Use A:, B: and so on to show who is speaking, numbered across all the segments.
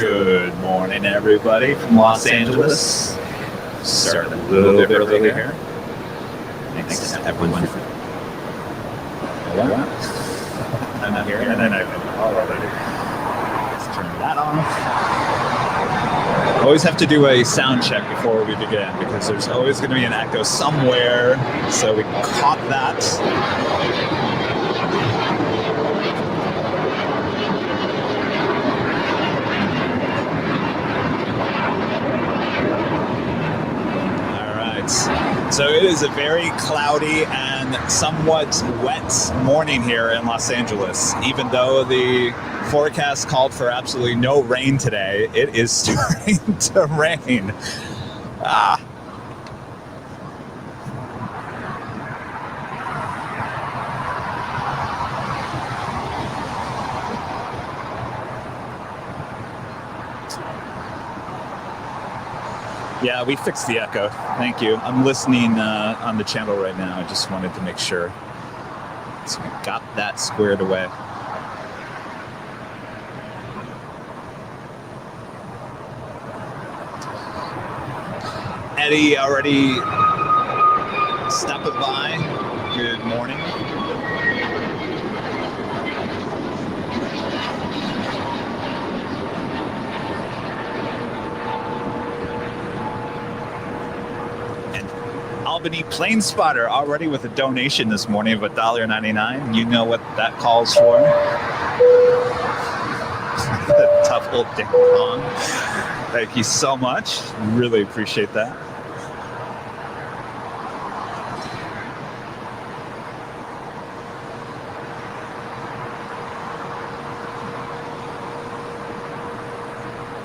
A: Good morning, everybody from Los Angeles. Started a little bit early here. Thanks to everyone for I'm here, and then let's turn that off. Always have to do a sound check before we begin because there's always going to be an echo somewhere. So we caught that. So it is a very cloudy and somewhat wet morning here in Los Angeles. Even though the forecast called for absolutely no rain today, it is starting to rain. Yeah, we fixed the echo. Thank you. I'm listening on the channel right now. I just wanted to make sure. So we got that squared away. Eddie already stopping by. Good morning. Albany Plane Spotter already with a donation this morning of $1.99. You know what that calls for. Tough old ding dong. Thank you so much. Really appreciate that.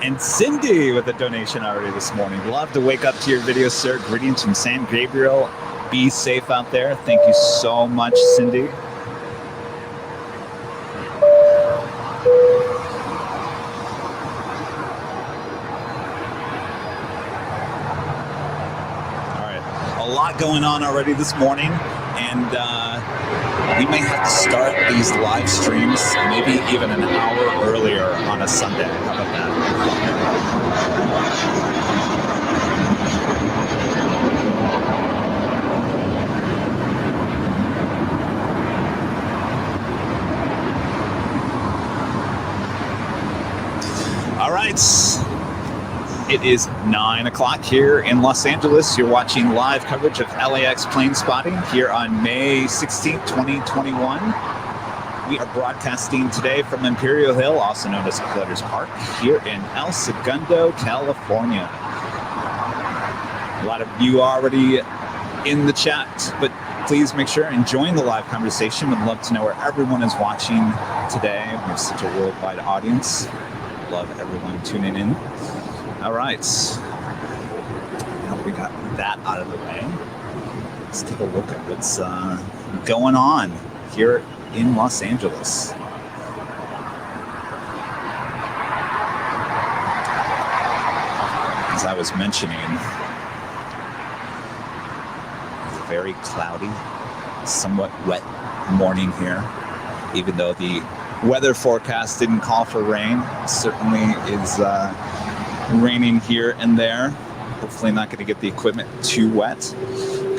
A: And Cindy with a donation already this morning. Love to wake up to your video, sir. Greetings from San Gabriel. Be safe out there. Thank you so much, Cindy. All right, a lot going on already this morning, and we may have to start these live streams maybe even an hour earlier on a Sunday. How about that? All right. It is 9 o'clock here in Los Angeles. You're watching live coverage of LAX plane spotting here on May 16th, 2021. We are broadcasting today from Imperial Hill, also known as Clutters Park, here in El Segundo, California. A lot of you are already in the chat, but please make sure and join the live conversation. We'd love to know where everyone is watching today. We have such a worldwide audience. Love everyone tuning in. All right, now we got that out of the way. Let's take a look at what's going on here in Los Angeles. As I was mentioning, it's a very cloudy, somewhat wet morning here, even though the weather forecast didn't call for rain. It certainly is raining here and there. Hopefully not going to get the equipment too wet.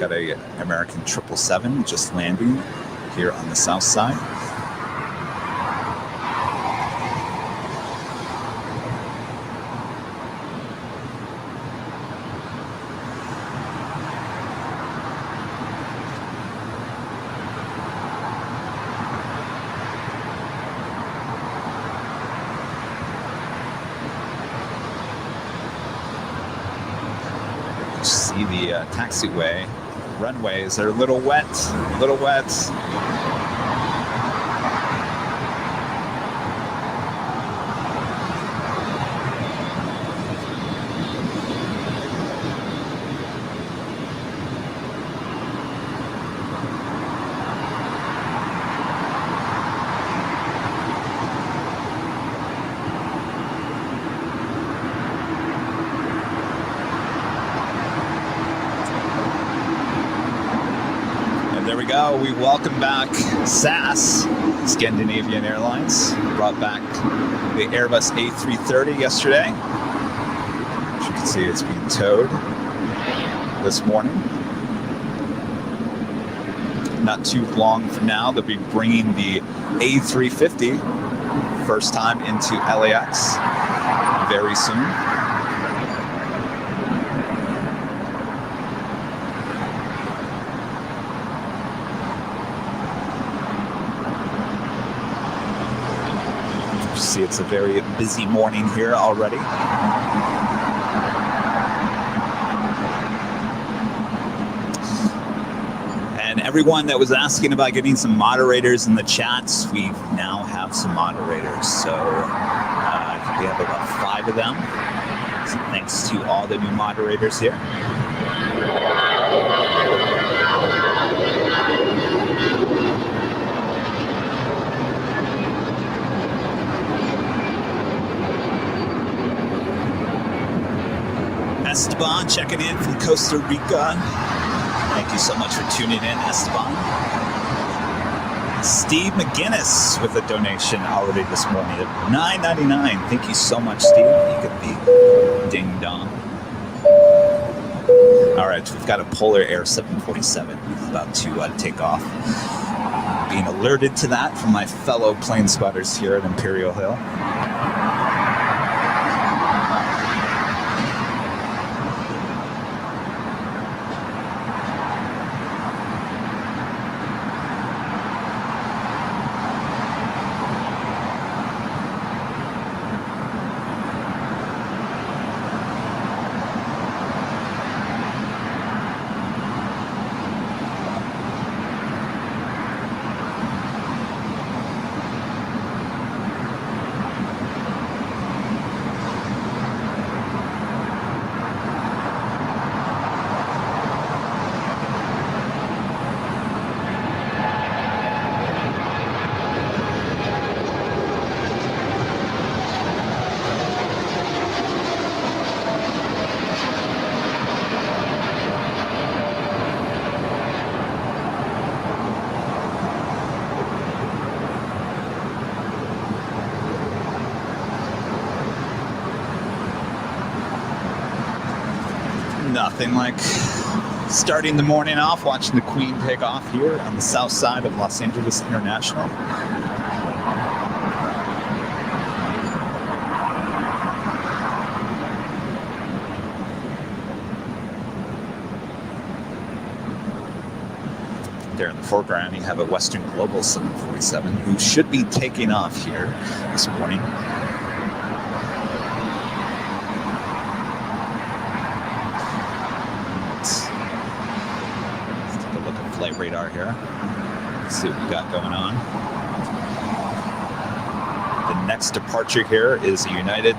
A: Got a American 777 just landing here on the south side. See the taxiway runways are a little wet, There we go. We welcome back SAS, Scandinavian Airlines. Brought back the Airbus A330 yesterday. As you can see, it's being towed this morning. Not too long from now, they'll be bringing the A350 first time into LAX very soon. You see, it's a very busy morning here already. And everyone that was asking about getting some moderators in the chats, we now have some moderators. So I think we have about 5 of them. So thanks to all the new moderators here. Esteban checking in from Costa Rica. Thank you so much for tuning in, Esteban. Steve McGinnis with a donation already this morning at $9.99. Thank you so much, Steve. You get the ding dong. All right, we've got a Polar Air 747 about to take off. Being alerted to that from my fellow plane spotters here at Imperial Hill. Nothing like starting the morning off watching the Queen take off here on the south side of Los Angeles International. There in the foreground, you have a Western Global 747 who should be taking off here this morning. Radar here. Let's see what we got going on. The next departure here is a United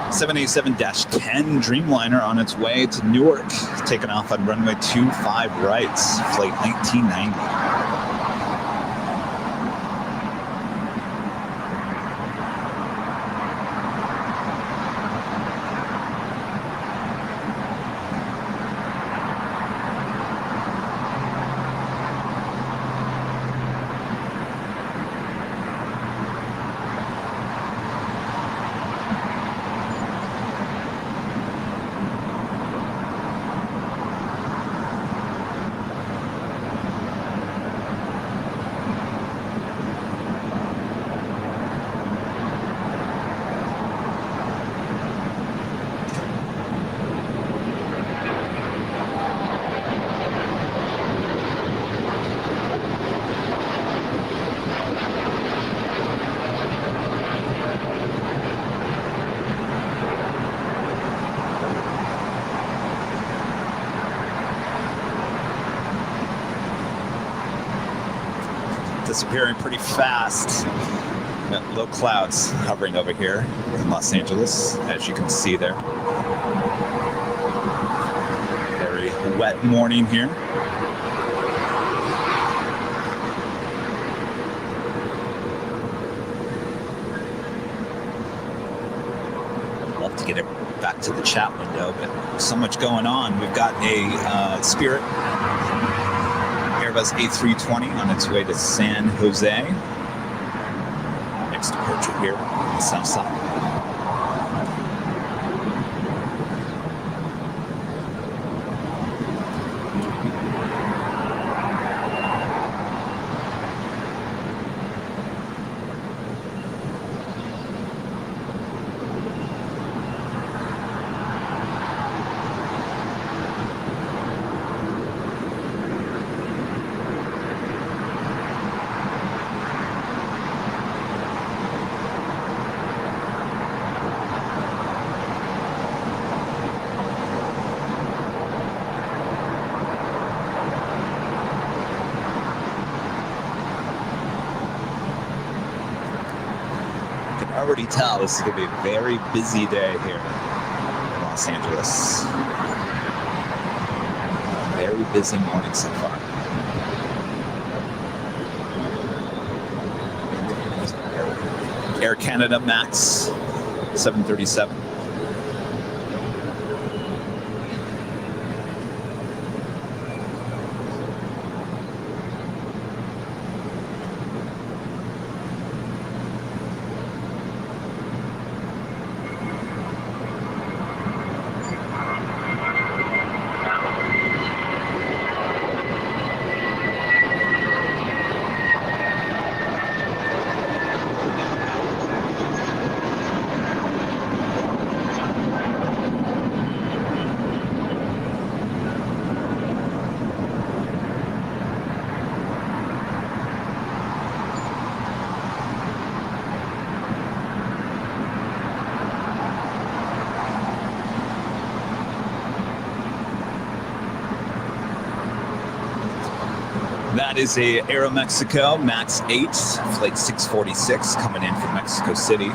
A: 787-10 Dreamliner on its way to Newark, taking off on runway 25 right, flight 1990. Disappearing pretty fast. Got low clouds hovering over here in Los Angeles, as you can see there. Very wet morning here. I'd love to get it back to the chat window, but so much going on. We've got a Spirit Airbus A320 on its way to San Jose. next departure here on the south side. Already tell this is going to be a very busy day here in Los Angeles. Very busy morning so far. Air Canada Max 737. That is a Aeromexico Max 8, flight 646, coming in from Mexico City.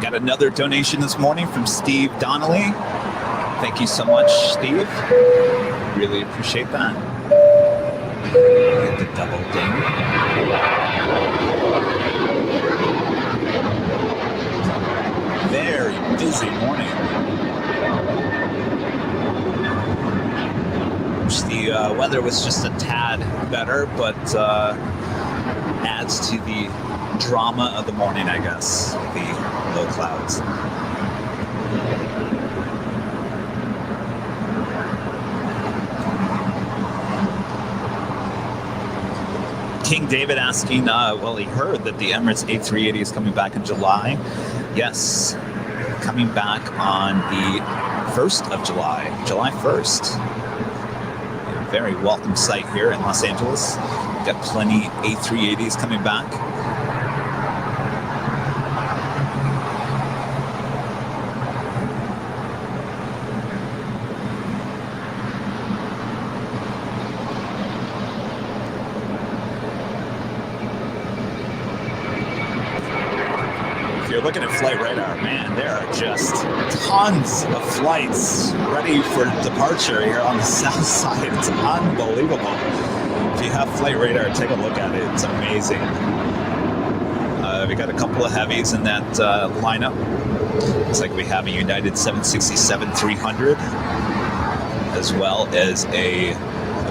A: Got another donation this morning from Steve Donnelly. Thank you so much, Steve. Really appreciate that. Hit the double ding. Very busy morning. Wish the weather was just a tad better, but adds to the drama of the morning, I guess, the low clouds. King David asking, well, he heard that the Emirates A380 is coming back in July. Yes, coming back on the 1st of July, July 1st. A very welcome sight here in Los Angeles. Got plenty A380s coming back. Looking at flight radar, man, there are just tons of flights ready for departure here on the south side. It's unbelievable. If you have flight radar, take a look at it. It's amazing. We got a couple of heavies in that lineup. Looks like we have a United 767-300, as well as a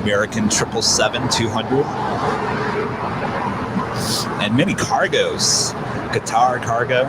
A: American 777-200, and many cargos. Qatar cargo.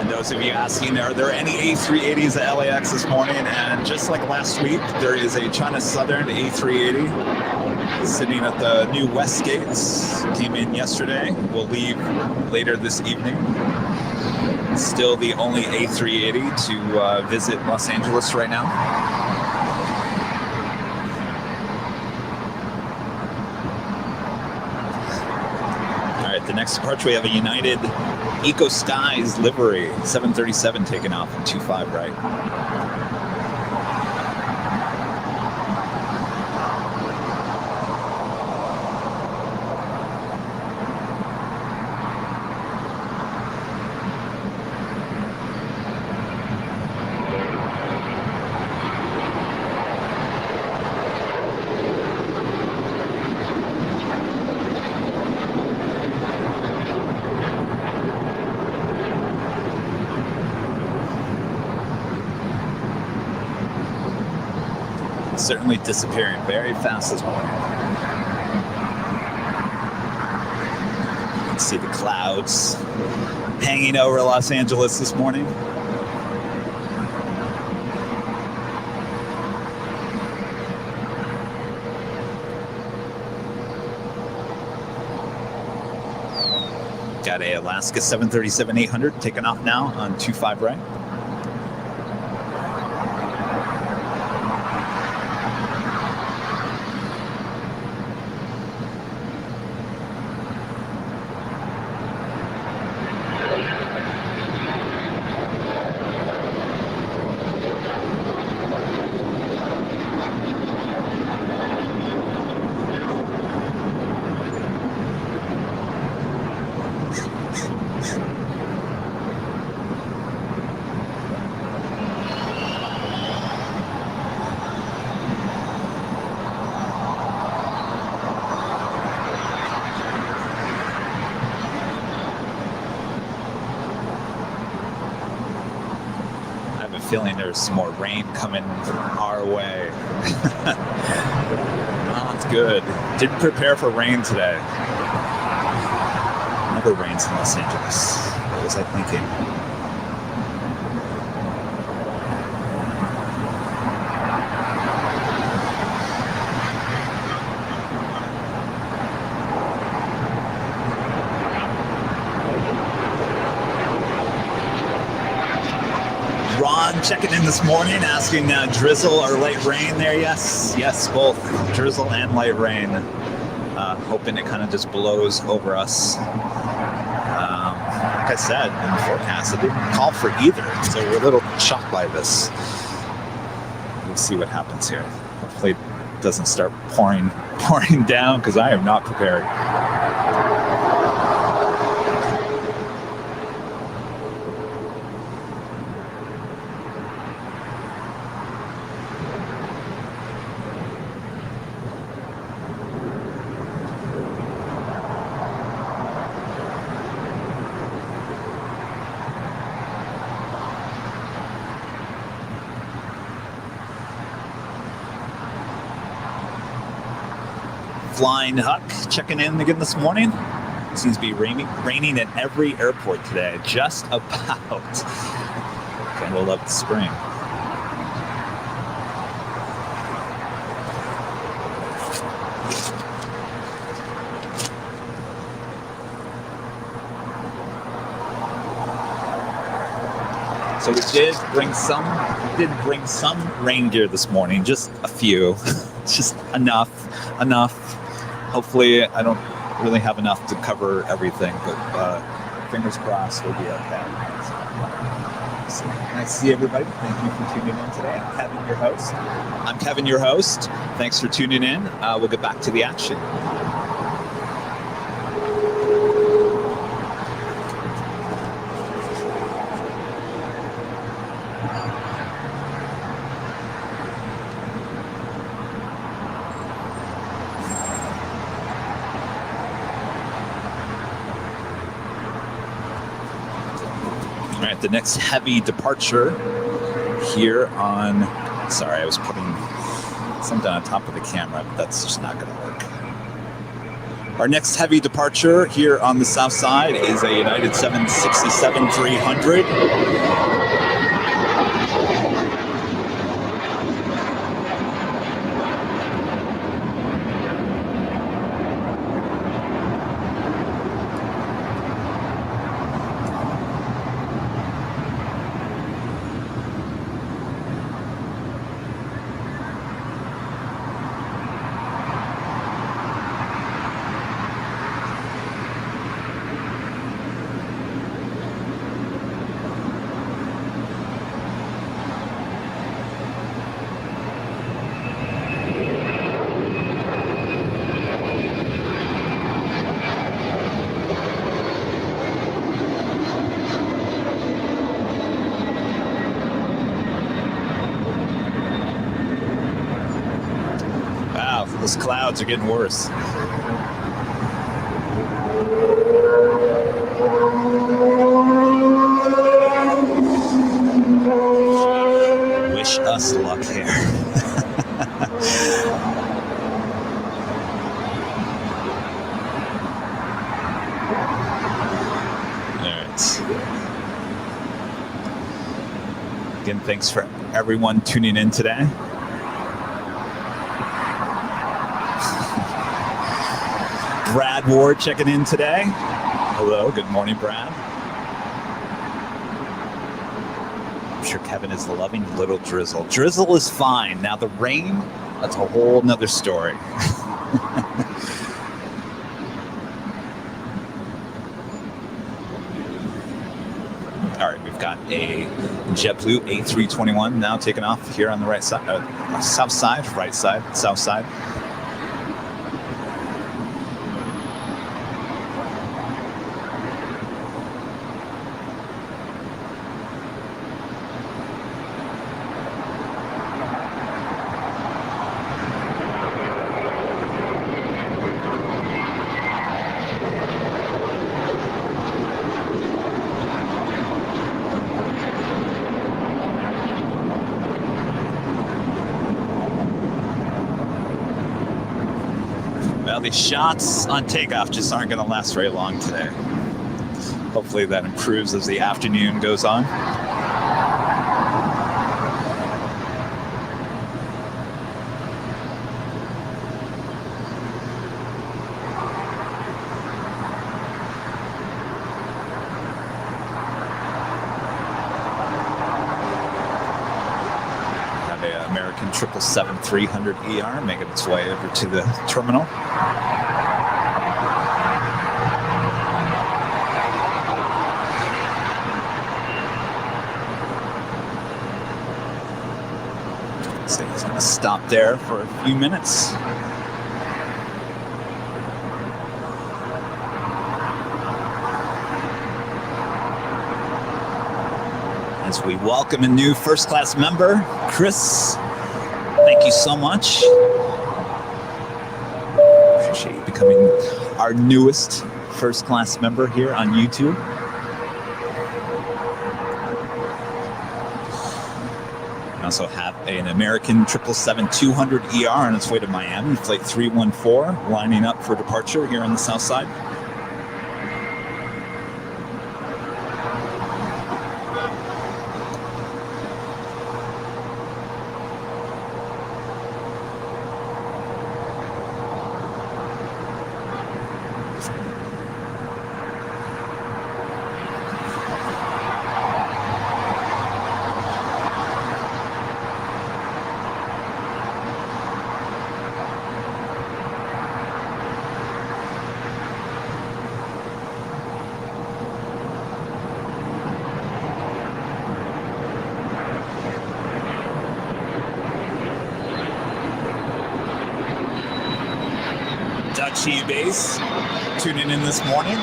A: Those of you asking, are there any A380s at LAX this morning? And just like last week, there is a China Southern A380 sitting at the new West Gates. Came in yesterday. Will leave later this evening. Still the only A380 to visit Los Angeles right now. All right, the next departure we have a United Eco Skies livery, 737 taking off at 25 right. certainly disappearing very fast this morning. You can see the clouds hanging over Los Angeles this morning. Got a Alaska 737-800 taking off now on 25 right. Feeling there's some more rain coming our way. Oh, it's good. Didn't prepare for rain today. Never rains in Los Angeles. What was I thinking? Checking in this morning, asking drizzle or light rain there. Yes, both drizzle and light rain. Hoping it kind of just blows over us. Like I said in the forecast, it didn't call for either, so we're a little shocked by this. We'll see what happens here. Hopefully it doesn't start pouring down, because I am not prepared. Flying Huck checking in again this morning. It seems to be raining at every airport today, just about. And we'll love the spring. So we did bring some rain gear this morning, just a few, just enough. Hopefully I don't really have enough to cover everything, but fingers crossed we'll be okay. So, nice to see everybody. Thank you for tuning in today. I'm Kevin, your host. Thanks for tuning in. We'll get back to the action. The next heavy departure here on, sorry, I was putting something on top of the camera, but that's just not going to work. Our next heavy departure here on the south side is a United 767-300. Those clouds are getting worse. Wish us luck here. Again, thanks for everyone tuning in today. Brad Ward checking in today. Hello, good morning, Brad. I'm sure Kevin is loving a little drizzle. Drizzle is fine. Now the rain, that's a whole nother story. All right, we've got a JetBlue A321 now taking off here on the right side, south side, right side, south side. Well, the shots on takeoff just aren't going to last very long today. Hopefully that improves as the afternoon goes on. American 777-300ER making its way over to the terminal. So he's going to stop there for a few minutes. As we welcome a new first class member, Chris. Thank you so much. Appreciate you becoming our newest first class member here on YouTube. We also have an American 777-200ER on its way to Miami, flight 314, lining up for departure here on the south side. Base tuning in this morning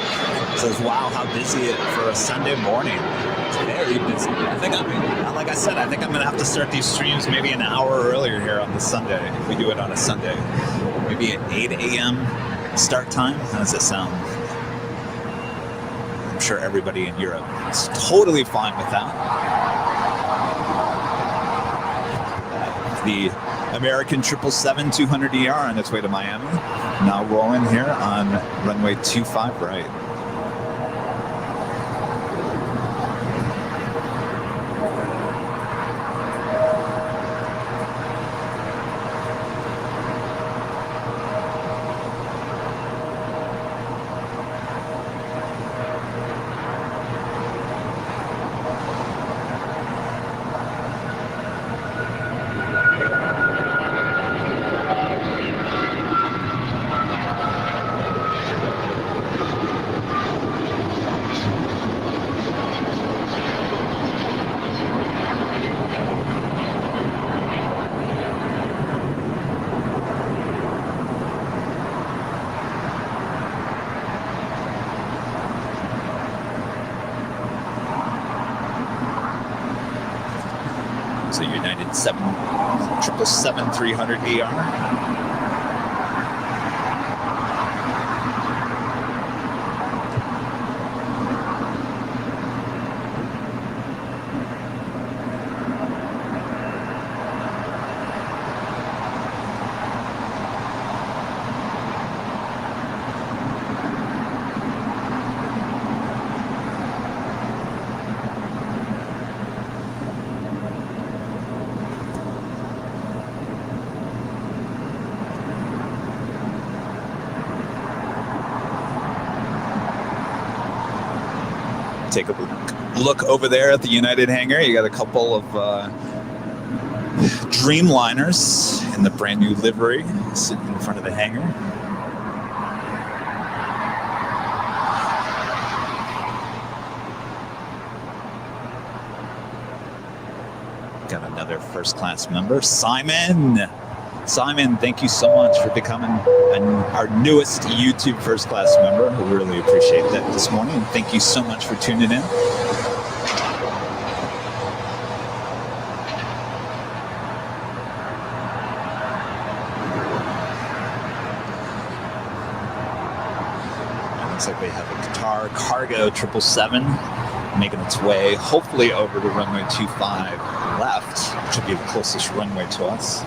A: says, wow, how busy it for a Sunday morning. It's very busy. I think like I said, I think I'm gonna have to start these streams maybe an hour earlier here on this Sunday if we do it on a Sunday. Maybe at 8 a.m. start time. How does it sound? I'm sure everybody in Europe is totally fine with that. The American 777-200ER on its way to Miami. Now rolling here on runway 25 right. So United 777-300ER. Take a look over there at the United hangar. You got a couple of Dreamliners in the brand new livery sitting in front of the hangar. Got another first class member, Simon. Simon, thank you so much for becoming our newest YouTube first class member. We really appreciate that this morning. Thank you so much for tuning in. Looks like we have a Qatar Cargo 777 making its way hopefully over to runway 25 left, which will be the closest runway to us.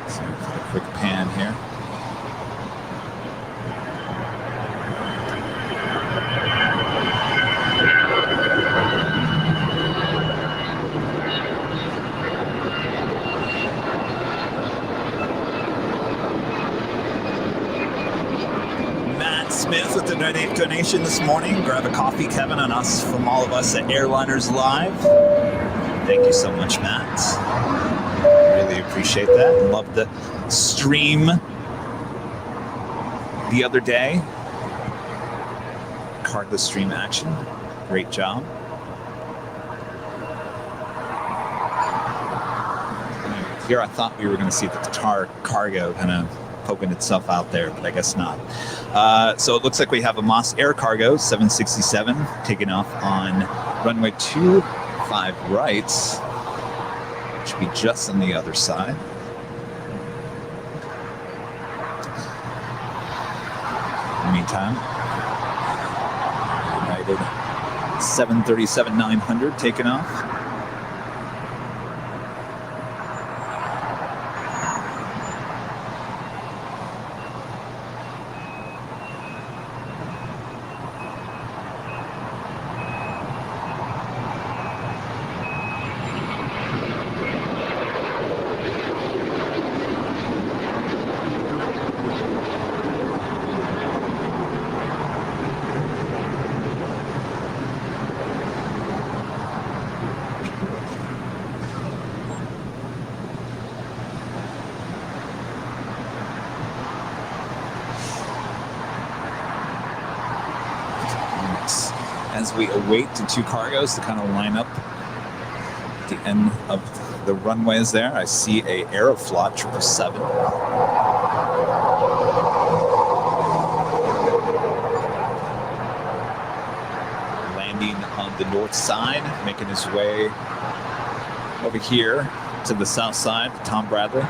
A: So a quick pan here. Smith with the donation this morning. Grab a coffee, Kevin, on us from all of us at Airliners Live. Thank you so much, Matt. Really appreciate that. Love the stream the other day. Cargo stream action. Great job. Here I thought we were going to see the Qatar Cargo kind of poking itself out there, but I guess not. So it looks like we have a Moss Air Cargo 767 taking off on runway 25 right. Should be just on the other side. In the meantime, United 737-900 taking off. As we await the two cargos to kind of line up at the end of the runways there, I see a Aeroflot 777. Landing on the north side, making his way over here to the south side, Tom Bradley.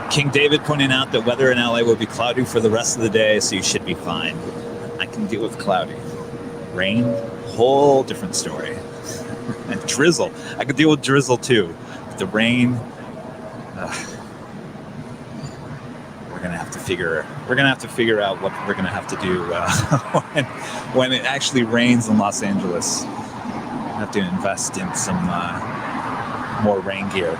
A: King David pointing out that weather in LA will be cloudy for the rest of the day, so you should be fine. I can deal with cloudy. Rain, whole different story. And drizzle. I could deal with drizzle too. But the rain, we're gonna have to figure out what we're gonna have to do when it actually rains in Los Angeles. I have to invest in some more rain gear.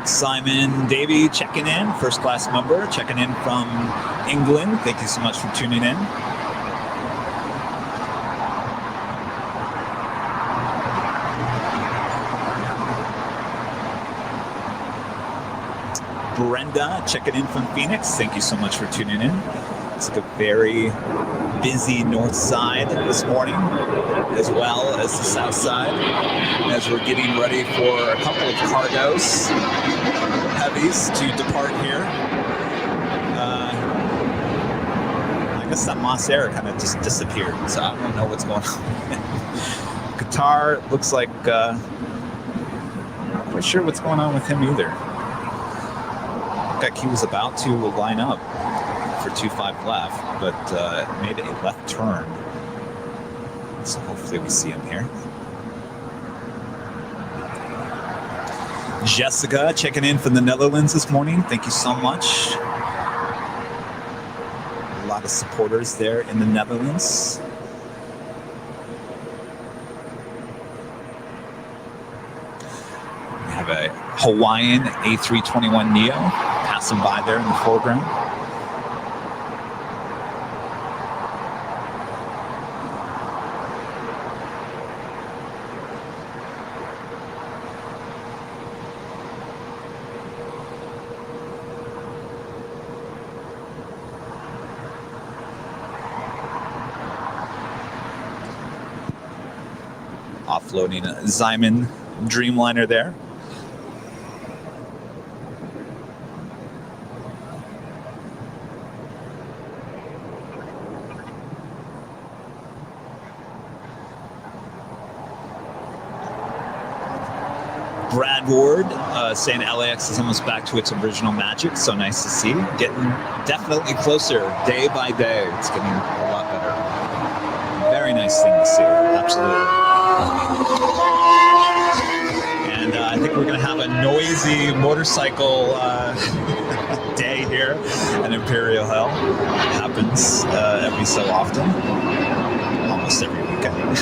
A: Simon Davey checking in, first class member, checking in from England. Thank you so much for tuning in. Brenda checking in from Phoenix. Thank you so much for tuning in. It's like a very busy north side this morning, as well as the south side, as we're getting ready for a couple of cargos, heavies, to depart here. I noticed that Moss Air kind of just disappeared, so I don't know what's going on. Qatar looks like, not quite sure what's going on with him either. Looked like he was about to line up for 2.5 left, but made a left turn. So hopefully we see him here. Jessica checking in from the Netherlands this morning. Thank you so much. A lot of supporters there in the Netherlands. We have a Hawaiian A321neo passing by there in the foreground. Offloading a Zyman Dreamliner there. Brad Ward saying LAX is almost back to its original magic. So nice to see. Getting definitely closer day by day. It's getting a lot better. Very nice thing to see. Absolutely. And I think we're going to have a noisy motorcycle day here at Imperial Hill. It happens every so often. Almost every weekend.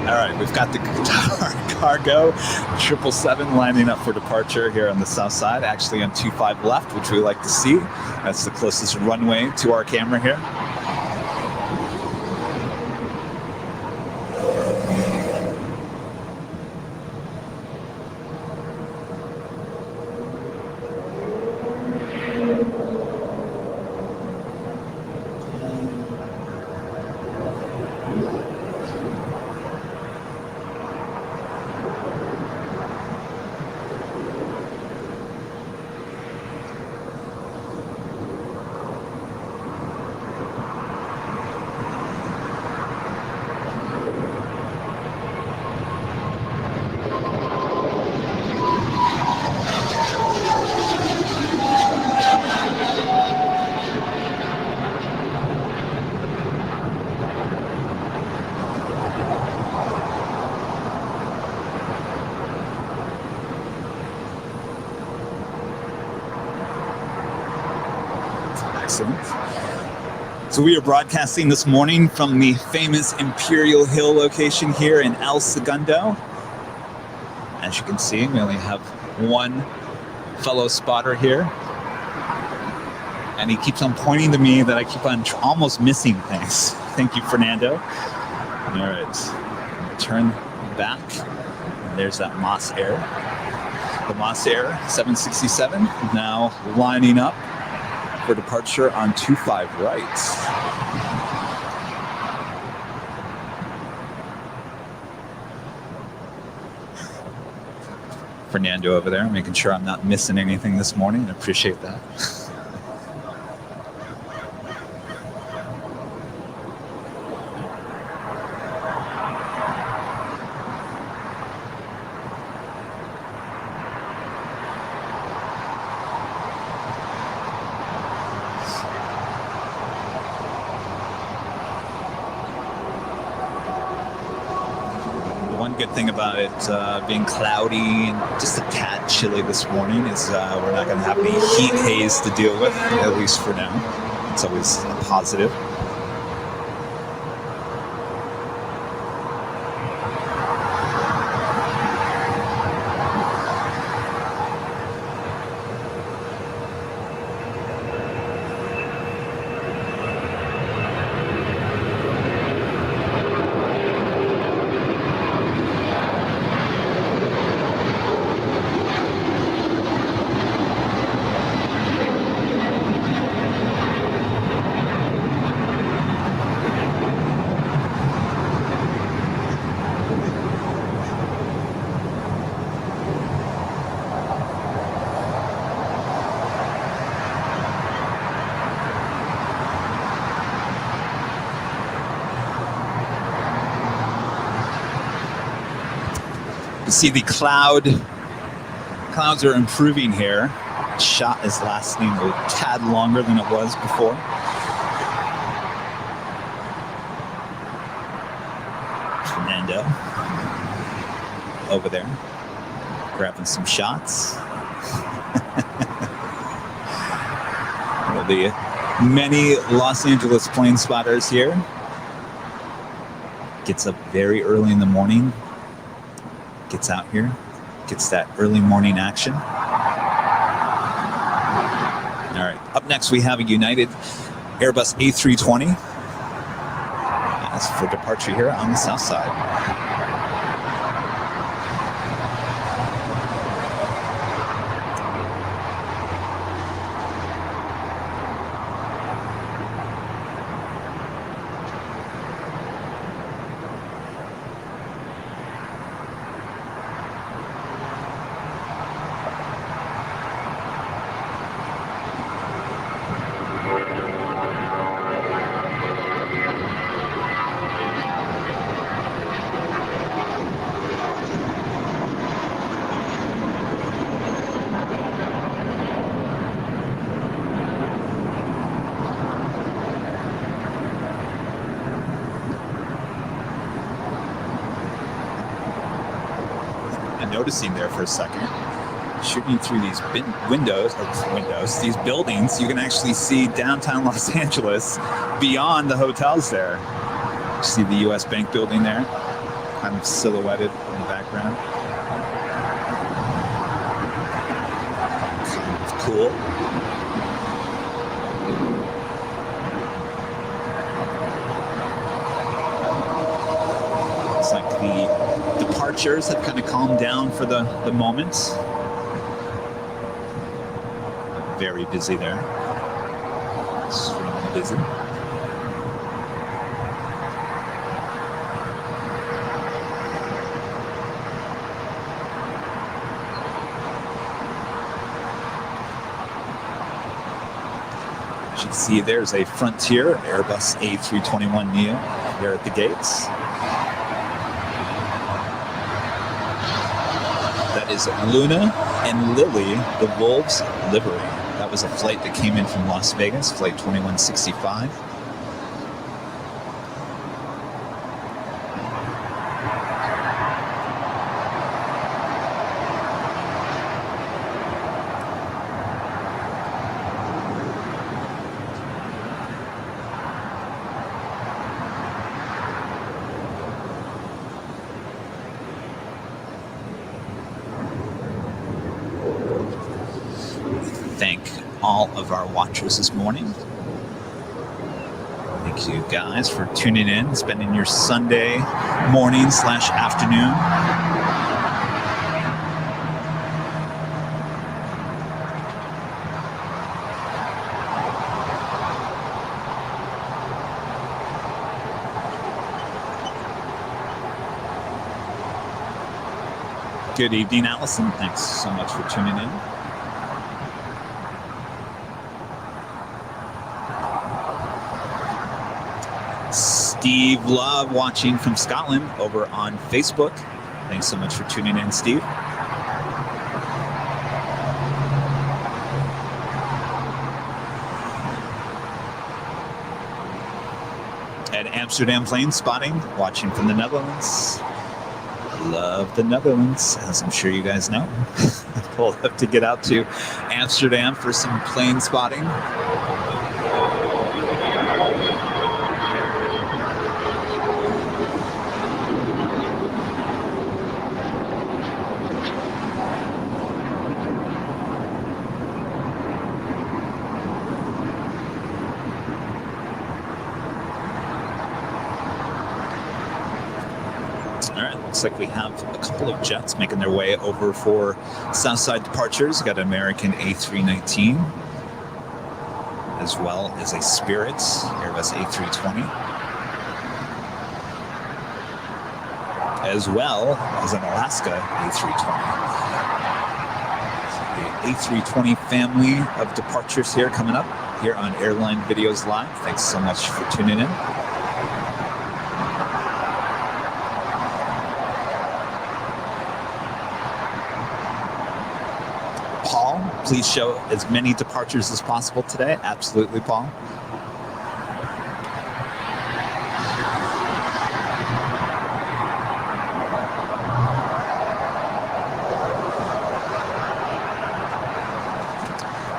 A: All right, we've got the Qatar Cargo 777 lining up for departure here on the south side, actually on 2.5 left, which we like to see. That's the closest runway to our camera here. So we are broadcasting this morning from the famous Imperial Hill location here in El Segundo. As you can see, we only have one fellow spotter here. And he keeps on pointing to me that I keep on almost missing things. Thank you, Fernando. All right, turn back. And there's that Moss Air. The Moss Air 767 now lining up for departure on 2.5 right. Fernando over there, making sure I'm not missing anything this morning. I appreciate that. Good thing about it being cloudy and just a tad chilly this morning is we're not going to have any heat haze to deal with, at least for now. It's always a positive. You see the clouds are improving here. The shot is lasting a tad longer than it was before. Fernando over there grabbing some shots. There'll be many Los Angeles plane spotters here. Gets up very early in the morning. Gets out here. Gets that early morning action. All right. Up next, we have a United Airbus A320. That's for departure here on the south side. Noticing there for a second, shooting through these these buildings, you can actually see downtown Los Angeles beyond the hotels there. You see the U.S. Bank building there, kind of silhouetted in the background. Kind of cool. It's like the departures have kind of calmed down for the moment. Very busy there. Extremely busy. As you can see, there's a Frontier Airbus A321neo there at the gates. That is Luna and Lily, the Wolves livery. That was a flight that came in from Las Vegas, flight 2165. Thank all of our watchers this morning. Thank you guys for tuning in, spending your Sunday morning / afternoon. Good evening, Allison. Thanks so much for tuning in. Steve Love watching from Scotland over on Facebook. Thanks so much for tuning in, Steve. At Amsterdam plane spotting, watching from the Netherlands. Love the Netherlands, as I'm sure you guys know. We'll have to get out to Amsterdam for some plane spotting. Looks like we have a couple of jets making their way over for Southside departures. Got an American A319, as well as a Spirit Airbus A320, as well as an Alaska A320. The A320 family of departures here coming up here on Airline Videos Live. Thanks so much for tuning in. please show as many departures as possible today. Absolutely, Paul.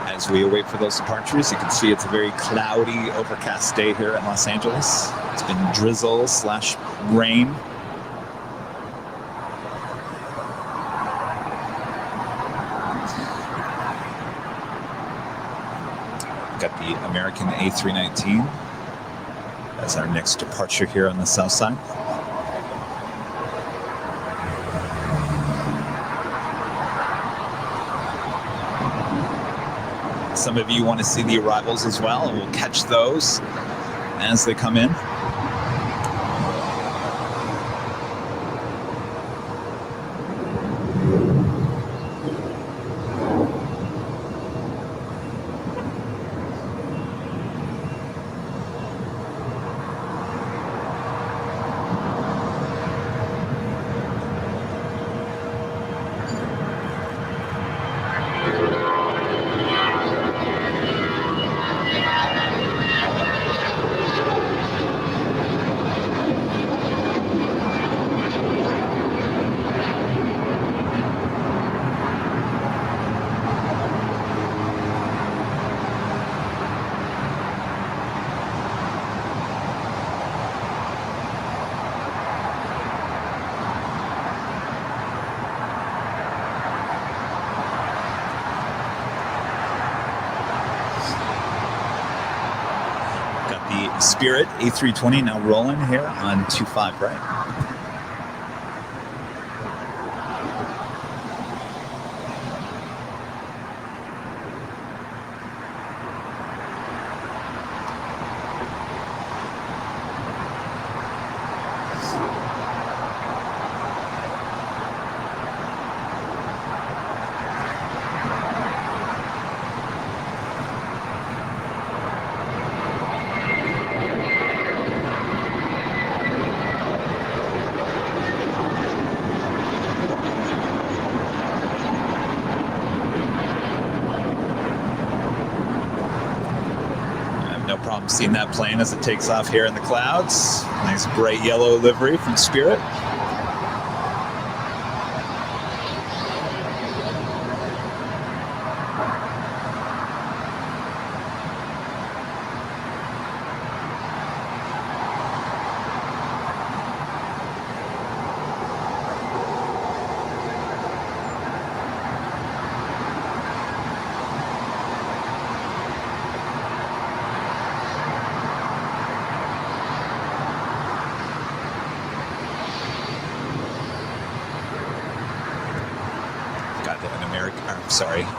A: As we await for those departures, you can see it's a very cloudy, overcast day here in Los Angeles. It's been drizzle/rain. Got the American A319 as our next departure here on the south side. Some of you want to see the arrivals as well, and we'll catch those as they come in. Spirit A320 now rolling here on 25 right. I'm seeing that plane as it takes off here in the clouds. Nice bright yellow livery from Spirit.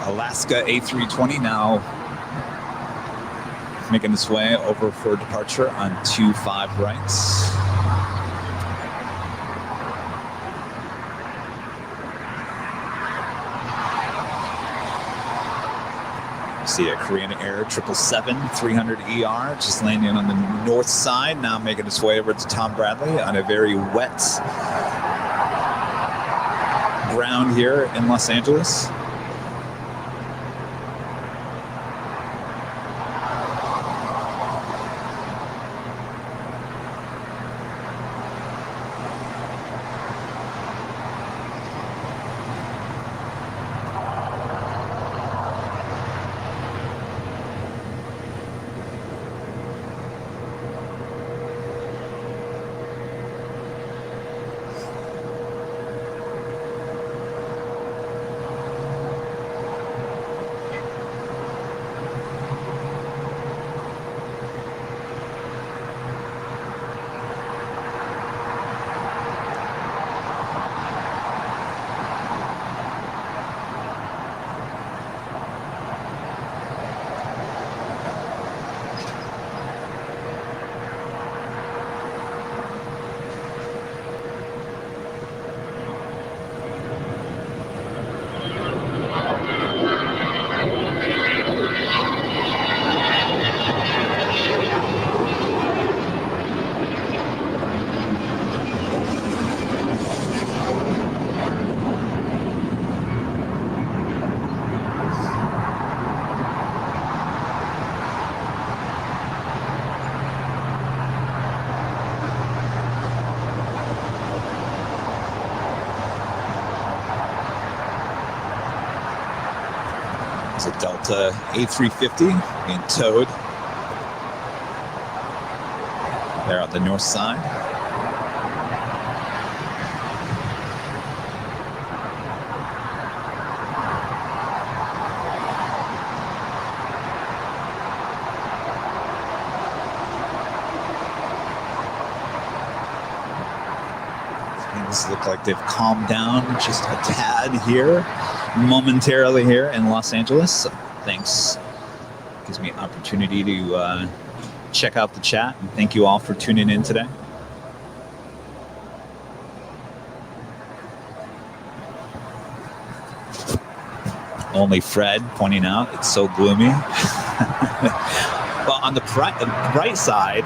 A: Alaska A320 now making its way over for departure on 25 right. See a Korean Air 777-300ER just landing on the north side, now making its way over to Tom Bradley on a very wet ground here in Los Angeles. There's a Delta A350 being towed there on the north side. Things look like they've calmed down just a tad here, momentarily here in Los Angeles. So thanks. Gives me an opportunity to check out the chat, and thank you all for tuning in today. Only Fred pointing out it's so gloomy. Well, on the bright side,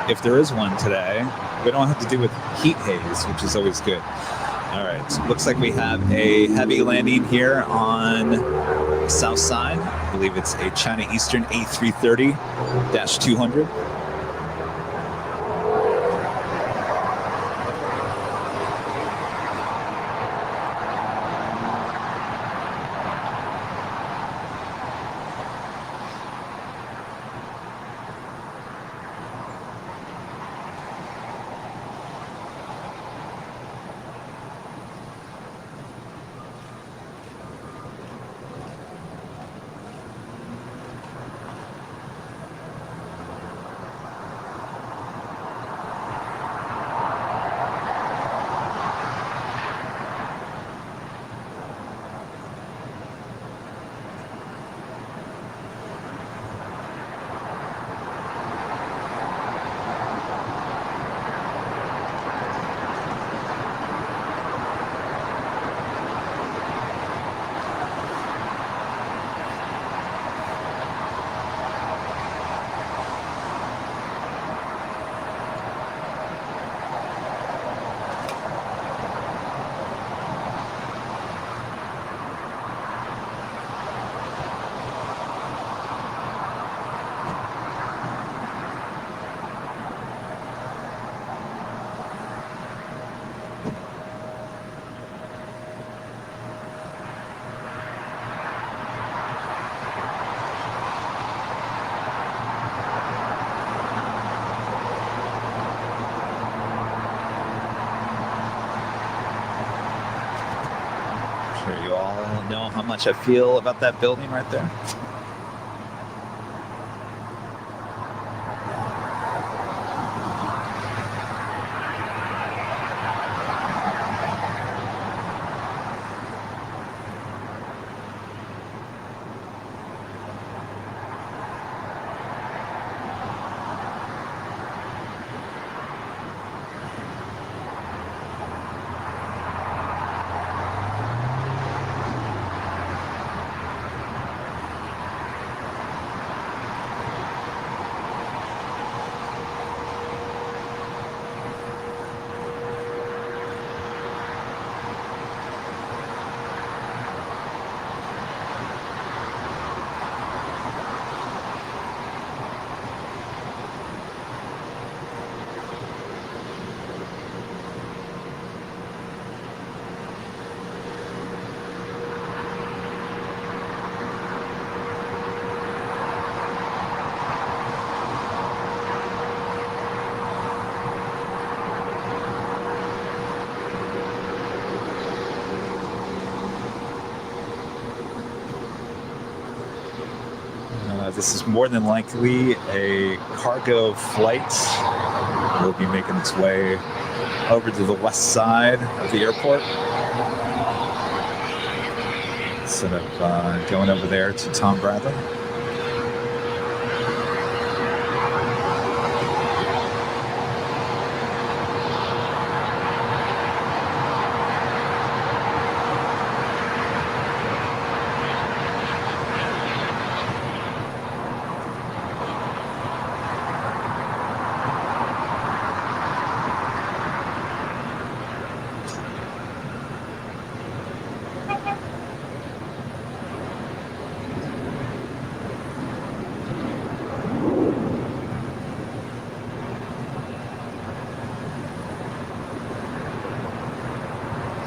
A: if there is one today, we don't have to deal with heat haze, which is always good. All right, so looks like we have a heavy landing here on the south side. I believe it's a China Eastern A330-200. Sure you all know how much I feel about that building right there. This is more than likely a cargo flight. Will be making its way over to the west side of the airport. Instead of going over there to Tom Bradley.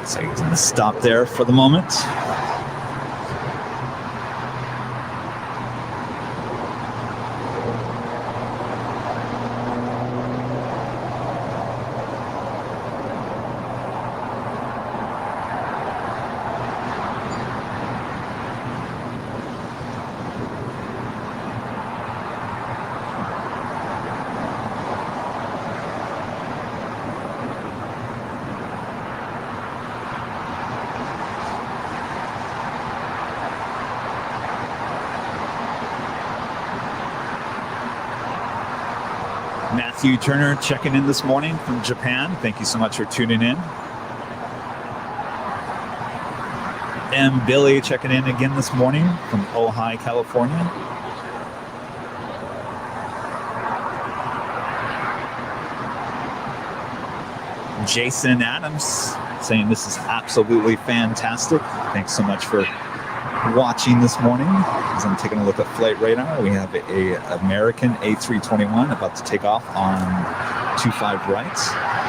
A: So you can stop there for the moment. Matthew Turner checking in this morning from Japan. Thank you so much for tuning in. M. Billy checking in again this morning from Ojai, California. Jason Adams saying this is absolutely fantastic. Thanks so much for watching this morning. As I'm taking a look at flight radar, we have a American A321 about to take off on 25 right.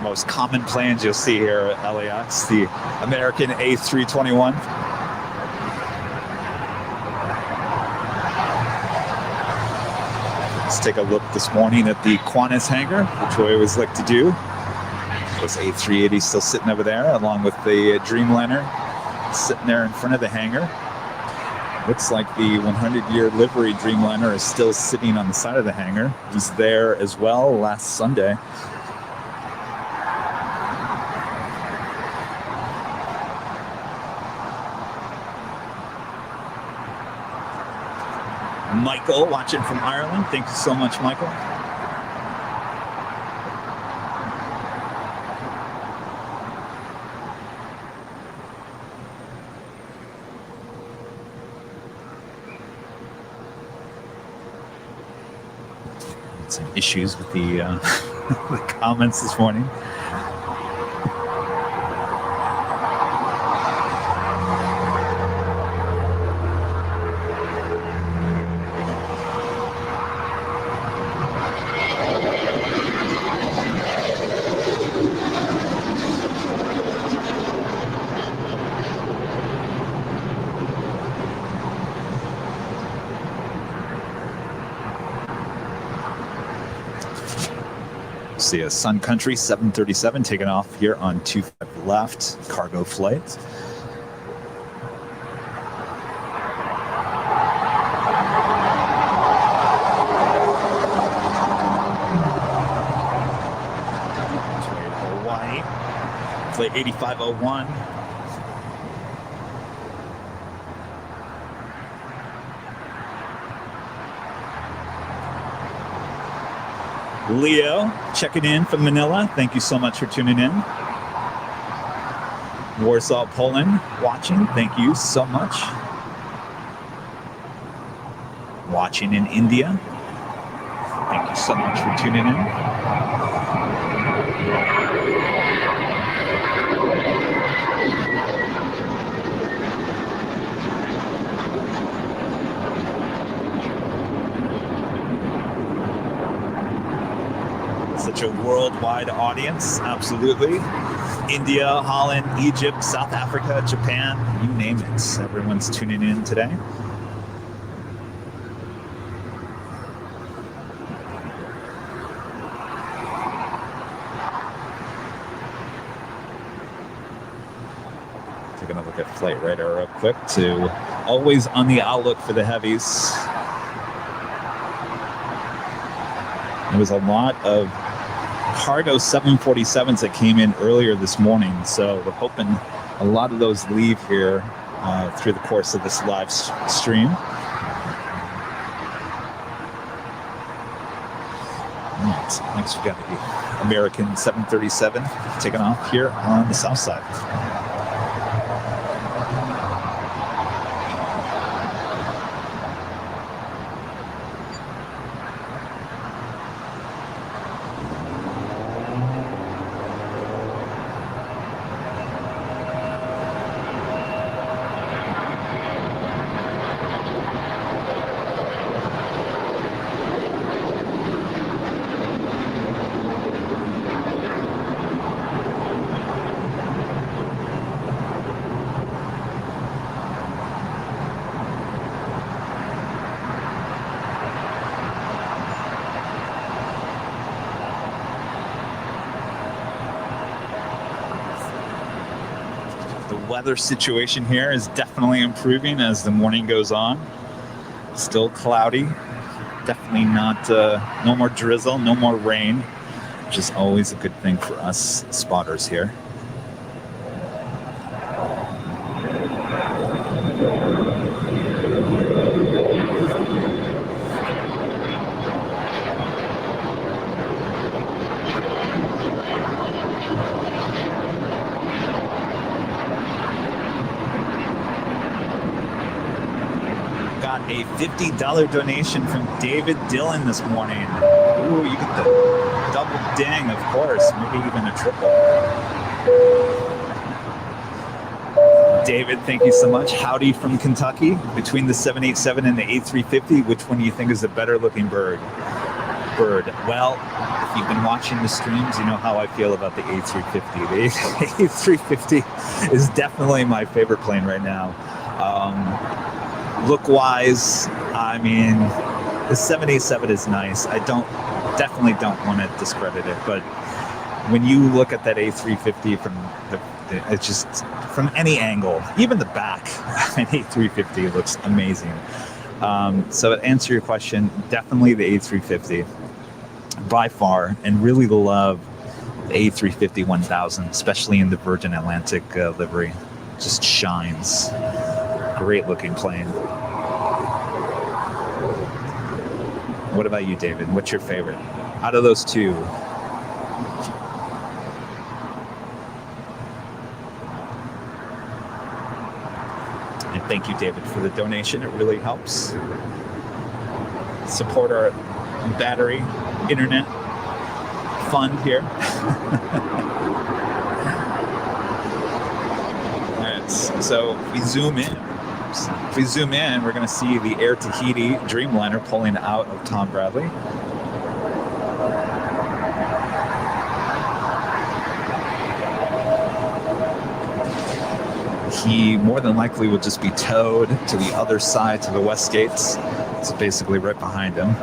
A: Most common planes you'll see here at LAX, the American A321. Let's take a look this morning at the Qantas hangar, which we always like to do. This A380 still sitting over there, along with the Dreamliner sitting there in front of the hangar. Looks like the 100-year livery Dreamliner is still sitting on the side of the hangar. It was there as well last Sunday. Michael watching from Ireland. Thank you so much, Michael. Some issues with the, the comments this morning. See a Sun Country 737 taking off here on 25 left, cargo flight. Hawaii, flight 8501. Leo checking in from Manila. Thank you so much for tuning in. Warsaw, Poland watching. Thank you so much. Watching in India. Thank you so much for tuning in. Such a worldwide audience, absolutely. India, Holland, Egypt, South Africa, Japan, you name it. Everyone's tuning in today. Taking a look at flight radar real quick to always on the outlook for the heavies. There was a lot of cargo 747s that came in earlier this morning, so we're hoping a lot of those leave here through the course of this live stream. Right, next we got the American 737 taking off here on the south side. weather situation here is definitely improving as the morning goes on. Still cloudy. Definitely not, no more drizzle, no more rain, which is always a good thing for us spotters here. Got a $50 donation from David Dillon this morning. Ooh, you get the double ding, of course, maybe even a triple. David, thank you so much. Howdy from Kentucky. Between the 787 and the A350, which one do you think is the better looking bird? Well, if you've been watching the streams, you know how I feel about the A350. The A350 is definitely my favorite plane right now. Look-wise, I mean, the 787 is nice. I definitely don't want to discredit it, but when you look at that A350 from it's just from any angle, even the back, an A350 looks amazing. So to answer your question, definitely the A350 by far, and really love the A350 1000, especially in the Virgin Atlantic livery. Just shines. Great looking plane. What about you, David? What's your favorite out of those two? And thank you, David, for the donation. It really helps support our battery internet fund here. All right, so if we zoom in, we're going to see the Air Tahiti Dreamliner pulling out of Tom Bradley. He more than likely will just be towed to the other side, to the west gates. It's basically right behind him.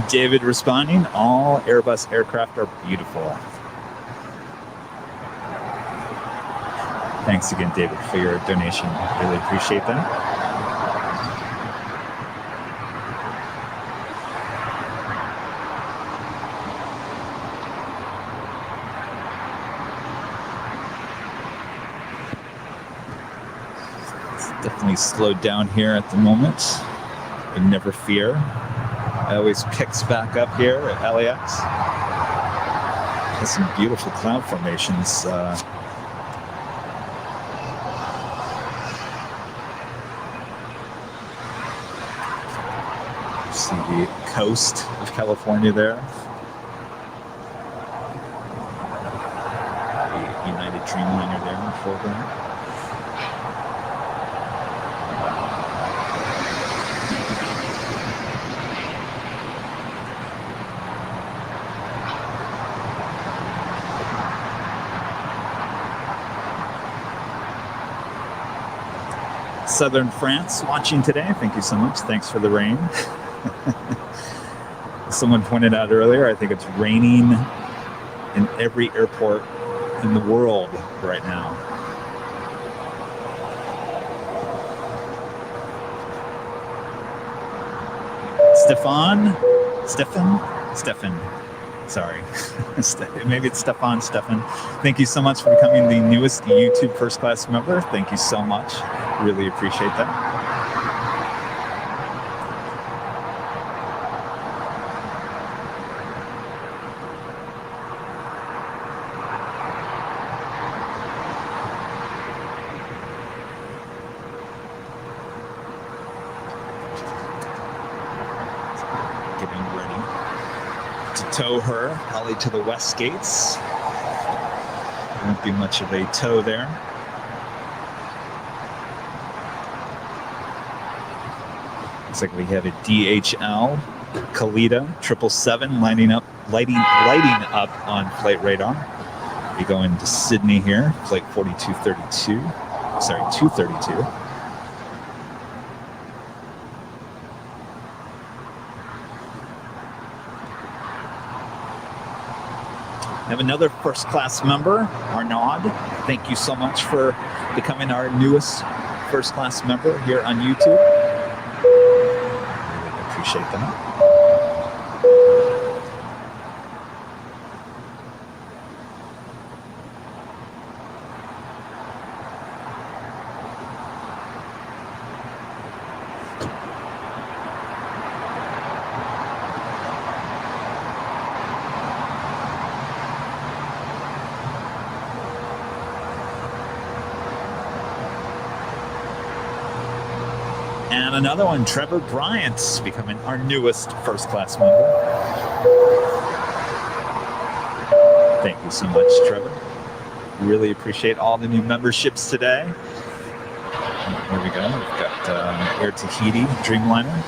A: David responding, all Airbus aircraft are beautiful. Thanks again, David, for your donation. Really appreciate that. It's definitely slowed down here at the moment, but never fear. It always picks back up here at LAX. There's some beautiful cloud formations. See the coast of California there. The United Dreamliner there in the foreground. southern France watching today. Thank you so much. Thanks for the rain. Someone pointed out earlier, I think it's raining in every airport in the world right now. Stefan. Sorry. Maybe it's Stefan. Thank you so much for becoming the newest YouTube first class member. Thank you so much. Really appreciate that. Tow her probably to the west gates. Won't be much of a tow there. Looks like we have a DHL Kalita 777 lighting up on flight radar. We go into Sydney here, flight 232. I have another first class member, Arnaud. Thank you so much for becoming our newest first class member here on YouTube. Really appreciate that. And another one, Trevor Bryant, becoming our newest first class member. Thank you so much, Trevor. Really appreciate all the new memberships today. Here we go. We've got Air Tahiti Dreamliner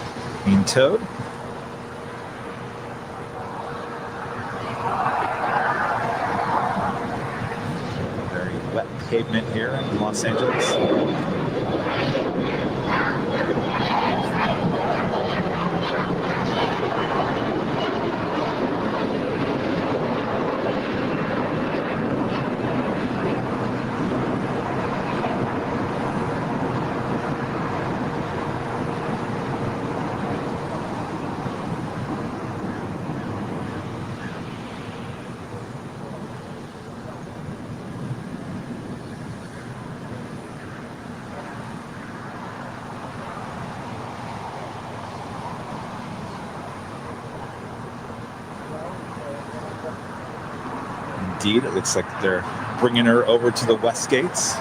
A: being towed. Very wet pavement here in Los Angeles. Indeed, it looks like they're bringing her over to the west gates.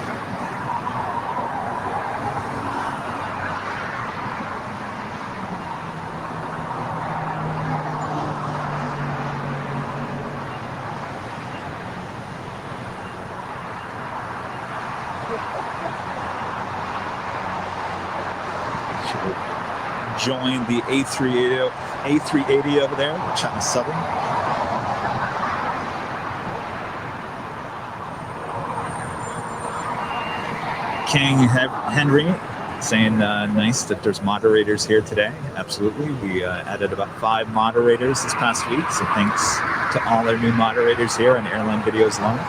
A: Join the A380 over there, China Southern. King Henry saying nice that there's moderators here today. Absolutely. We added about 5 moderators this past week, so thanks to all our new moderators here on Airline Videos Live.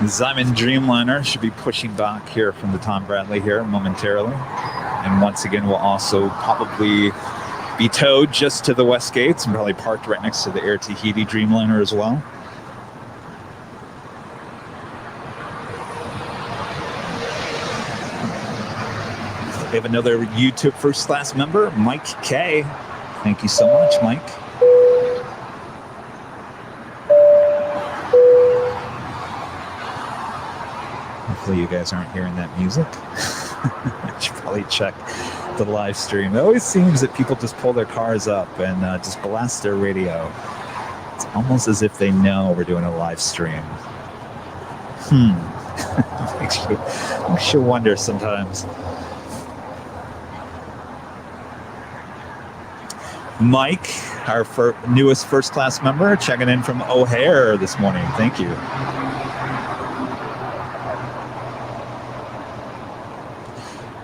A: Zyman Dreamliner should be pushing back here from the Tom Bradley here momentarily. And once again, we'll also probably be towed just to the west gates and probably parked right next to the Air Tahiti Dreamliner as well. We have another YouTube First Class member, Mike K. Thank you so much, Mike. Hopefully you guys aren't hearing that music. I should probably check the live stream. It always seems that people just pull their cars up and just blast their radio. It's almost as if they know we're doing a live stream. Makes you wonder sometimes. Mike, our newest First Class member, checking in from O'Hare this morning. Thank you.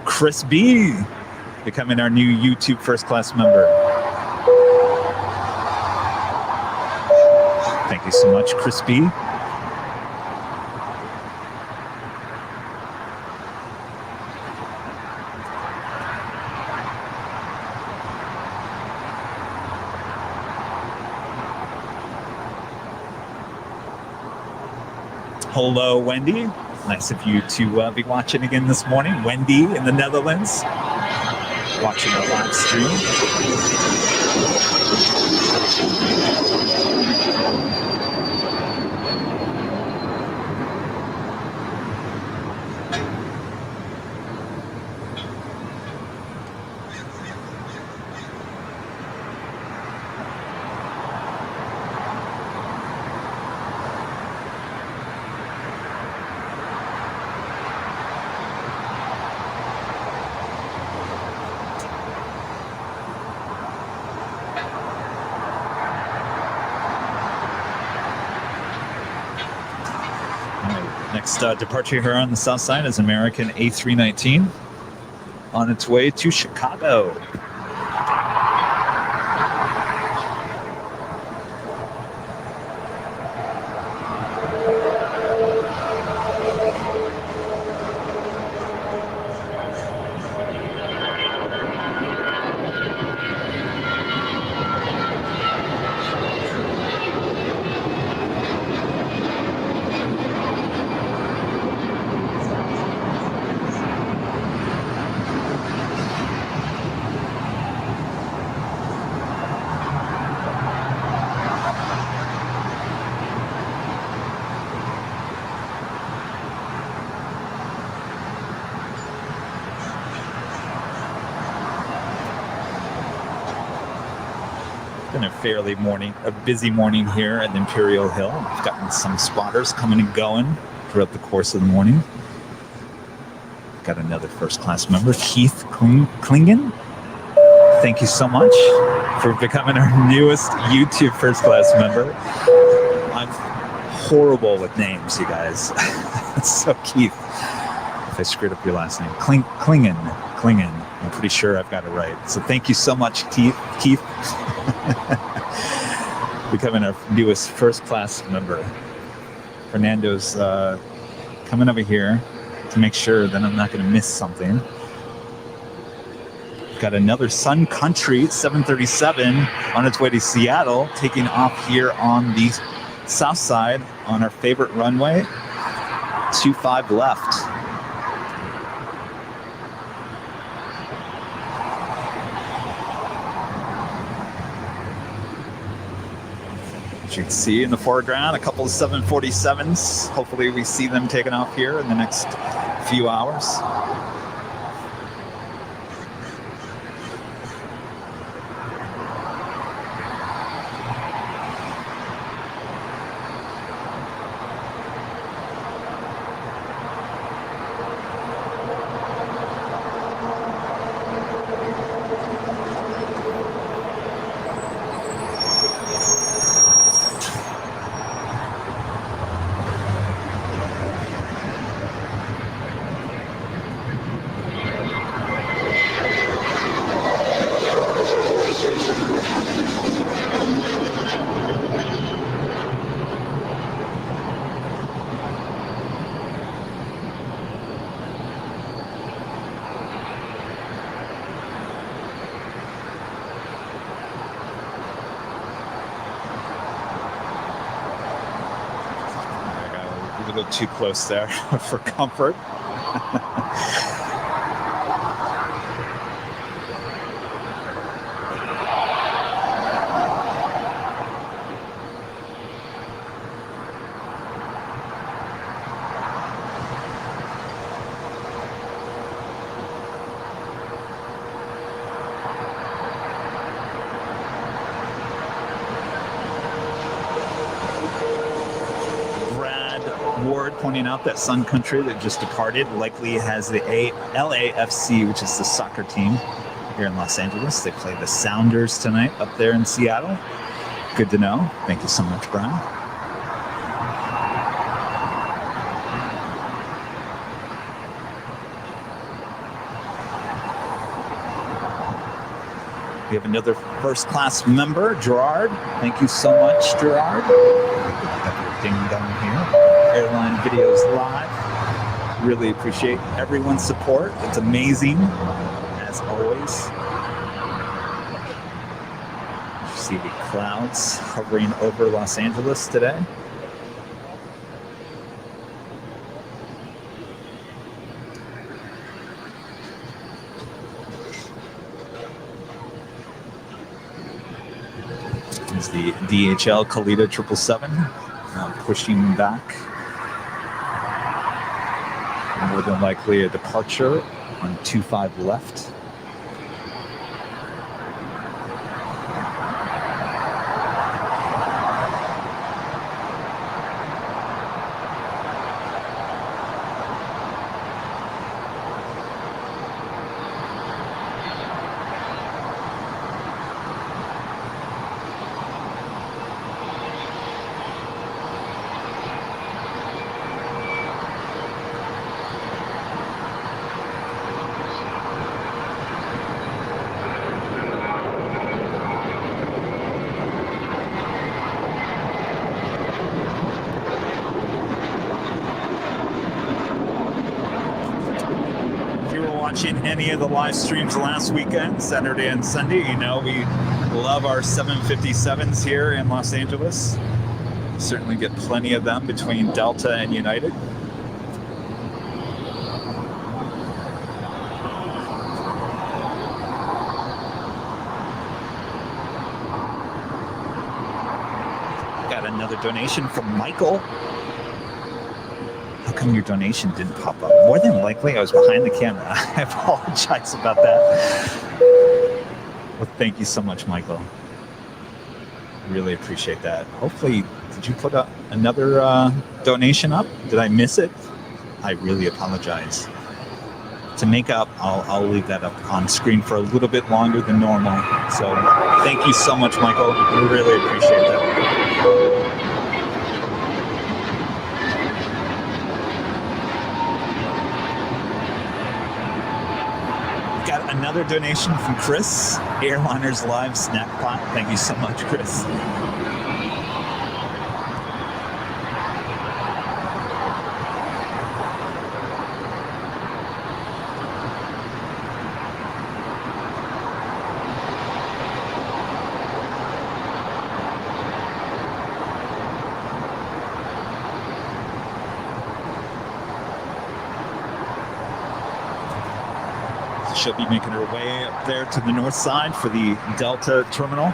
A: Chris B, becoming our new YouTube First Class member. Thank you so much, Chris B. Hello, Wendy. Nice of you to be watching again this morning. Wendy in the Netherlands, watching our live stream. Next departure here on the south side is American A319 on its way to Chicago. A busy morning here at Imperial Hill. We've gotten some spotters coming and going throughout the course of the morning. Got another First Class member, Keith Klingen. Thank you so much for becoming our newest YouTube First Class member. I'm horrible with names, you guys. So Keith, if I screwed up your last name, Klingen. I'm pretty sure I've got it right. So thank you so much, Keith. Becoming our newest First Class member. Fernando's coming over here to make sure that I'm not going to miss something. Got another Sun Country 737 on its way to Seattle, taking off here on the south side on our favorite runway. 25 left. You can see in the foreground a couple of 747s. Hopefully we see them taking off here in the next few hours. little too close there for comfort. Ward pointing out that Sun Country that just departed likely has the LAFC, which is the soccer team here in Los Angeles. They play the Sounders tonight up there in Seattle. Good to know. Thank you so much, Brian. We have another first-class member, Gerard. Thank you so much, Gerard. Ding dong here. Airline Videos Live. Really appreciate everyone's support. It's amazing, as always. You see the clouds hovering over Los Angeles today. There's the DHL Kalita 777 pushing back. More than likely a departure on 25 left. Watching any of the live streams last weekend, Saturday and Sunday, you know we love our 757s here in Los Angeles. Certainly get plenty of them between Delta and United. Got another donation from Michael. How come your donation didn't pop up? More than likely, I was behind the camera. I apologize about that. Well, thank you so much, Michael. Really appreciate that. Hopefully, did you put up another donation up? Did I miss it? I really apologize. To make up, I'll leave that up on screen for a little bit longer than normal. So thank you so much, Michael. We really appreciate that. Another donation from Chris, Airliners Live Snack Pot. Thank you so much, Chris. She'll be making her way up there to the north side for the Delta terminal.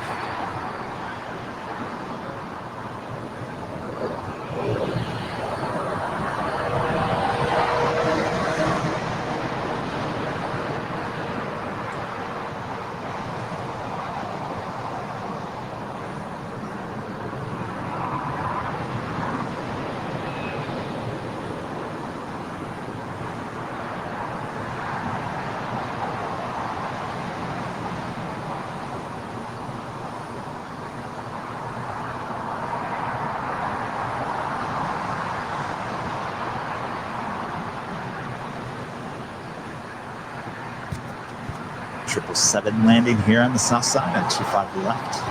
A: Triple 7 landing here on the south side on 25 left.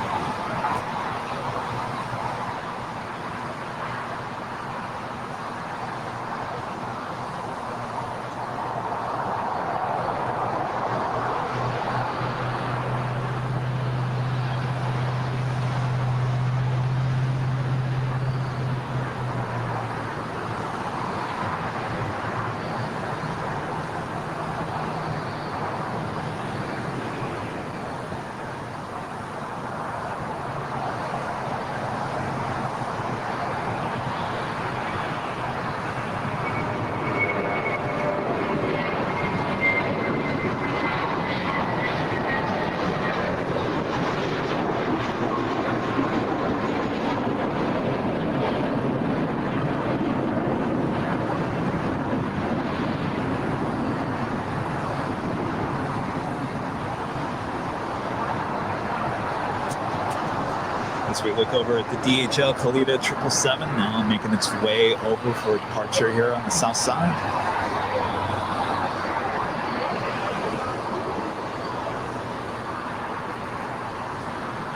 A: As we look over at the DHL Kalita 777, now making its way over for departure here on the south side.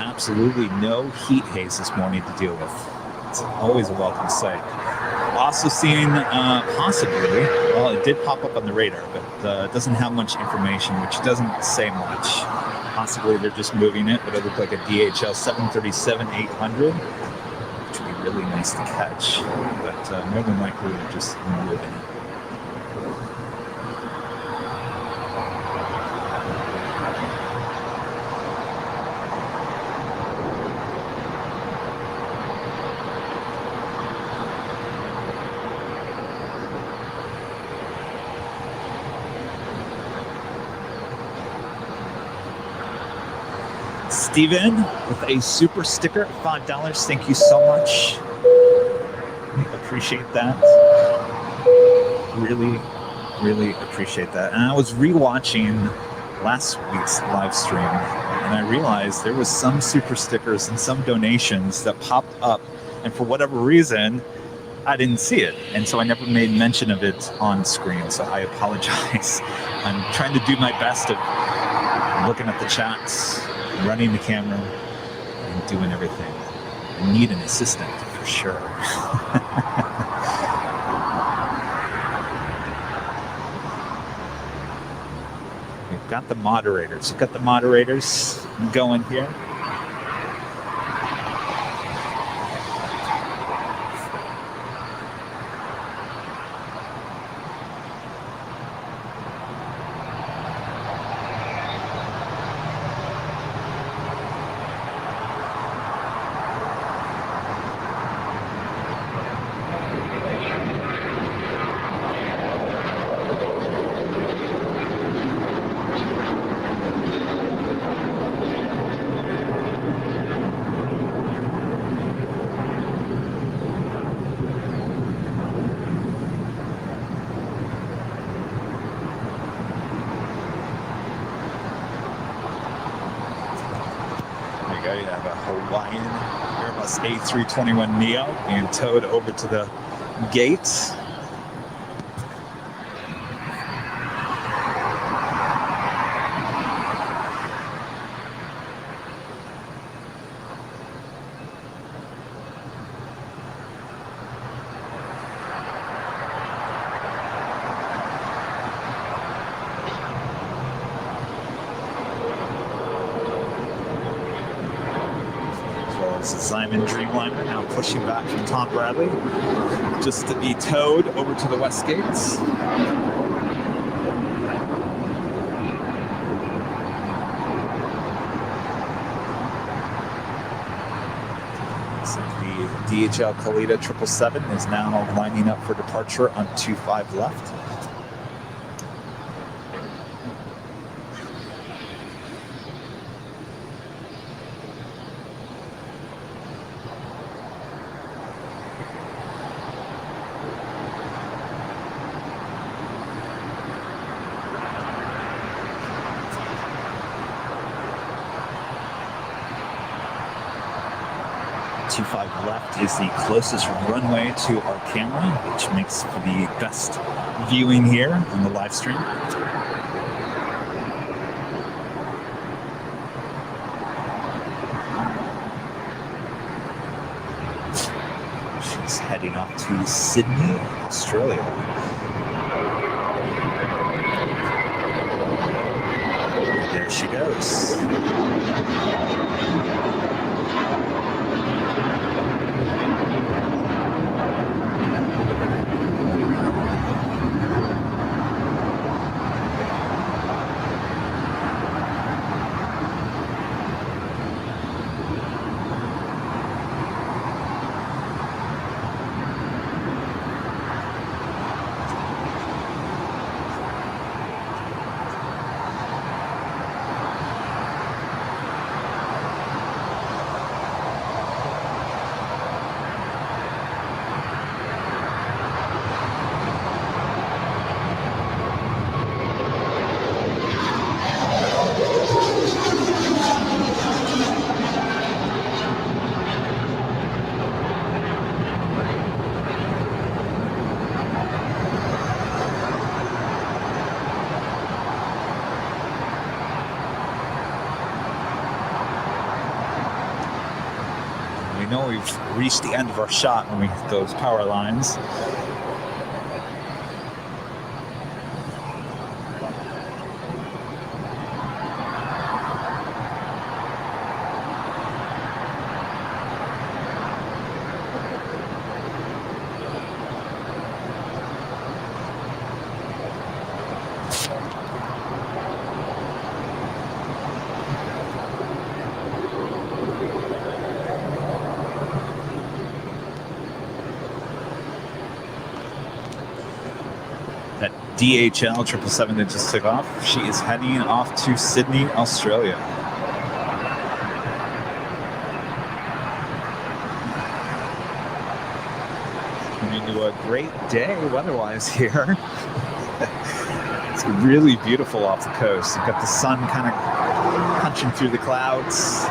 A: Absolutely no heat haze this morning to deal with. It's always a welcome sight. Also seen possibly, well, it did pop up on the radar, but it doesn't have much information, which doesn't say much. Possibly they're just moving it, but it looked like a DHL 737-800, which would be really nice to catch, but more than likely they're just moving it. Steven with a super sticker, $5. Thank you so much. Appreciate that. Really, really appreciate that. And I was rewatching last week's live stream, and I realized there was some super stickers and some donations that popped up, and for whatever reason, I didn't see it. And so I never made mention of it on screen, so I apologize. I'm trying to do my best of looking at the chats, running the camera, and doing everything. I need an assistant for sure. We've got the moderators. We've got the moderators going here. You have a Hawaiian Airbus A321neo being towed over to the gate. Simon Dreamliner now pushing back from Tom Bradley just to be towed over to the west gates. So the DHL Kalita 777 is now lining up for departure on 25 left. Left is the closest runway to our camera, which makes for the best viewing here on the live stream. She's heading off to Sydney, Australia. There she goes. We know we've reached the end of our shot when we hit those power lines. That DHL 777 that just took off, she is heading off to Sydney, Australia. Into a great day weather-wise here. It's really beautiful off the coast. You've got the sun kind of punching through the clouds.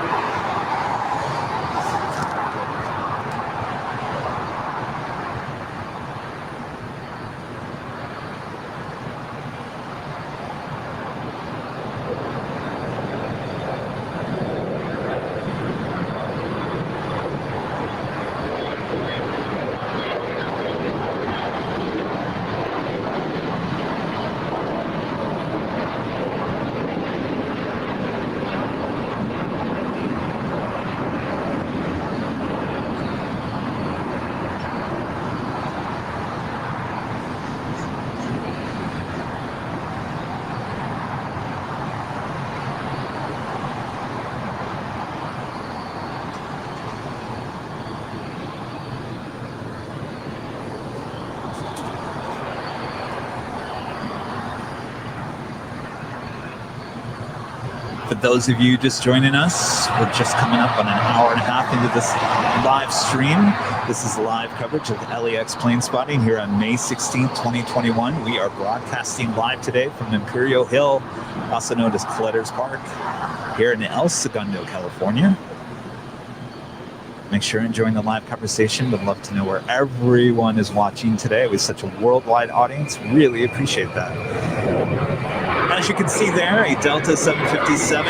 A: For those of you just joining us, we're just coming up on an hour and a half into this live stream. This is live coverage of LAX plane spotting here on May 16th, 2021. We are broadcasting live today from Imperial Hill, also known as Clutter's Park, here in El Segundo, California. Make sure and join the live conversation. Would love to know where everyone is watching today. With such a worldwide audience, really appreciate that. As you can see there, a Delta 757.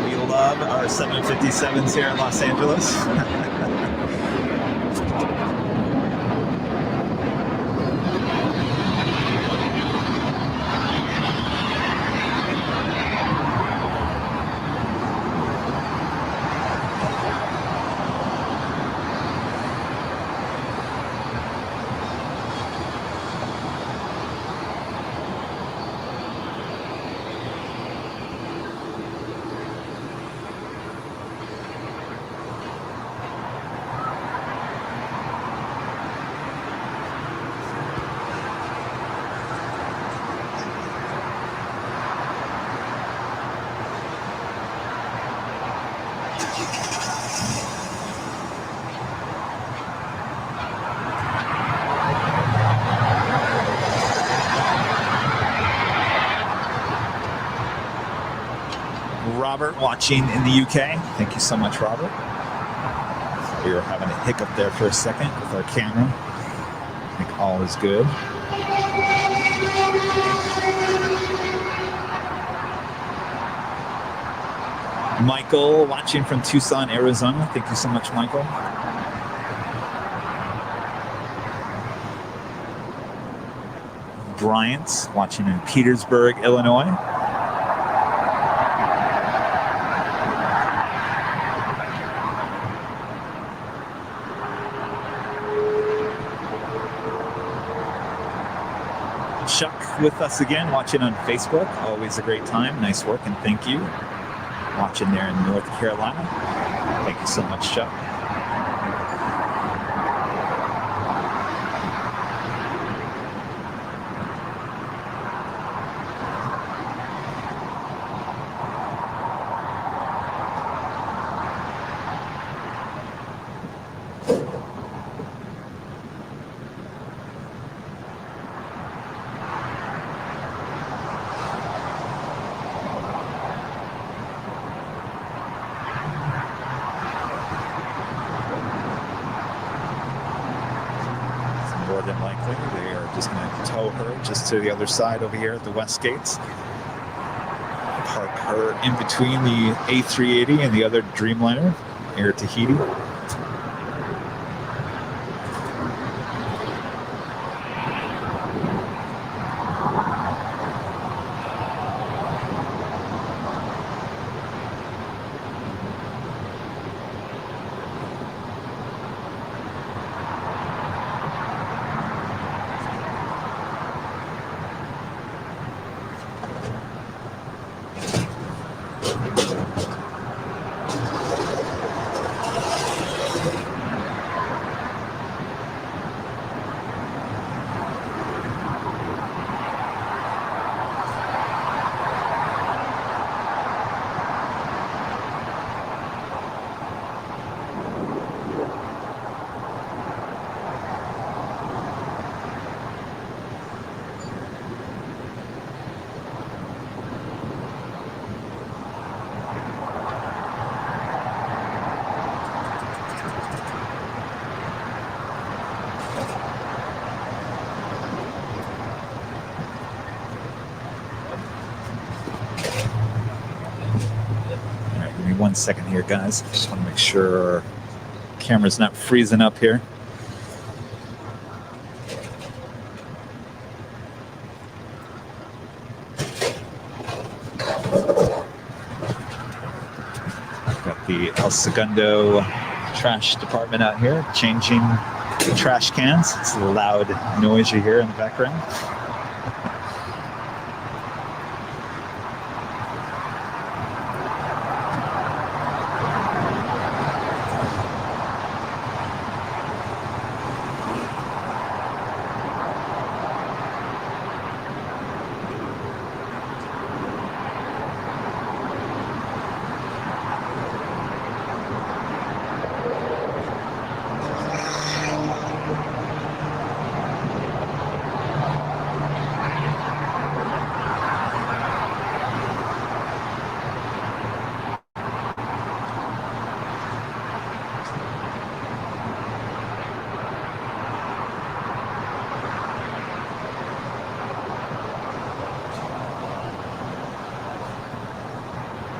A: We love our 757s here in Los Angeles. Robert watching in the UK. Thank you so much, Robert. We were having a hiccup there for a second with our camera. I think all is good. Michael watching from Tucson, Arizona. Thank you so much, Michael. Bryant watching in Petersburg, Illinois. Chuck with us again, watching on Facebook. Always a great time. Nice work and thank you. Watching there in North Carolina. Thank you so much, Chuck. More than likely, they are just going to tow her just to the other side over here at the West Gates. park her in between the A380 and the other Dreamliner, Air Tahiti. Give me 1 second here, guys. Just want to make sure camera's not freezing up here. Got the El Segundo trash department out here changing the trash cans. It's a loud noise you hear in the background.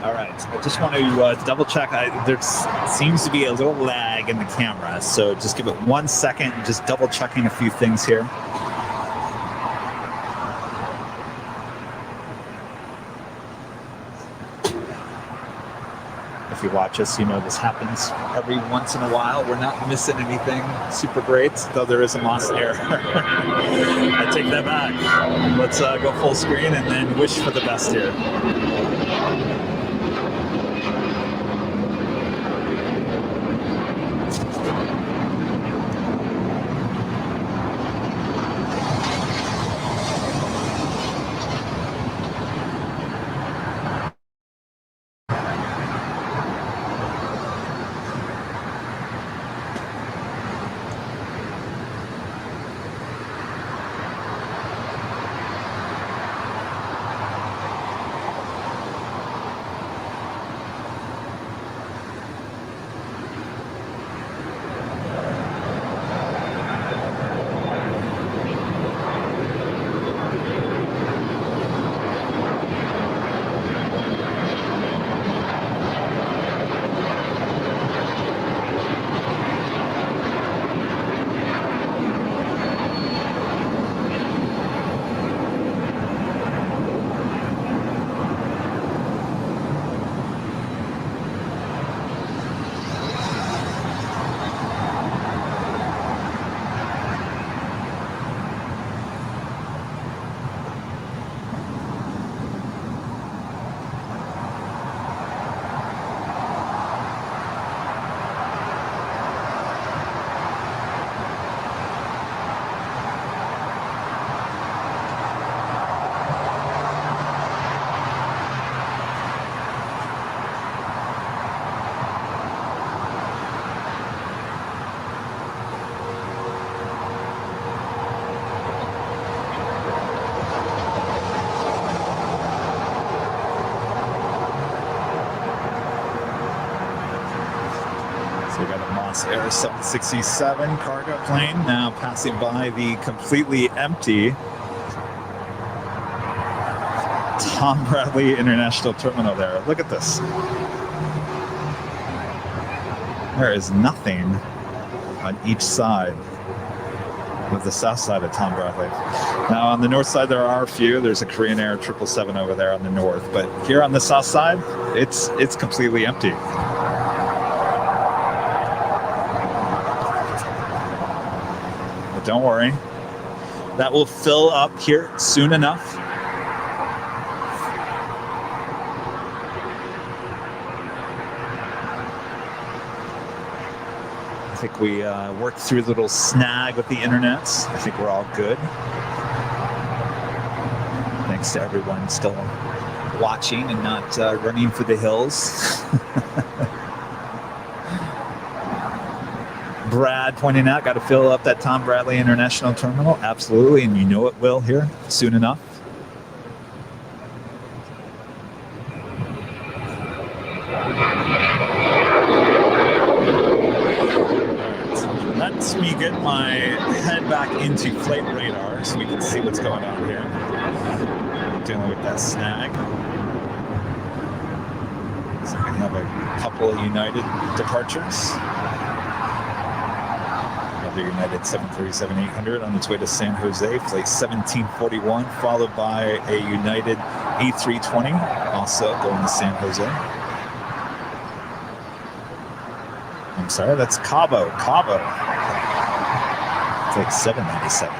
A: All right, I just want to double check. There seems to be a little lag in the camera, so just give it 1 second and just double checking a few things here. If you watch us, you know this happens every once in a while. We're not missing anything super great, though there is a lost error. I take that back. Let's go full screen and then wish for the best here. So we got a Moss Air 767 cargo plane now passing by the completely empty Tom Bradley International Terminal there. Look at this. There is nothing on each side of the south side of Tom Bradley. Now on the north side there are a few. There's a Korean Air 777 over there on the north, but here on the south side, it's completely empty. But don't worry, that will fill up here soon enough. I think we worked through a little snag with the internets. I think we're all good. Thanks to everyone still watching and not running for the hills. Brad pointing out, got to fill up that Tom Bradley International Terminal. Absolutely, and you know it will here soon enough. Let me get my head back into flight radar so we can see what's going on here. Dealing with that snag. So we have a couple of United departures. Another United 737-800 on its way to San Jose, flight 1741, followed by a United A320, also going to San Jose. I'm sorry, that's Cabo. It's like 797.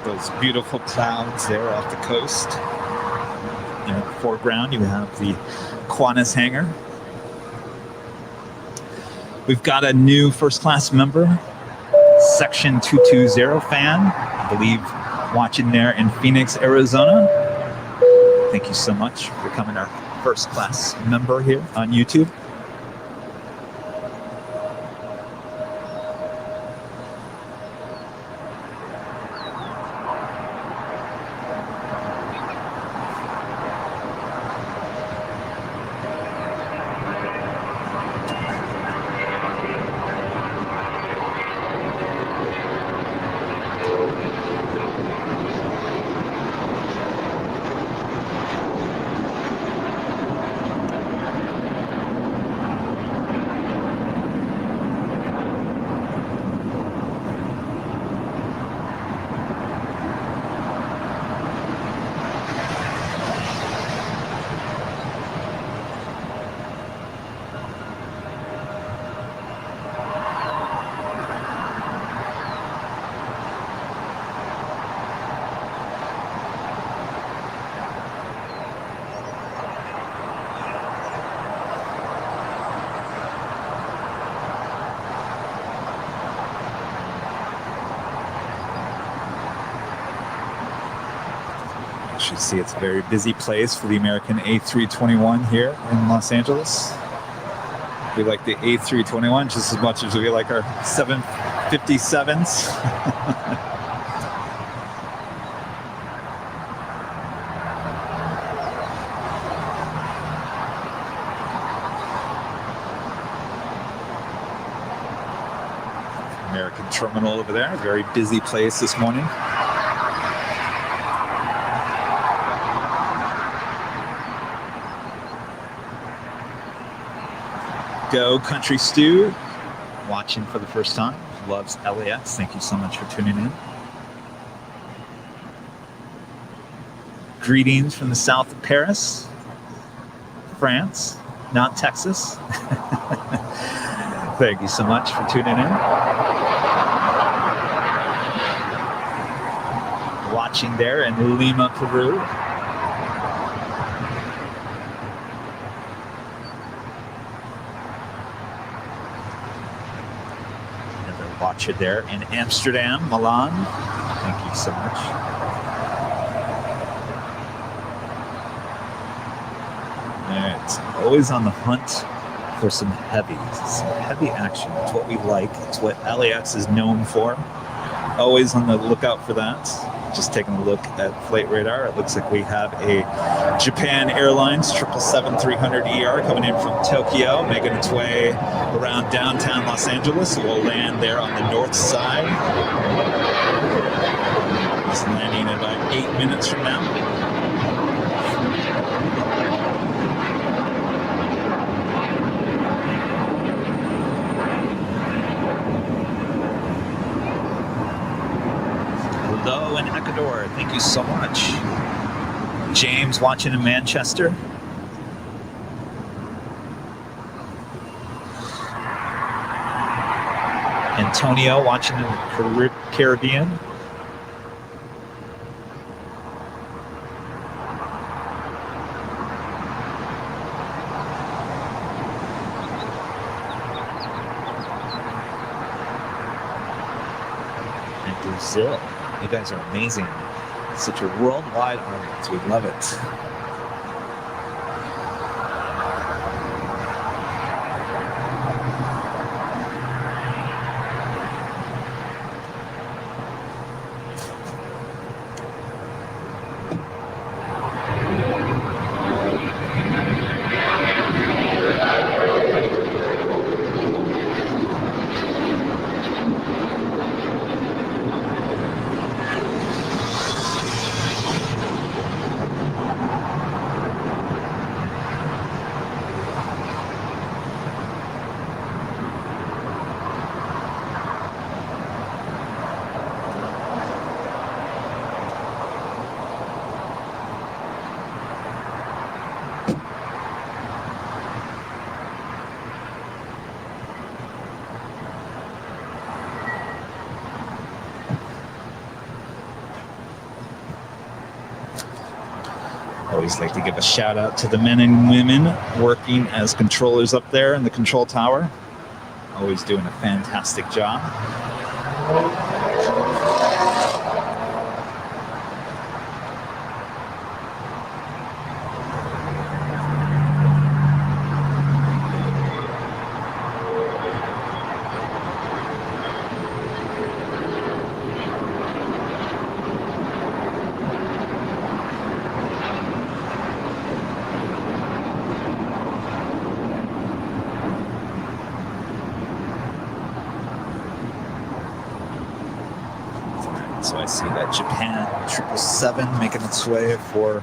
A: Those beautiful clouds there off the coast. In the foreground, you have the Qantas hangar. We've got a new first class member, Section 220 fan, I believe, watching there in Phoenix, Arizona. Thank you so much for becoming our first class member here on YouTube. You see it's a very busy place for the American A321 here in Los Angeles. We like the A321 just as much as we like our 757s. American terminal over there, very busy place this morning. Go Country Stew, watching for the first time, loves LAX. Thank you so much for tuning in. Greetings from the south of Paris, France, not Texas. Thank you so much for tuning in. Watching there in Lima, Peru. Another watcher there in Amsterdam, Milan. Thank you so much. Alright, always on the hunt for some heavy action. It's what we like. It's what LAX is known for. Always on the lookout for that. Just taking a look at flight radar. It looks like we have a Japan Airlines 777-300ER coming in from Tokyo, making its way around downtown Los Angeles. So we'll land there on the north side. It's landing in about 8 minutes from now. Hello in Ecuador. Thank you so much. James watching in Manchester. Antonio watching in the Caribbean. And Brazil. You guys are amazing. Such a worldwide audience. We love it. Always like to give a shout out to the men and women working as controllers up there in the control tower. Always doing a fantastic job. So I see that Japan 777 making its way for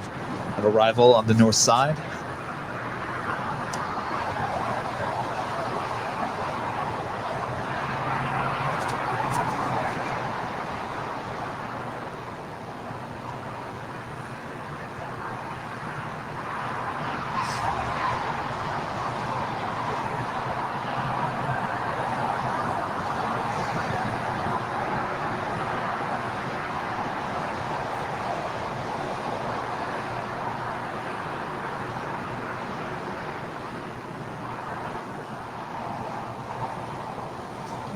A: an arrival on the north side.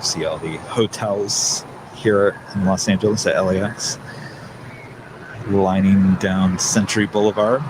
A: See all the hotels here in Los Angeles at LAX lining down Century Boulevard.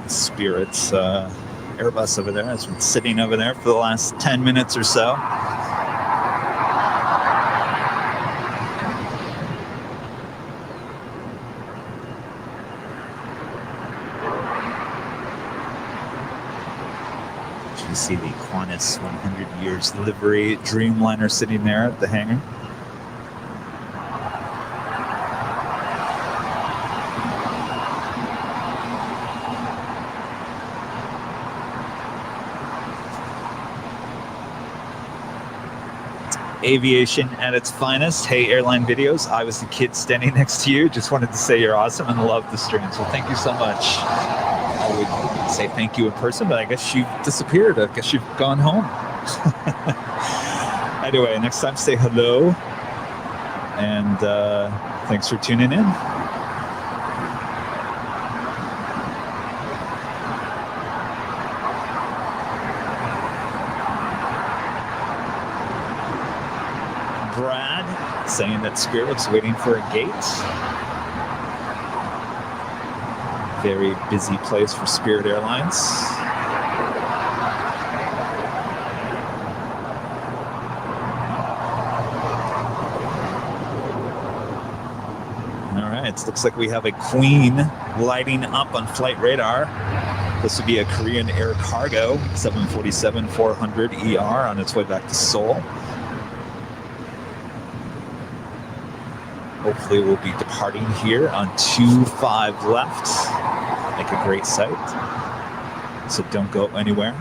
A: Spirit's Airbus over there. It's been sitting over there for the last 10 minutes or so. You see the Qantas 100 Years livery Dreamliner sitting there at the hangar. Aviation at its finest. Hey, Airline Videos. I was the kid standing next to you. Just wanted to say you're awesome and love the stream. So thank you so much. I would say thank you in person, but I guess you've disappeared. I guess you've gone home. Anyway, next time say hello. And thanks for tuning in. Brad saying that Spirit's waiting for a gate. Very busy place for Spirit Airlines. All right, it looks like we have a Queen lighting up on flight radar. This would be a Korean Air Cargo 747-400 ER on its way back to Seoul. Hopefully we'll be departing here on 25 left. Make a great sight. So don't go anywhere.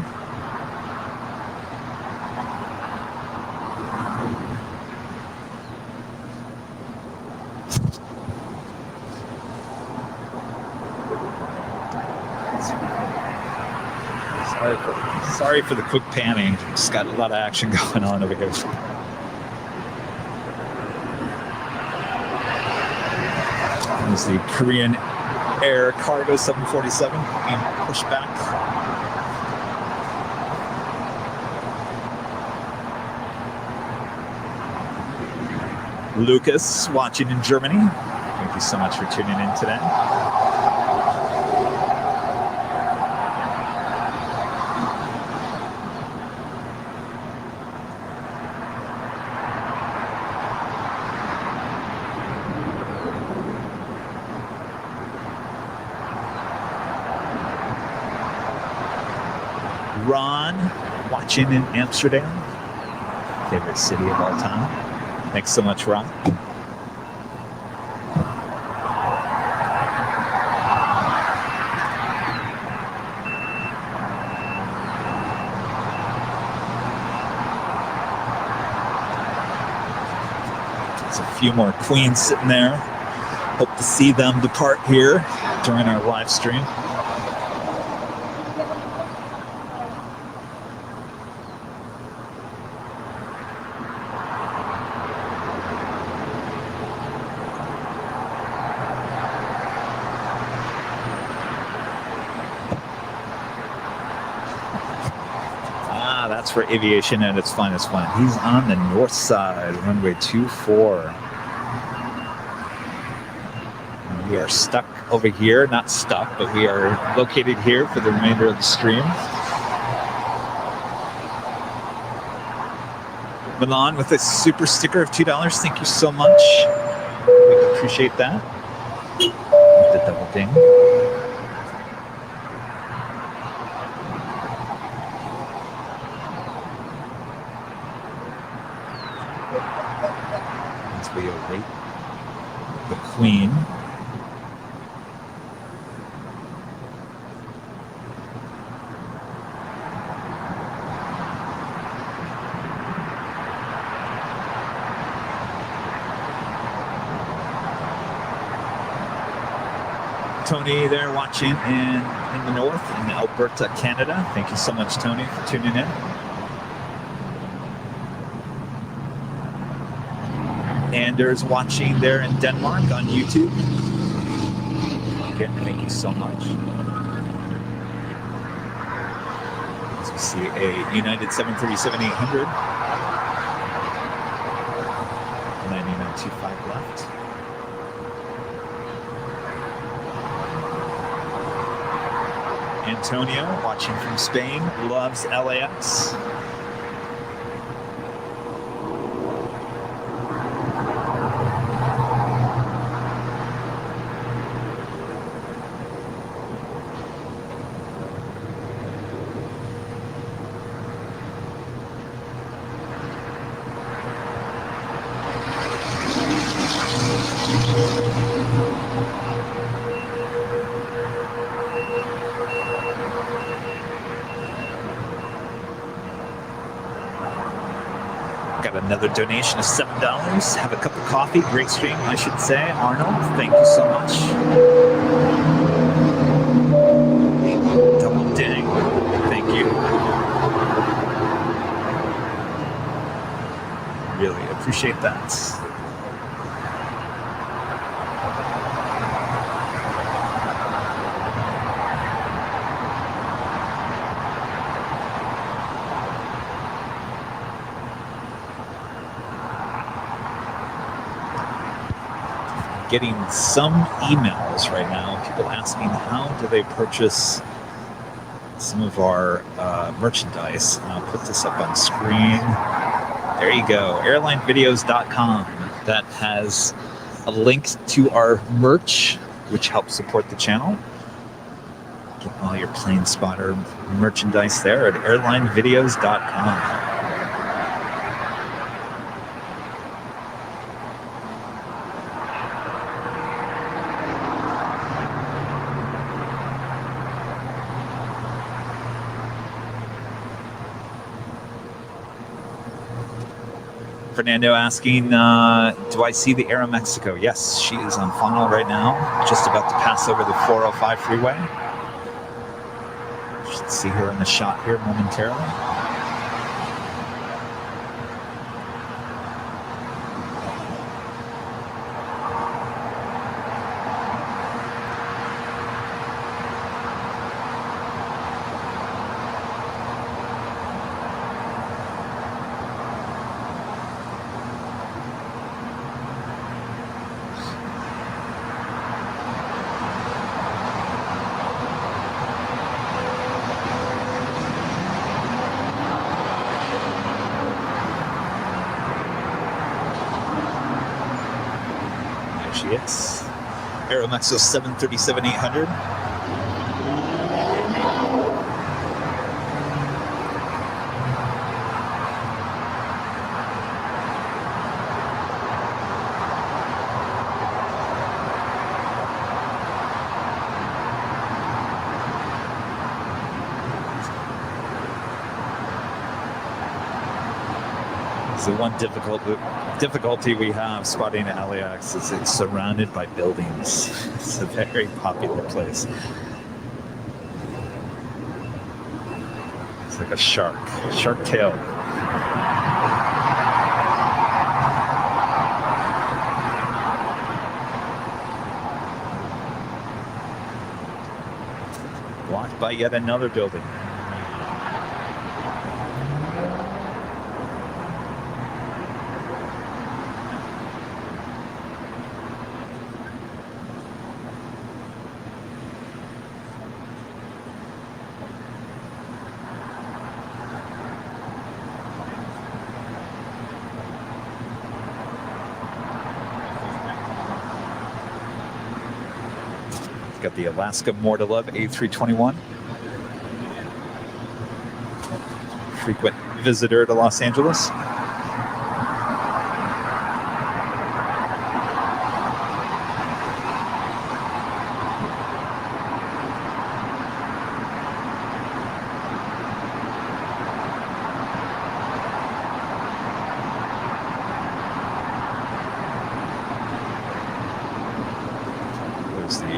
A: Sorry for the quick panning. Just got a lot of action going on over here. There's the Korean Air Cargo 747 being pushed back. Lucas watching in Germany. Thank you so much for tuning in today. Ron watching in Amsterdam, favorite city of all time. Thanks so much, Ron. There's a few more Queens sitting there. Hope to see them depart here during our live stream. That's for aviation at its finest one. He's on the north side, runway 24. We are stuck over here, not stuck, but we are located here for the remainder of the stream. Milan with a super sticker of $2. Thank you so much. We appreciate that. The double ding. We await the Queen. Tony there watching in the north in Alberta, Canada. Thank you so much, Tony, for tuning in. Anders watching there in Denmark on YouTube. Again, thank you so much. As we see a United 737-800. 99.25 left. Antonio, watching from Spain, loves LAX. Got another donation of $7. Have a cup of coffee. Great stream, I should say. Arnold, thank you so much. Double ding. Thank you. Really appreciate that. Getting some emails right now, people asking how do they purchase some of our merchandise. And I'll put this up on screen. There you go, AIRLINEVIDEOS.com. That has a link to our merch, which helps support the channel. Get all your plane spotter merchandise there at AIRLINEVIDEOS.com. Fernando asking, do I see the Aeromexico? Yes, she is on funnel right now, just about to pass over the 405 freeway. Should see her in the shot here momentarily. Yes. Aeromexico 737-800. So one difficulty we have spotting LAX is it's surrounded by buildings. It's a very popular place. It's like a shark tail. Blocked by yet another building. Got the Alaska More to Love A321. Frequent visitor to Los Angeles.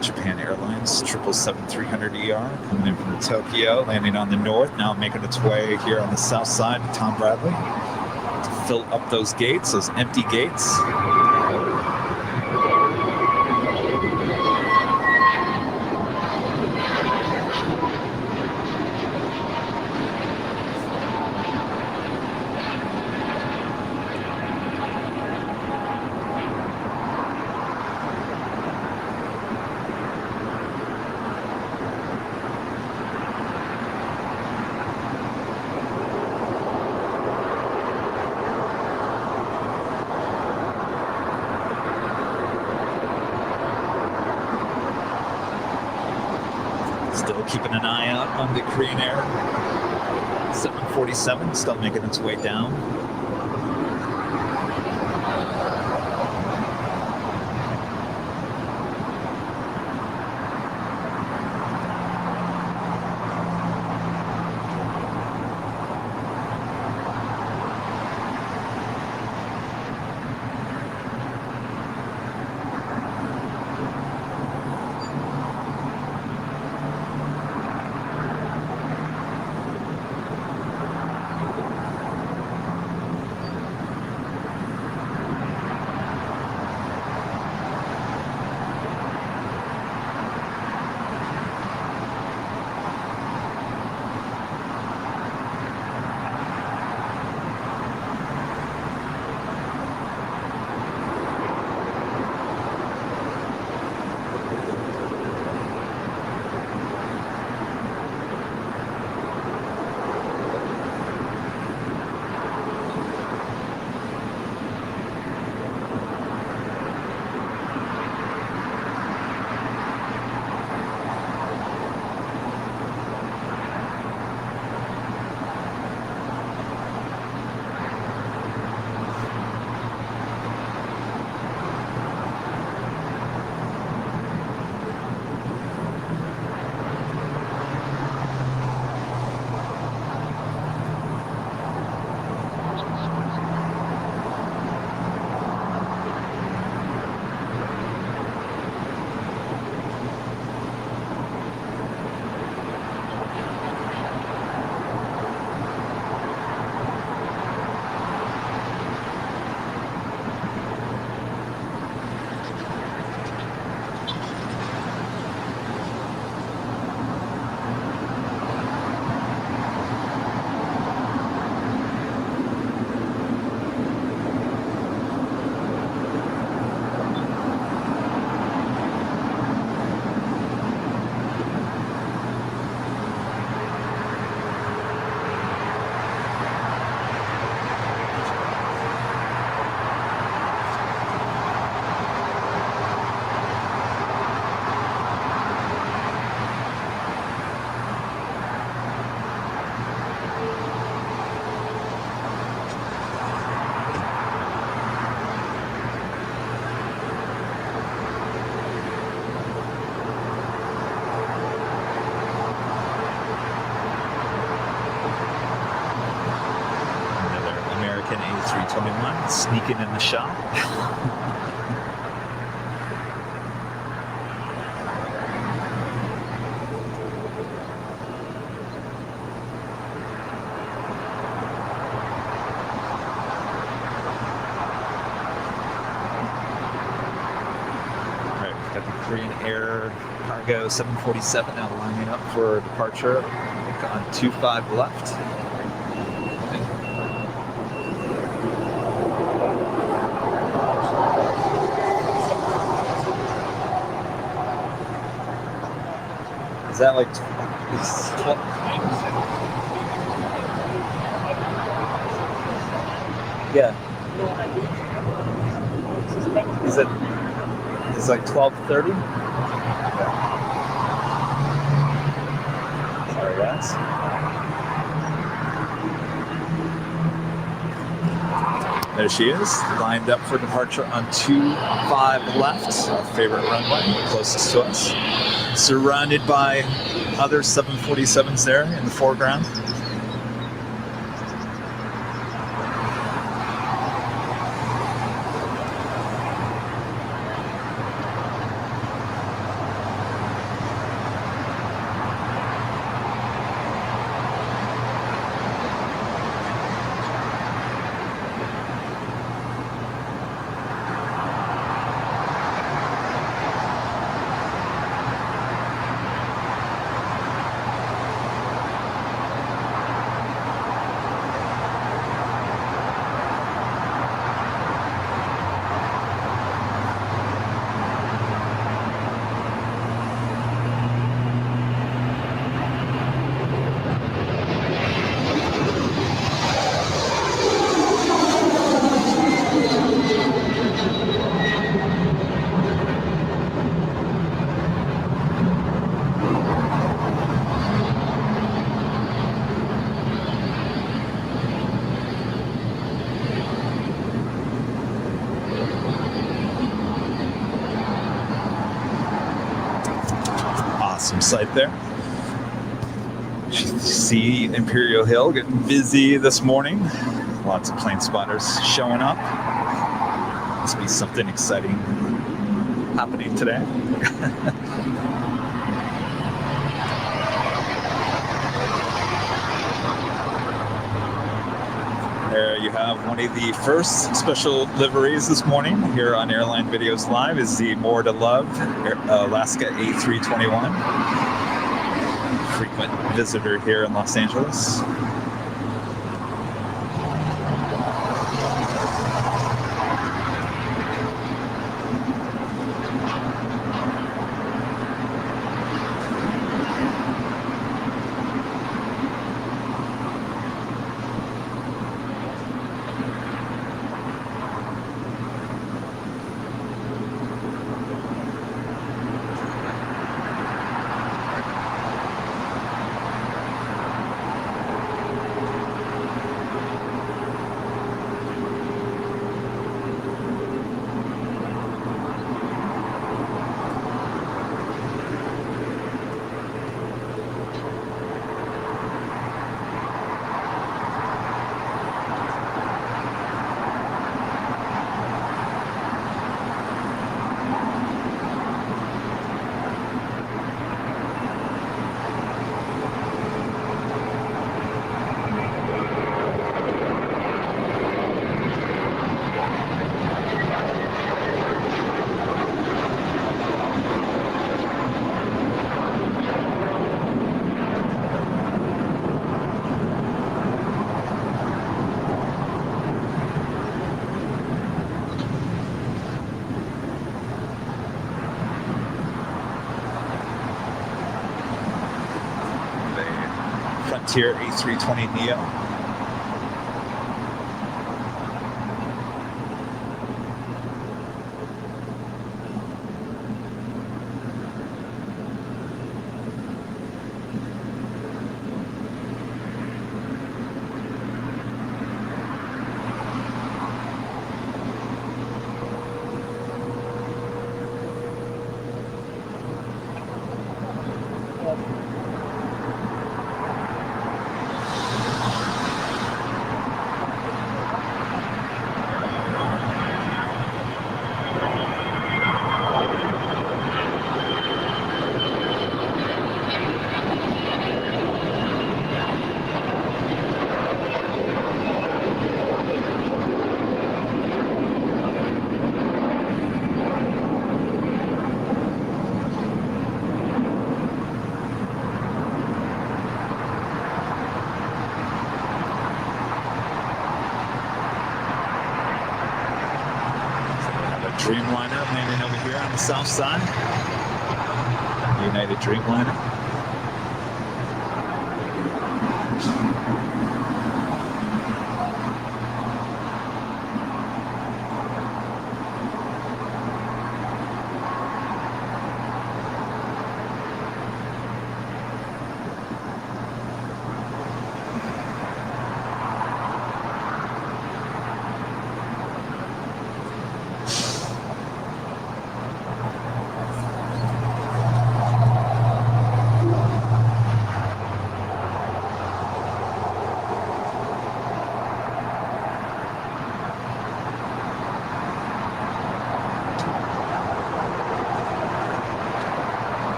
A: Japan Airlines 777-300ER coming in from Tokyo, landing on the north, now making its way here on the south side of Tom Bradley to fill up those gates, those empty gates. Still keeping an eye out on the Korean Air 747, still making its way down. A321 sneaking in the shop. Alright, we've got the Korean Air Cargo 747 now lining up for departure. I think on 25 left. Is that like yeah. Is it? It's like 12:30. Sorry, guys. There she is, lined up for departure on 25 left, our favorite runway, closest to us. Surrounded by other 747s there in the foreground. Awesome sight there. You see Imperial Hill getting busy this morning. Lots of plane spotters showing up. Must be something exciting happening today. There you have one of the first special liveries this morning here on Airline Videos Live is the More to Love Alaska A321. Frequent visitor here in Los Angeles. Frontier A320neo. Dreamliner landing over here on the south side. United Dreamliner.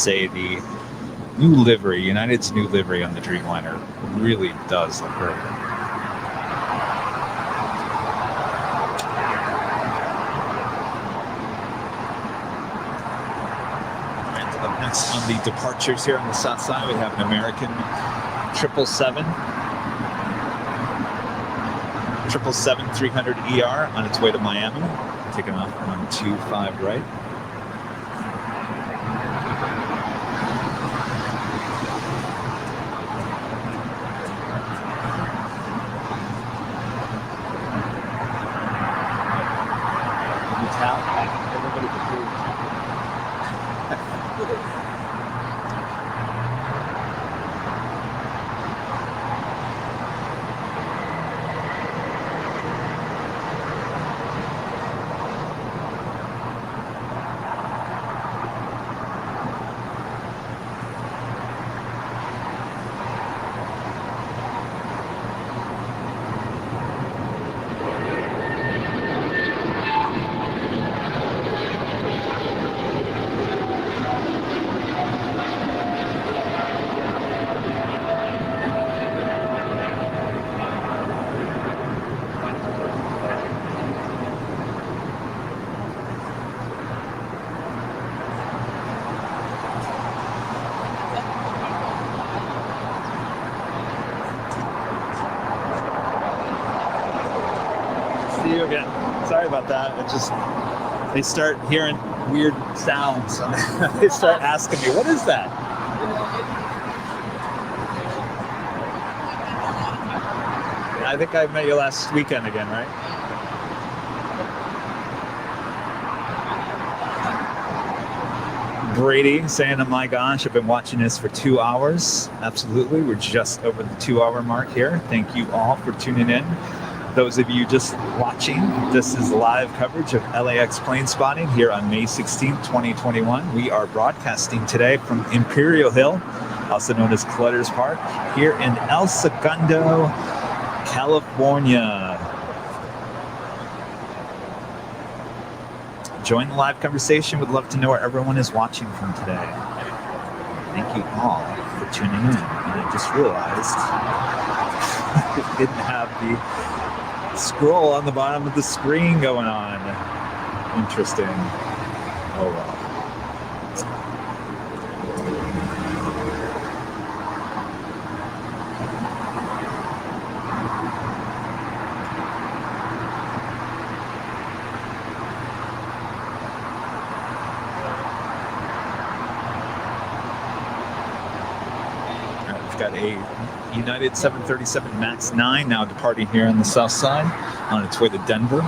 A: say the new livery, United's new livery on the Dreamliner really does look great. And up next on the departures here on the south side, we have an American 777. 777-300ER on its way to Miami, taking off on 25 right. You again. Sorry about that. It just, they start hearing weird sounds. They start asking me, what is that? I think I met you last weekend again, right? Brady saying, oh my gosh, I've been watching this for 2 hours. Absolutely. We're just over the 2-hour mark here. Thank you all for tuning in. Those of you just watching, this is live coverage of LAX plane spotting here on May 16th, 2021. We are broadcasting today from Imperial Hill, also known as Clutter's Park, here in El Segundo, California. Join the live conversation. Would love to know where everyone is watching from today. Thank you all for tuning in. And I just realized it didn't have the scroll on the bottom of the screen going on. Interesting. Oh well. All right, we've got a United 737 MAX 9 now departing here on the south side on its way to Denver.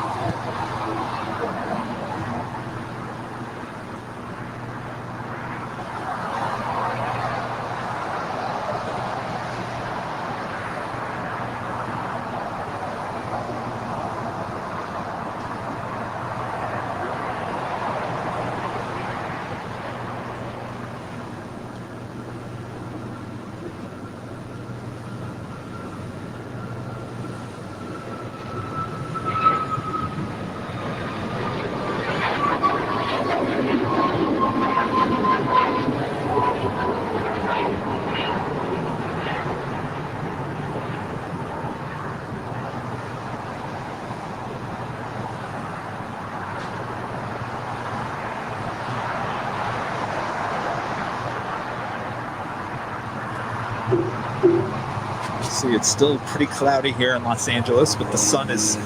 A: See, it's still pretty cloudy here in Los Angeles, but the sun is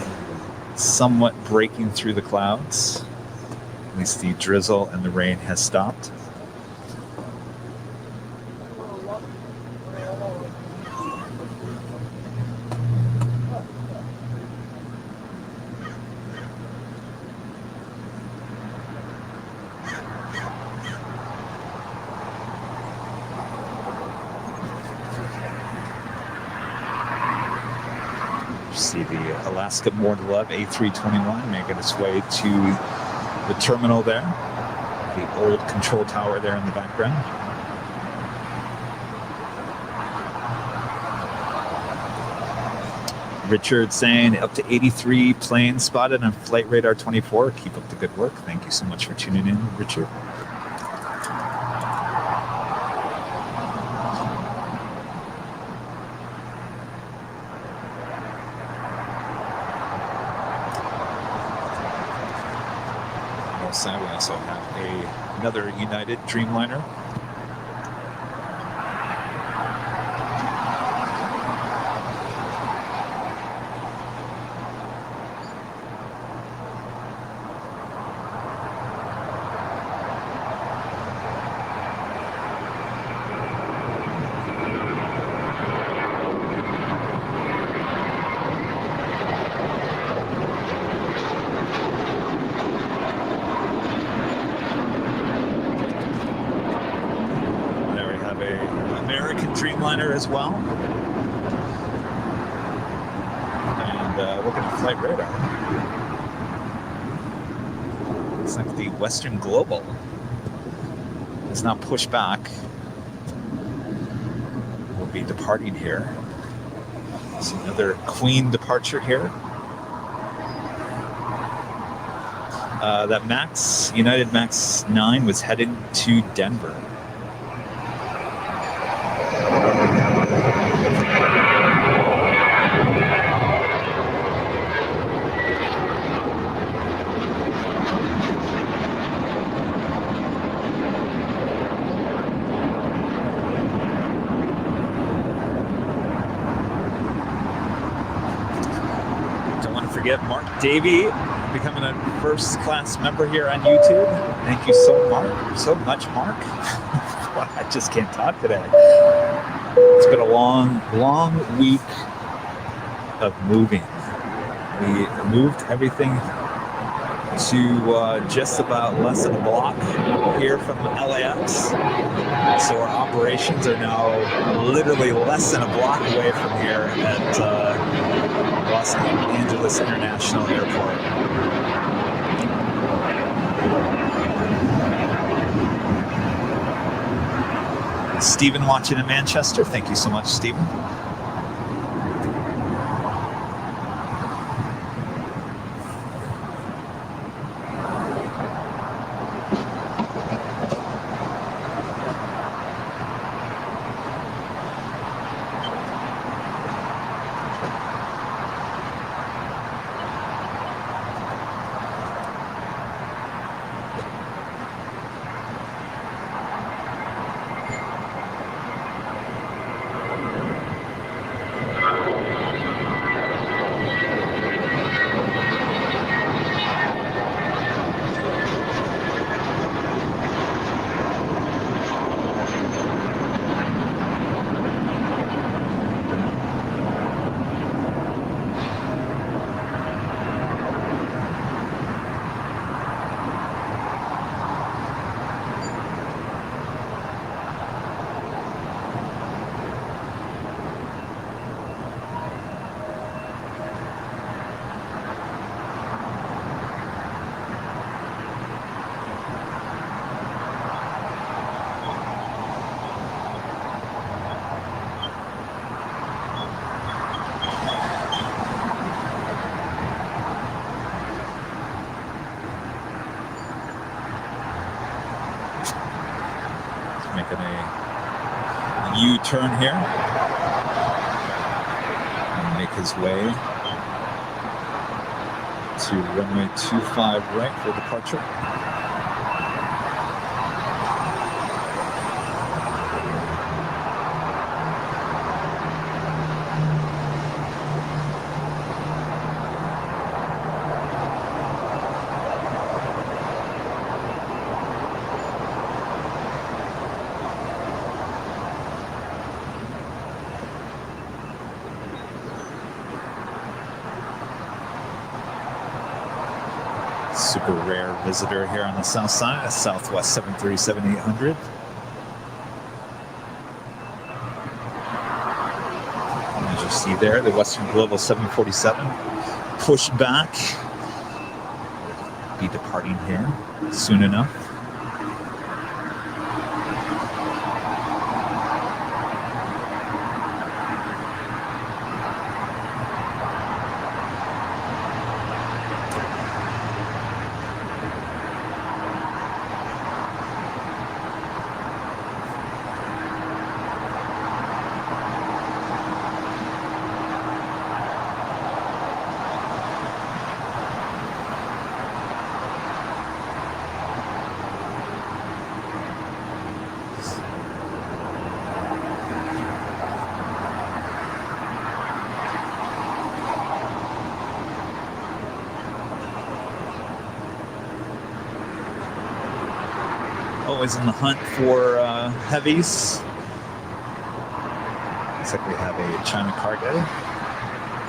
A: somewhat breaking through the clouds. At least the drizzle and the rain has stopped. See the Alaska More to Love A321 making its way to the terminal there. The old control tower there in the background. Richard saying up to 83 planes spotted on Flight Radar 24. Keep up the good work. Thank you so much for tuning in, Richard. south side, we also have another United Dreamliner. Dreamliner as well, and looking at flight radar, looks like the Western Global is now pushed back. We'll be departing here. It's another Queen departure here. That Max, United Max 9 was headed to Denver. Forget Mark Davey becoming a first-class member here on YouTube. Thank you so much, Mark. I just can't talk today. It's been a long week of moving. We moved everything to just about less than a block here from LAX. So our operations are now literally less than a block away from here at Los Angeles International Airport. Stephen watching in Manchester. Thank you so much, Stephen. Making a U-turn here and make his way to runway 25 right for departure. Super rare visitor here on the south side, a Southwest 737-800. As you see there, the Western Global 747 pushed back. Be departing here soon enough. always on the hunt for heavies. Looks like we have a China cargo,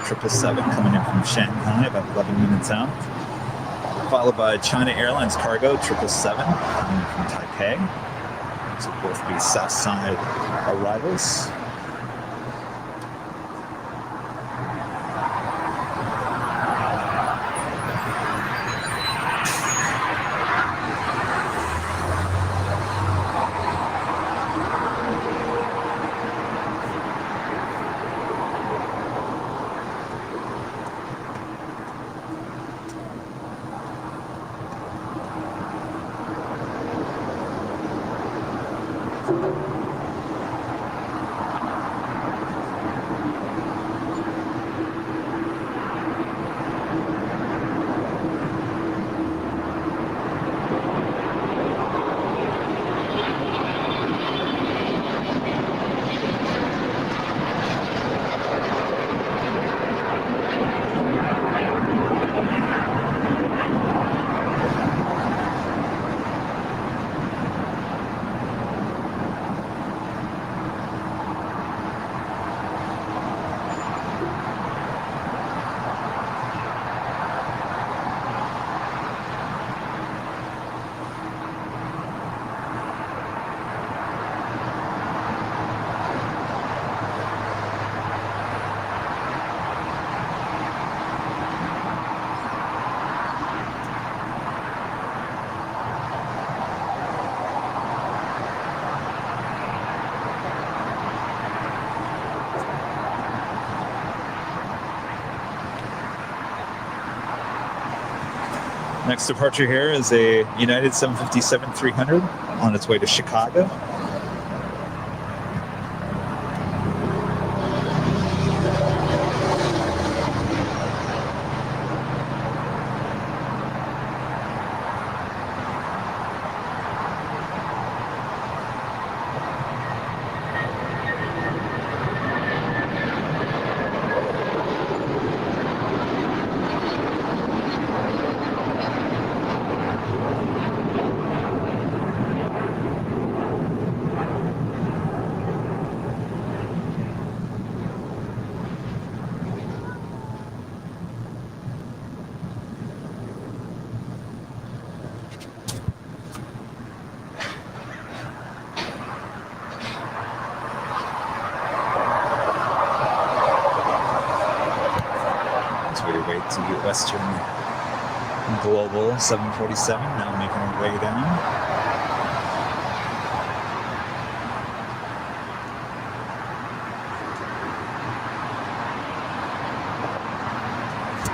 A: 777 coming in from Shanghai, about 11 minutes out. Followed by China Airlines cargo, 777 coming in from Taipei. These will both be south side arrivals. Next departure here is a United 757-300 on its way to Chicago. To Western Global 747, now making our way down.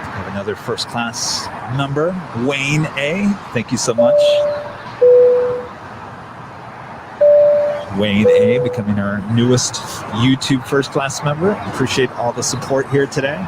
A: We have another first class member, Wayne A. Thank you so much. Wayne A. becoming our newest YouTube first class member. Appreciate all the support here today.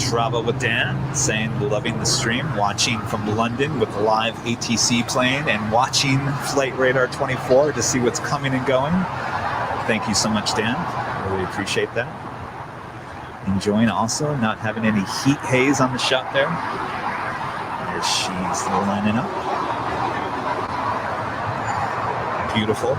A: Travel with Dan saying loving the stream, watching from London with the live ATC plane and watching Flight Radar 24 to see what's coming and going. Thank you so much, Dan. Really appreciate that. Enjoying also not having any heat haze on the shot there. There she's lining up. Beautiful.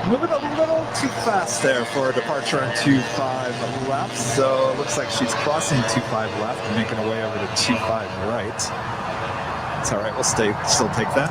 A: Moving a little too fast there for a departure on 25 left. So it looks like she's crossing 25 left and making her way over to 25 right. It's all right. We'll still take that.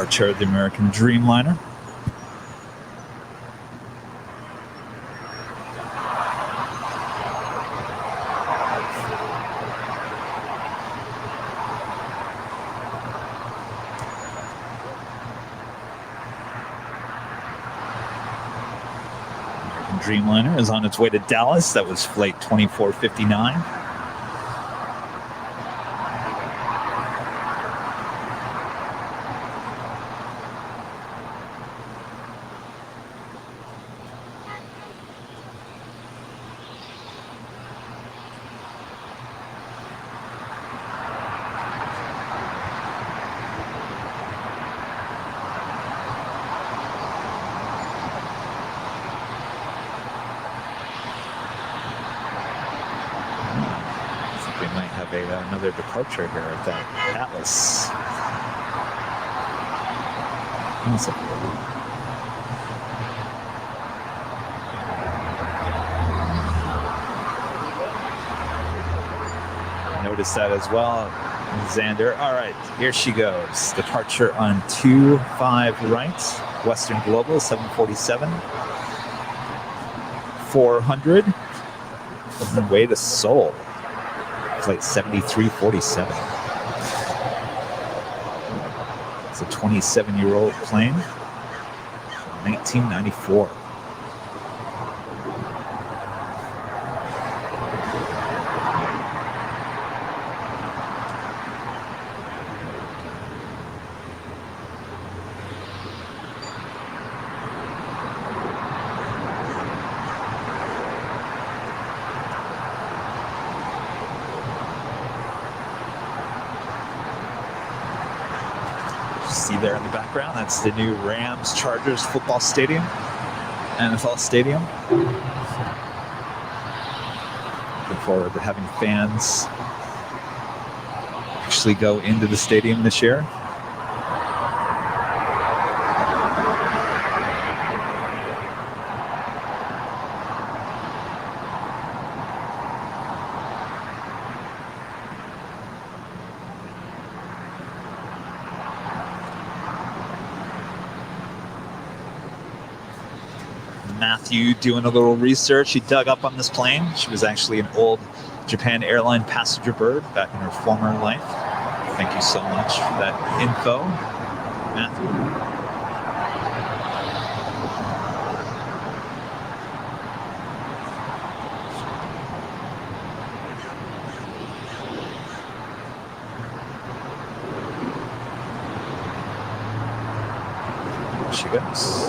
A: departure of the American Dreamliner. Dreamliner is on its way to Dallas. That was flight 2459. Another departure here at that Atlas. Notice that as well, Xander. All right, here she goes. Departure on 25 right, Western Global 747. 400. On the way to Seoul. Flight 7347. It's a 27-year-old plane from 1994. See there in the background, that's the new Rams Chargers football stadium, NFL stadium. Looking forward to having fans actually go into the stadium this year. Matthew doing a little research. He dug up on this plane. She was actually an old Japan airline passenger bird back in her former life. Thank you so much for that info, Matthew. There she goes.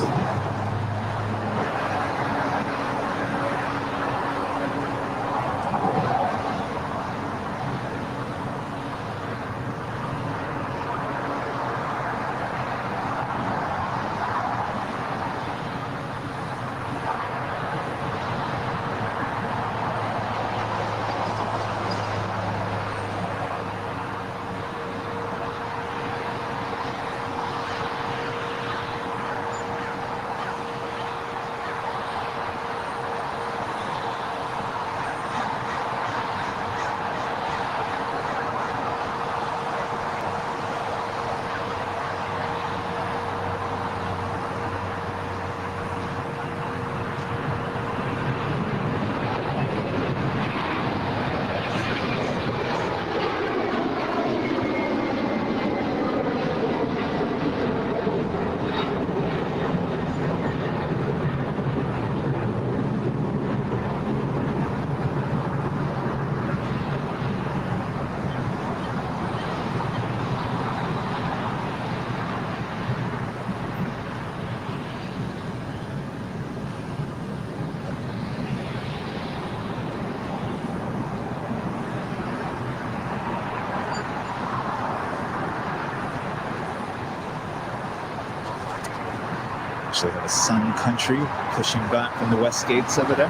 A: Actually have a Sun Country pushing back from the west gates over there.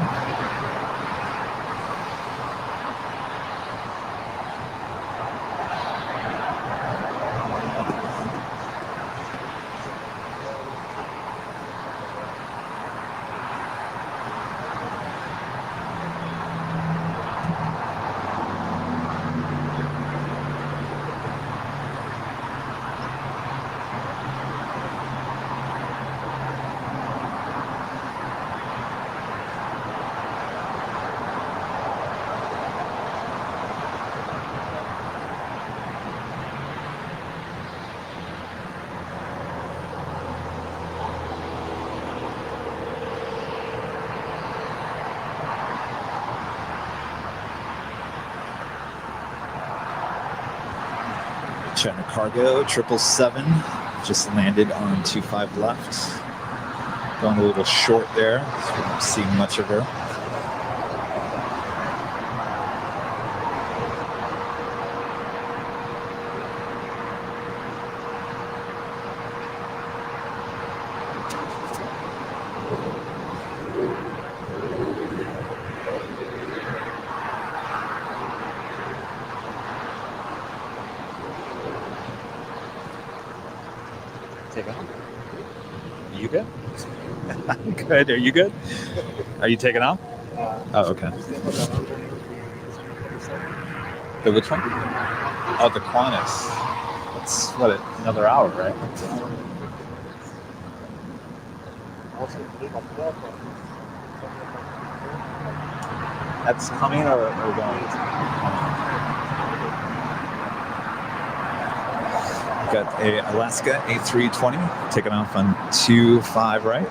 A: China Cargo 777 just landed on 25 left. Going a little short there, so we don't see much of her. Take off. You good? I'm good. Are you good? Are you taking off? Oh, okay. The which one? Oh, the Qantas. That's what, another hour, right? That's coming or going? Got a Alaska A320 taking off on 25 right.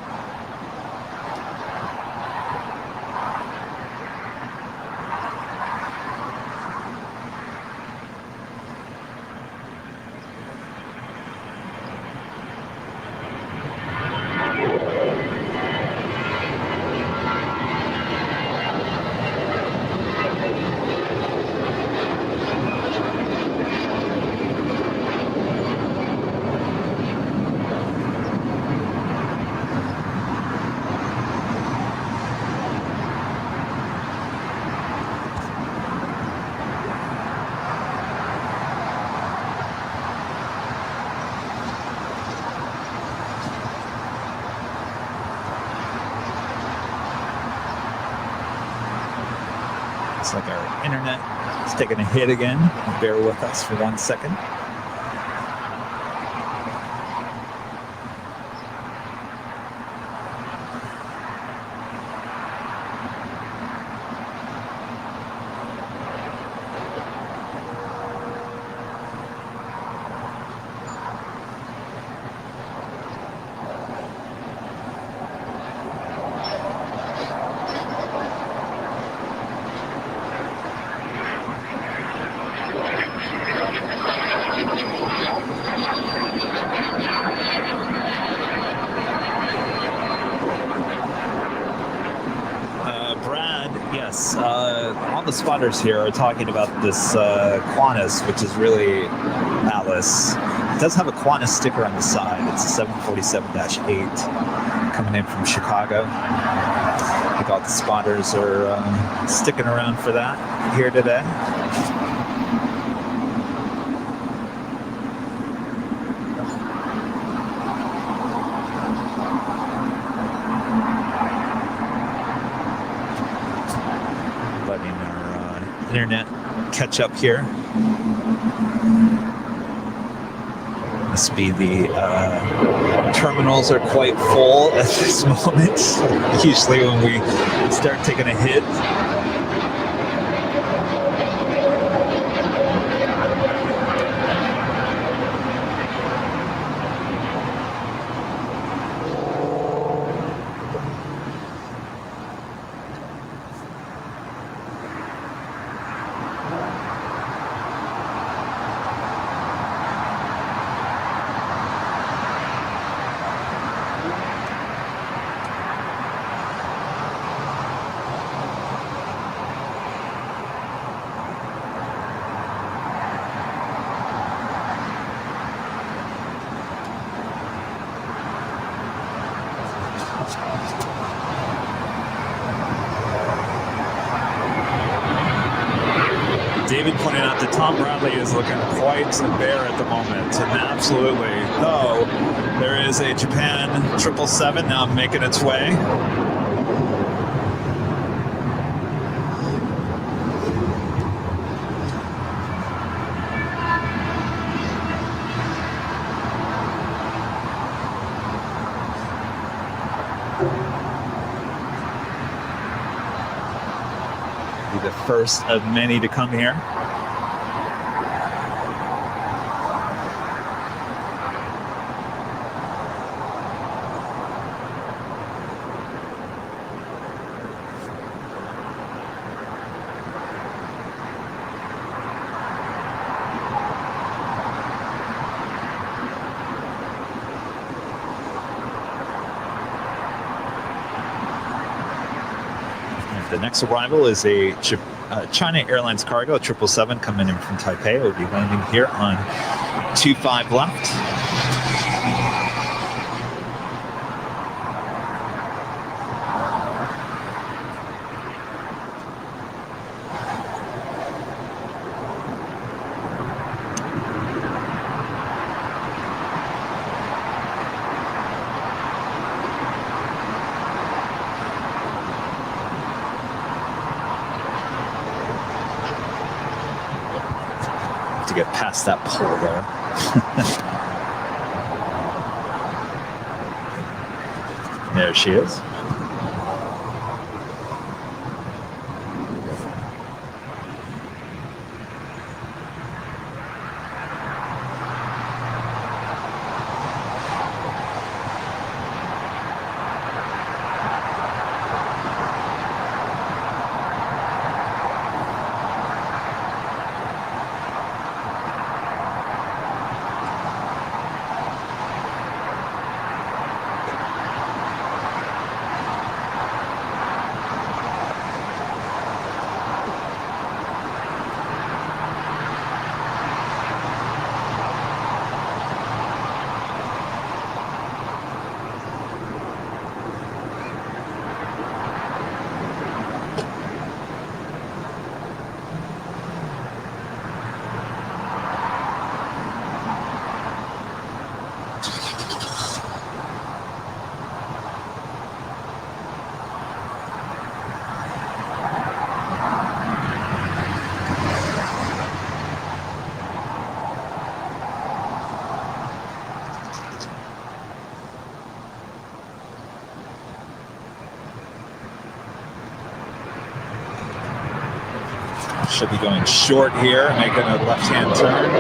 A: Looks like our internet is taking a hit again. Bear with us for 1 second. Yes, all the spotters here are talking about this Qantas, which is really Atlas. It does have a Qantas sticker on the side. It's a 747-8 coming in from Chicago. I think all the spotters are sticking around for that here today. Letting our internet catch up here. Must be the terminals are quite full at this moment. Usually when we start taking a hit. David pointed out that Tom Bradley is looking quite bare at the moment, and absolutely, though, there is a Japan 777 now making its way. Be the first of many to come here. The next arrival is a China Airlines cargo, 777 coming in from Taipei. It will be landing here on 25 left. To get past that pole there. There she is. Should be going short here, making a left-hand turn.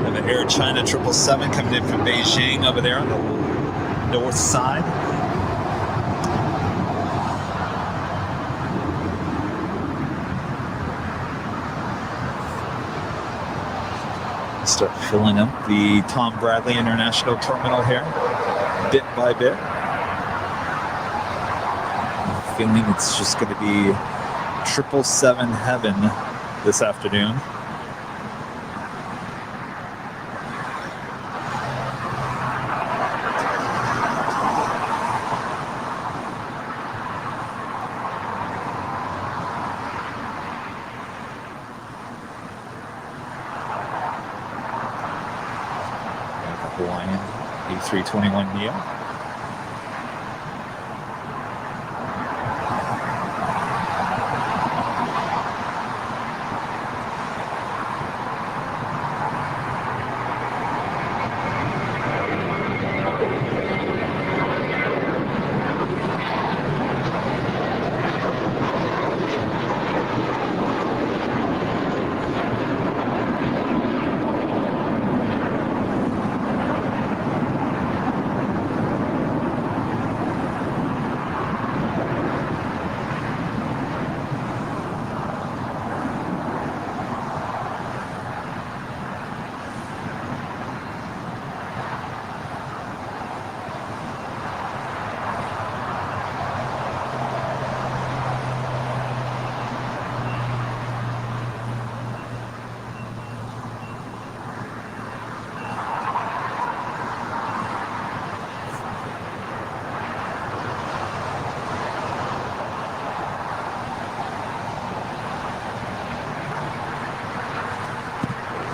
A: And the Air China 777 coming in from Beijing over there on the north side. Start filling up the Tom Bradley International Terminal here. Bit by bit. I'm feeling it's just going to be 777 heaven this afternoon. Hawaiian A321neo.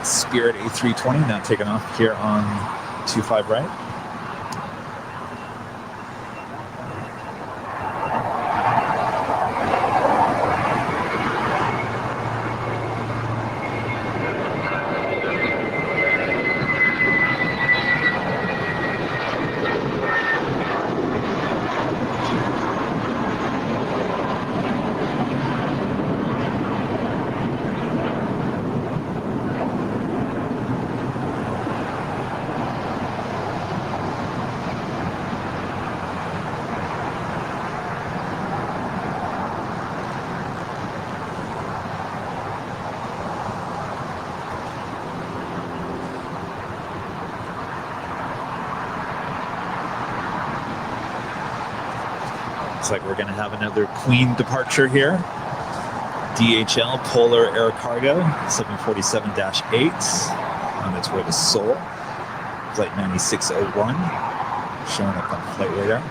A: Spirit A320 now taking off here on 25 right. Looks like we're going to have another Queen departure here. DHL Polar Air Cargo 747-8 on its way to Seoul. Flight 9601 showing up on flight radar.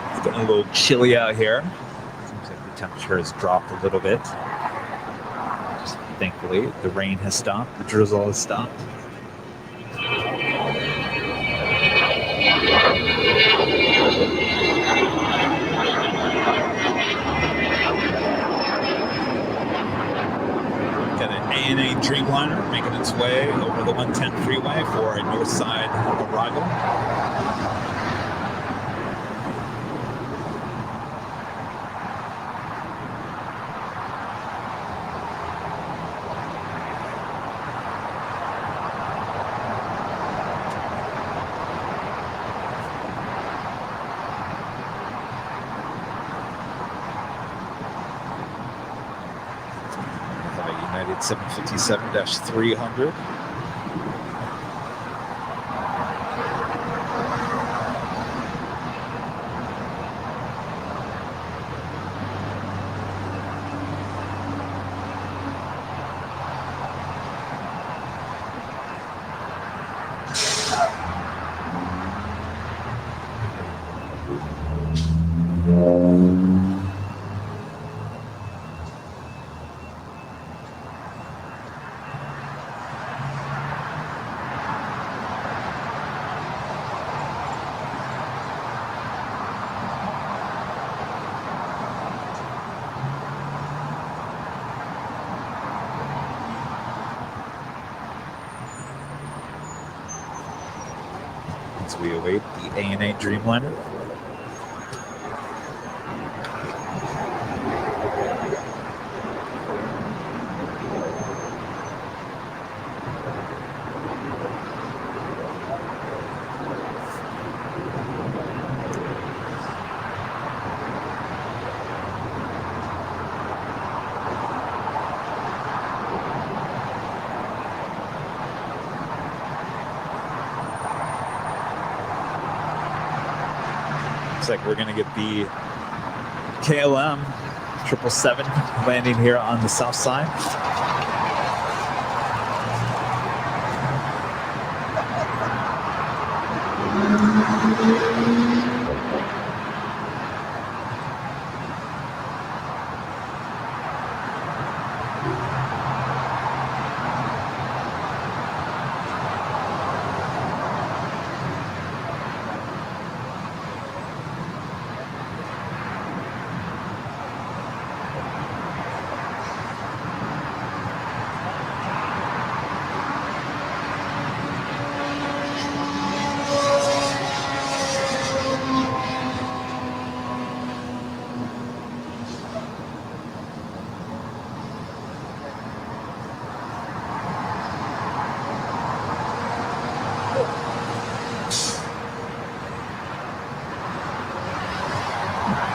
A: It's getting a little chilly out here. Seems like the temperature has dropped a little bit. Thankfully, the rain has stopped, the drizzle has stopped. Got an ANA Dreamliner making its way over the 110 freeway for a north side arrival. United 757-300. As we await the ANA Dreamliner. Looks like we're going to get the KLM 777 landing here on the south side.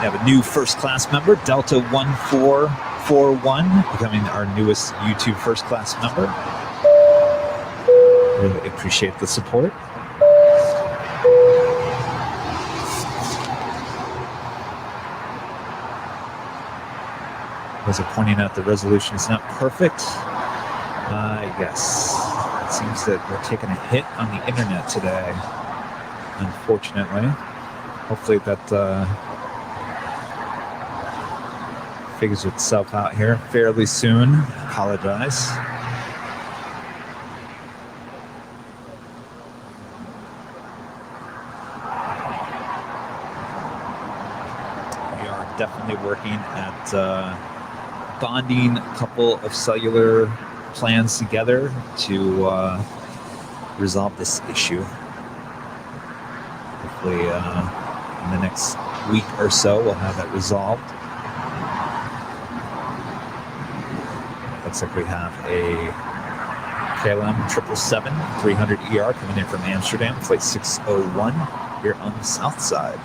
A: We have a new first class member, Delta 1441, becoming our newest YouTube first class member. Really appreciate the support. Those are pointing out the resolution is not perfect. Yes, it seems that we're taking a hit on the internet today, unfortunately. Hopefully that figures itself out here fairly soon. Apologize. We are definitely working at bonding a couple of cellular plans together to resolve this issue. Hopefully in the next week or so we'll have that resolved. Looks like we have a KLM 777 300 ER coming in from Amsterdam, flight 601 here on the south side.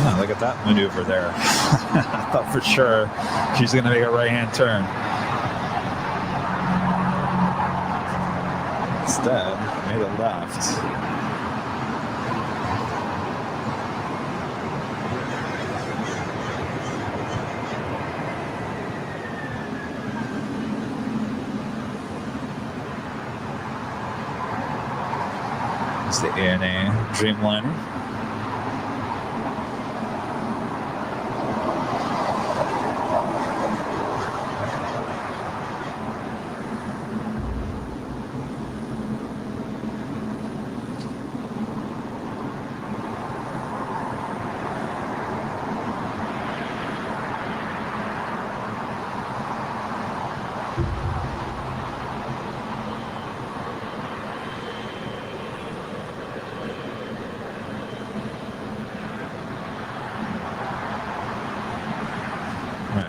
B: Yeah, look at that maneuver there. I thought for sure she's going to make a right-hand turn. Instead, made a left. It's the ANA Dreamliner.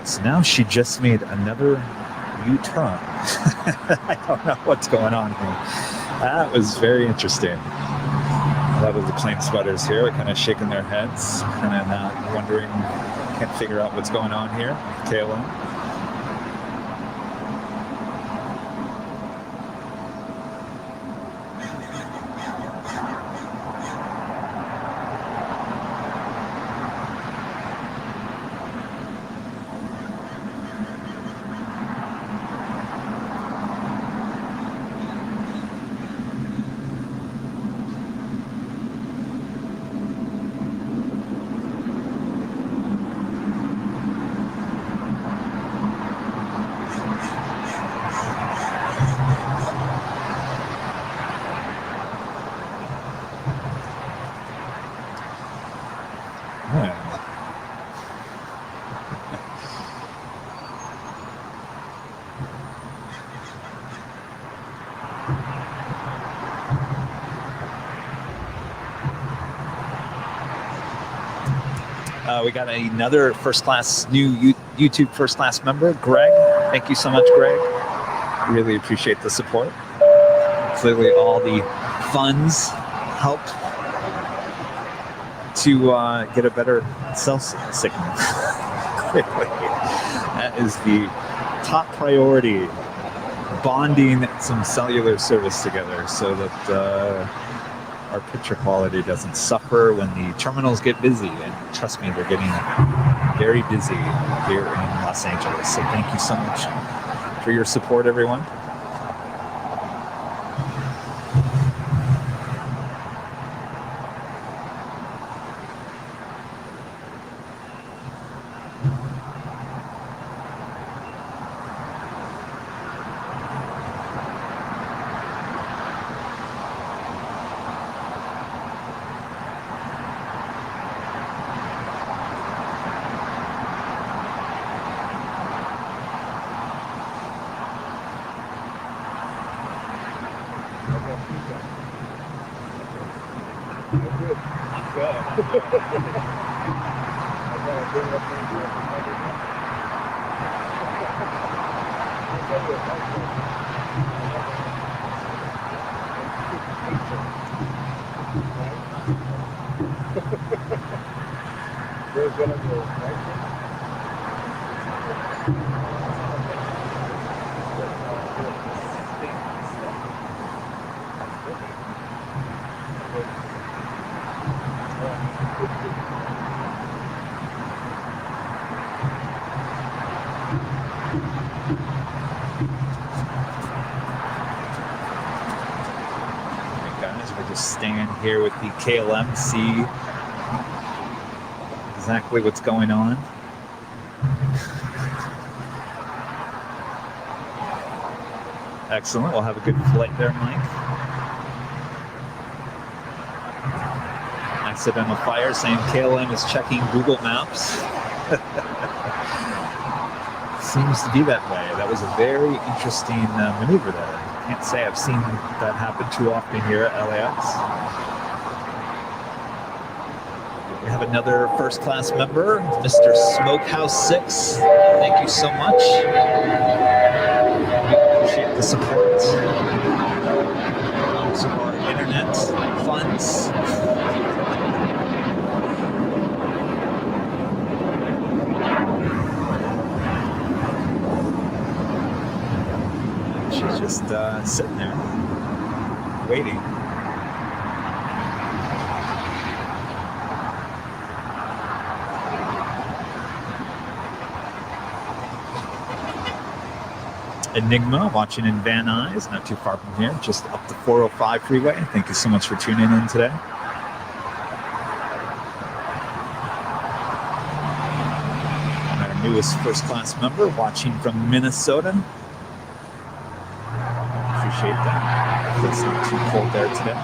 B: So now she just made another U-turn. I don't know what's going on here. That was very interesting. A lot of the plane spotters here are kind of shaking their heads, kind of not wondering, can't figure out what's going on here. KLM. We got another new YouTube first class member, Greg. Thank you so much, Greg. Really appreciate the support. Clearly all the funds help to get a better cell signal. Clearly, that is the top priority, bonding some cellular service together so that our picture quality doesn't suffer when the terminals get busy. And trust me, they're getting very busy here in Los Angeles. So thank you so much for your support, everyone. Here with the KLM, see exactly what's going on. Excellent. We'll have a good flight there, Mike. Accidental fire saying KLM is checking Google Maps. Seems to be that way. That was a very interesting maneuver there. Can't say I've seen that happen too often here at LAX. We have another first class member, Mr. Smokehouse 6. Thank you so much. We appreciate the support. Some more internet funds. She's just sitting there, waiting. Enigma watching in Van Nuys, not too far from here, just up the 405 freeway. Thank you so much for tuning in today. And our newest first class member watching from Minnesota. Appreciate that. It's not too cold there today.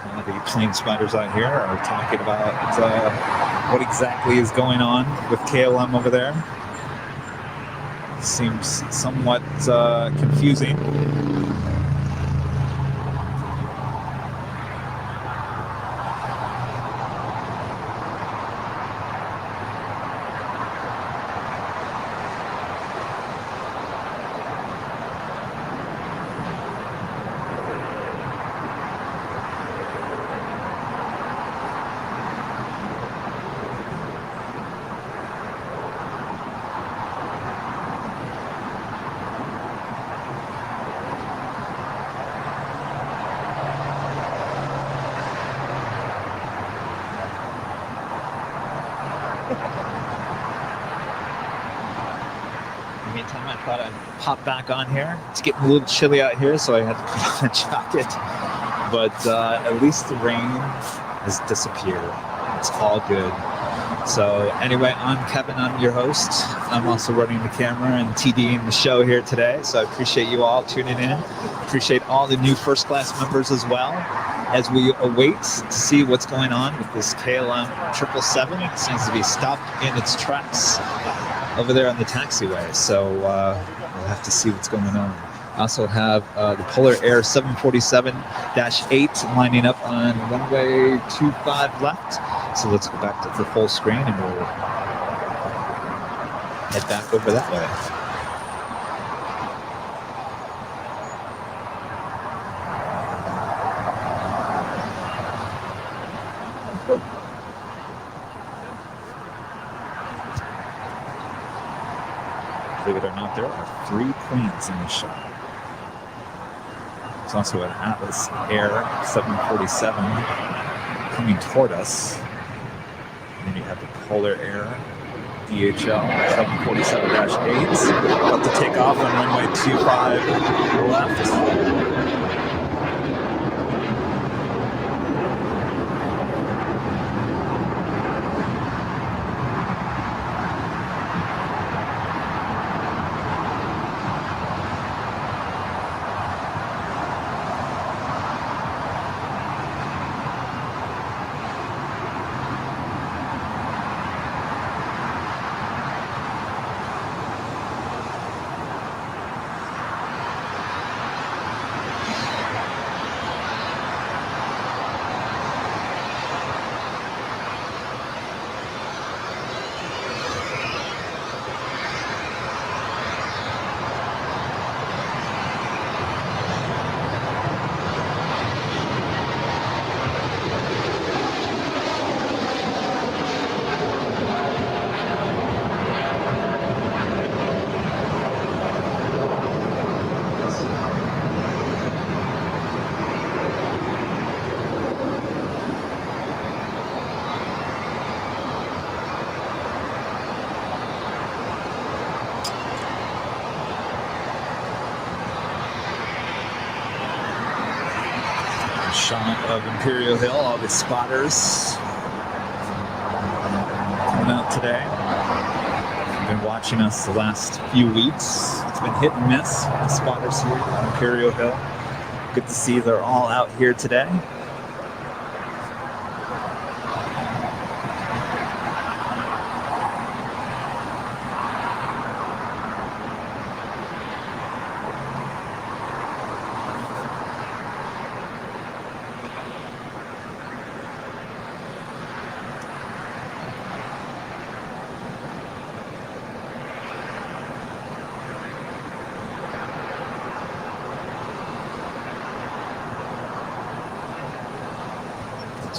B: One of the plane spotters out here are talking about what exactly is going on with KLM over there. Seems somewhat confusing. Meantime, I thought I'd pop back on here. It's getting a little chilly out here, so I had to put on a jacket. But at least the rain has disappeared. It's all good. So anyway, I'm Kevin. I'm your host. I'm also running the camera and TDing the show here today. So I appreciate you all tuning in. Appreciate all the new first class members as well, as we await to see what's going on with this KLM 777. It seems to be stopped in its tracks over there on the taxiway. So we'll have to see what's going on.
A: Also have the Polar Air 747-8 lining up on runway 25 left. So let's go back to the full screen and we'll head back over that way. Believe it or not, there are 3 planes in the shot. There's also an Atlas Air 747 coming toward us. And then you have the Polar Air DHL 747-8 about to take off on runway 25 left. Shot of Imperial Hill, all the spotters coming out today. Been watching us the last few weeks. It's been hit and miss with the spotters here on Imperial Hill. Good to see they're all out here today.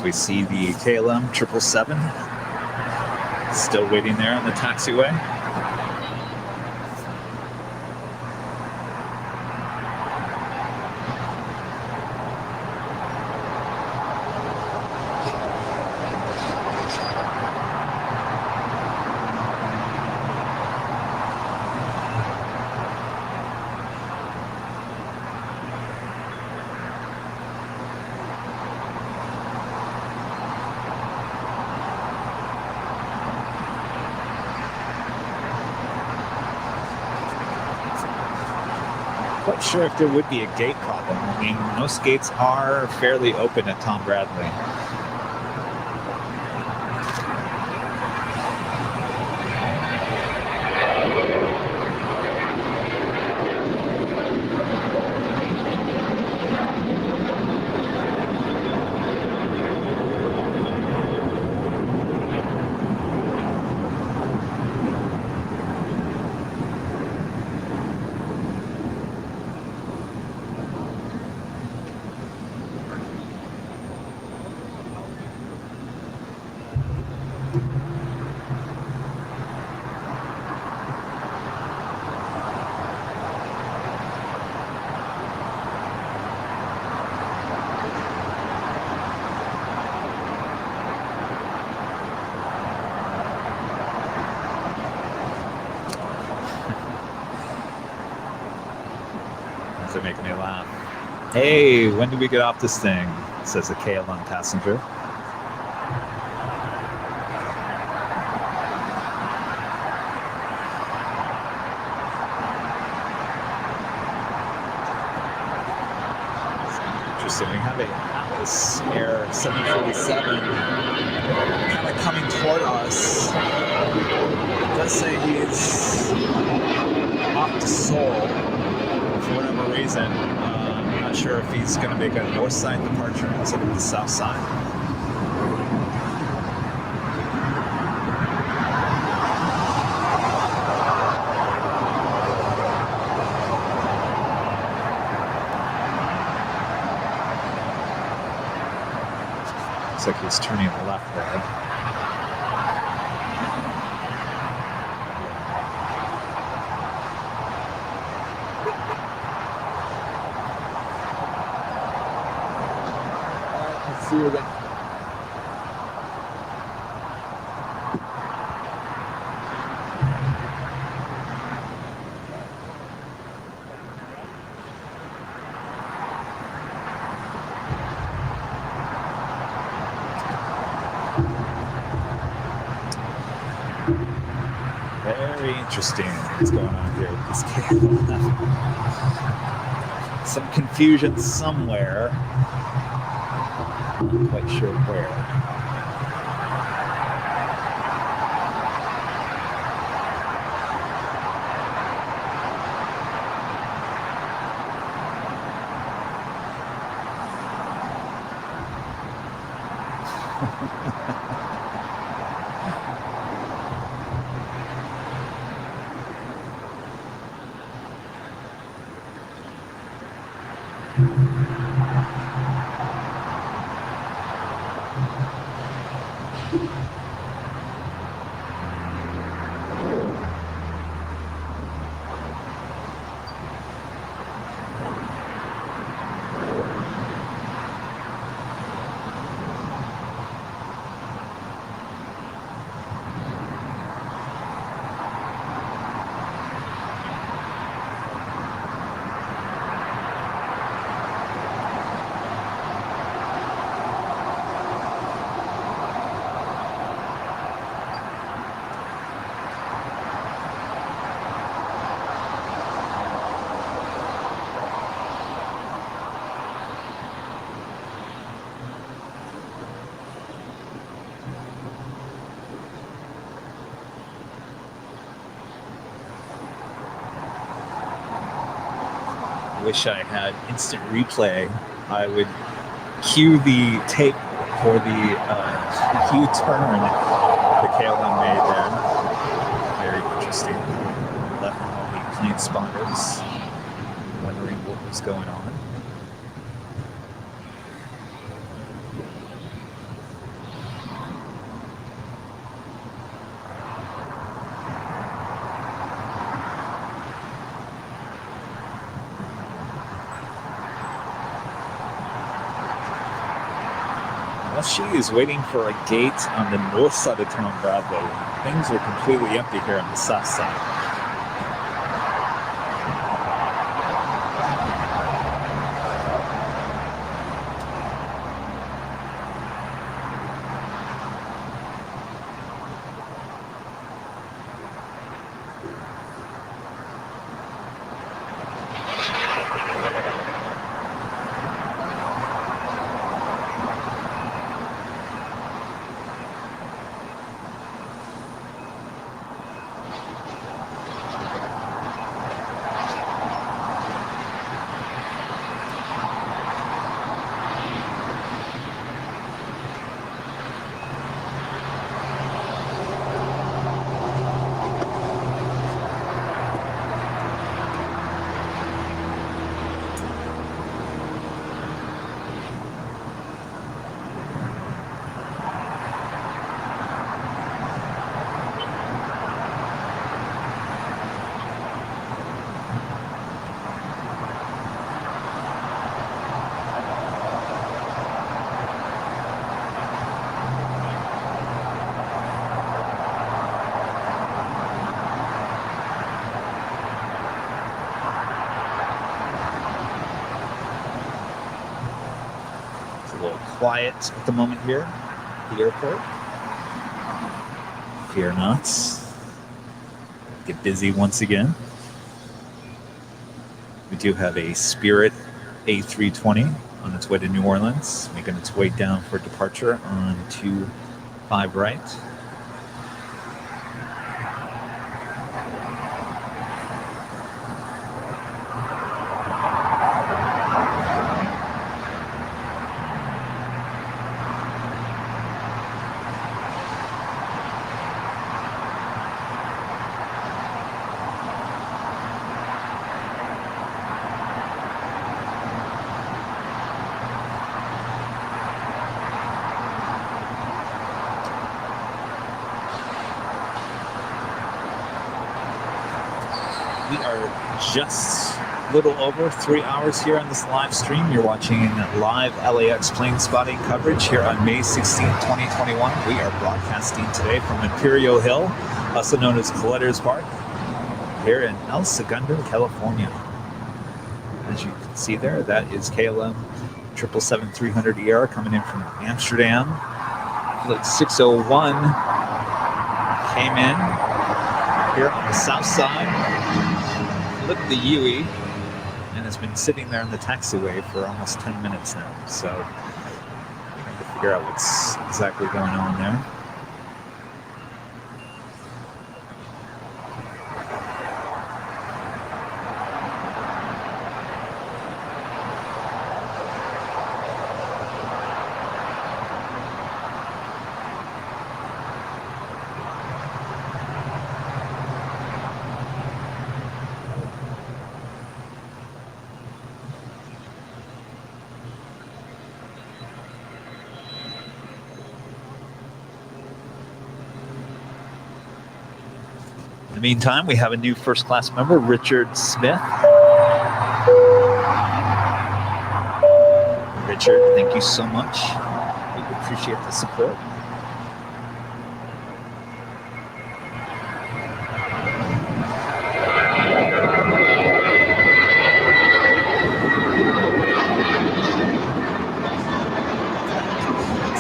A: We see the KLM 777 still waiting there on the taxiway. Quite sure if there would be a gate problem. I mean, most gates are fairly open at Tom Bradley. They're making me laugh. Hey, when do we get off this thing? Says a KLM passenger. Interesting. We have a Atlas Air 747 kind of coming toward us. It does say he's off to Seoul. for whatever reason. I'm not sure if he's going to make a north side departure instead of the south side. Looks like he's turning left there. See you then. Very interesting what's going on here with this cable. Some confusion somewhere. Not quite sure where. Wish I had instant replay. I would cue the tape for the U-turn the KLM made there. Very interesting. Left all the plane spotters wondering what was going on. Well, she is waiting for a gate on the north side of town, Bradley. Things are completely empty here on the south side. Quiet at the moment here at the airport. Fear not. Get busy once again. We do have a Spirit A320 on its way to New Orleans, making its way down for departure on 25 right.
B: We are just a little over 3 hours here on this live stream. You're watching live LAX plane spotting coverage here on May 16, 2021. We are broadcasting today from Imperial Hill, also known as Collette's Park, here in El Segundo, California. As you can see there, that is KLM 777-300ER coming in from Amsterdam. Flight 601 came in here on the south side, flipped the UE, and has been sitting there in the taxiway for almost 10 minutes now. So trying to figure out what's exactly going on there. In the meantime, we have a new first class member, Richard Smith. Richard, thank you so much. We appreciate the support.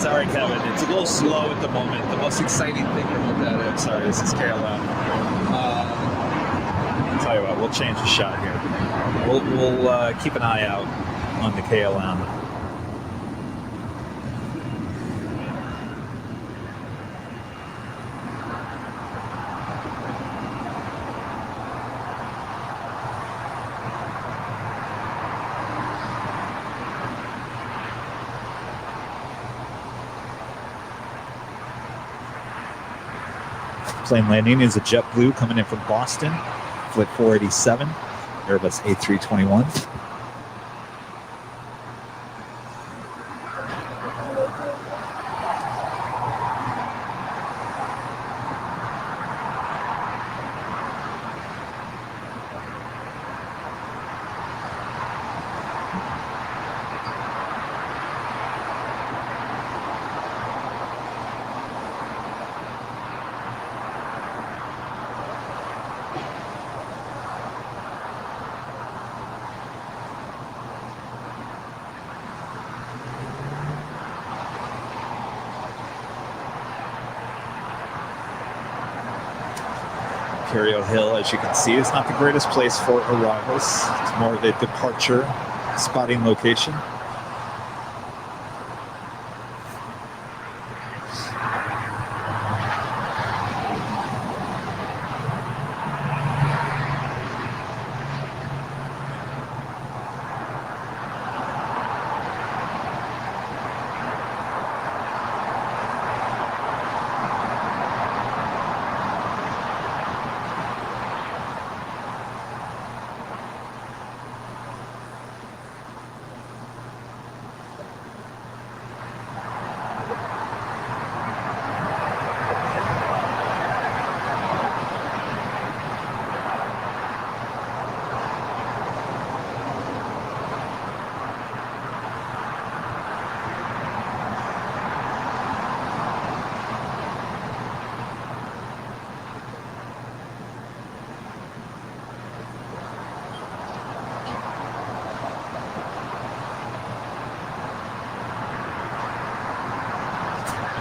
B: Sorry, Kevin, it's a little slow at the moment. The most exciting thing about that, sorry, this is KLM. I'll tell you what, we'll change the shot here. We'll keep an eye out on the KLM. Plane landing is a JetBlue coming in from Boston, flight 487, Airbus A321. Imperial Hill, as you can see, is not the greatest place for arrivals. It's more of a departure spotting location.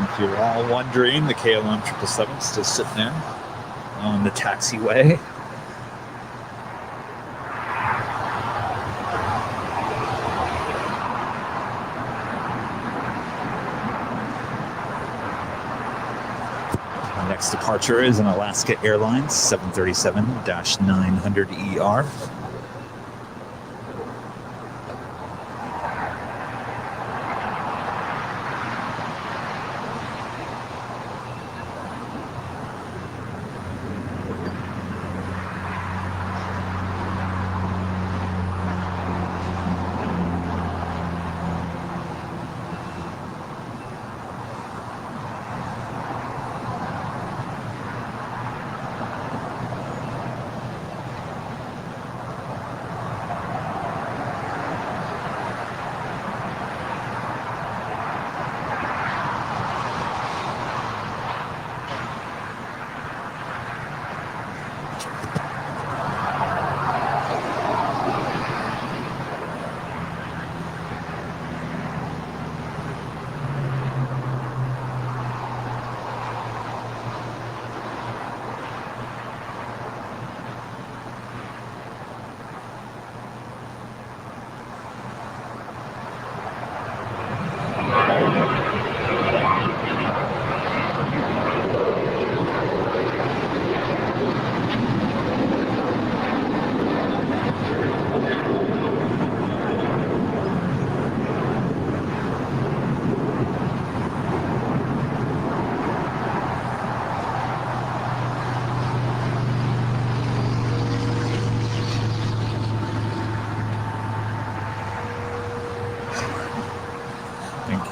B: If you're all wondering, the KLM 777 is still sitting there on the taxiway. Our next departure is an Alaska Airlines 737-900ER.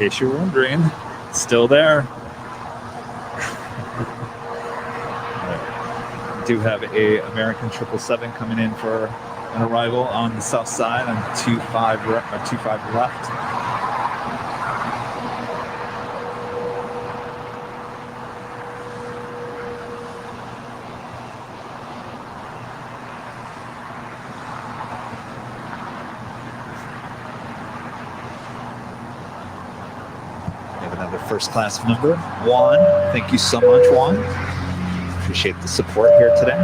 B: case you're wondering, still there. Do have a American 777 coming in for an arrival on the south side on 25 left. We have another first class member, Juan. Thank you so much, Juan. Appreciate the support here today.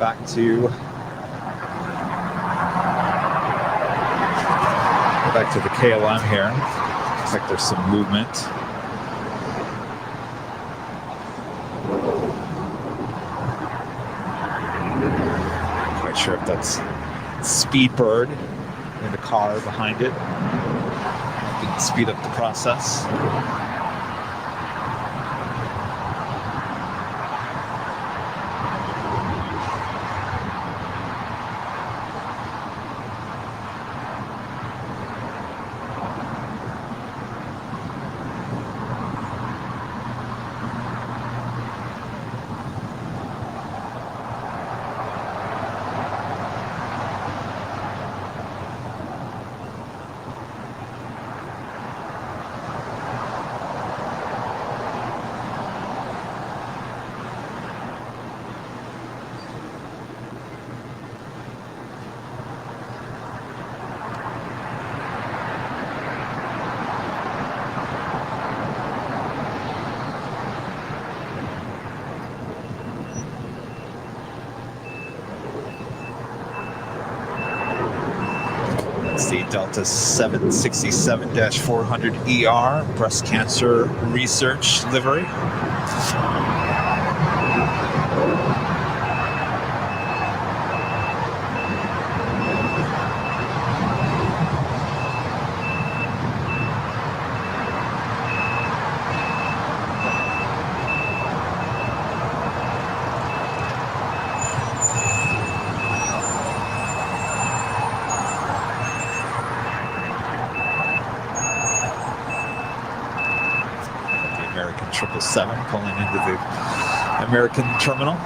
B: Back to the KLM here. Looks like there's some movement. Not quite sure if that's Speedbird in the car behind it. Didn't speed up the process. The Delta 767-400ER breast cancer research livery. American 777 pulling into the American terminal.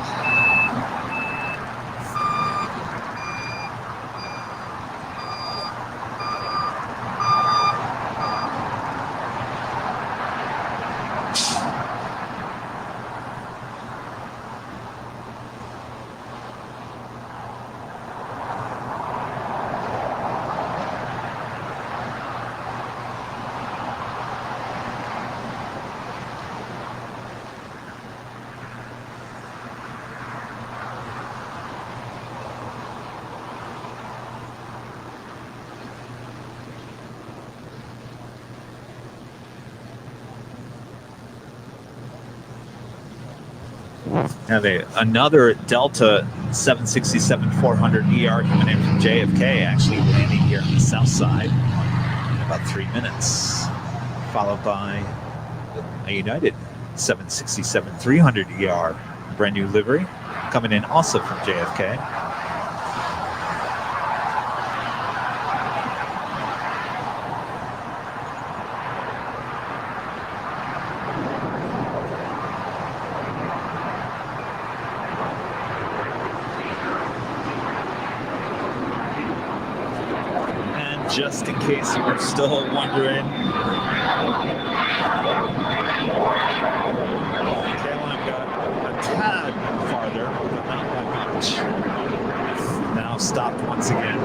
B: Now another Delta 767-400ER coming in from JFK, actually landing here on the south side in about 3 minutes, followed by a United 767-300ER, brand new livery, coming in also from JFK. just in case you were still wondering. Caroline got a tad farther, but not by much. Now stopped once again.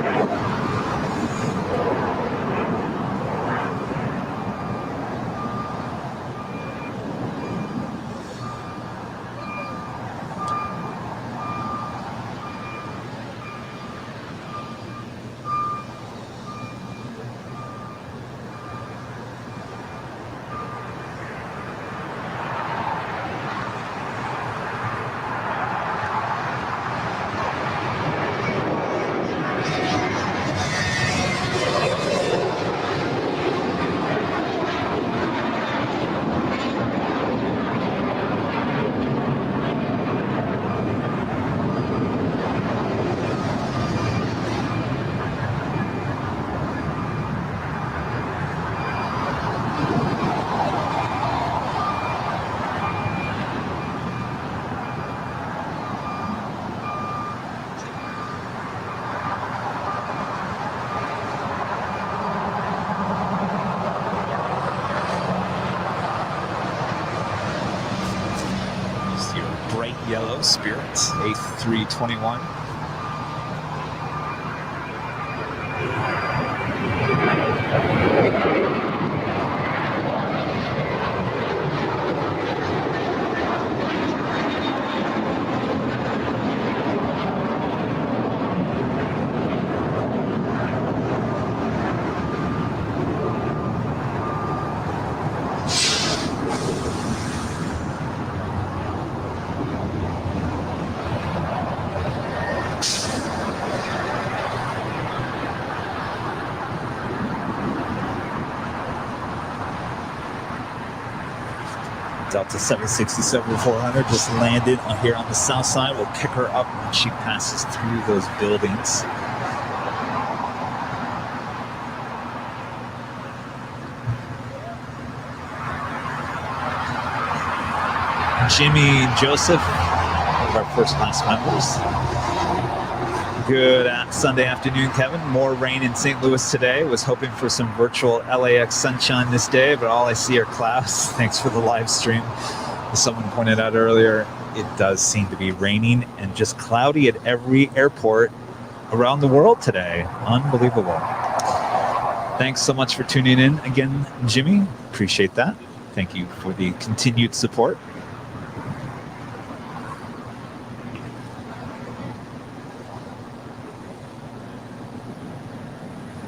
B: Bright yellow Spirits, A321. Delta 767-400 just landed here on the south side. We'll pick her up when she passes through those buildings. Jimmy Joseph, one of our first class members. Good Sunday afternoon, Kevin. More rain in St. Louis today. Was hoping for some virtual LAX sunshine this day, but all I see are clouds. Thanks for the live stream. As someone pointed out earlier, it does seem to be raining and just cloudy at every airport around the world today. Unbelievable. Thanks so much for tuning in again, Jimmy. Appreciate that. Thank you for the continued support.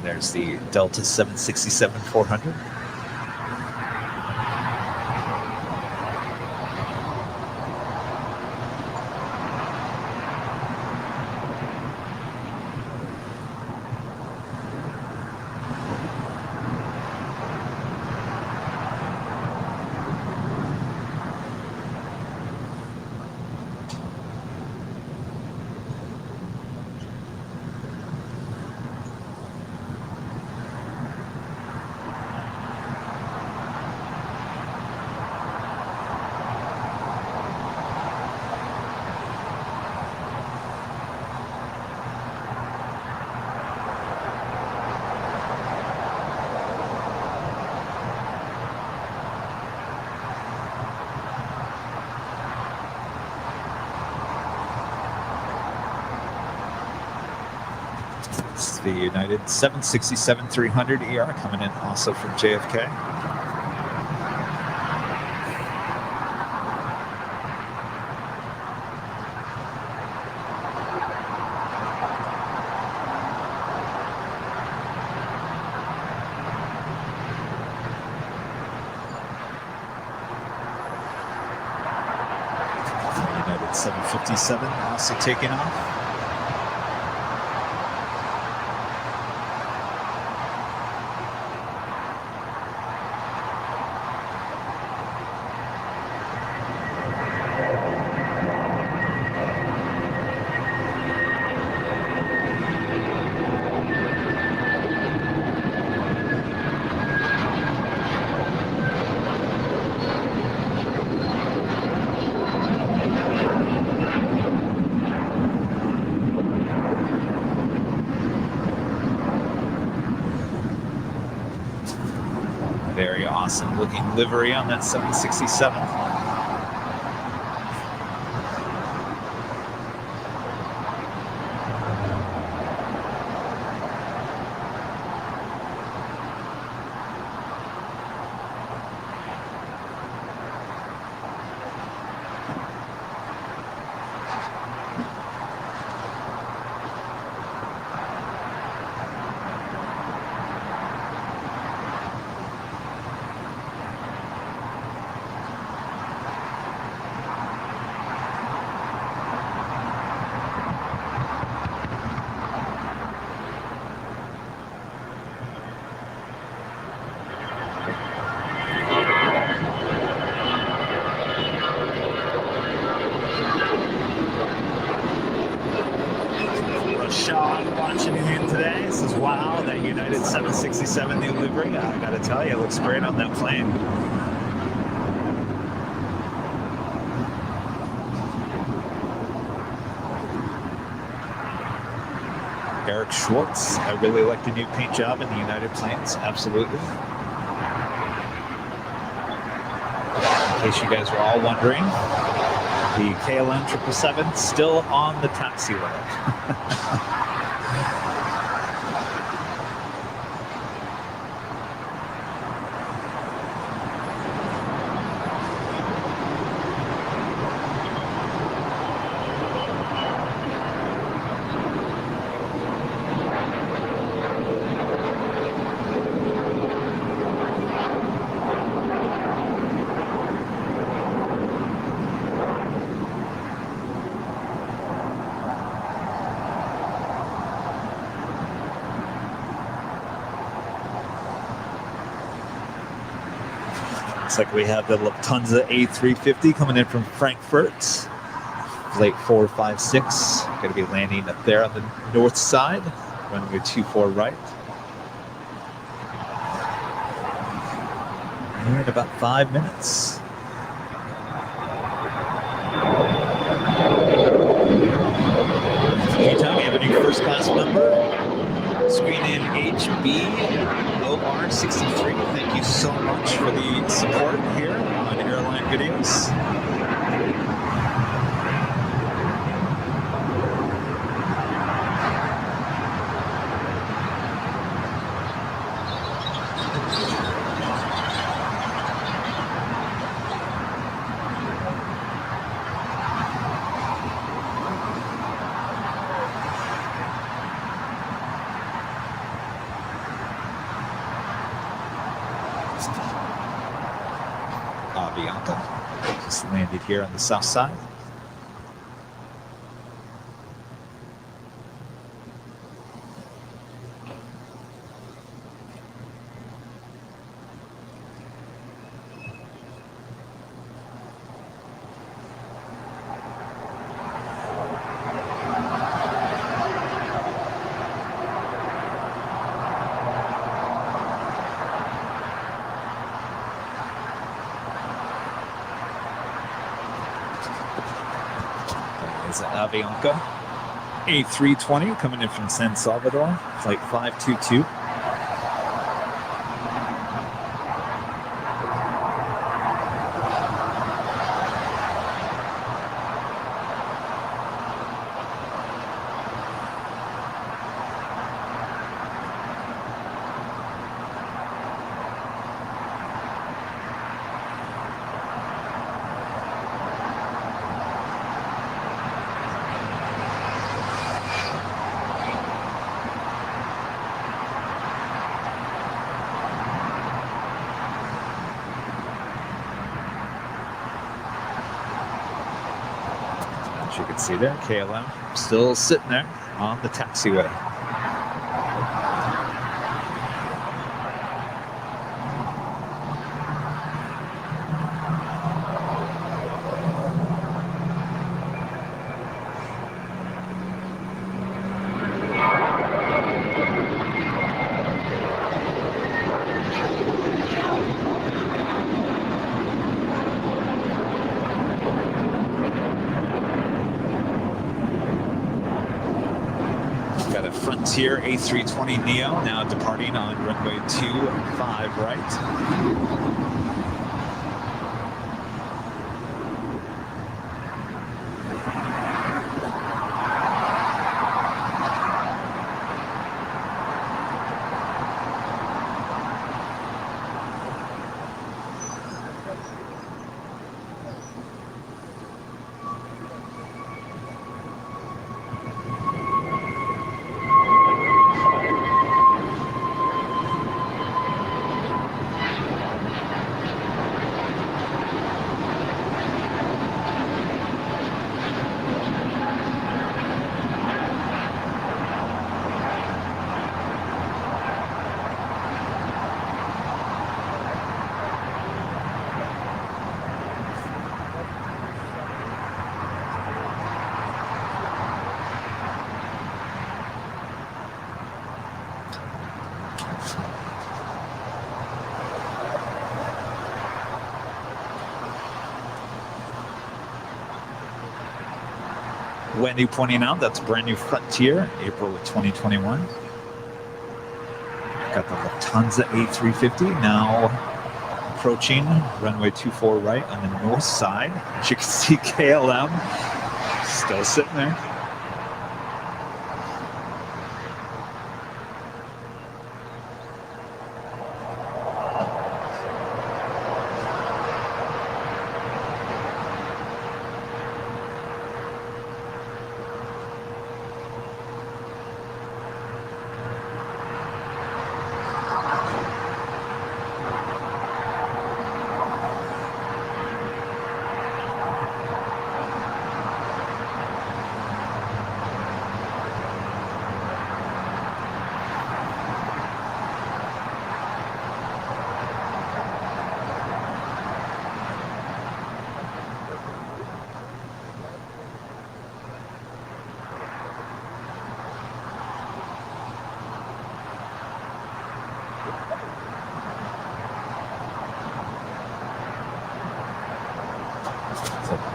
B: There's the Delta 767-400. The United 767-300 ER coming in also from JFK. United 757 also taking off.
A: livery on that 767. Sean watching in today says, wow, that United 767 new livery. I gotta tell you, it looks great on that plane. Eric Schwartz, I really like the new paint job in the United planes, absolutely. In case you guys were all wondering, the KLM 777 still on the taxiway. Looks like we have the Lufthansa A350 coming in from Frankfurt. Flight 456. Going to be landing up there on the north side. Runway 24 right. Here in about 5 minutes. Anytime you have a new first class number, screen in HBOR63. Thank you so much for the support here on Airline Videos. Bianca just landed here on the south side. Avianca A320 coming in from San Salvador, flight 522. As you can see there, KLM still sitting there on the taxiway. Got a Frontier A320neo now departing on runway 25 right.
B: Wendy pointing out that's brand new Frontier, April of 2021. Got the Lufthansa A350 now approaching runway 24 right on the north side. As you can see, KLM still sitting there.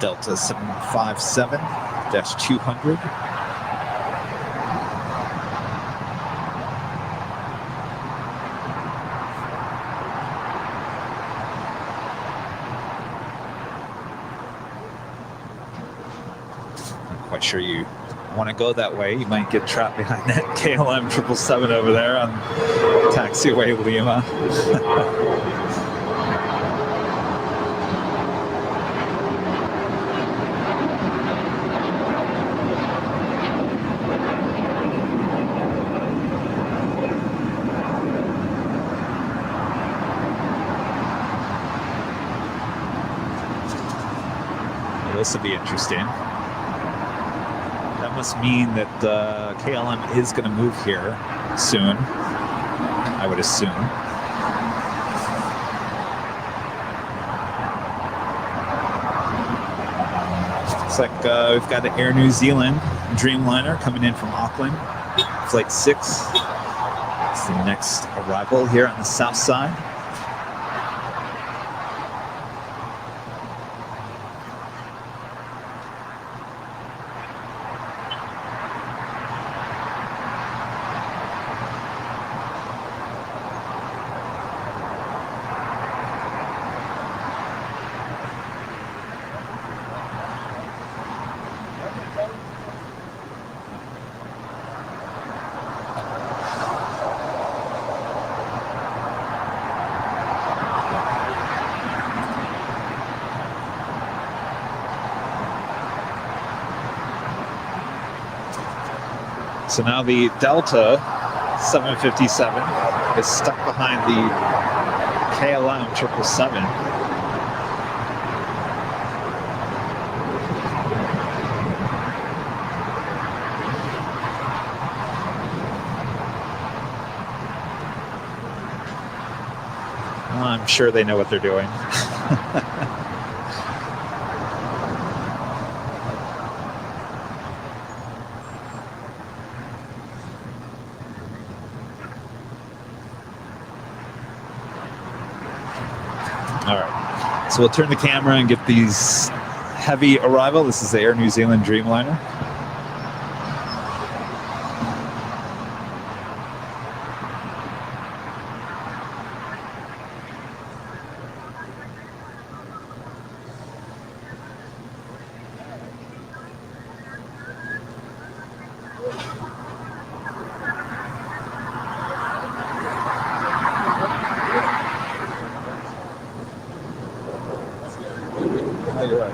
B: Delta 757-200. Not quite sure you want to go that way. You might get trapped behind that KLM 777 over there on taxiway Lima. This will be interesting. That must mean that KLM is going to move here soon, I would assume. Looks like we've got an Air New Zealand Dreamliner coming in from Auckland. Flight 6. It's the next arrival here on the south side. So now the Delta 757 is stuck behind the KLM 777. I'm sure they know what they're doing. All right, so we'll turn the camera and get these heavy arrival. This is the Air New Zealand Dreamliner. You're right.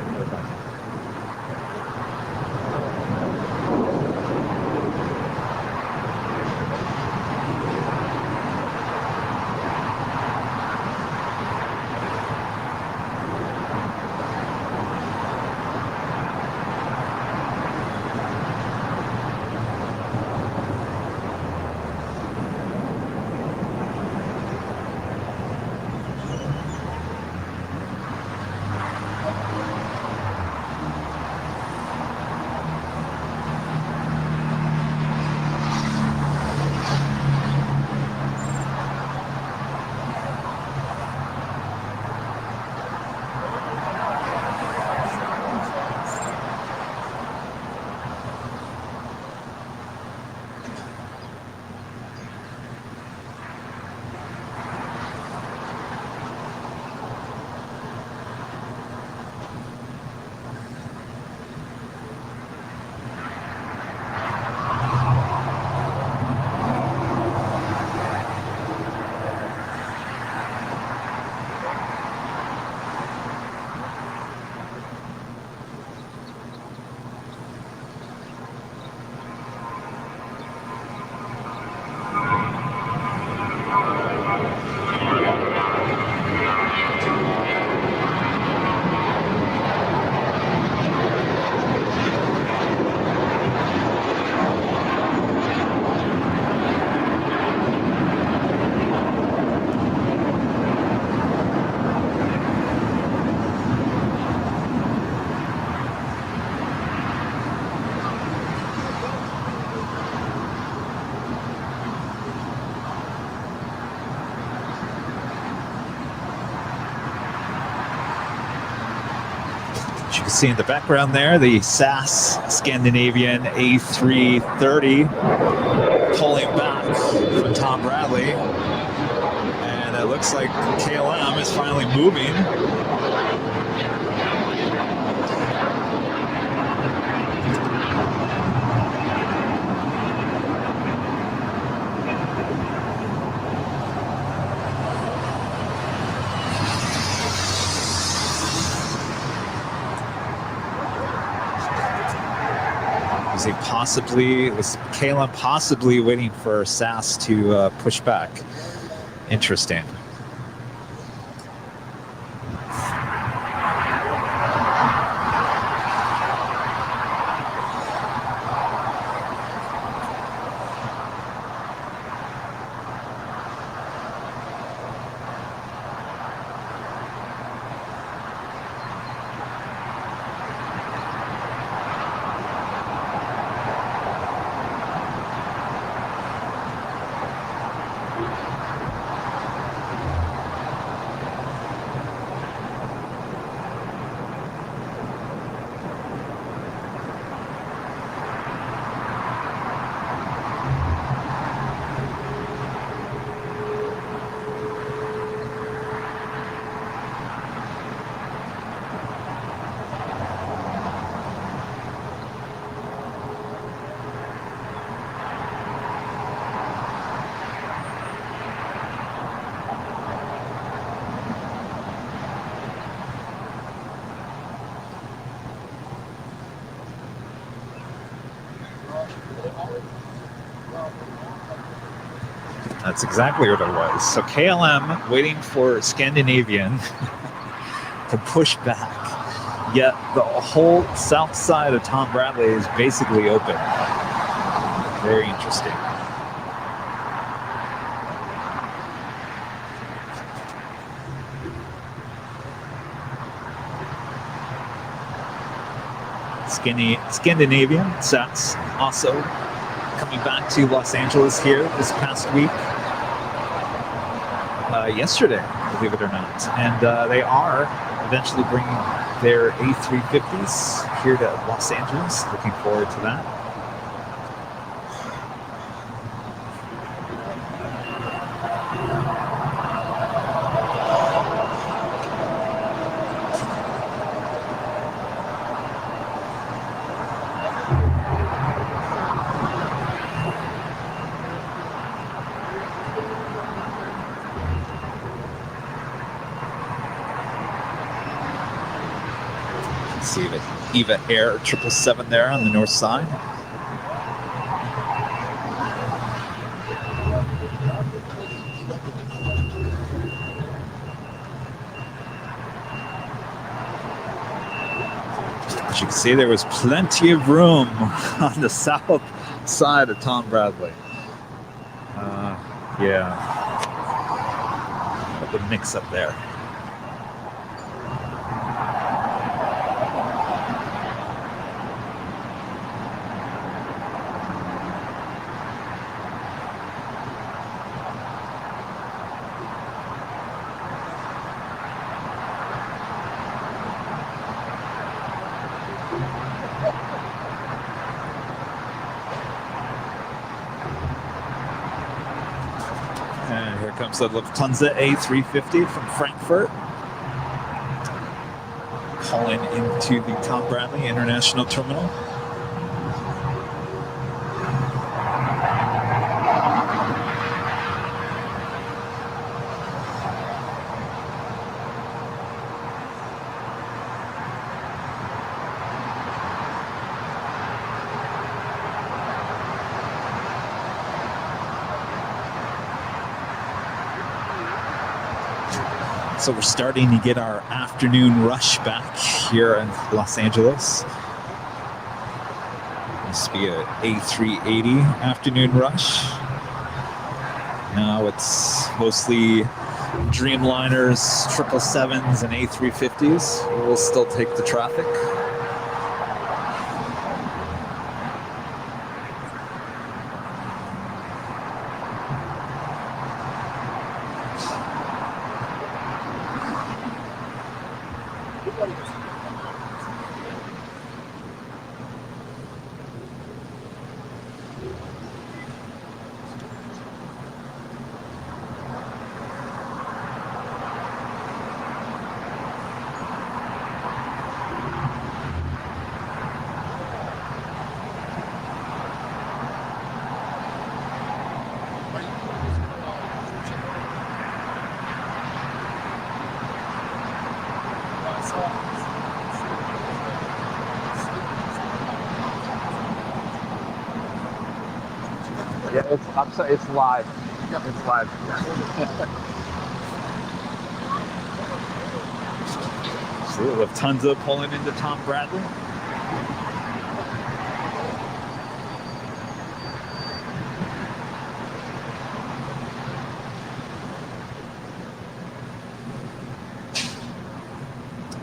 B: As you can see in the background there, the SAS Scandinavian A330 pulling back from Tom Bradley. And it looks like KLM is finally moving. Was KLM possibly waiting for SAS to push back? Interesting. That's exactly what it was. So KLM waiting for Scandinavian to push back, yet the whole south side of Tom Bradley is basically open. Very interesting. Scandinavian SAS also coming back to Los Angeles here this past week. Yesterday, believe it or not. And they are eventually bringing their A350s here to Los Angeles. Looking forward to that. See the Eva Air 777 there on the north side. As you can see, there was plenty of room on the south side of Tom Bradley. Yeah, what a mix up there. And here comes the Lufthansa A350 from Frankfurt, pulling into the Tom Bradley International Terminal. So we're starting to get our afternoon rush back here in Los Angeles. Used to be an A380 afternoon rush. Now it's mostly Dreamliners, 777s, and A350s. We'll still take the traffic.
A: Yeah, I'm sorry, it's live. It's live. See, Lufthansa pulling into Tom Bradley.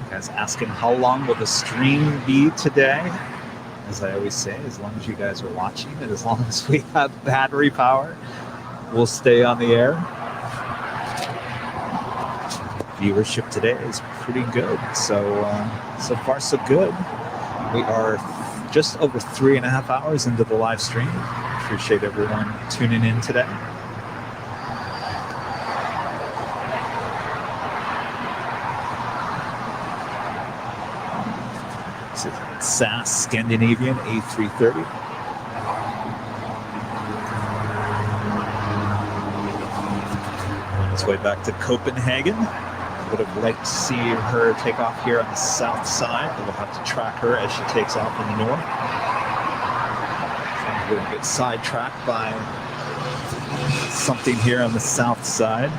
A: Guys asking how long will the stream be today? As I always say, as long as you guys are watching and as long as we have battery power, we'll stay on the air. Viewership today is pretty good. So far so good. We are just over 3.5 hours into the live stream. Appreciate everyone tuning in today. SAS Scandinavian A330. On its way back to Copenhagen. Would have liked to see her take off here on the south side, but we'll have to track her as she takes off in the north. I'm going to get sidetracked by something here on the south side.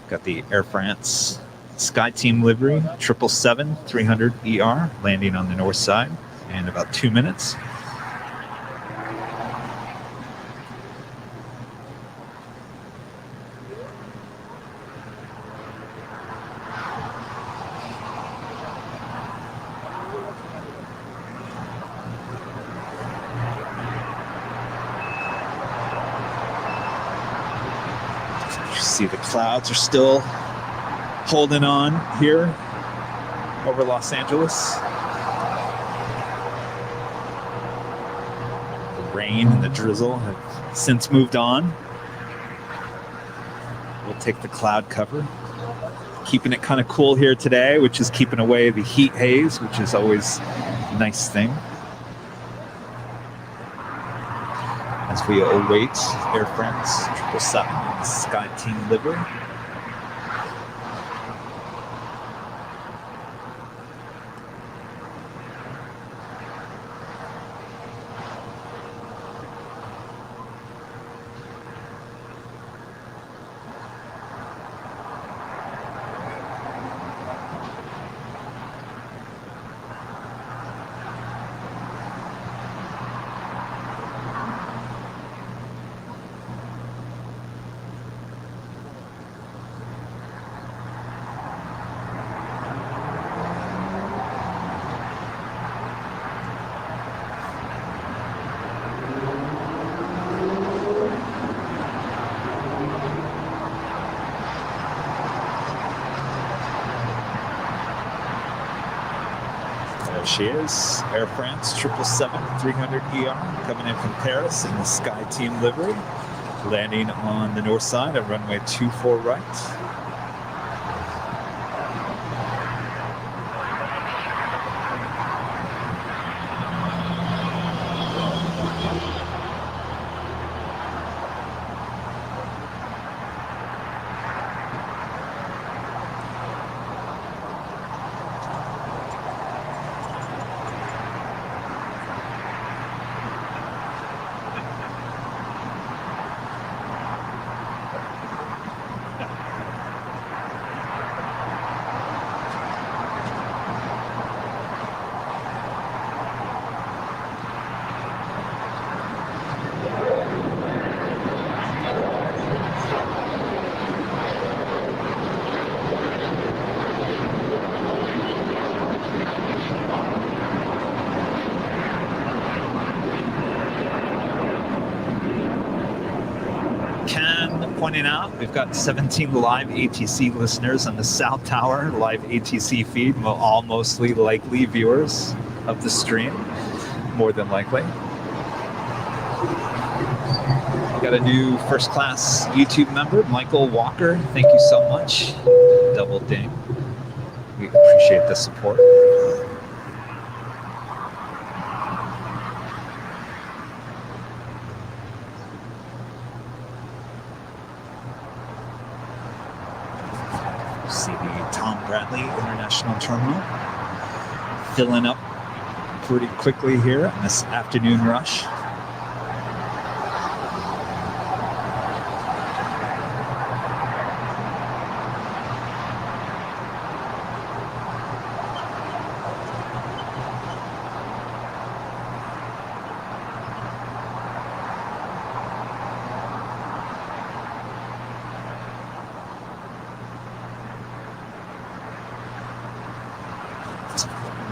A: Got the Air France Sky Team livery, 777-300ER, landing on the north side in about 2 minutes. See, the clouds are still holding on here over Los Angeles. The rain and the drizzle have since moved on. We'll take the cloud cover. Keeping it kind of cool here today, which is keeping away the heat haze, which is always a nice thing. As we await Air France 777 Sky Team livery. There she is, Air France 777-300ER, coming in from Paris in the Sky Team livery, landing on the north side at runway 24 right. Pointing out, we've got 17 live ATC listeners on the South Tower live ATC feed, all mostly likely viewers of the stream, more than likely. Got a new first class YouTube member, Michael Walker. Thank you so much. Double ding. We appreciate the support. See the Tom Bradley International Terminal.
B: filling up pretty quickly here in this afternoon rush.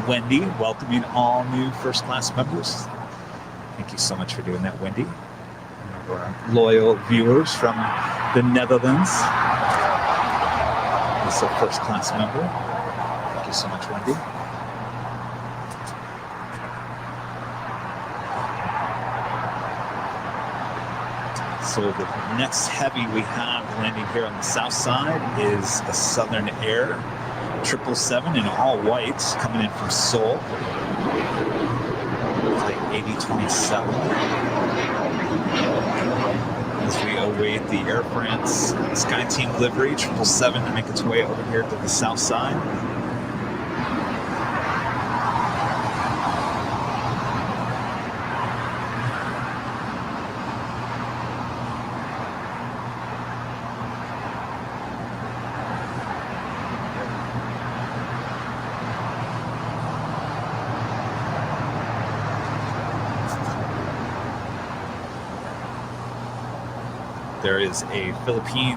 B: Wendy welcoming all new first class members. Thank you so much for doing that, Wendy. Our loyal viewers from the Netherlands. This is a first class member. Thank you so much, Wendy. So the next heavy we have landing here on the south side is a Southern Air 777 in all white coming in from Seoul. Flight 8027. As we await the Air France SkyTeam livery 777 to make its way over here to the south side. There is a Philippine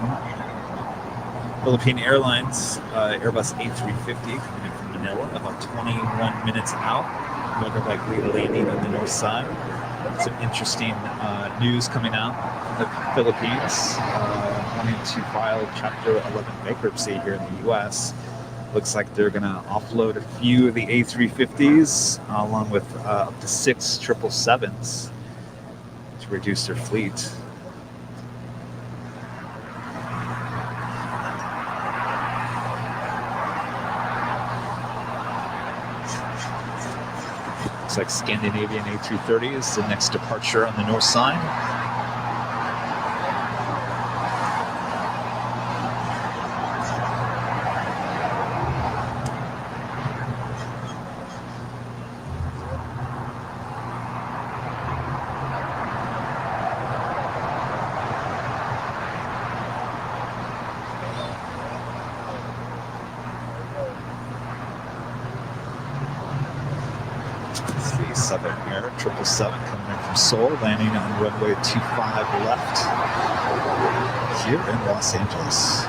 B: Airlines Airbus A350 coming in from Manila, about 21 minutes out. More likely landing on the north side. Some interesting news coming out from the Philippines, wanting to file Chapter 11 bankruptcy here in the U.S. Looks like they're going to offload a few of the A350s along with up to 6 777s to reduce their fleet. Looks like Scandinavian A330 is the next departure on the north side. Southern Air 777 coming in from Seoul, landing on runway 25 left here in Los Angeles.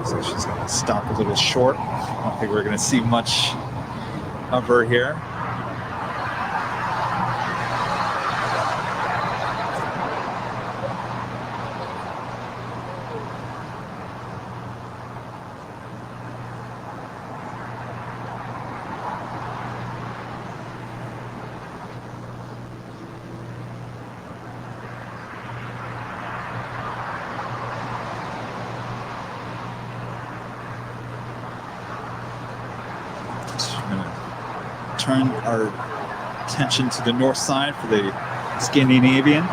B: So she's going to stop a little short. I don't think we're going to see much of her here. Turn our attention to the north side for the Scandinavian.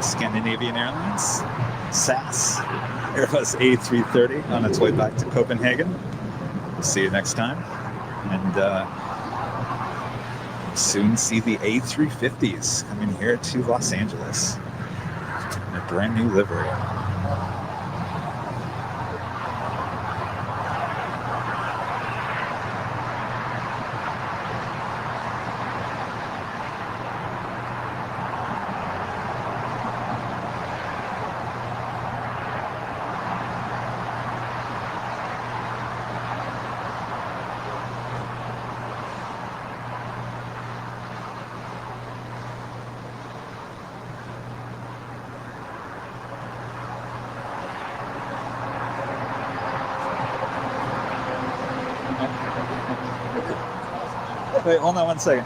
B: Scandinavian Airlines, SAS, Airbus A330 on its way back to Copenhagen. We'll see you next time. And soon see the A350s coming here to Los Angeles in a brand new livery. Wait, hold on one second.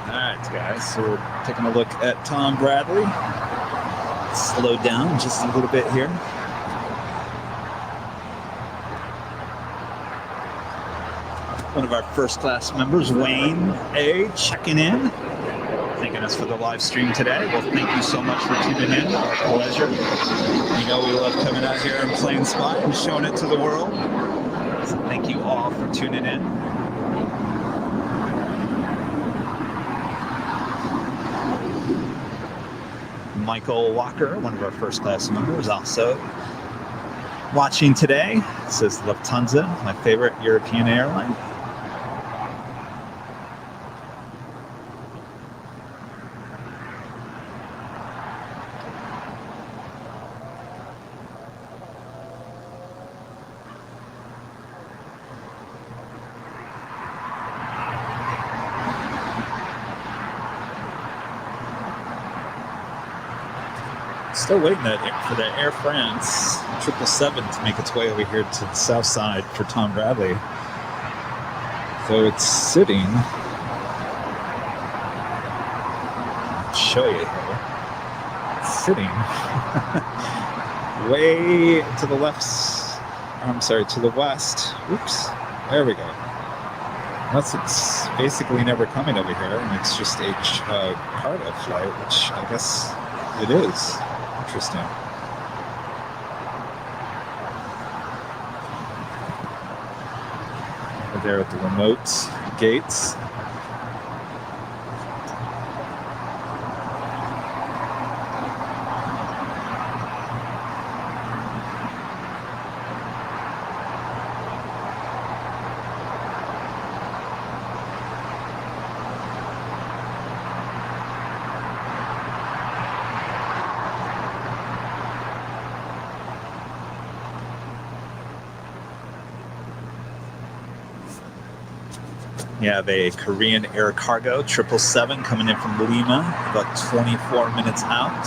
B: Alright, guys, so we're taking a look at Tom Bradley. Slow down just a little bit here. One of our first class members, Wayne A, checking in. Thanking us for the live stream today. Well, thank you so much for tuning in. Our pleasure. You know we love coming out here and playing spot and showing it to the world. So thank you all for tuning in. Michael Walker, one of our first class members, also watching today. Says Lufthansa, my favorite European airline. Still waiting for the Air France 777 to make its way over here to the south side for Tom Bradley. So it's sitting. I'll show you here. It's sitting way to the left. I'm sorry, to the west. Oops. There we go. Unless it's basically never coming over here, and it's just a cargo flight, which I guess it is. Interesting. We're there at the remote gates. You have a Korean Air Cargo 777 coming in from Lima, about 24 minutes out.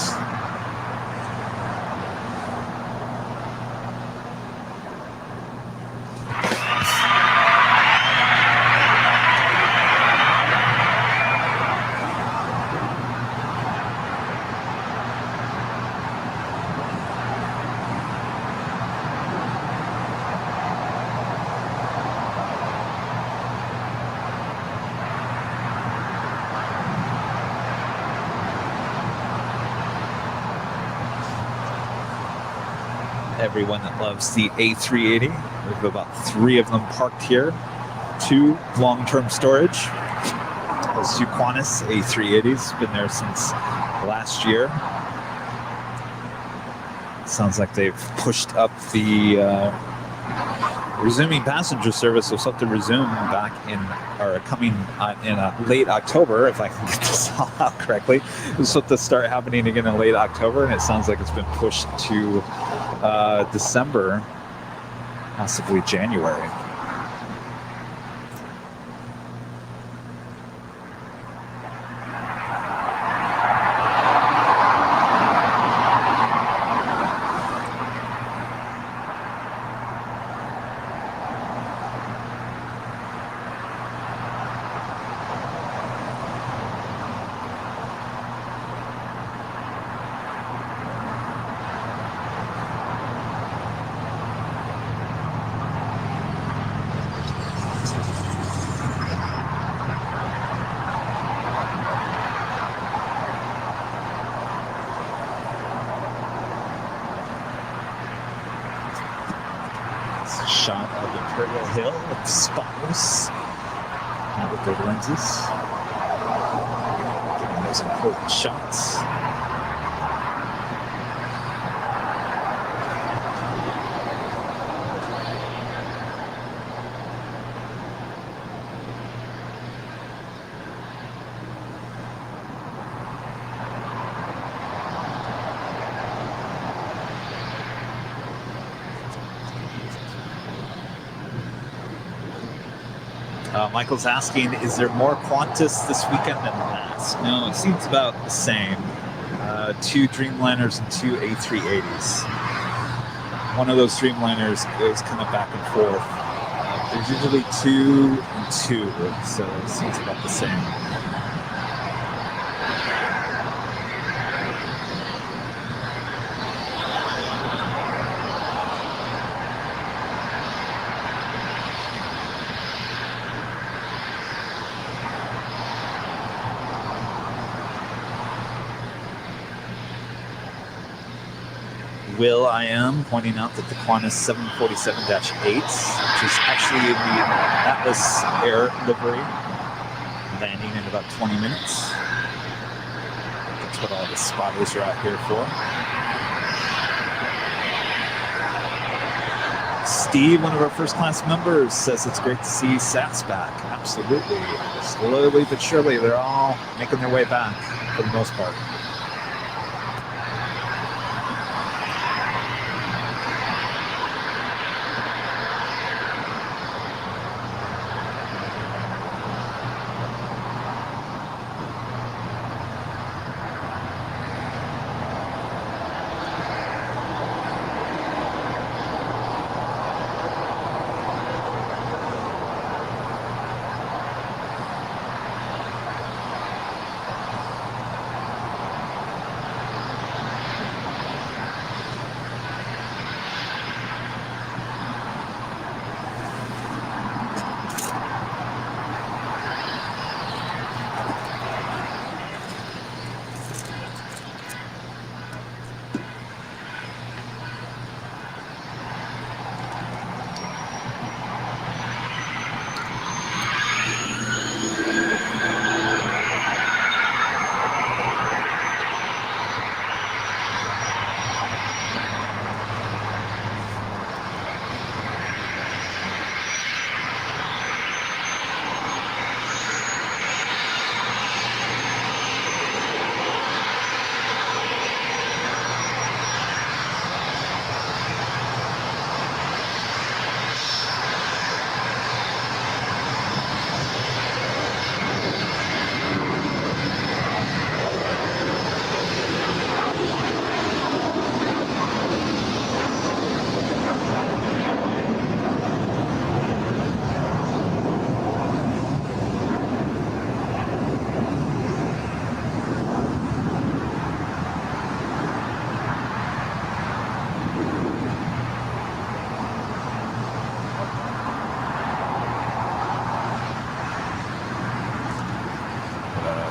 B: Everyone that loves the A380. We have about 3 of them parked here. 2 long-term storage. Those 2 Qantas A380s, been there since last year. Sounds like they've pushed up the resuming passenger service. Was supposed to resume back in, or coming in late October, if I can get this all out correctly. It was supposed to start happening again in late October, and it sounds like it's been pushed to December, possibly January. shot of Imperial Hill with the spotters, not with their lenses. Getting those important shots. Michael's asking, is there more Qantas this weekend than last? No, it seems about the same. 2 Dreamliners and 2 A380s. One of those Dreamliners goes kind of back and forth. There's usually 2 and 2, so it seems about the same. Will I am pointing out that the Qantas 747-8, which is actually in the Atlas Air livery, landing in about 20 minutes. That's what all the spotters are out here for. Steve, one of our first class members, says it's great to see SATs back. Absolutely. Slowly but surely, they're all making their way back for the most part.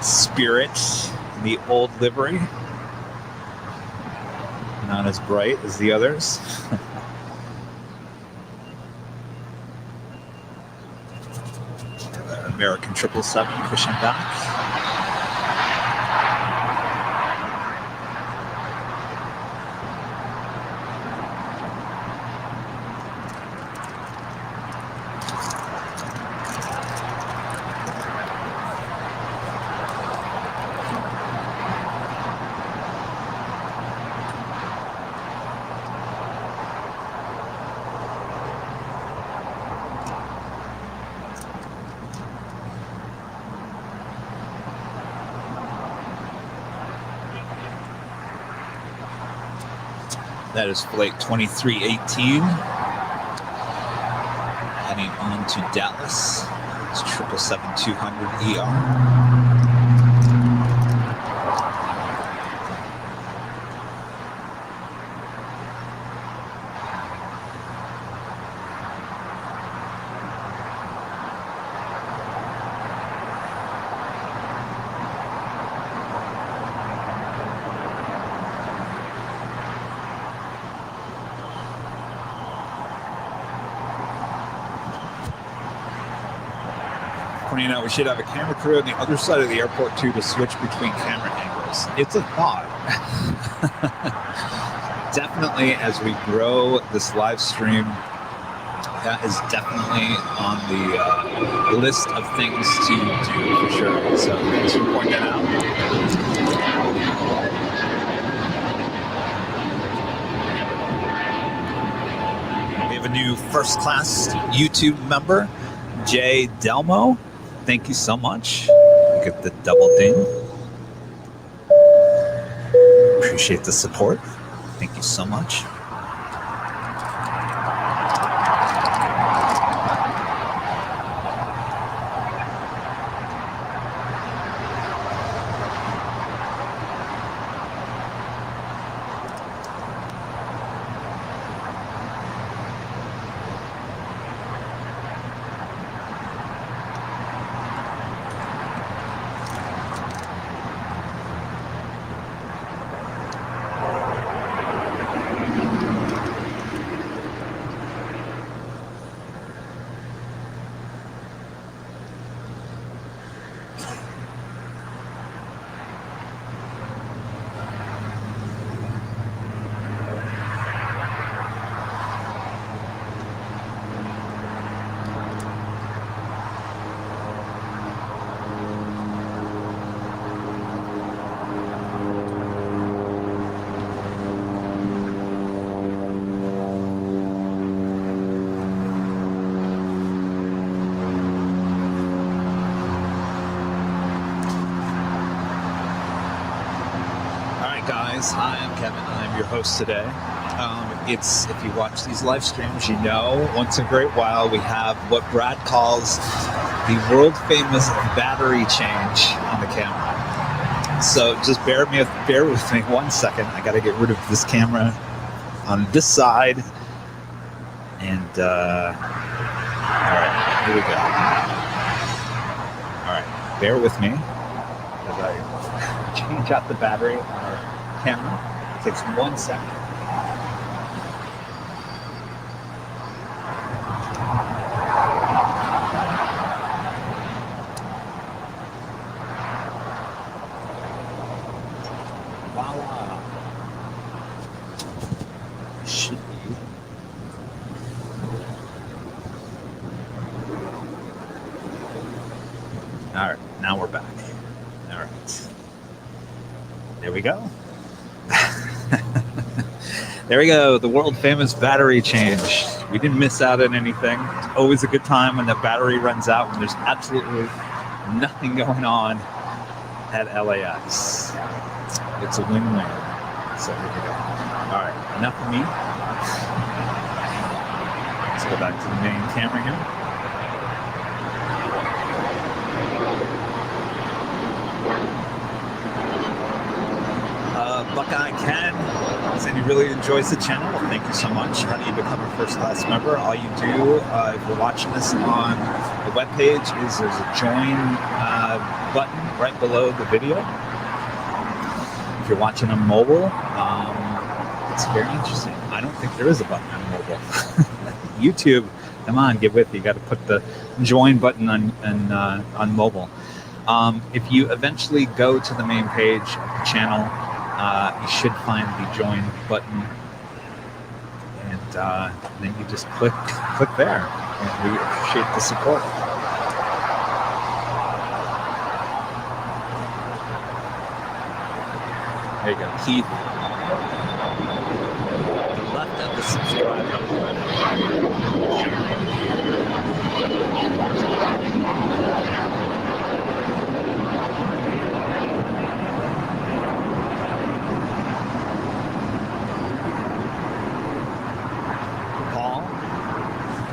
B: Spirit in the old livery, not as bright as the others. American 777 pushing back. That is flight 2318 heading on to Dallas. It's 777-200ER.
A: pointing out we should have a camera crew on the other side of the airport too to switch between camera angles. It's a thought. Definitely, as we grow this live stream, that is definitely on the list of things to do for sure. So thanks for pointing that out. We have a new first class YouTube member, Jay Delmo. Thank you so much. Look at the double ding. Appreciate the support. Thank you so much. Hi, I'm Kevin. I'm your host today. It's, if you watch these live streams, you know, once in a great while we have what Brad calls the world famous battery change on the camera. So just bear with me 1 second. I got to get rid of this camera on this side. And all right, here we go. All right, bear with me as I change out the battery on our camera. It takes 1 second. Voila. Should be. All right, now we're back. All right. There we go. There we go, the world famous battery change. We didn't miss out on anything. It's always a good time when the battery runs out, when there's absolutely nothing going on at LAX. It's a win-win. So here we go. All right, enough of me. Let's go back to the main camera here. Buckeye Ken said he really enjoys the channel. Well, thank you so much. How do you become a first-class member? All you do, if you're watching this on the webpage, is there's a join button right below the video. If you're watching on mobile, it's very interesting. I don't think there is a button on mobile. YouTube, come on, get with it. You got to put the join button on mobile. If you eventually go to the main page of the channel, you should find the join button, and then you just click there, and we appreciate the support. There you go, Keith. Left of the subscribe button.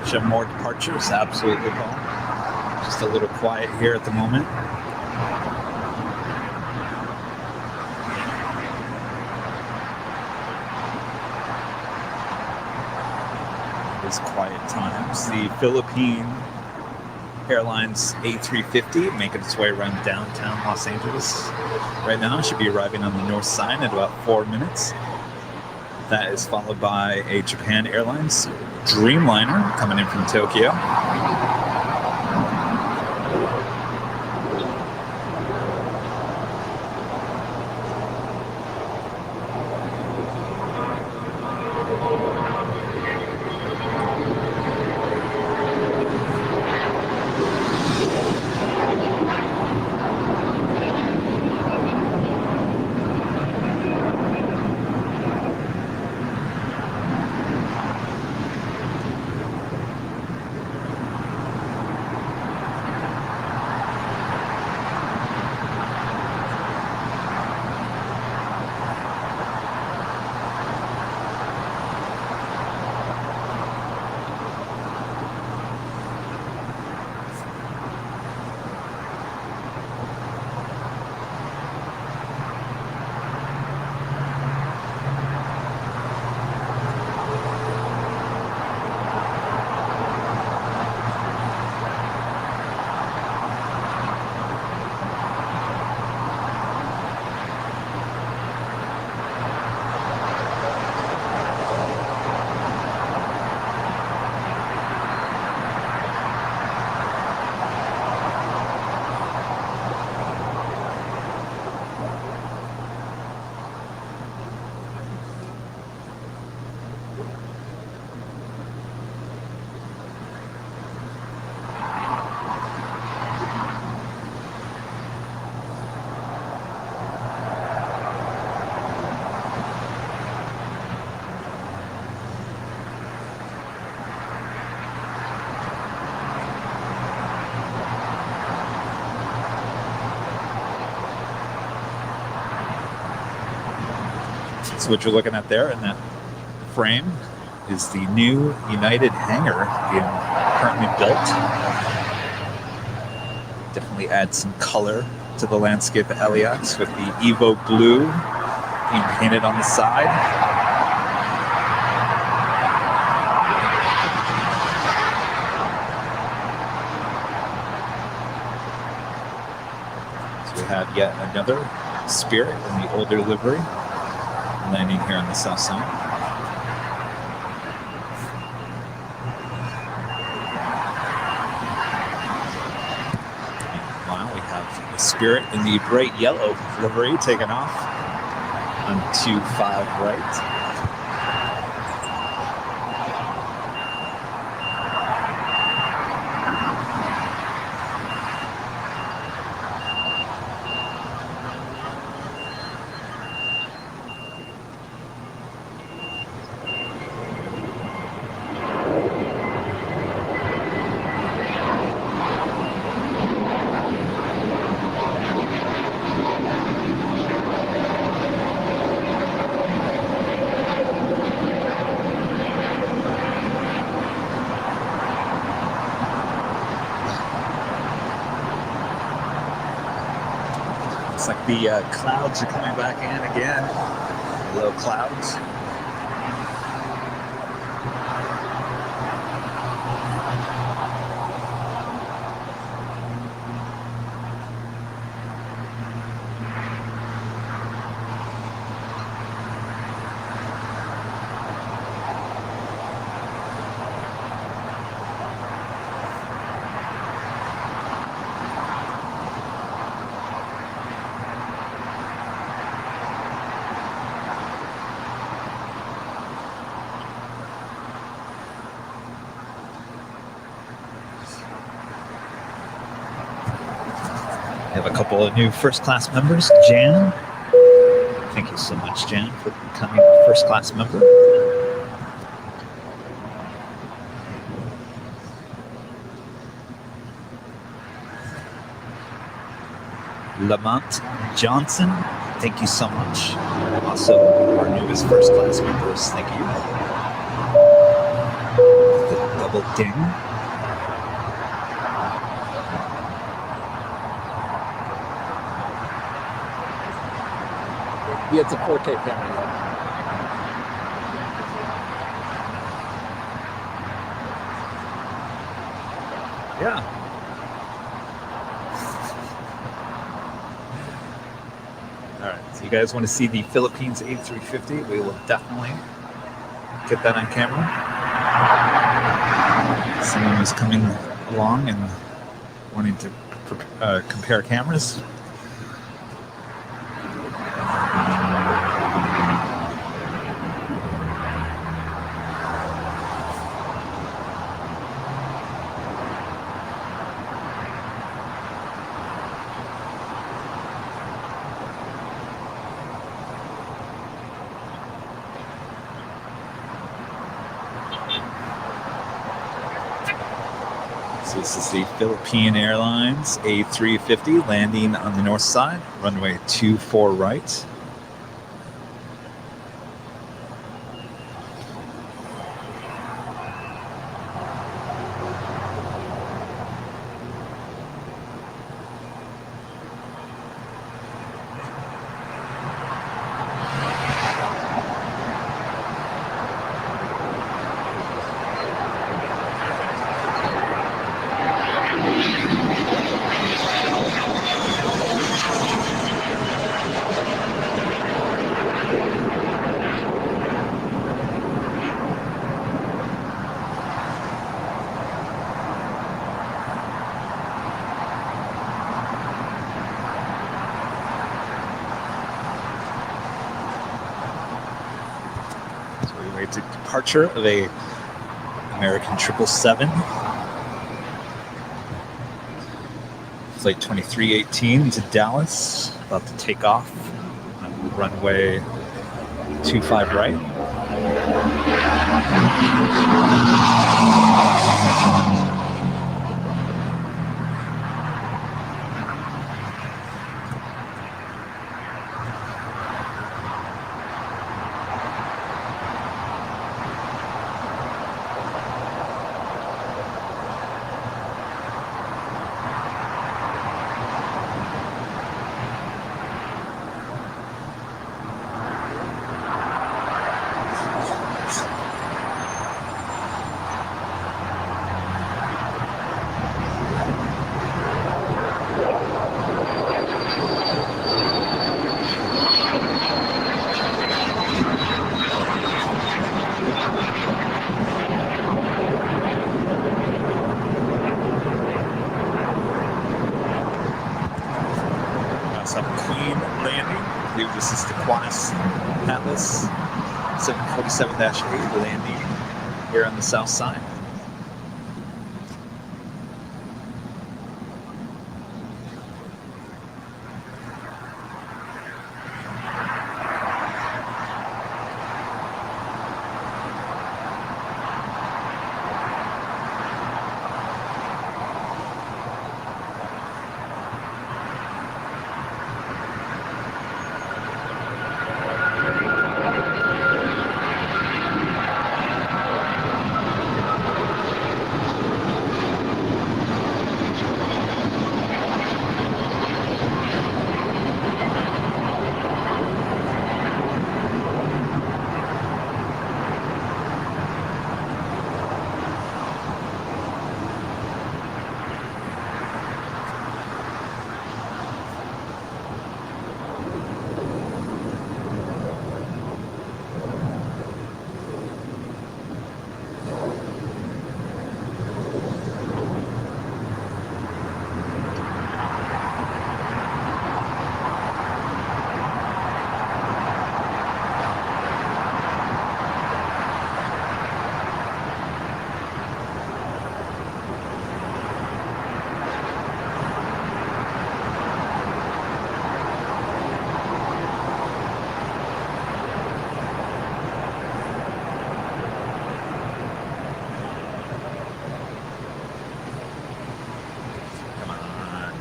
A: Have more departures, absolutely, Paul. Just a little quiet here at the moment. It's quiet times. The Philippine Airlines A350 making its way around downtown Los Angeles right now. Should be arriving on the north side in about 4 minutes. That is followed by a Japan Airlines Dreamliner coming in from Tokyo.
B: So what you're looking at there in that frame is the new United hangar being currently built. Definitely adds some color to the landscape at LAX with the Evo blue being painted on the side. So we have yet another Spirit in the older livery landing here on the south side. Meanwhile, we have the Spirit in the bright yellow livery taking off on 25 right. Looks like the clouds are coming back in again. Low clouds. We have a couple of new first class members. Jan, thank you so much, Jan, for becoming a first class member. Lamont Johnson, thank you so much. Also, our newest first class members, thank you. The double ding.
C: Yeah, it's a 4K camera.
B: Yeah. All right, so you guys want to see the Philippines A350? We will definitely get that on camera. Someone was coming along and wanting to compare cameras. So this is the Philippine Airlines A350 landing on the north side, runway 24 right. It's a departure of a American 777. Flight 2318 to Dallas, about to take off on runway 25 right.
A: Qantas Atlas 747-8 landing here on the south side.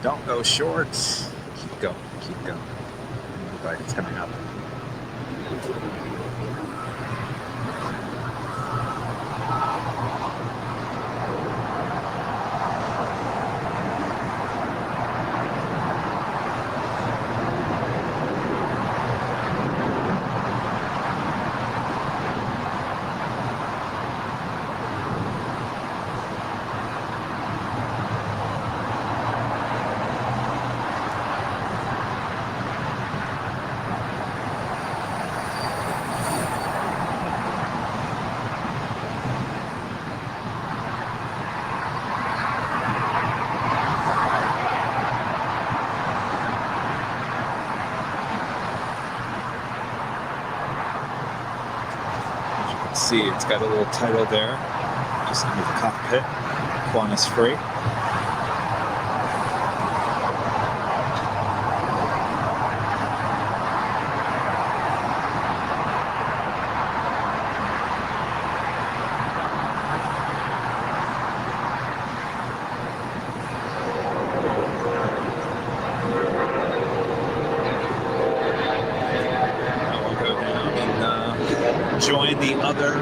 A: Don't go short. Keep going. Keep going. Everybody's coming up. See, it's got a little title there, just under the cockpit, Qantas Freight. Join the other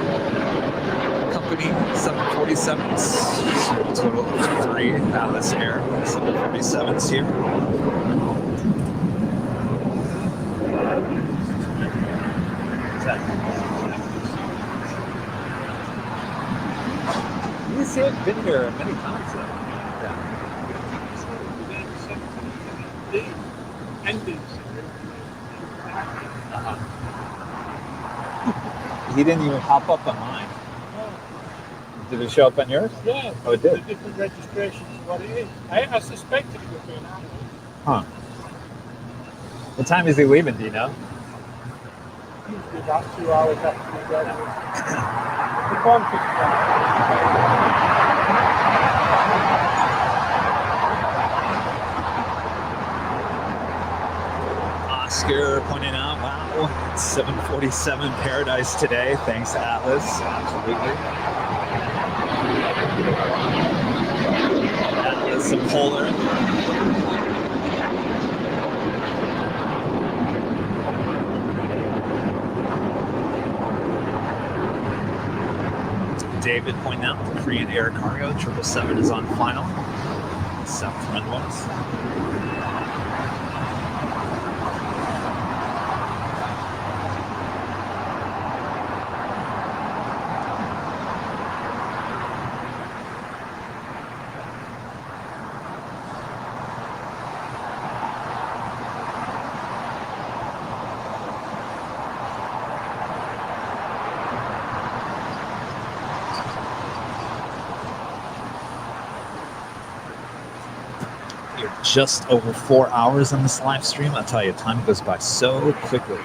A: company 747s. So a total of 3 Atlas Air 747s here. You see, I've been here many times though. He didn't even pop up on mine. Did it show up on yours?
C: Yeah.
A: Oh, it did?
C: The different registrations is what it is. I suspected it would be an animal.
A: Huh. What time is he leaving, do you know?
C: Usually about 2 hours after we graduate. The phone picks up.
A: Oscar pointing out, wow, it's 747 paradise today. Thanks, Atlas. Absolutely. Atlas and Polar. David pointing out the Korean Air Cargo 777 is on final. South runways. You're just over 4 hours on this live stream. I'll tell you, time goes by so quickly.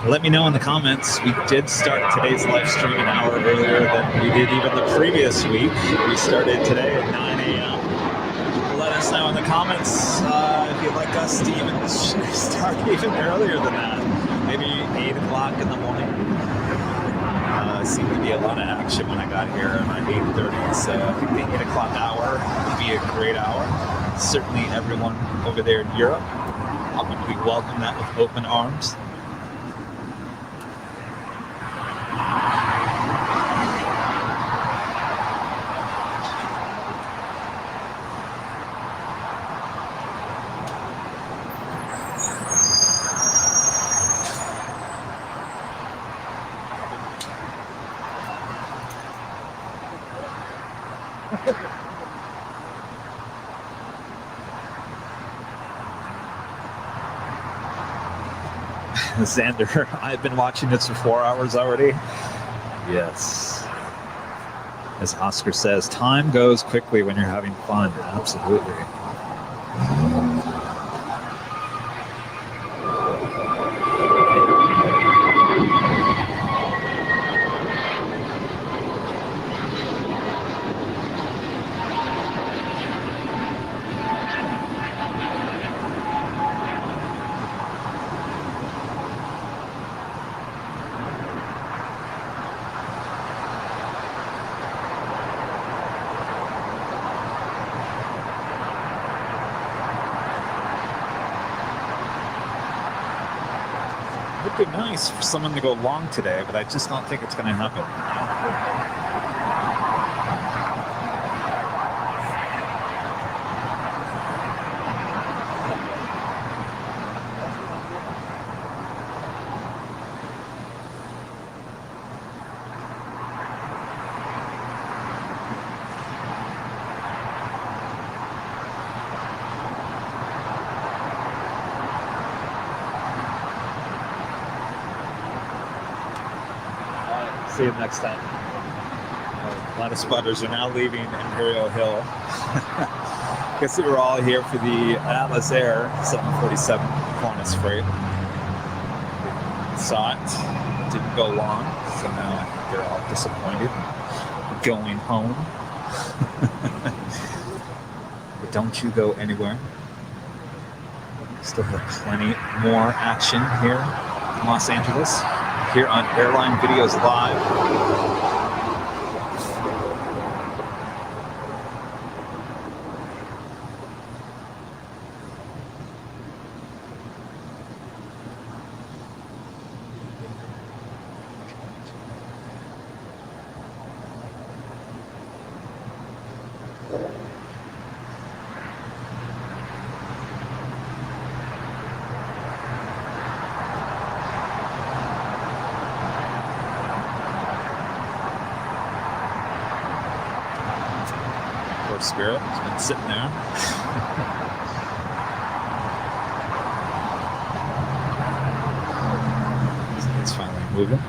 A: Let me know in the comments. We did start today's live stream an hour earlier than we did even the previous week. We started today at 9 a.m. Let us know in the comments if you'd like us to even start even earlier than that. Maybe 8 o'clock in the morning. Seemed to be a lot of action when I got here around 8:30. So I think the 8 o'clock hour would be a great hour. Certainly everyone over there in Europe, we welcome that with open arms. Xander, I've been watching this for 4 hours already. Yes. As Oscar says, time goes quickly when you're having fun. Absolutely. It would be nice for someone to go long today, but I just don't think it's going to happen. See you next time. A lot of spotters are now leaving Imperial Hill. Guess we were all here for the Atlas Air 747 Qantas freight. Saw it, didn't go long, so now I think they're all disappointed. Going home. But don't you go anywhere. Still have plenty more action here in Los Angeles. Here on Airline Videos Live. Spirit has been sitting there. It's finally moving.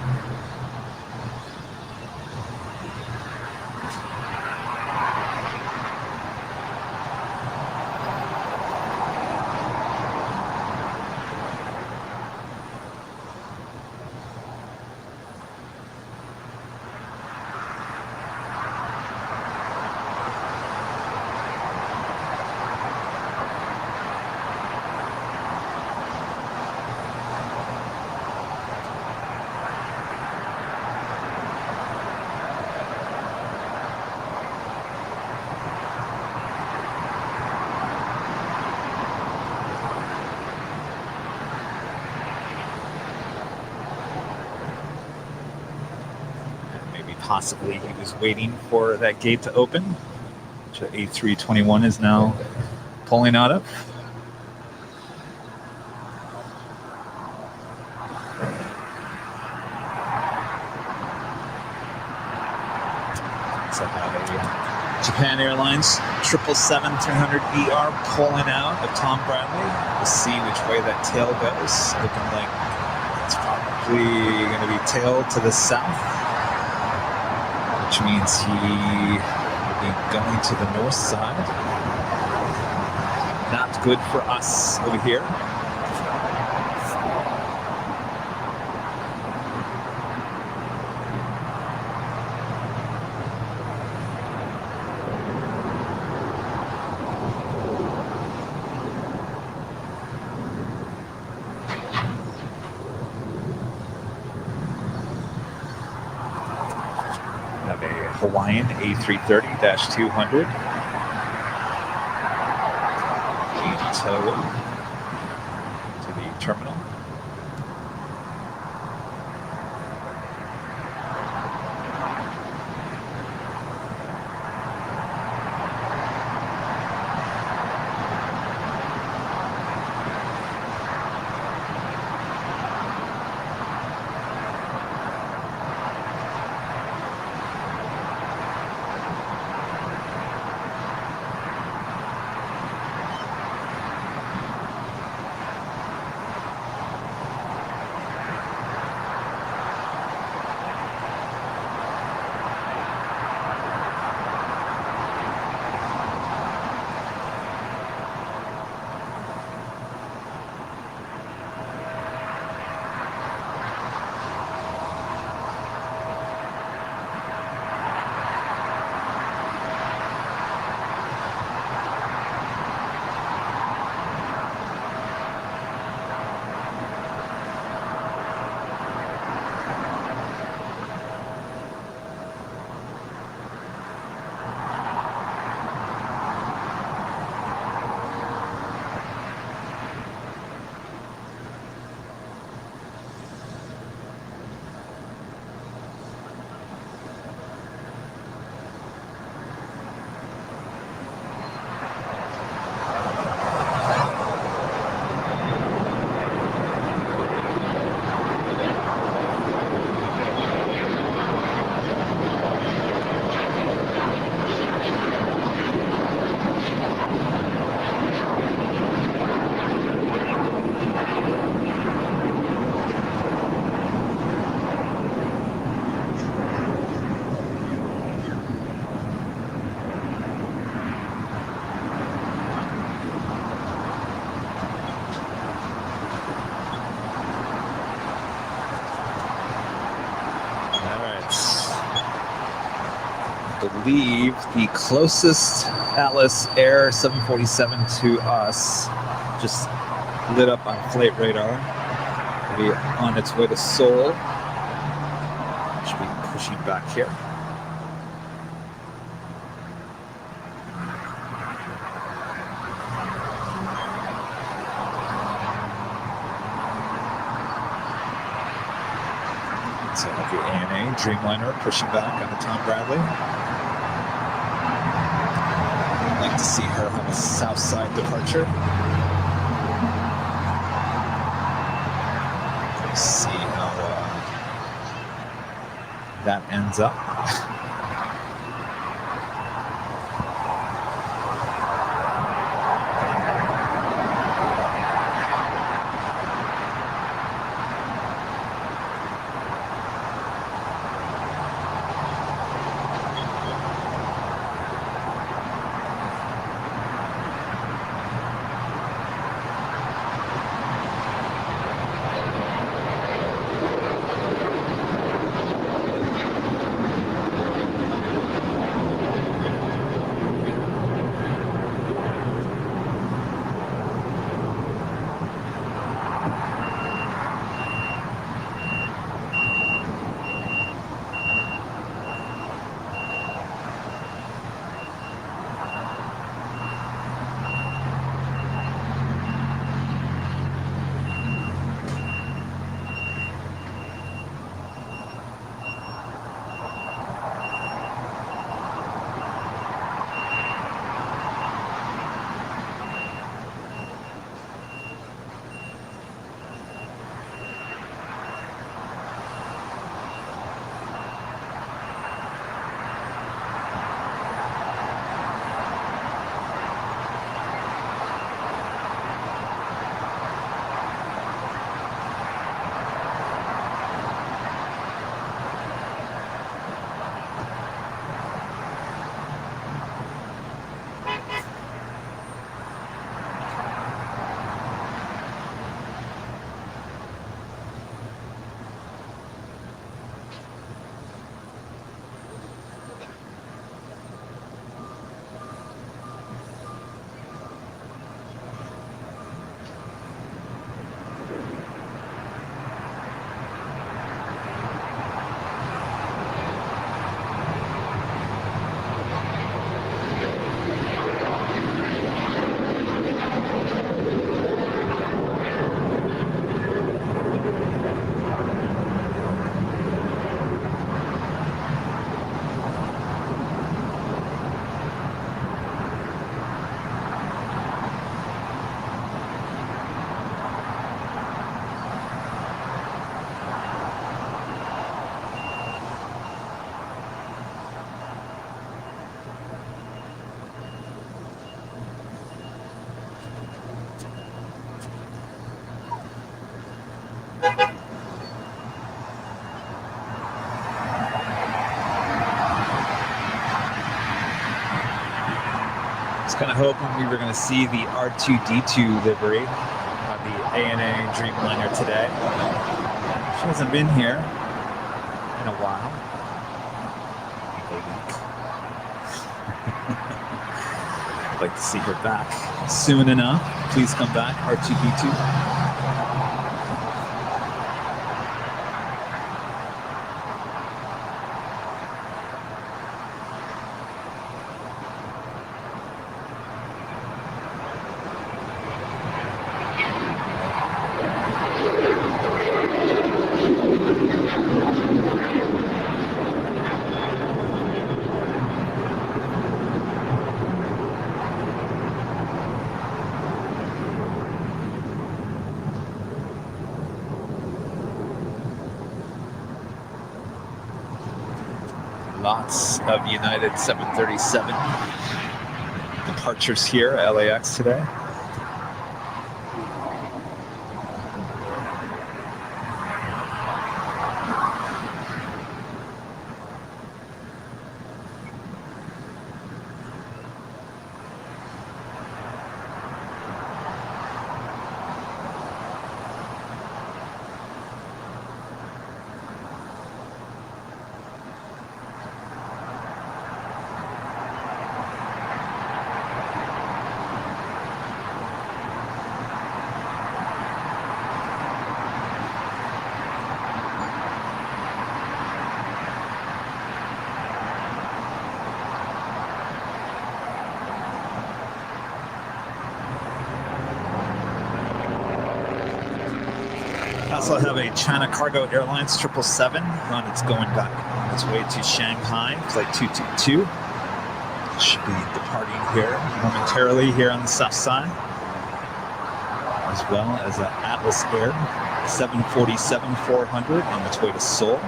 A: Possibly he was waiting for that gate to open, which A321 is now pulling out of. So have a Japan Airlines 777-300ER pulling out of Tom Bradley. We'll see which way that tail goes. Looking like it's probably going to be tail to the south, which means he will be going to the north side. Not good for us over here.
B: a Hawaiian A330-200 being towed to the terminal. Believe the closest Atlas Air 747 to us just lit up on flight radar. It'll be on its way to Seoul. Should be pushing back here. So the ANA Dreamliner pushing back on the Tom Bradley. I'd like to see her have a south side departure. Let's see how that ends up. Kind of hoping we were going to see the R2-D2 livery on the ANA Dreamliner today. She hasn't been here in a while. I'd like to see her back soon enough. Please come back, R2-D2. Lots of United 737 departures here at LAX today. I also have a China Cargo Airlines 777 on its going back on its way to Shanghai, flight 222. Should be departing here momentarily here on the south side, as well as an Atlas Air 747-400 on its way to Seoul.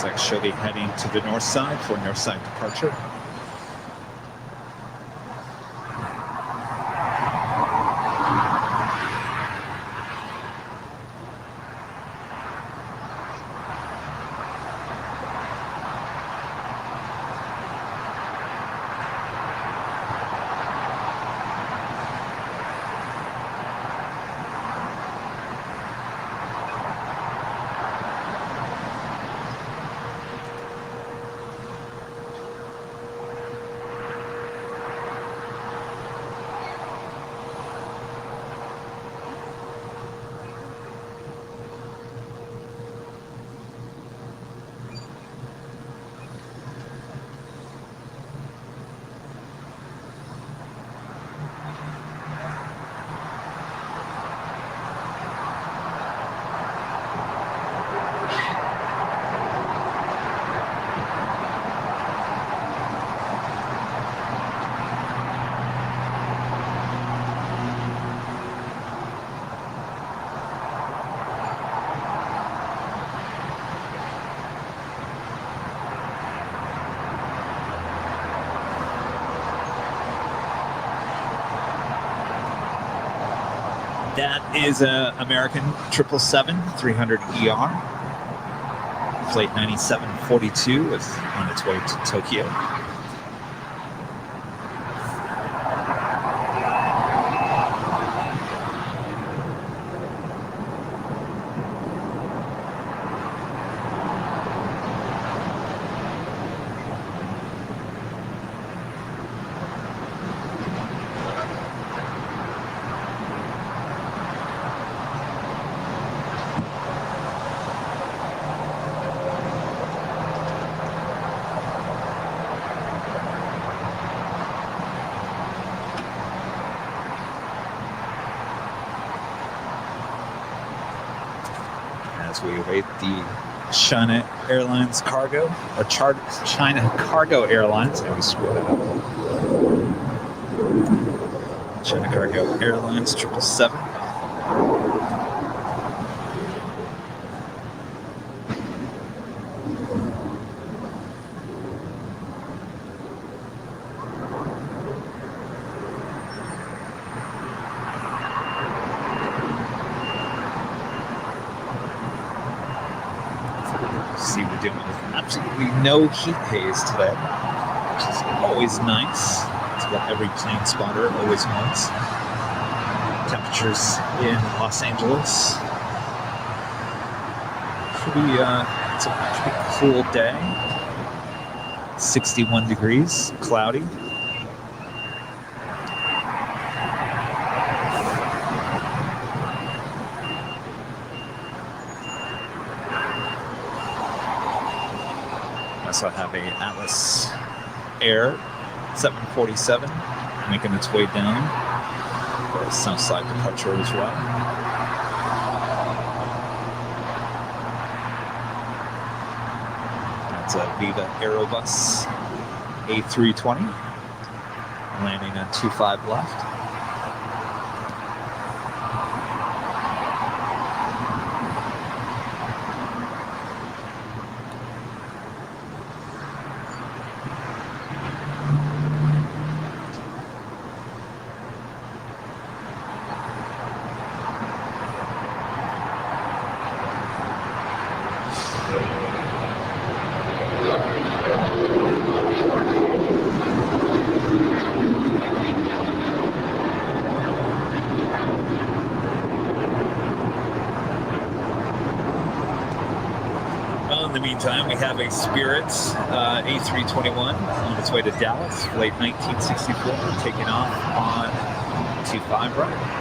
B: Looks like she'll be heading to the north side for north side departure. That is an American 777-300ER. Flight 9742 is on its way to Tokyo.
A: as we await the China Airlines cargo, or China Cargo Airlines. Let me scroll that up. China Cargo Airlines 777. See, we're dealing with absolutely no heat haze today, which is always nice. That's what every plane spotter always wants. Temperatures in Los Angeles. It's a pretty cool day. 61 degrees, cloudy. I also have a Atlas Air 747 making its way down for a Southside departure as well. That's a Viva Aerobus A320 landing on 25 left. In the meantime, we have a Spirit A321 on its way to Dallas, late 1964, taking off on 25 right.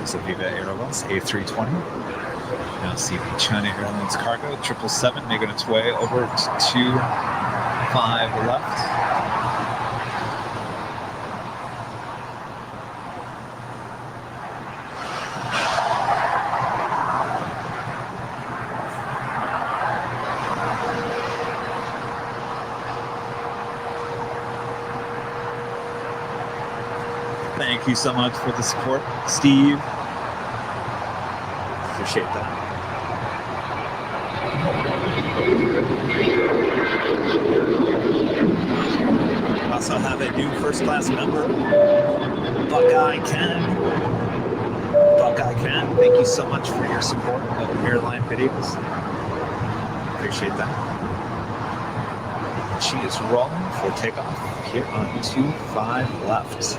A: There's a Viva Aerobus A320. Now see the China Airlines cargo 777 making its way over to 25 left. Thank you so much for the support, Steve. Appreciate that. Also have a new first class member, Buckeye Ken. Buckeye Ken, thank you so much for your support of Airline Videos. Appreciate that. She is rolling for takeoff here on 25 left.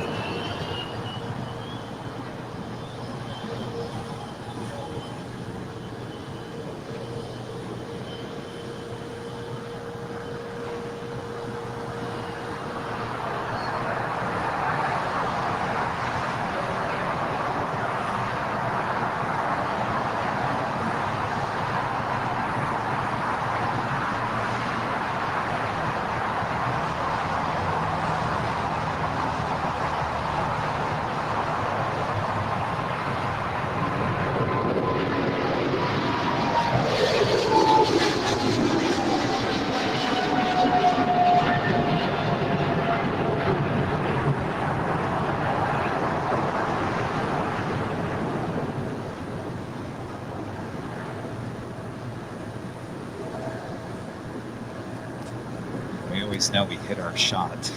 B: always know we hit our shot,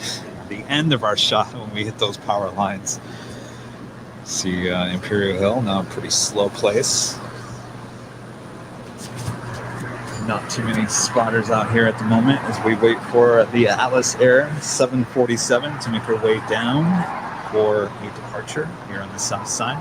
B: the end of our shot when we hit those power lines. See Imperial Hill, now a pretty slow place. Not too many spotters out here at the moment as we wait for the Atlas Air 747 to make her way down for a departure here on the south side.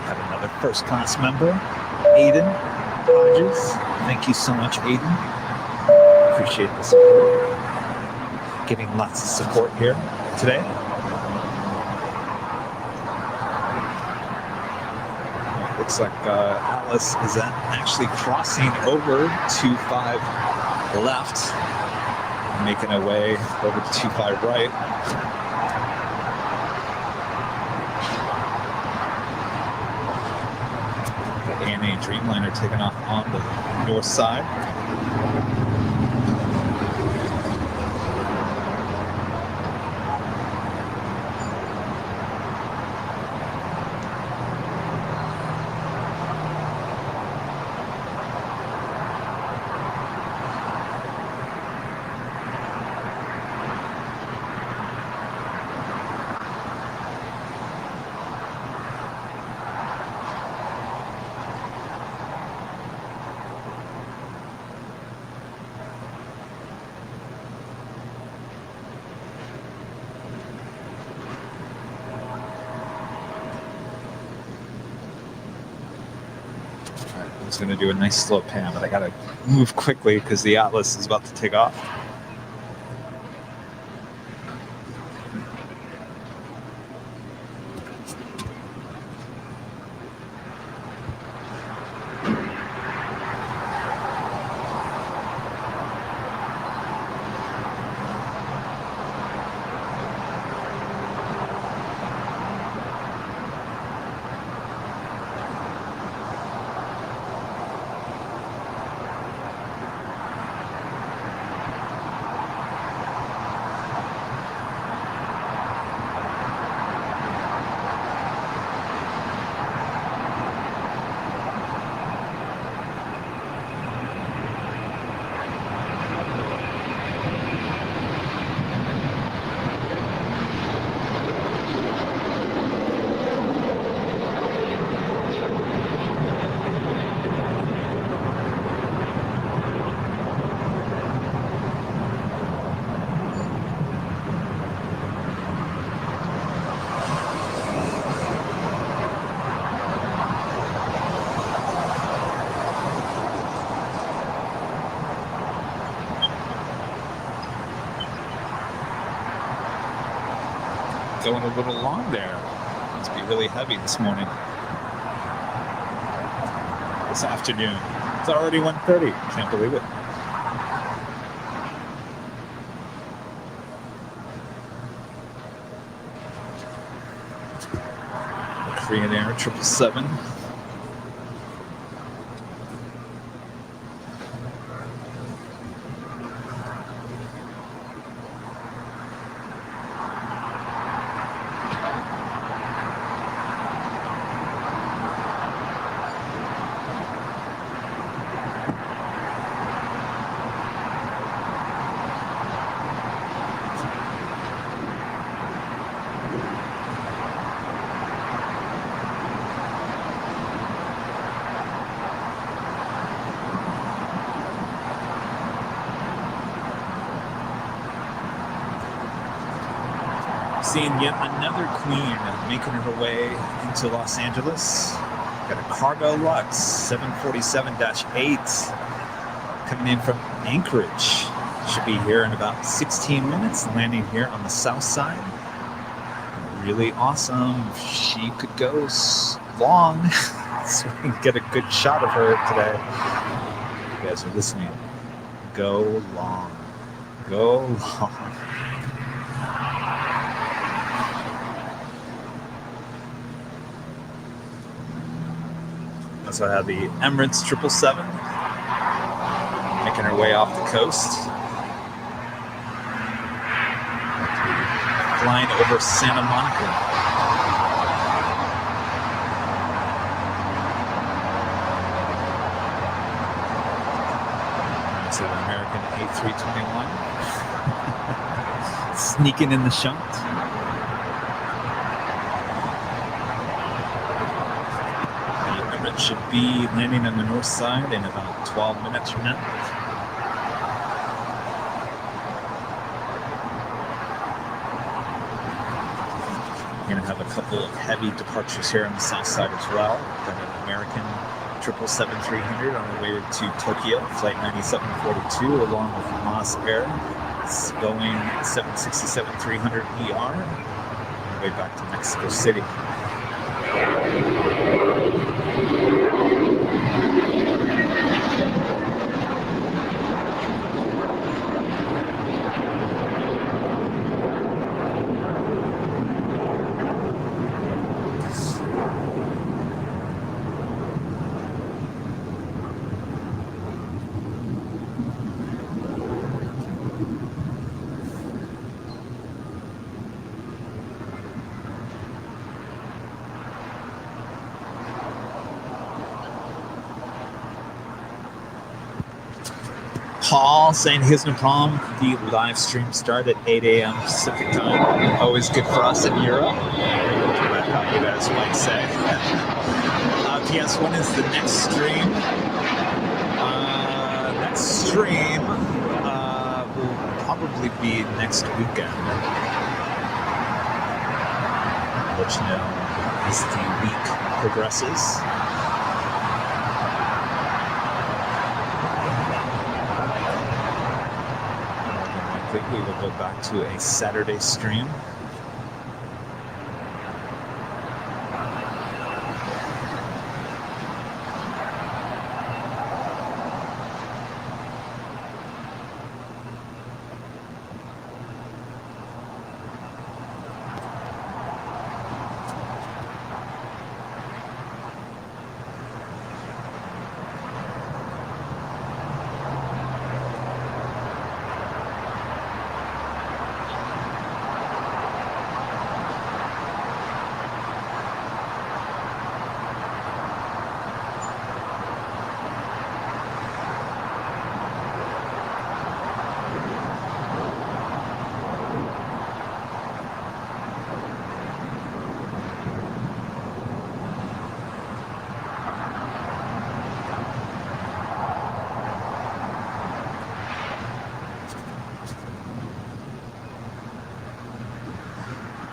B: Have another first class member, Aiden Hodges. Thank you so much, Aiden. Appreciate the support. Getting lots of support here today. Looks like Atlas is actually crossing over 25 left, making her way over to 25 right. The ANA Dreamliner taking off on the north side. I was going to do a nice slow pan, but I got to move quickly because the Atlas is about to take off. Going a little long there. Must be really heavy this morning. This afternoon. It's already 1:30. Can't believe it. Korean Air 777. Seeing yet another queen making her way into Los Angeles. Got a cargo LAX 747-8 coming in from Anchorage. Should be here in about 16 minutes, landing here on the south side. Really awesome. She could go long, so we can get a good shot of her today. You guys are listening. Go long. Go long. So I have the Emirates 777 making her way off the coast.
A: flying over Santa Monica. It's an American A321 sneaking in the shunt. And it should be landing on the north side in about 12 minutes from now. We're going to have a couple of heavy departures here on the south side as well. Got an American 777-300 on the way to Tokyo, flight 9742, along with Moss Air. It's going 767-300ER on the way back to Mexico City. Paul saying he has no problem. The live stream start at 8 a.m. Pacific time. Always good for us in Europe. You guys might say. P.S. When is the next stream? Next stream will probably be next weekend. I'll let you know as the week progresses. We will go back to a Saturday stream.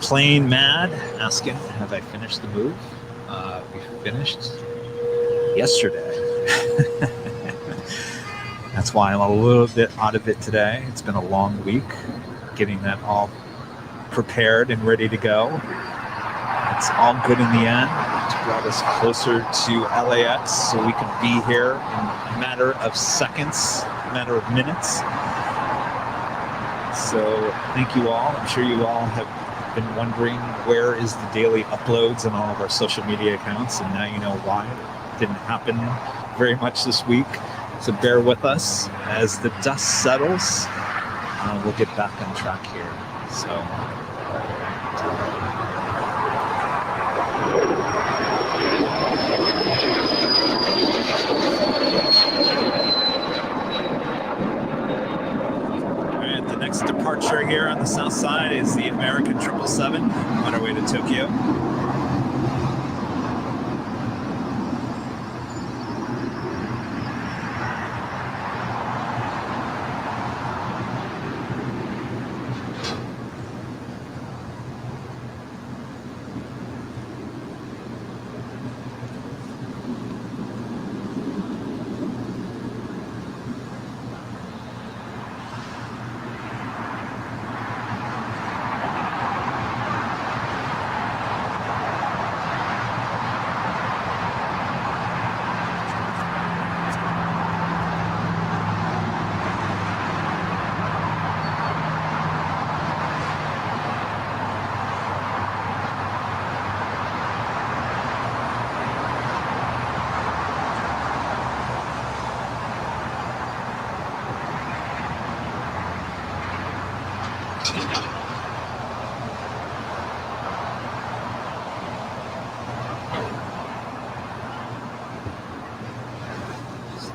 A: Plain Mad asking, have I finished the move? We finished yesterday. That's why I'm a little bit out of it today. It's been a long week getting that all prepared and ready to go. It's all good in the end. It's brought us closer to LAX so we can be here in a matter of seconds, a matter of minutes. So thank you all. I'm sure you all have been wondering where is the daily uploads on all of our social media accounts, and now you know why. It didn't happen very much this week, so bear with us. As the dust settles, we'll get back on track here. So departure here on the south side is the American 777 on our way to Tokyo.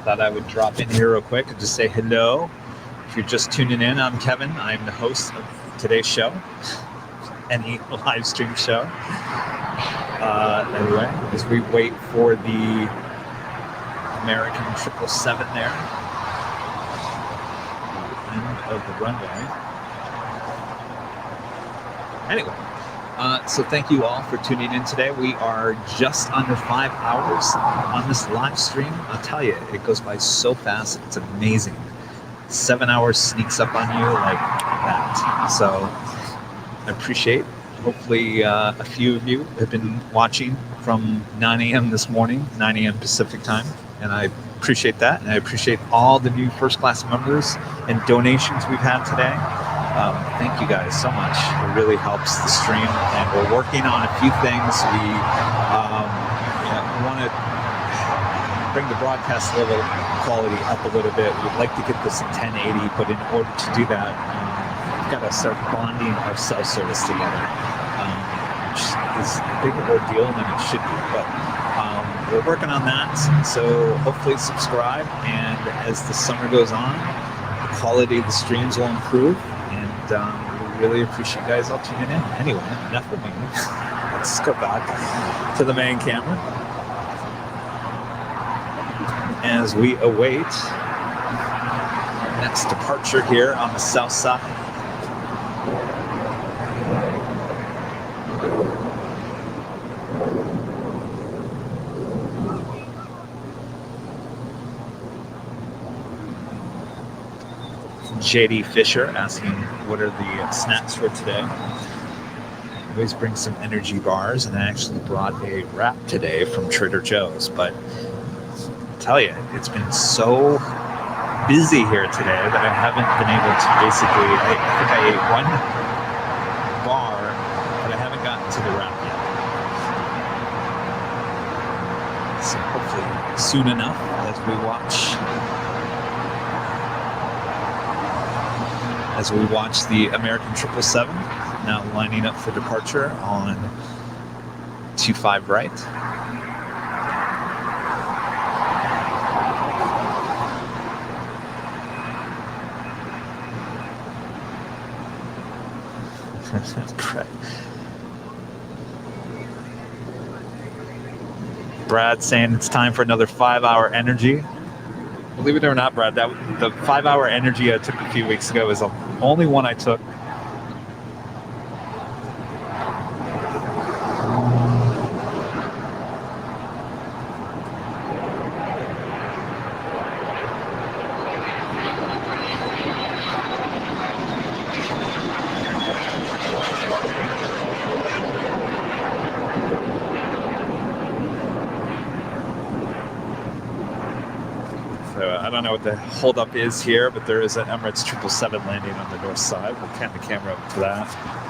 B: thought I would drop in here real quick and just say hello. If you're just tuning in, I'm Kevin. I'm the host of today's show, any live stream show. Anyway, as we wait for the American 777 there, end of the runway. Anyway, so thank you all for tuning in today. We are just under 5 hours on this live stream. I'll tell you, it goes by so fast. It's amazing. 7 hours sneaks up on you like that. So I appreciate. Hopefully a few of you have been watching from 9 a.m. this morning, 9 a.m. Pacific time, and I appreciate that. And I appreciate all the new first class members and donations we've had today. Thank you guys so much. It really helps the stream, and we're working on a few things. We want to bring the broadcast level quality up a little bit. We'd like to get this in 1080, but in order to do that, we've got to start bonding our cell service together, which is a bigger ordeal than it should be. But we're working on that, so hopefully subscribe, and as the summer goes on, the quality of the streams will improve. We really appreciate you guys all tuning in. Anyway, enough of me. Let's go back to the main camera as we await our next departure here on the south side. JD Fisher asking what are the snacks for today. I always bring some energy bars, and I actually brought a wrap today from Trader Joe's. But I tell you, it's been so busy here today that I haven't been able to basically. I think I ate one bar, but I haven't gotten to the wrap yet. So hopefully soon enough, as we watch the American 777 now lining up for departure on 25 right. Brad saying it's time for another 5-hour energy. Believe it or not, Brad, that the 5-hour energy I took a few weeks ago is the only one I took. I don't know what the holdup is here, but there is an Emirates 777 landing on the north side. We'll pan the camera up to that.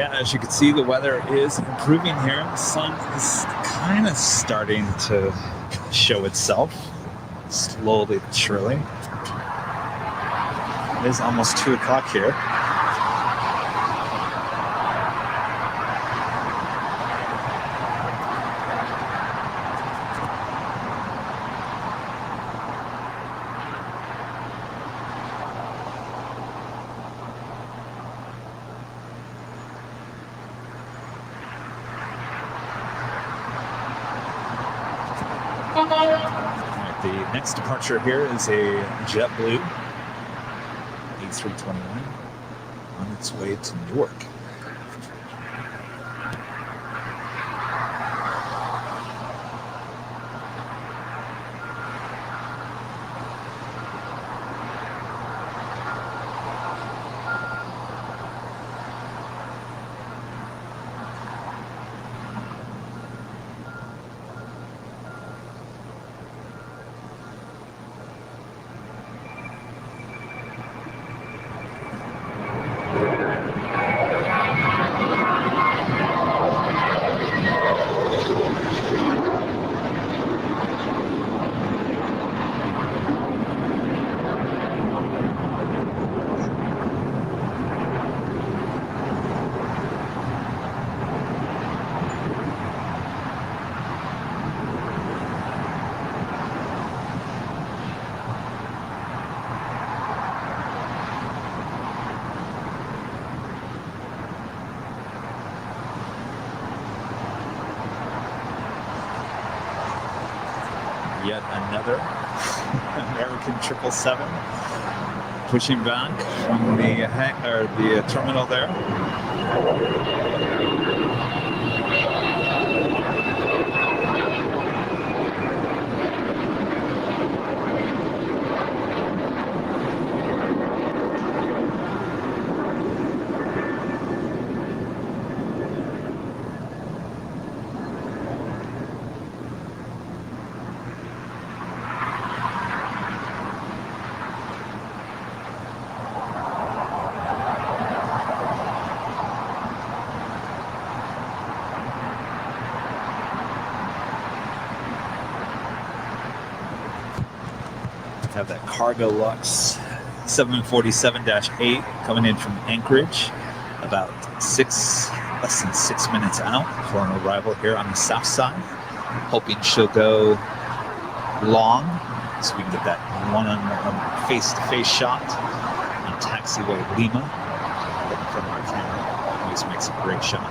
B: Yeah, as you can see, the weather is improving here. The sun is kind of starting to show itself, slowly but surely. It is almost 2 o'clock here. Alright, the next departure here is a JetBlue A321 on its way to Newark. Yet another American 777 pushing back from the terminal there. Have that Cargo Lux 747-8 coming in from Anchorage, about less than 6 minutes out for an arrival here on the south side. Hoping she'll go long so we can get that one-on-one face-to-face shot on taxiway Lima. Looking from our camera, always makes a great shot.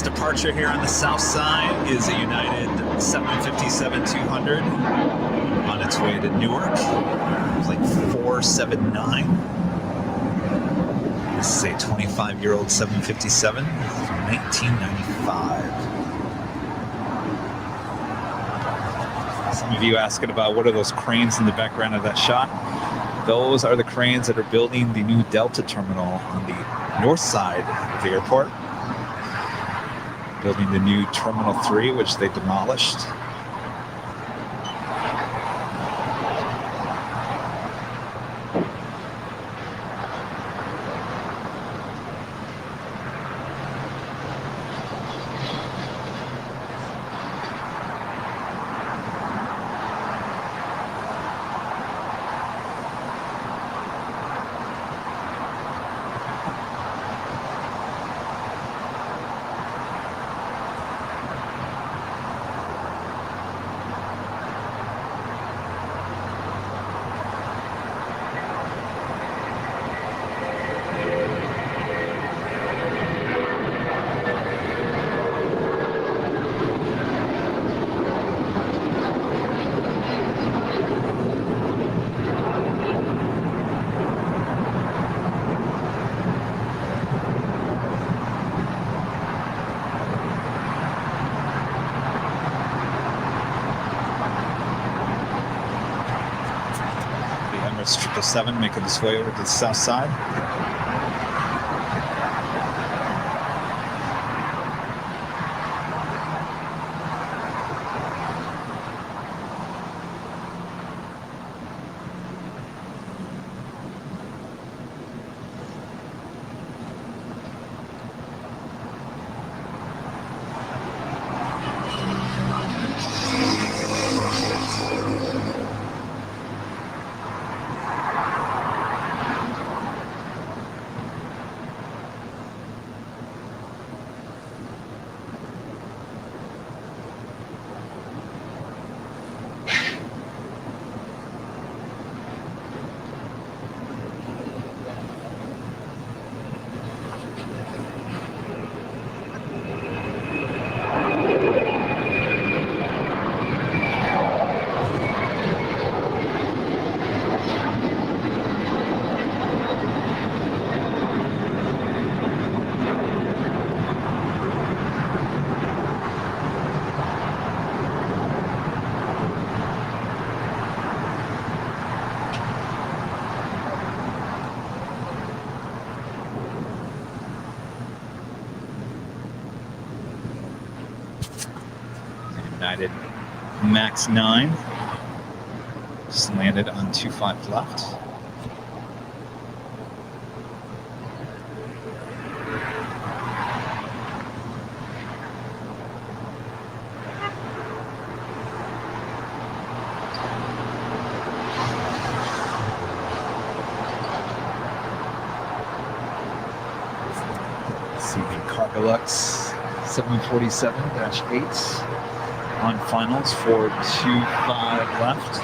B: Departure here on the south side is a United 757-200 on its way to Newark, flight 479. This is a 25-year-old 757 from 1995. Some of you asking about what are those cranes in the background of that shot? Those are the cranes that are building the new Delta terminal on the north side of the airport. Building the new Terminal 3, which they demolished. Emirates 777 making its way over to the south side.
A: United Max 9. Just landed on 25 left. CB LAX 747-8 on finals for 2.5 left.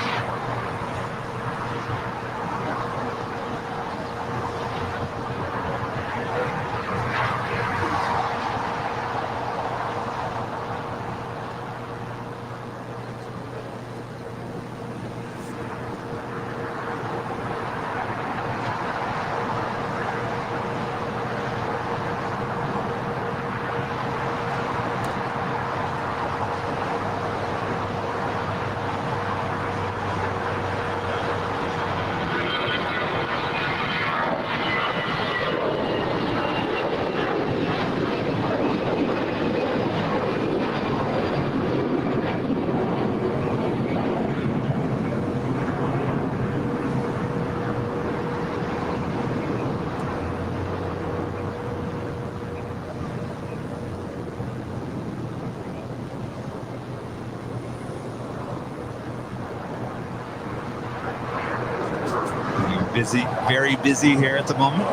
A: Busy, very busy here at the moment.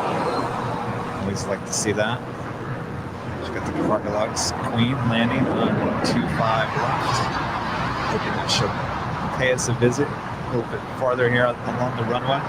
A: Always like to see that. We've got the LAX Queen landing on 2.5 left. Hoping that she'll pay us a visit a little bit farther here along the runway.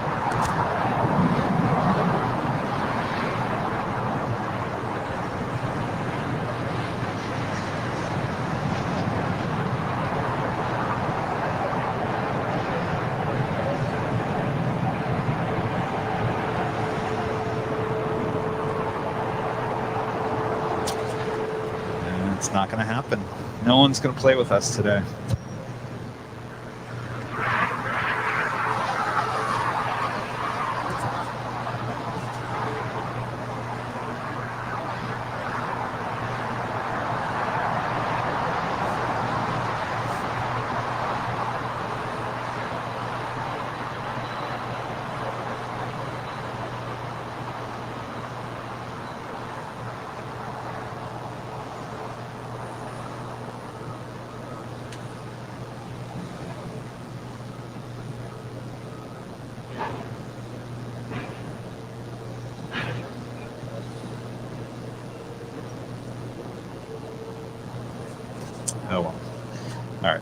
A: It's not going to happen. No one's going to play with us today. Oh well. All right.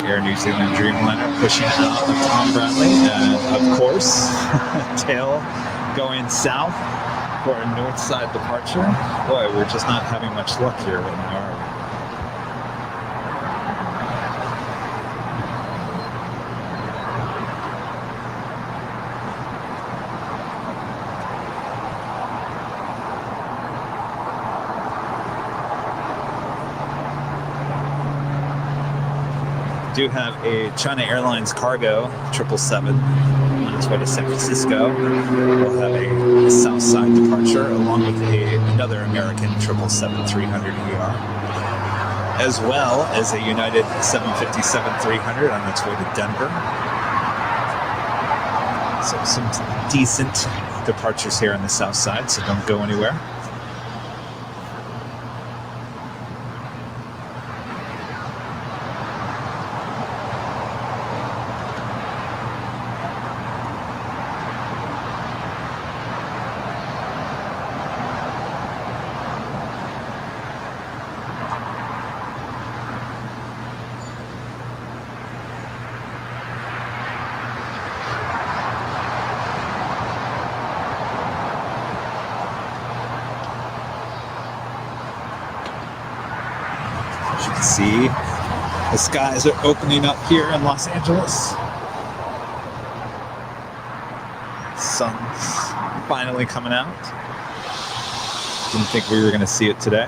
A: Air New Zealand Dreamliner pushing out of Tom Bradley, and of course, tail going south for a north side departure. Boy, we're just not having much luck here right now, are we? Do have a China Airlines cargo 777 on its way to San Francisco. We'll have a south side departure along with another American 777-300ER, as well as a United 757-300 on its way to Denver. So some decent departures here on the south side, so don't go anywhere. See, the skies are opening up here in Los Angeles. Sun's finally coming out. Didn't think we were going to see it today.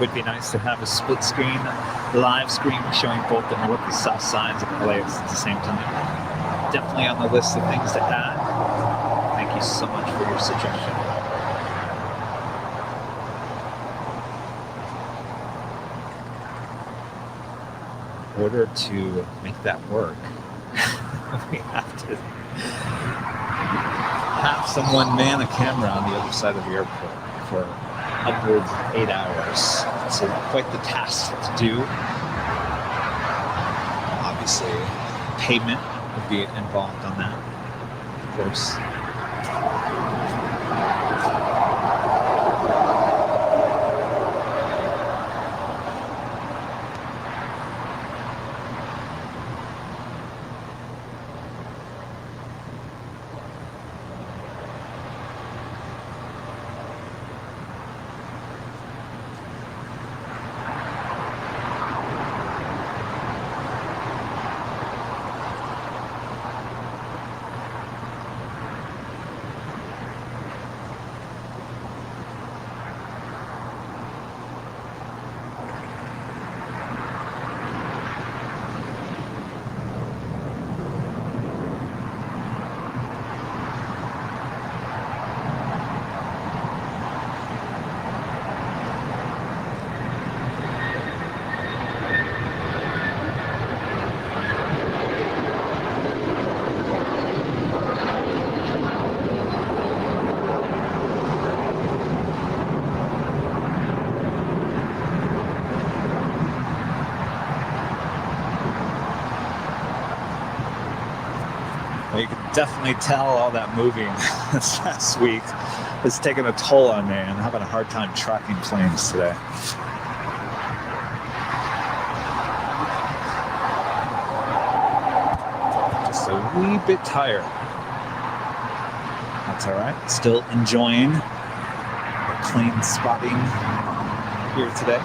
B: would be nice to have a split screen, live screen showing both the north and south sides of LAX at the same time. Definitely on the list of things to add. Thank you so much for your suggestion. In order to make that work, we have to have someone man a camera on the other side of the airport for upwards of 8 hours. So quite the task to do. Obviously, payment would be involved on that, of course. Well, you can definitely tell all that moving this past week has taken a toll on me. I'm having a hard time tracking planes today. Just a wee bit tired. That's all right. Still enjoying the plane spotting here today.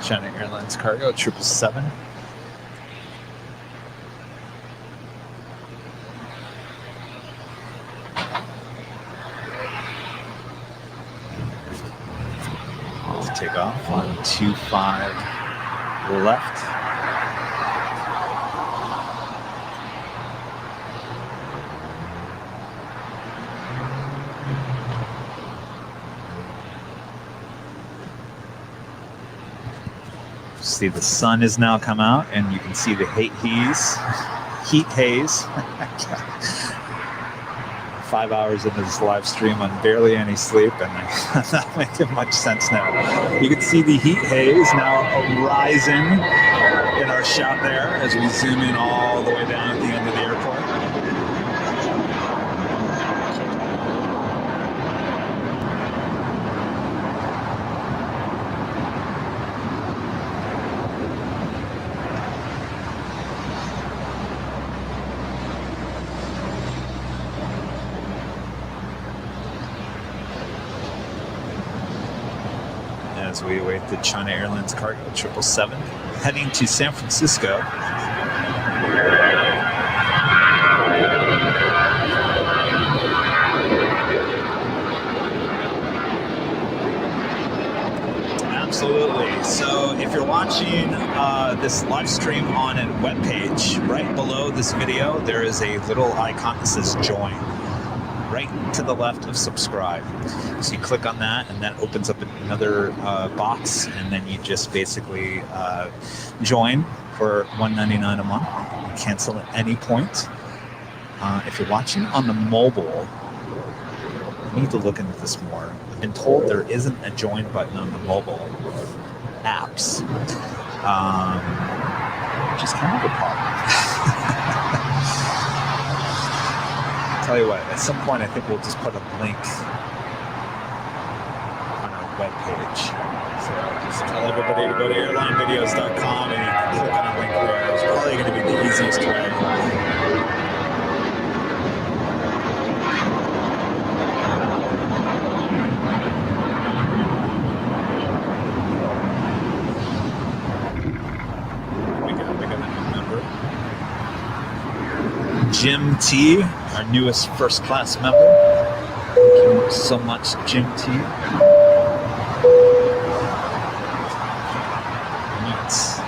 B: China Airlines cargo 777. Let's take off on 25 left. See, the sun has now come out, and you can see the heat haze. 5 hours into this live stream on barely any sleep, and I'm not making much sense now. You can see the heat haze now rising in our shot there as we zoom in all the way down at the end of the airport. as we await the China Airlines cargo 777 heading to San Francisco. Absolutely. So if you're watching this live stream on a webpage, right below this video, there is a little icon that says join, right to the left of subscribe. So you click on that, and that opens up another box, and then you just basically join for $1.99 a month. You cancel at any point. If you're watching on the mobile, you need to look into this more. I've been told there isn't a join button on the mobile apps, which is kind of a problem. Tell you what, at some point I think we'll just put a link on our webpage. So just tell everybody to go to AIRLINEVIDEOS.com and you can click on a link there. It's probably going to be the easiest way. Jim T, our newest first class member. Thank you so much, Jim T. Nuts.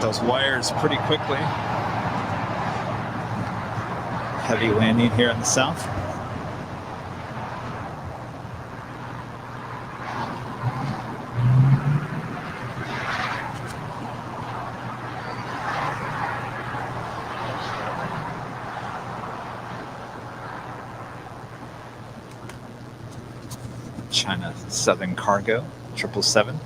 B: Those wires pretty quickly. Heavy landing here in the south. China Southern Cargo 777.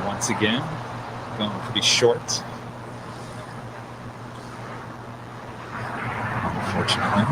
B: Once again, going pretty short. Unfortunately.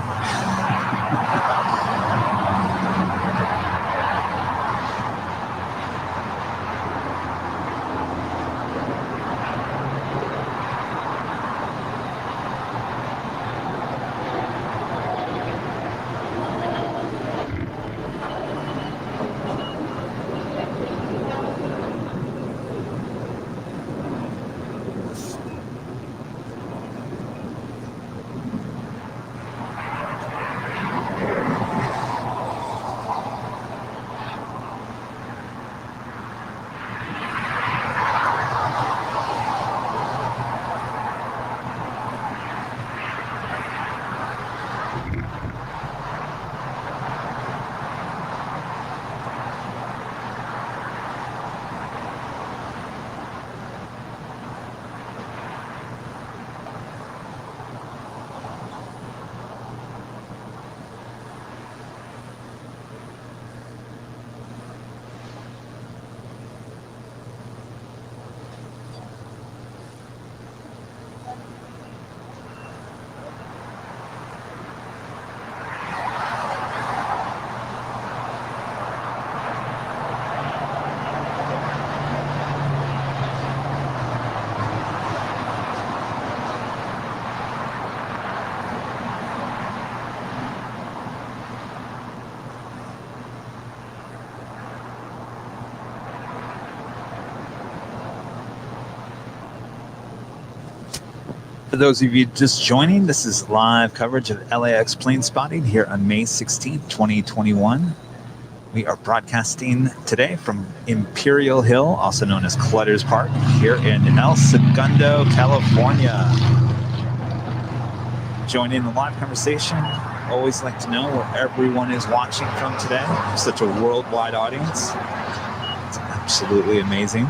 B: For those of you just joining, this is live coverage of LAX plane spotting here on May 16th, 2021. We are broadcasting today from Imperial Hill, also known as Clutters Park, here in El Segundo, California. Joining the live conversation, always like to know where everyone is watching from today. Such a worldwide audience. It's absolutely amazing.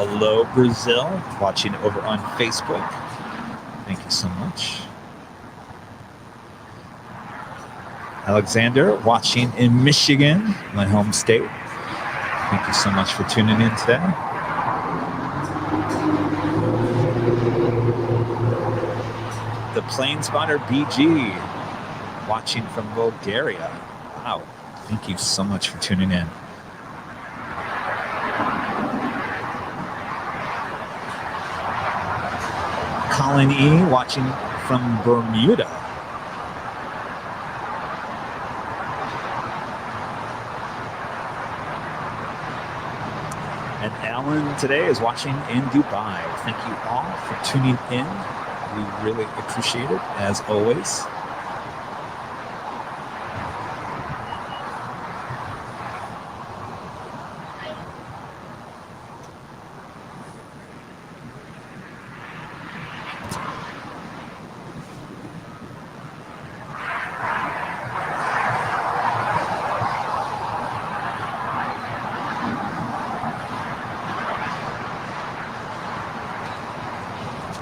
B: Hello, Brazil, watching over on Facebook. Thank you so much. Alexander, watching in Michigan, my home state. Thank you so much for tuning in today. The Plane Spotter BG, watching from Bulgaria. Wow, thank you so much for tuning in. Colin E, watching from Bermuda. And Alan today is watching in Dubai. Thank you all for tuning in. We really appreciate it, as always.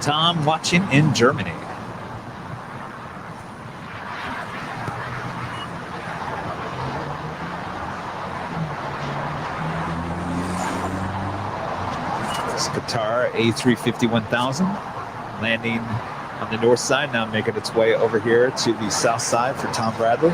B: Tom watching in Germany. This Qatar A350-1000 landing on the north side, now making its way over here to the south side for Tom Bradley.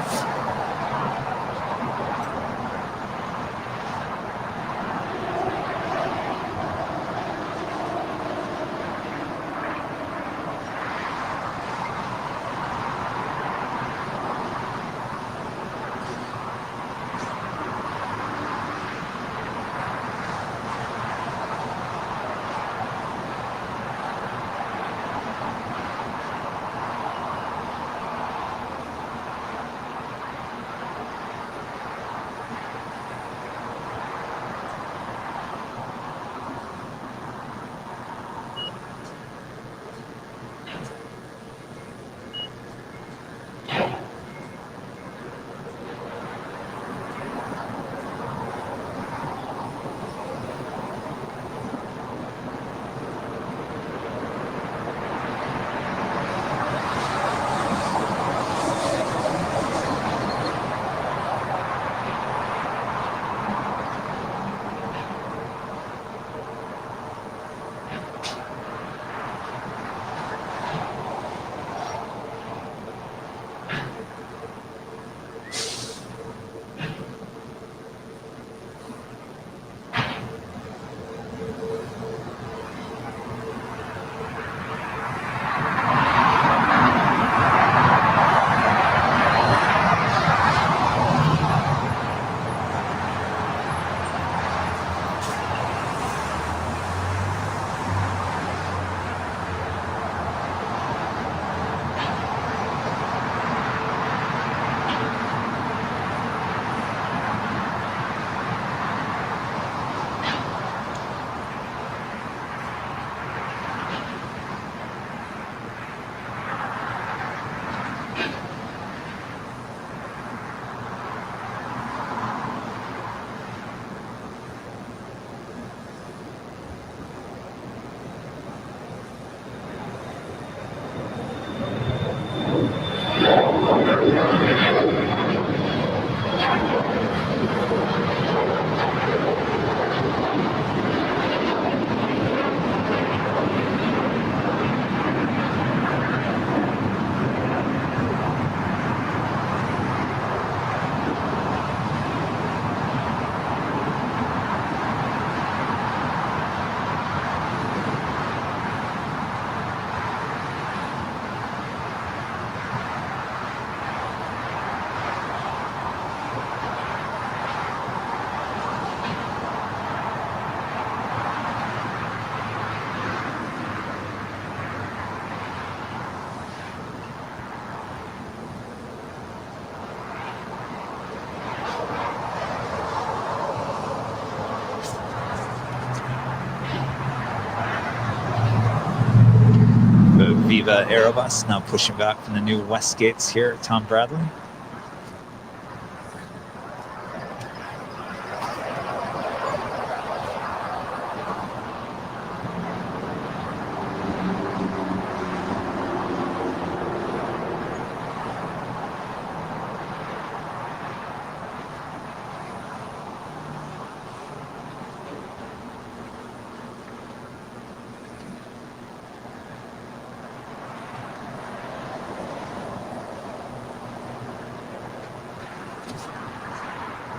B: Viva Aerobus now pushing back from the new west gates here at Tom Bradley.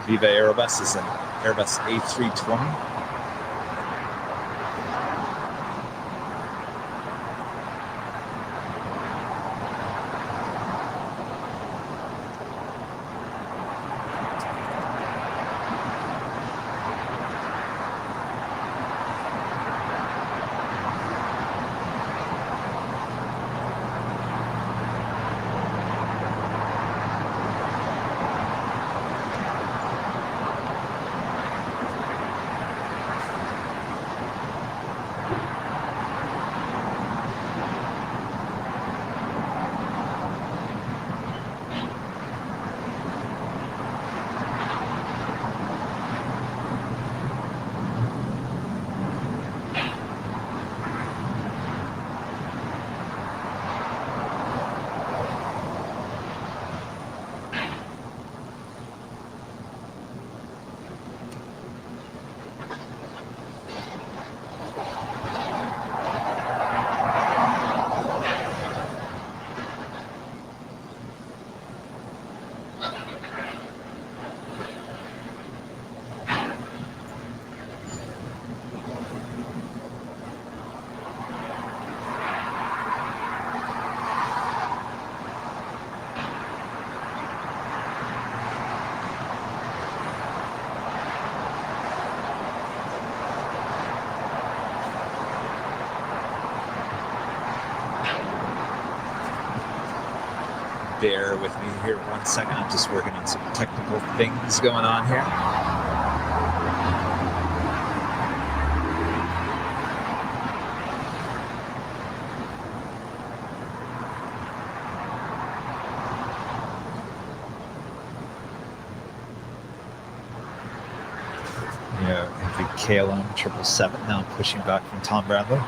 B: Viva Aerobus is an Airbus A320. Bear with me here 1 second. I'm just working on some technical things going on here. The KLM 777 now pushing back from Tom Bradley.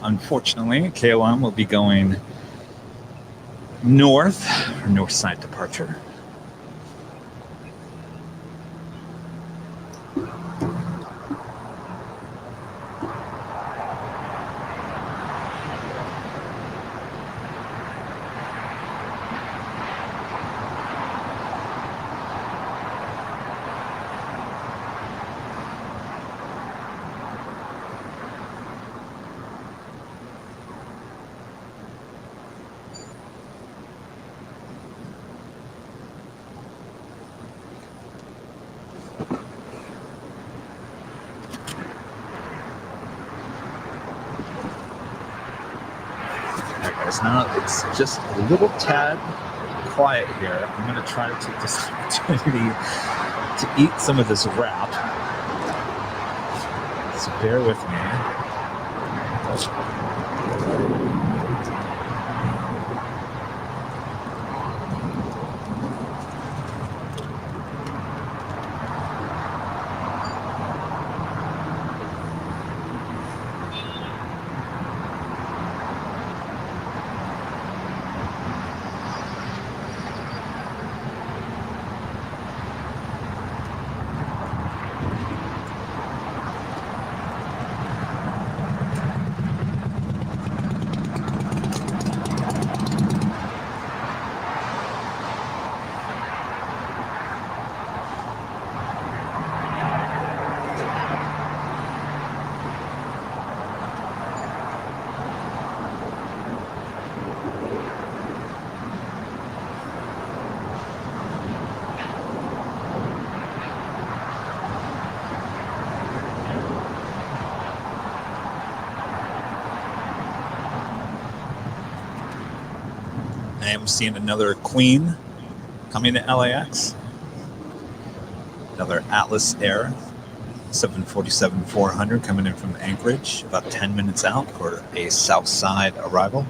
B: Unfortunately, KLM will be going north, or north side departure. Now it's just a little tad quiet here. I'm going to try to take this opportunity to eat some of this wrap. So bear with me.
A: I am seeing another Queen coming to LAX. Another Atlas Air 747-400 coming in from Anchorage, about 10 minutes out for a south side arrival.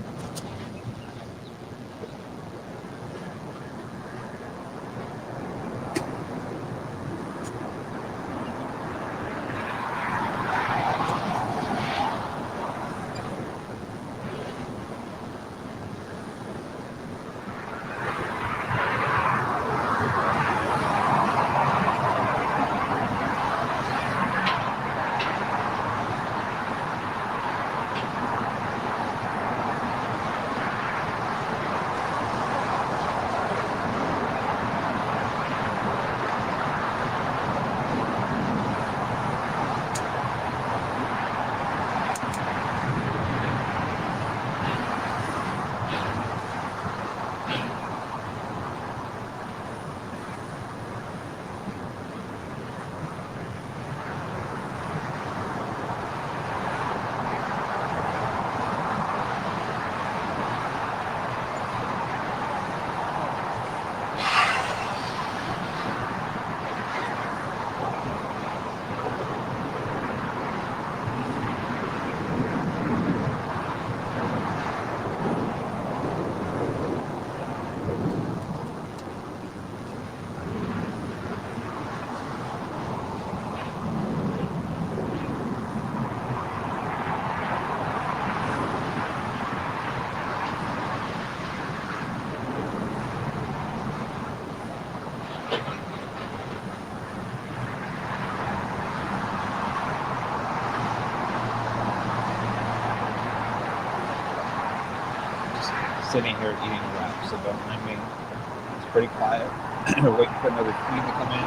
A: Sitting here eating a wrap, so don't mind me. It's pretty quiet. Waiting for another Queen to come in,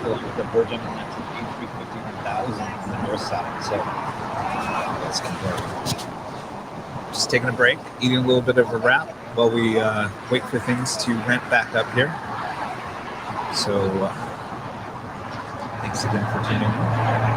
A: along with the Virgin Atlantic A350-1000 on the north side. So let's convert. Just taking a break, eating a little bit of a wrap while we wait for things to ramp back up here. So thanks again for tuning in.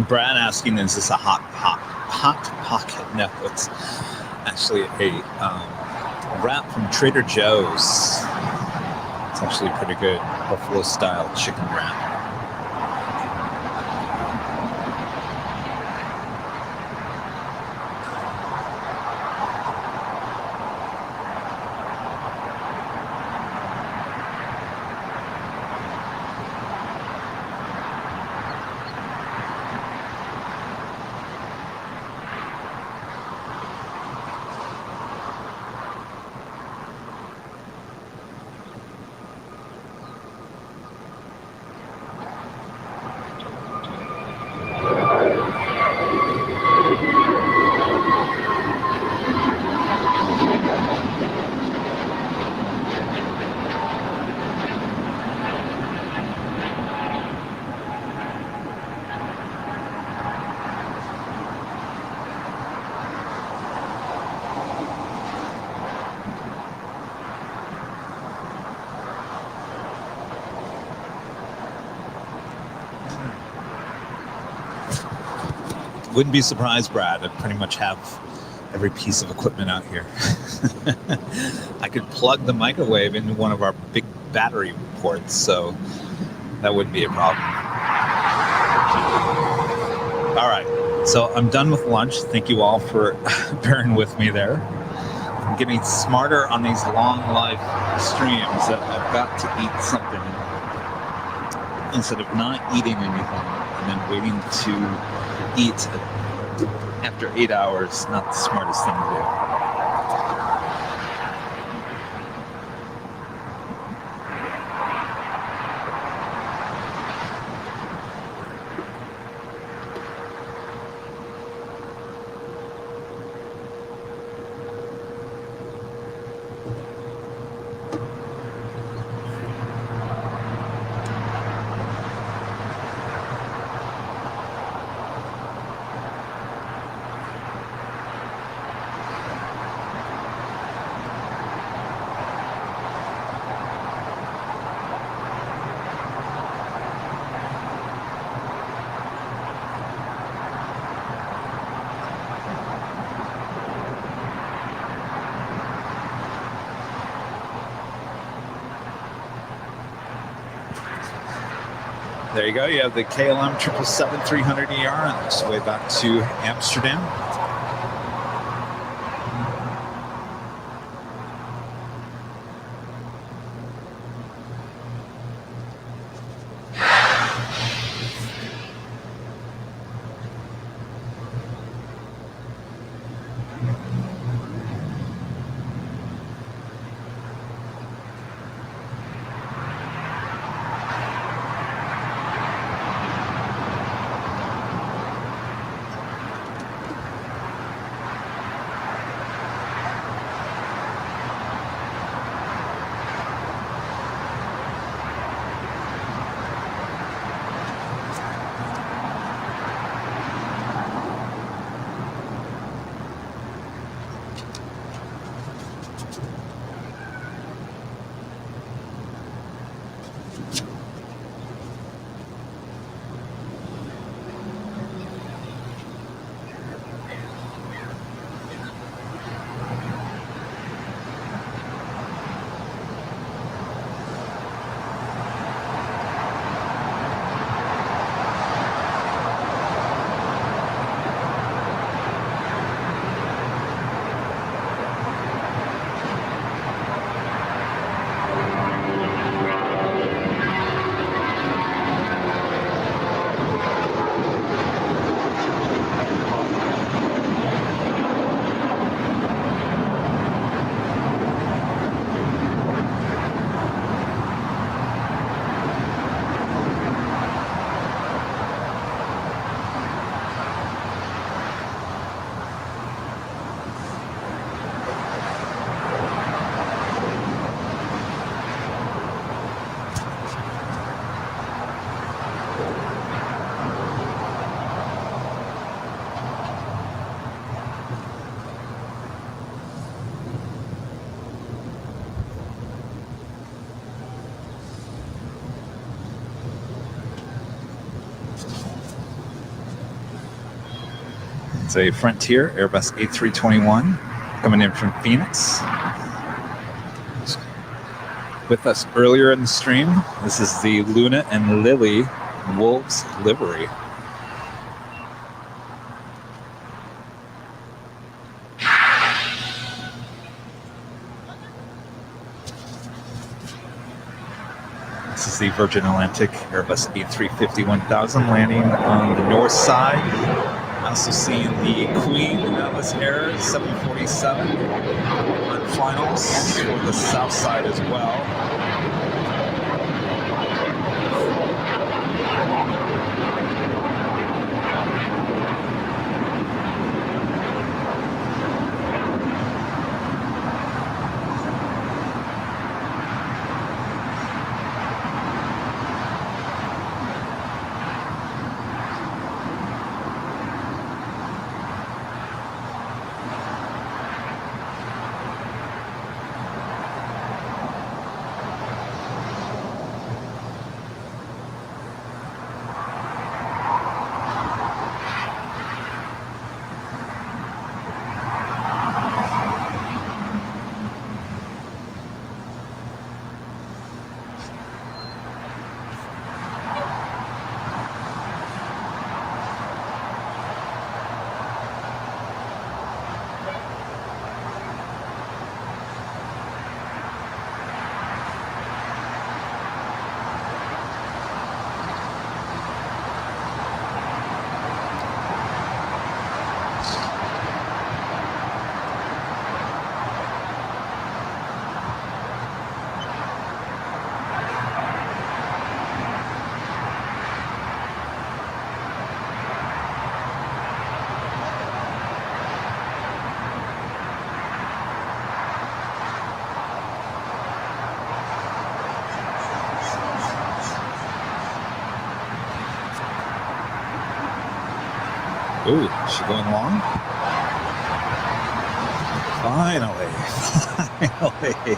A: Brad asking, is this a hot pocket? No, it's actually a wrap from Trader Joe's. It's actually pretty good, buffalo style chicken wrap.
B: Wouldn't be surprised, Brad. I pretty much have every piece of equipment out here. I could plug the microwave into one of our big battery ports, so that wouldn't be a problem. All right, so I'm done with lunch. Thank you all for bearing with me there. I'm getting smarter on these long live streams that I've got to eat something instead of not eating anything and then waiting to eat after 8 hours. Not the smartest thing to do. There you go. You have the KLM 777-300ER on its way back to Amsterdam. It's a Frontier Airbus A321 coming in from Phoenix. With us earlier in the stream, this is the Luna and Lily Wolves livery. This is the Virgin Atlantic Airbus A350-1000 landing on the north side. Also seeing the Queen Atlas Air 747 on finals for the south side as well. Ooh, is she going long? Finally. Finally.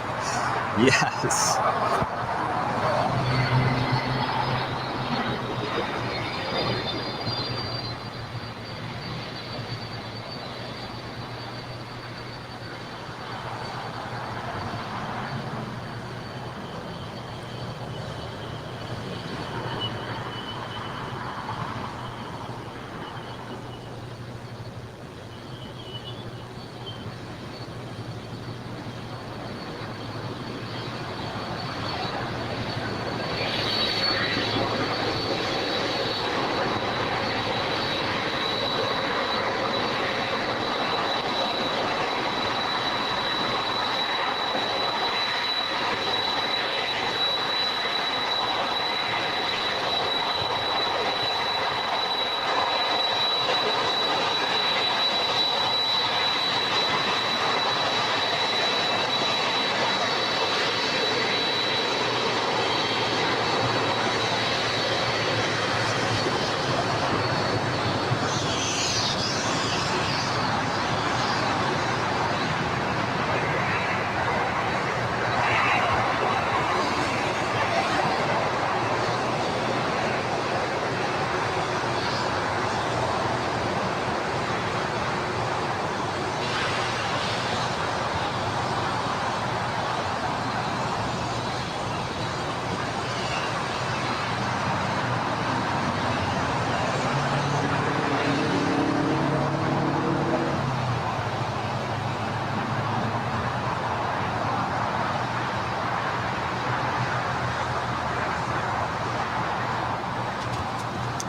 B: Yes.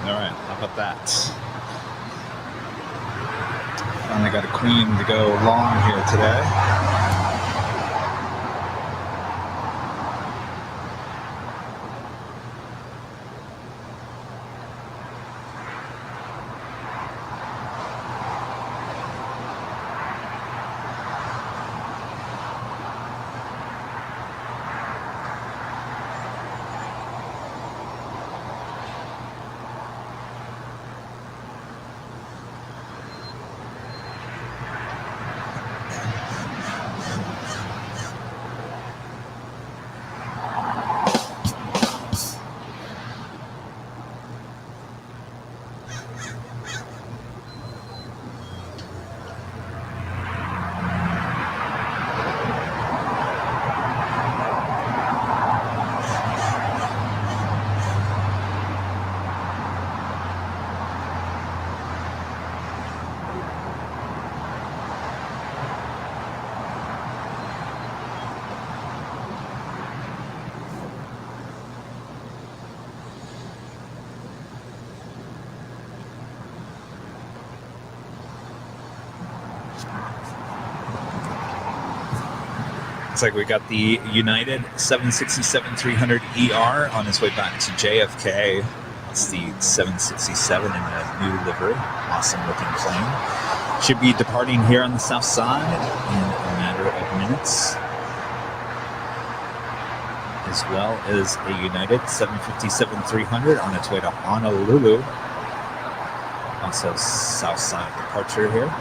B: All right, how about that? Finally got a queen to go long here today. Looks like we got the United 767-300ER on its way back to JFK. It's the 767 in a new livery. Awesome looking plane. Should be departing here on the south side in a matter of minutes. As well as a United 757-300 on its way to Honolulu. Also south side departure here.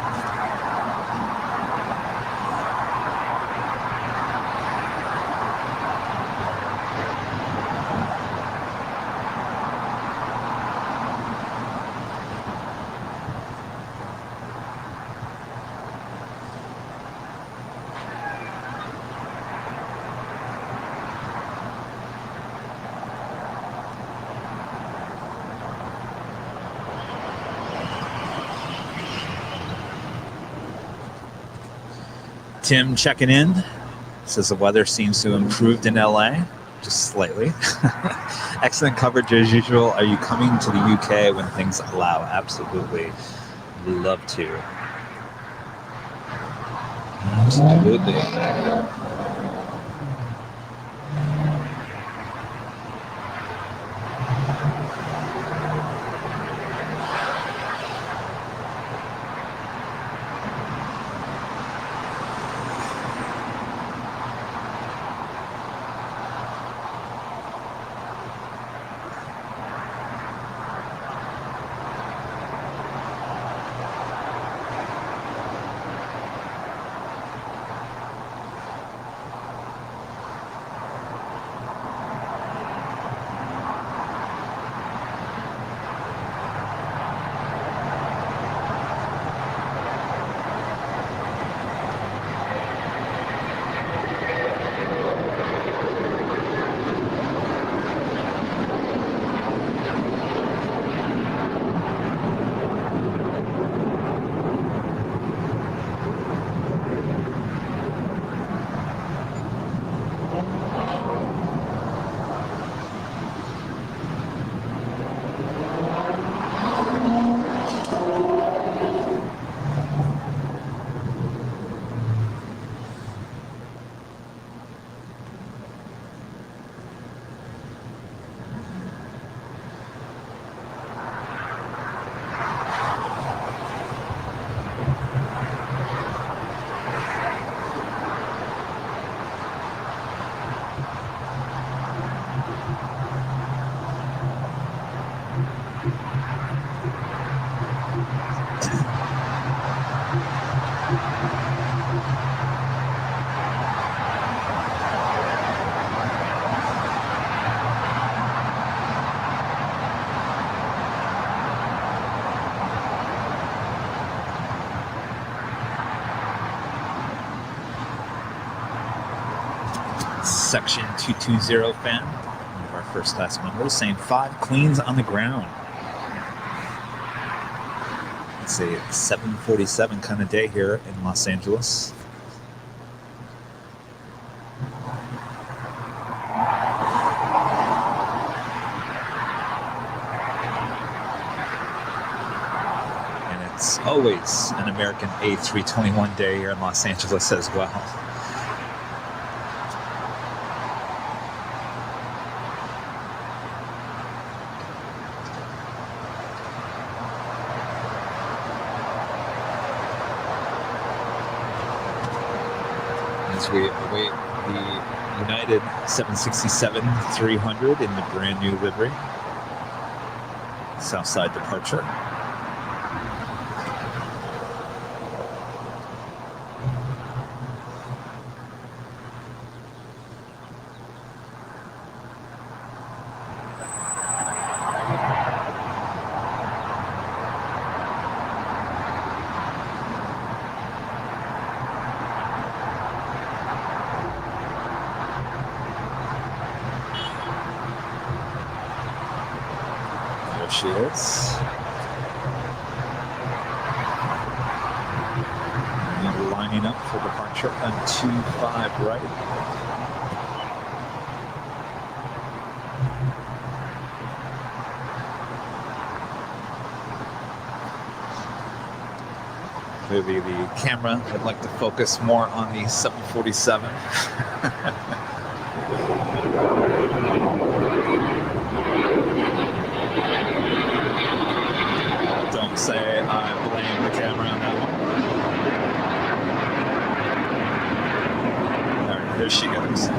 B: Tim checking in. Says the weather seems to have improved in LA, just slightly. Excellent coverage as usual. Are you coming to the UK when things allow? Absolutely. Love to. Absolutely. Section 220 fan, one of our first class members, saying 5 queens on the ground. It's a 7:47 kind of day here in Los Angeles. And it's always an American A321 day here in Los Angeles as well. As we await the United 767-300 in the brand new livery. Southside departure. She is. And lining up for departure on 25 right. Maybe the camera would like to focus more on the 747. Don't say I blame the camera on that one. All right, there she goes.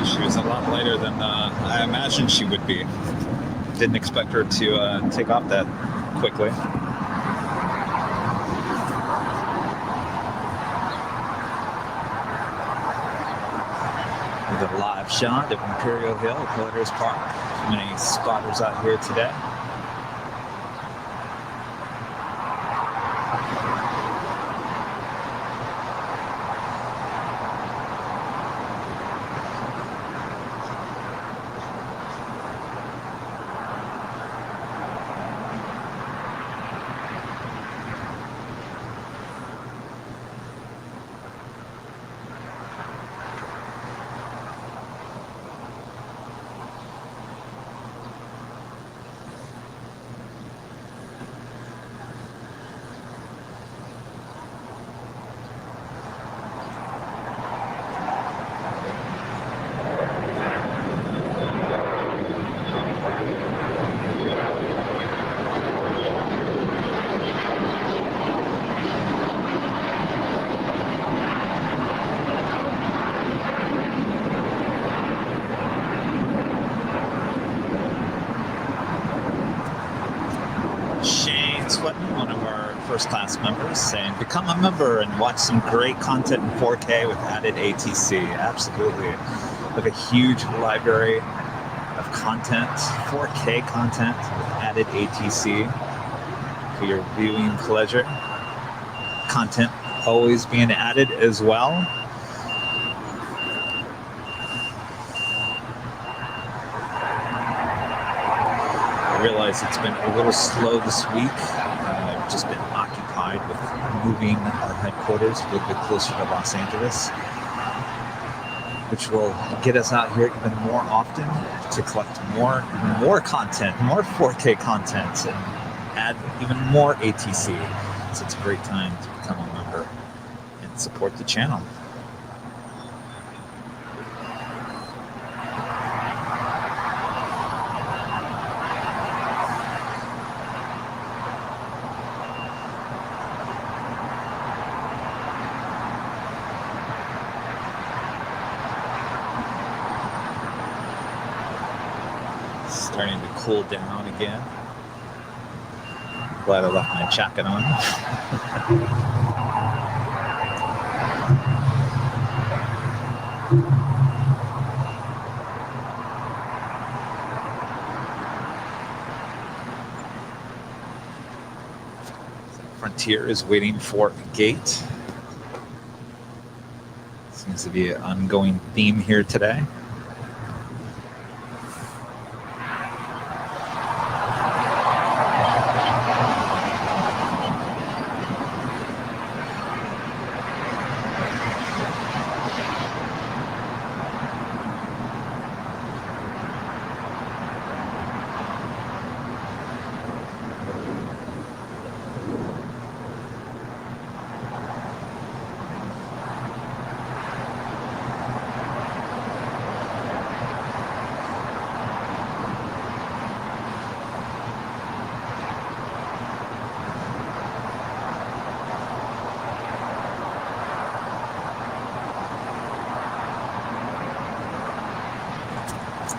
B: She was a lot later than I imagined she would be. Didn't expect her to take off that quickly. With a live shot of Imperial Hill, Collider's Park. Many spotters out here today. One of our first class members, saying become a member and watch some great content in 4K with added ATC. Absolutely. Like a huge library of content, 4K content with added ATC for your viewing pleasure. Content always being added as well. I realize it's been a little slow this week. I've just been occupied with moving our headquarters a little bit closer to Los Angeles, which will get us out here even more often to collect more content, more 4K content, and add even more ATC. So it's a great time to become a member and support the channel. starting to cool down again. Glad I left my jacket on. Frontier is waiting for a gate. Seems to be an ongoing theme here today.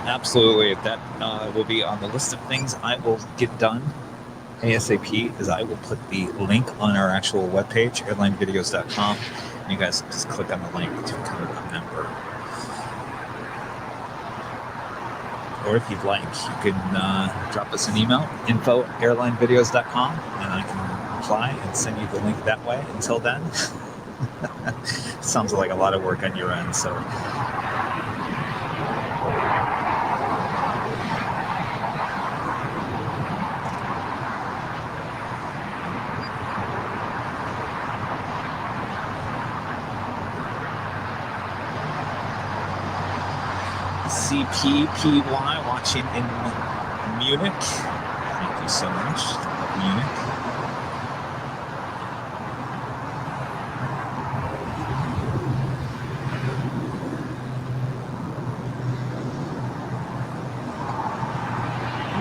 B: Absolutely, that will be on the list of things I will get done ASAP, is I will put the link on our actual webpage, AIRLINEVIDEOS.com, and you guys just click on the link to become a member. Or if you'd like, you can drop us an email, info@airlinevideos.com, and I can reply and send you the link that way. Until then, sounds like a lot of work on your end, so CPPY watching in Munich. Thank you so much. Munich.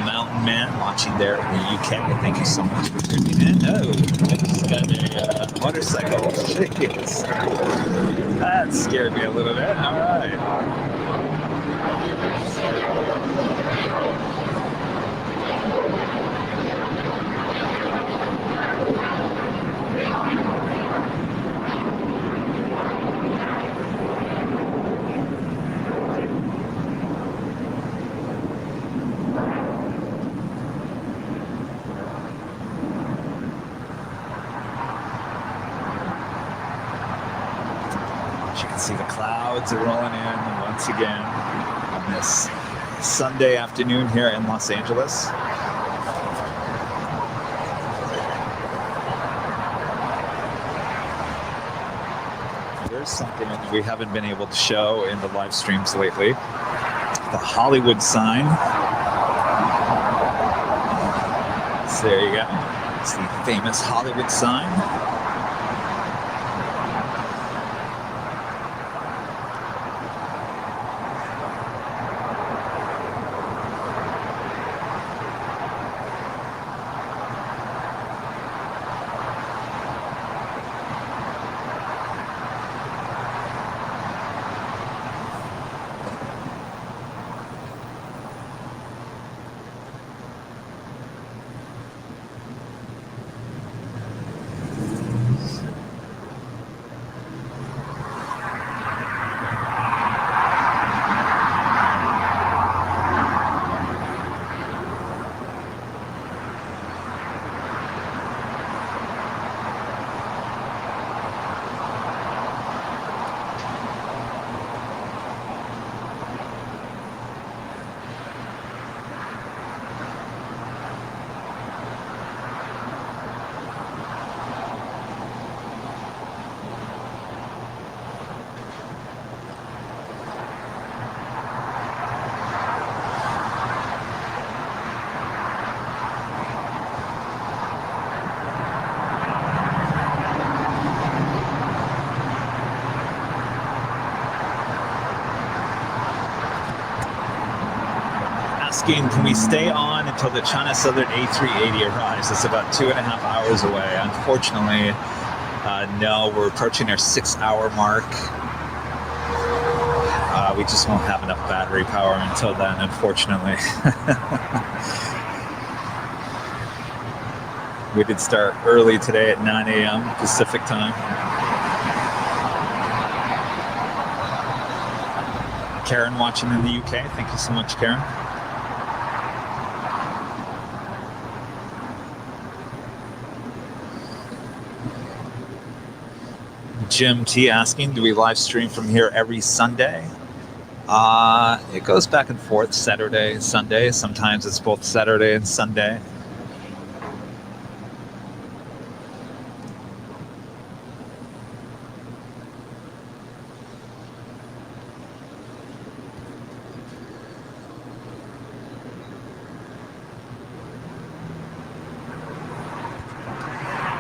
B: Mountain Man watching there in the UK. Thank you so much for tuning in. Oh, I just got a motorcycle. Jeez. That scared me a little bit. All right. See the clouds are rolling in once again on this Sunday afternoon here in Los Angeles. There's something that we haven't been able to show in the live streams lately. The Hollywood sign. So there you go. It's the famous Hollywood sign. Can we stay on until the China Southern A380 arrives? It's about 2.5 hours away. Unfortunately, no, we're approaching our 6-hour mark. we just won't have enough battery power until then, unfortunately. We did start early today at 9 a.m. Pacific time. Karen watching in the UK. Thank you so much, Karen. Jim T asking, do we live stream from here every Sunday? It goes back and forth, Saturday, Sunday. Sometimes it's both Saturday and Sunday.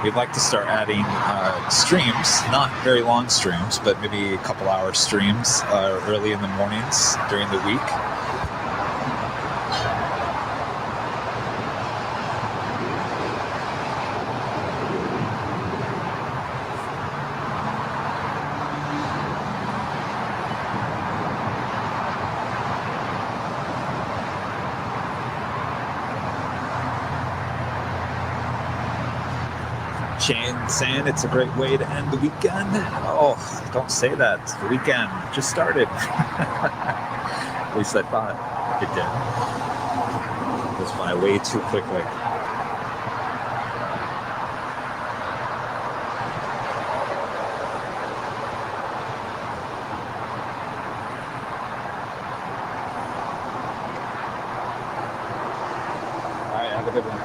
B: We'd like to start adding streams, not very long streams, but maybe a couple hour streams early in the mornings during the week. Shane saying it's a great way to end the weekend. Oh, don't say that. The weekend just started. At least I thought it did. It goes by way too quickly. All right, have a good one.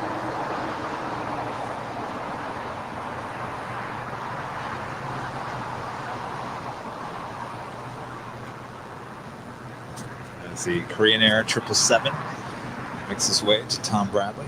B: The Korean Air 777 makes its way to Tom Bradley.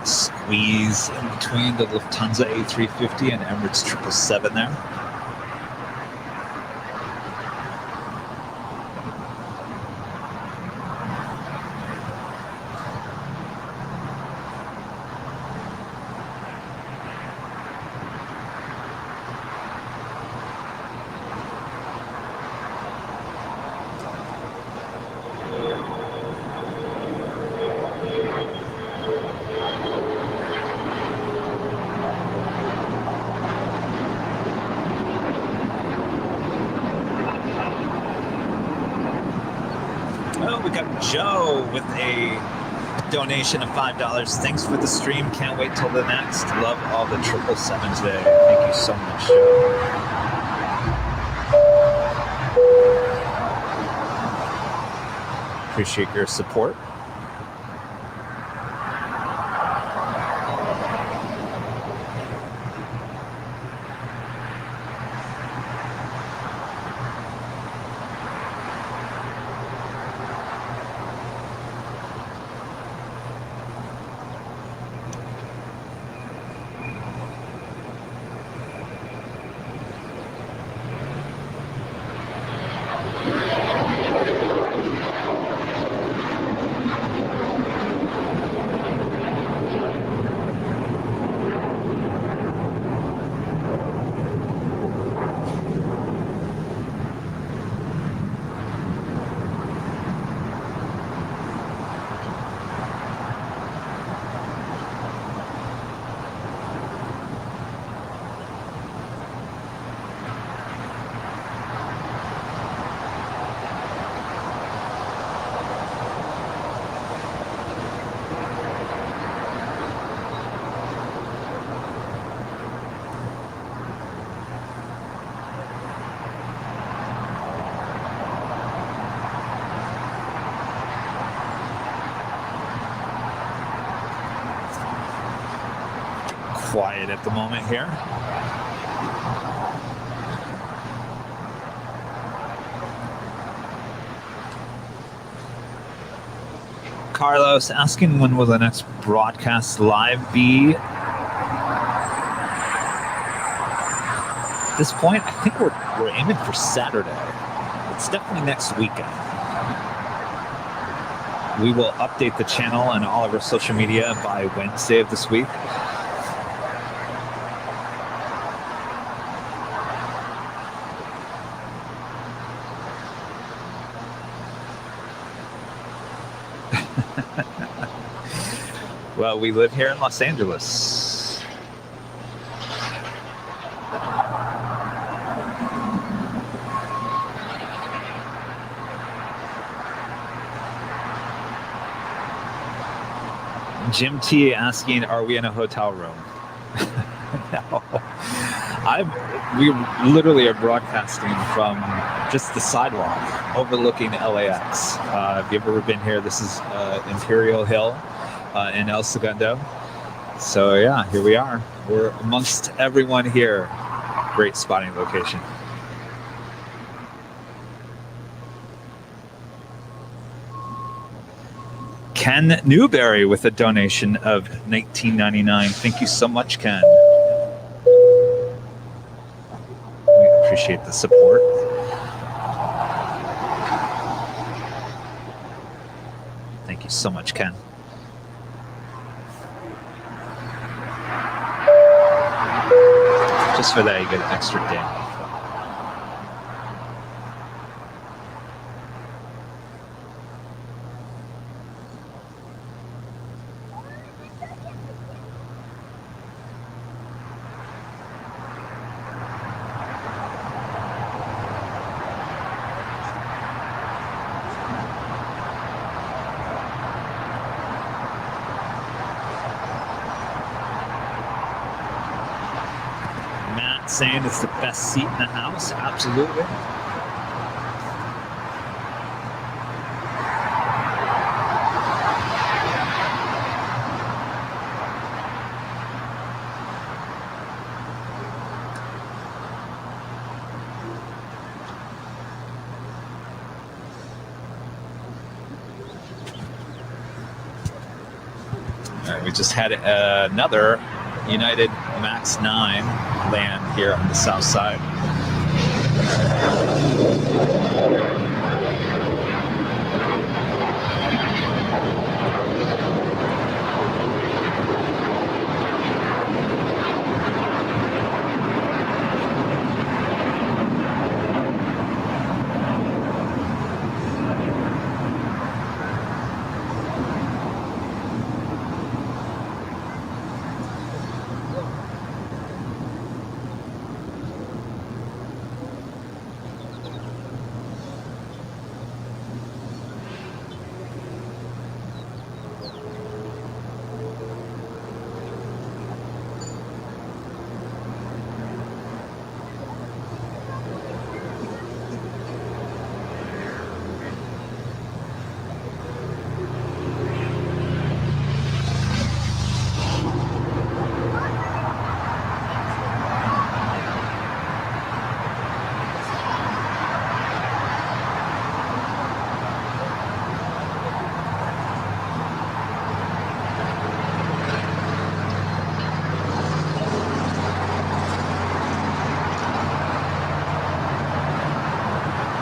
B: Squeeze in between the Lufthansa A350 and Emirates 777 there. Joe with a donation of $5. Thanks for the stream. Can't wait till the next. Love all the 777 today. Thank you so much, Joe. Appreciate your support. quiet at the moment here. Carlos asking when will the next broadcast live be. At this point, I think we're aiming for Saturday. It's definitely next weekend. We will update the channel and all of our social media by Wednesday of this week. Well, we live here in Los Angeles. Jim T asking, are we in a hotel room? No. We literally are broadcasting from just the sidewalk overlooking LAX. If you've ever been here, this is Imperial Hill in El Segundo. So yeah, here we are. We're amongst everyone here. Great spotting location. Ken Newberry with a donation of $19.99. Thank you so much, Ken. We appreciate the support. Thank you so much, Ken. Just for that, you get an extra day. Saying it's the best seat in the house. Absolutely. All right, we just had another United Max 9 land here on the south side.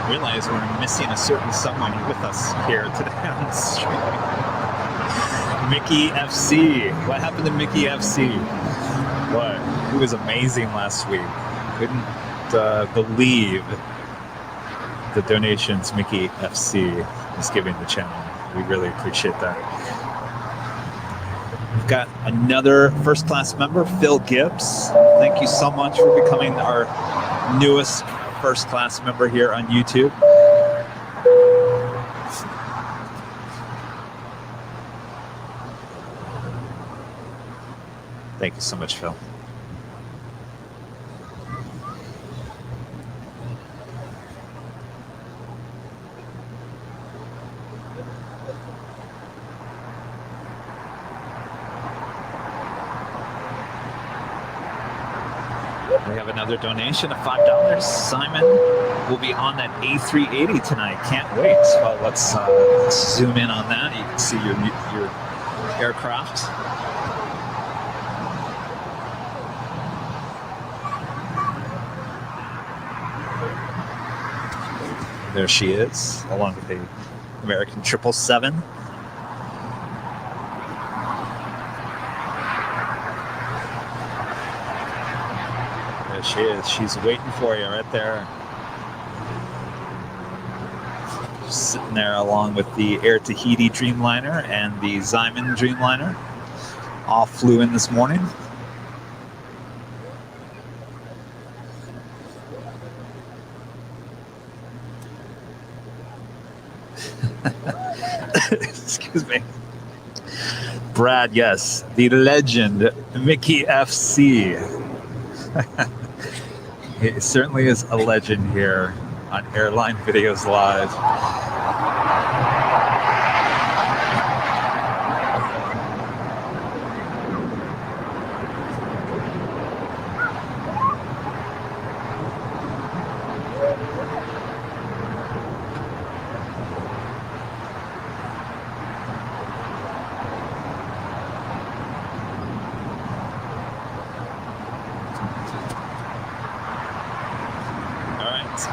B: Realize we're missing a certain someone with us here today on the stream. Mickey FC. What happened to Mickey FC? What? He was amazing last week. Couldn't believe the donations Mickey FC is giving the channel. We really appreciate that. We've got another first-class member, Phil Gibbs. Thank you so much for becoming our newest first-class member here on YouTube. Thank you so much, Phil.
A: have another donation of $5. Simon will be on that A380 tonight. Can't wait. Well, let's zoom in on that. You can see your aircraft. There she is, along with the American 777. There she is. She's waiting for you right there. Just sitting there along with the Air Tahiti Dreamliner and the Zyman Dreamliner. All flew in this morning. Excuse me. Brad, yes, the legend, Mickey FC. He certainly is a legend here on Airline Videos Live.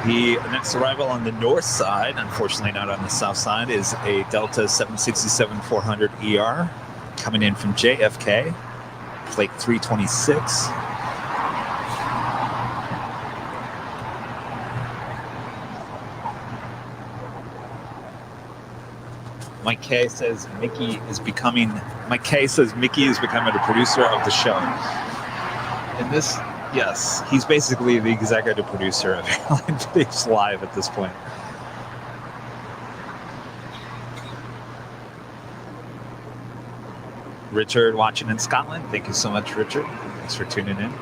A: The next arrival on the north side, unfortunately not on the south side, is a Delta 767-400ER coming in from JFK, plate 326. Mike K says Mickey is becoming a producer of the show. And this, yes, he's basically the executive producer of Airline Videos Live at this point. Richard watching in Scotland. Thank you so much, Richard. Thanks for tuning in.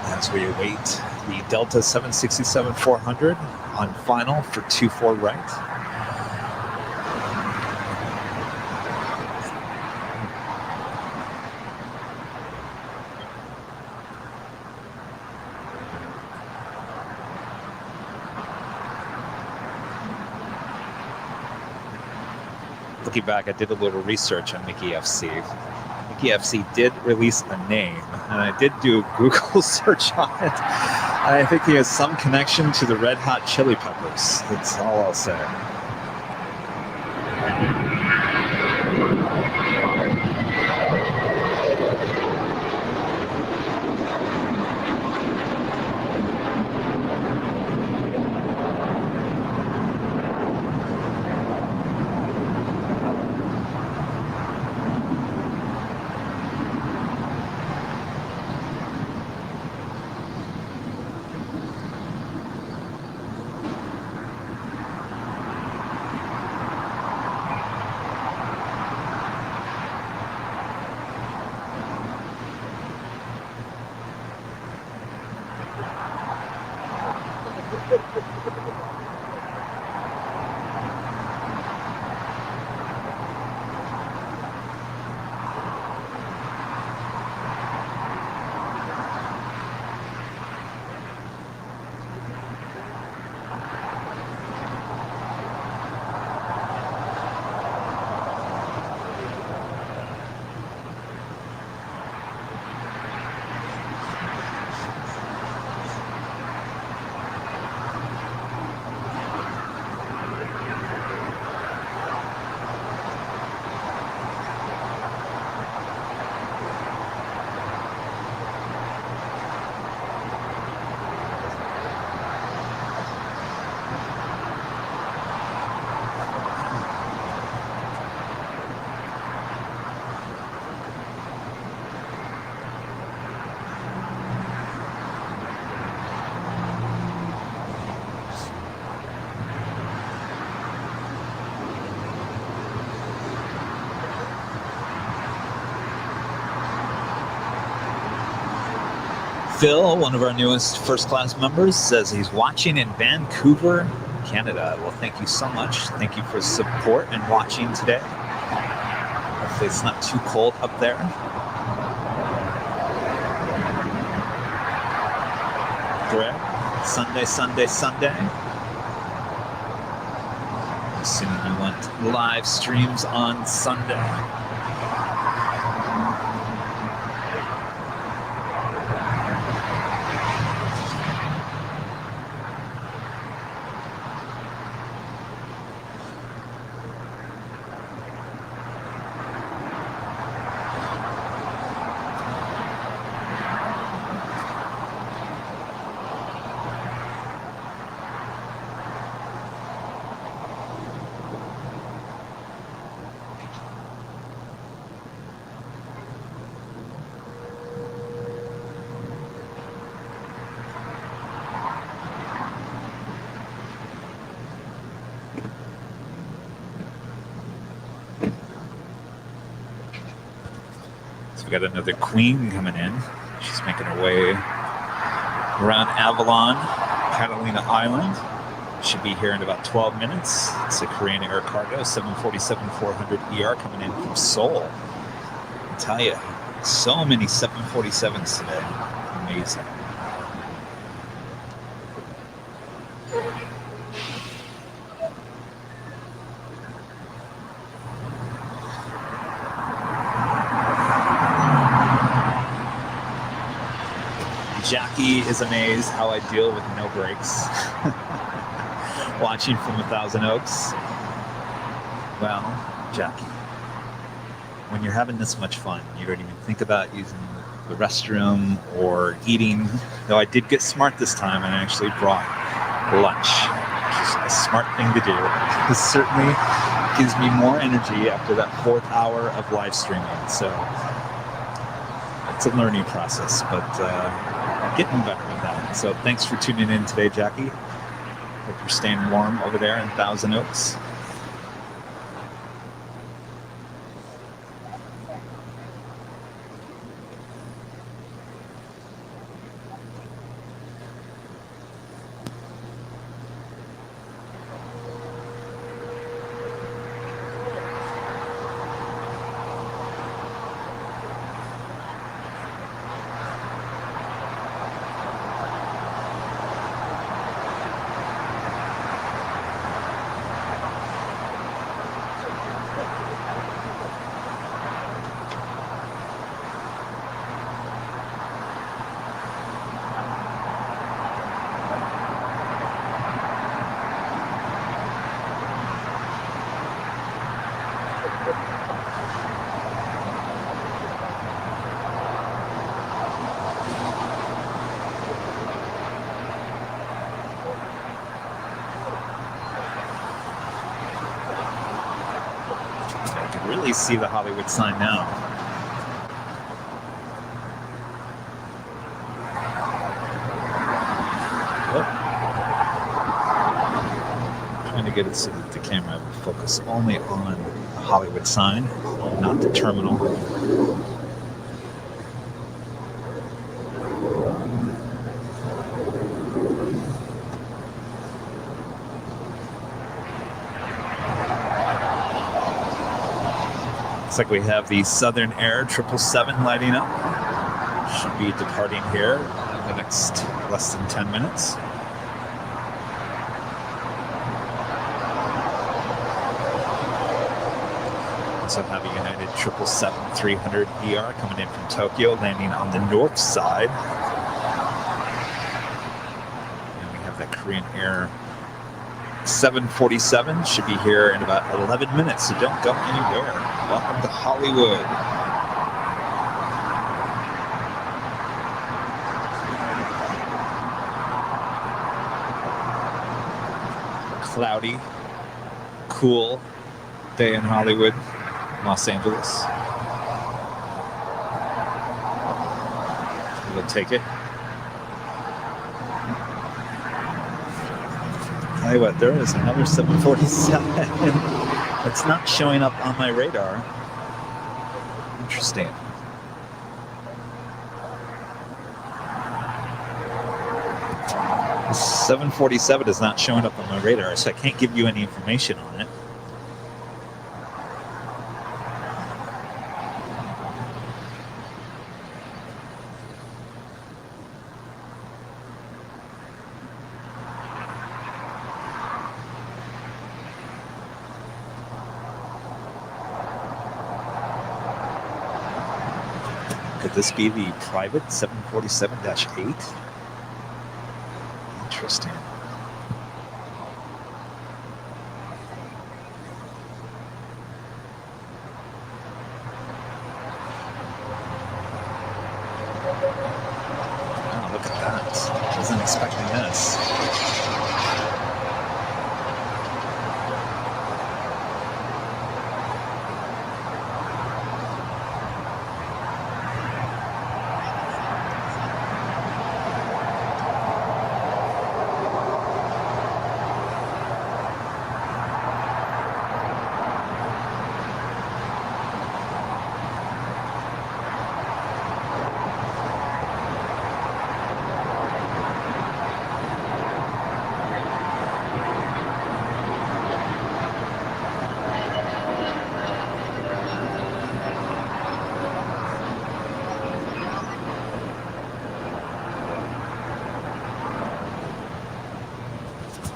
A: As we await the Delta 767-400 on final for 24 right. Looking back, I did a little research on Mickey FC. Mickey FC did release a name, and I did do a Google search on it. And I think he has some connection to the Red Hot Chili Peppers. That's all I'll say. Phil, one of our newest first-class members, says he's watching in Vancouver, Canada. Well, thank you so much. Thank you for support and watching today. Hopefully it's not too cold up there. Greg, Sunday, Sunday, Sunday. Assuming you want live streams on Sunday. We got another queen coming in. She's making her way around Avalon, Catalina Island. Should be here in about 12 minutes. It's a Korean Air Cargo 747-400ER coming in from Seoul. I tell you, so many 747s today. Amazing. Jackie is amazed how I deal with no brakes. Watching from 1,000 Oaks. Well, Jackie, when you're having this much fun, you don't even think about using the restroom or eating. Though I did get smart this time and I actually brought lunch, which is a smart thing to do. This certainly gives me more energy after that 4th hour of live streaming. So it's a learning process, but getting better with that. So thanks for tuning in today, Jackie. Hope you're staying warm over there in 1,000 Oaks. Really see the Hollywood sign now. Trying to get it so that the camera will focus only on the Hollywood sign, not the terminal. Looks like we have the Southern Air 777 lighting up. Should be departing here in the next less than 10 minutes. Also have a United 777-300ER coming in from Tokyo, landing on the north side. And we have that Korean Air 747 should be here in about 11 minutes, so don't go anywhere. Welcome to Hollywood. Cloudy, cool day in Hollywood, Los Angeles. We'll take it. Tell you what, there is another 747 that's not showing up on my radar. Interesting.
B: 747 is not showing up on my radar, so I can't give you any information on it. Could this be the private 747-8? Interesting. Oh, look at that. Wasn't expecting this.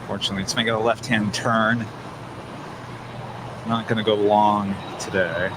B: Unfortunately, it's making a left-hand turn. Not going to go long today.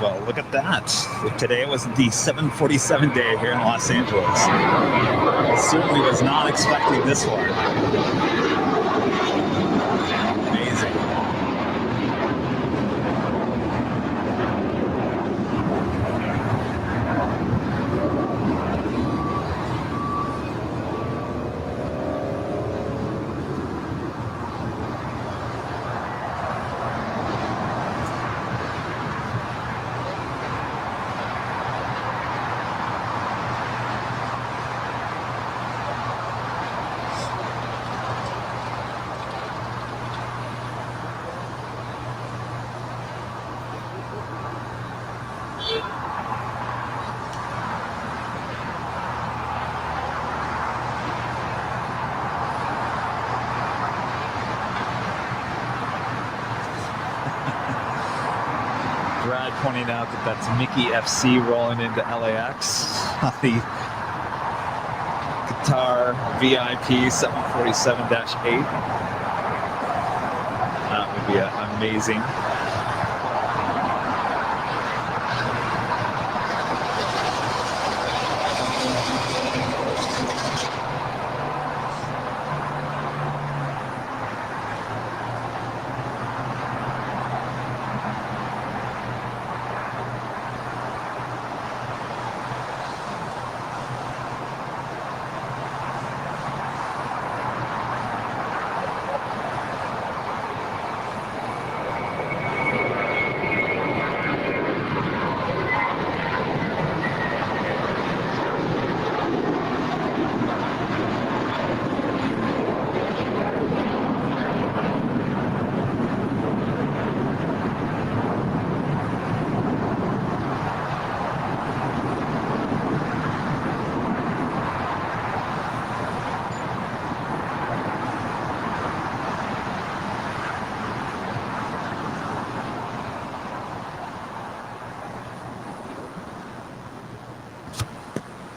B: Well, look at that. Today was the 747 day here in Los Angeles. I certainly was not expecting this one. Amazing. Brad pointing out that that's Mickey FC rolling into LAX on the Qatar VIP 747-8. That would be amazing.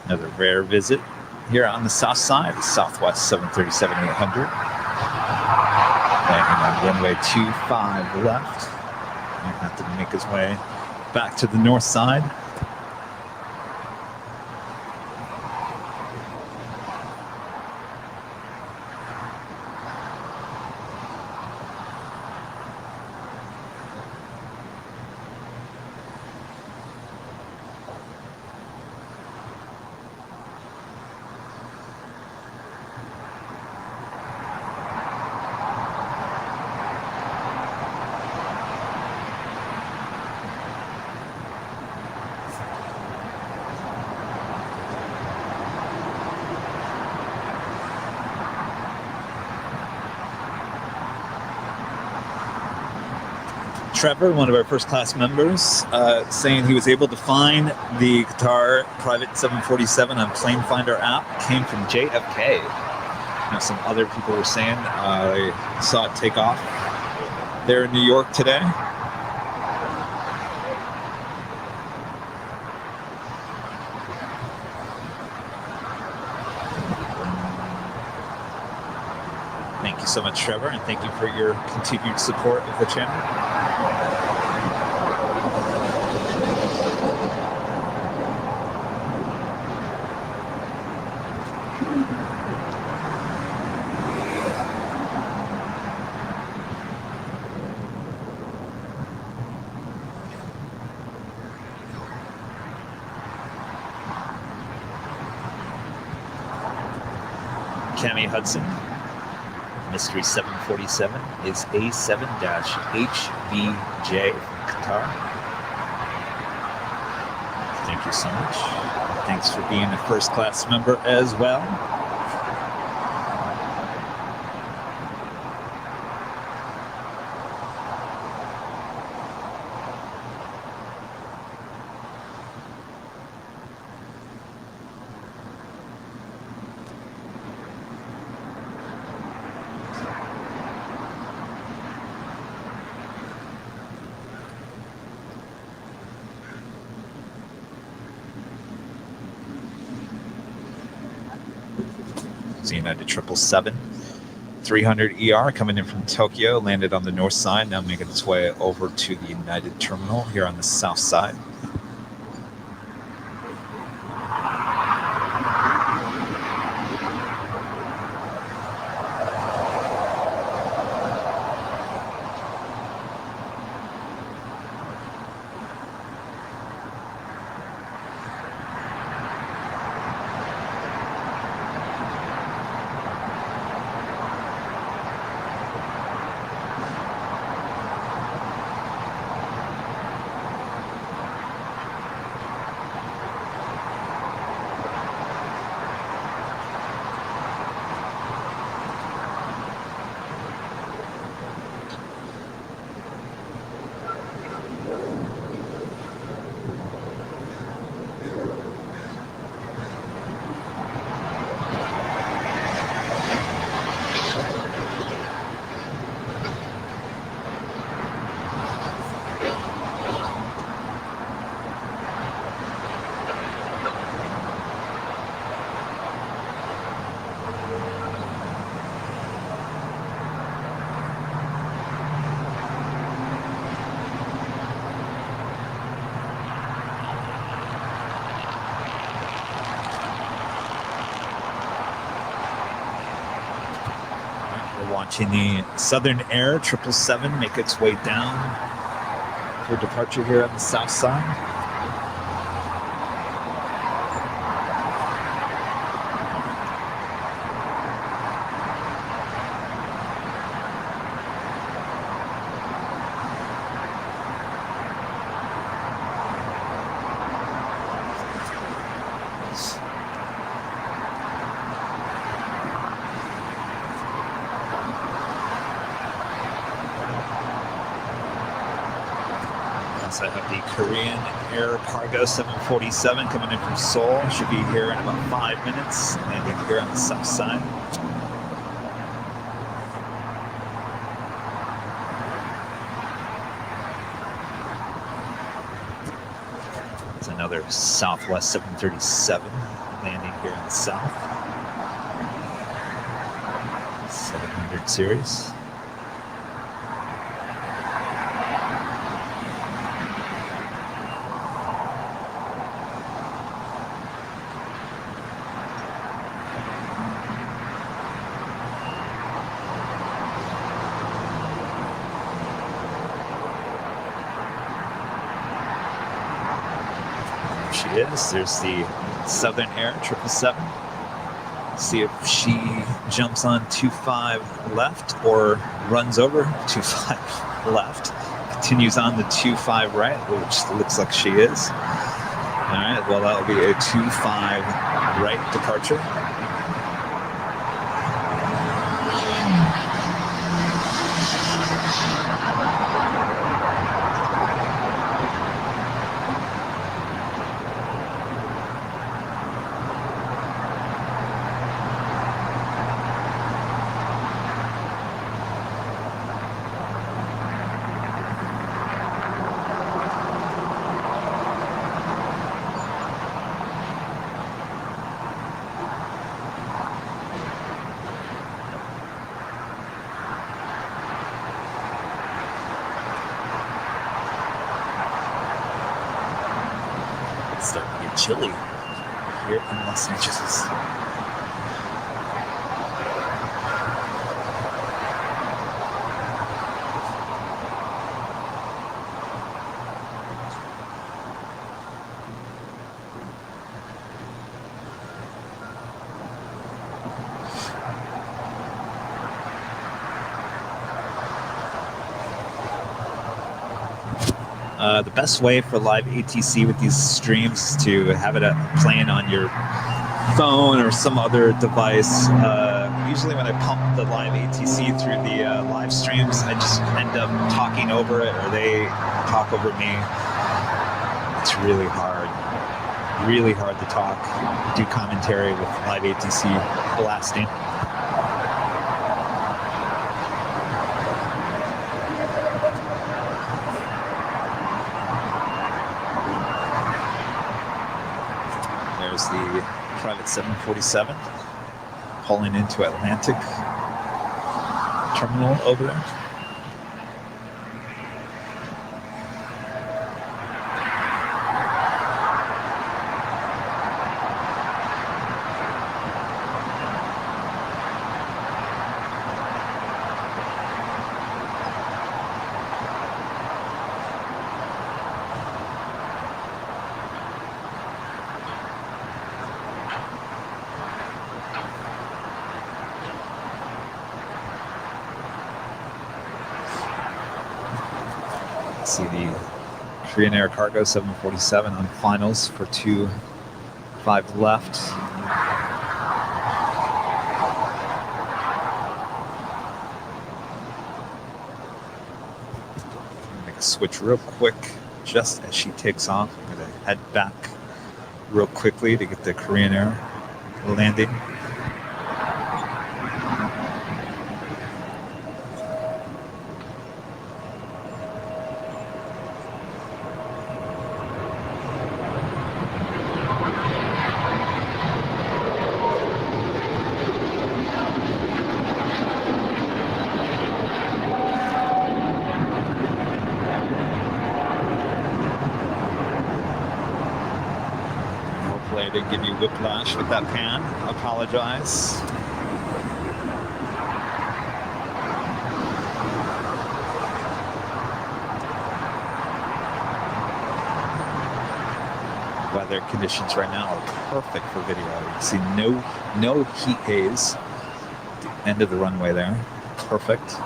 B: Another rare visit here on the south side, the Southwest 737-800. Landing on runway 25 left. Might have to make his way back to the north side. Trevor, one of our first class members, saying he was able to find the Qatar Private 747 on Plane Finder app. Came from JFK. Now, some other people were saying they saw it take off there in New York today. Thank you so much, Trevor, and thank you for your continued support of the channel. Cami Hudson. Mystery 747 is A7-HBJ from Qatar. Thank you so much. Thanks for being a first class member as well. United 777 300 ER coming in from Tokyo, landed on the north side, now making its way over to the United terminal here on the south side. Watching the Southern Air 777 make its way down for departure here on the south side. I have the Korean Air Cargo 747 coming in from Seoul. Should be here in about 5 minutes, landing here on the south side. It's another Southwest 737 landing here in the south. 700 series. There's the Southern Air 777. See if she jumps on 25 left or runs over 25 left. Continues on the 25 right, which looks like she is. All right, well, that'll be a 25 right departure. It's starting to get chilly here in Los Angeles. The best way for live ATC with these streams is to have it playing on your phone or some other device. Usually when I pump the live ATC through the live streams, I just end up talking over it, or they talk over me. It's really hard to talk, do commentary with live ATC blasting. The private 747 pulling into Atlantic terminal over there. See the Korean Air Cargo 747 on finals for 2.5 left. Make a switch real quick just as she takes off. I'm going to head back real quickly to get the Korean Air landing. I didn't give you whiplash with that pan. I apologize. Weather conditions right now are perfect for video. You see no heat haze at the end of the runway there. Perfect.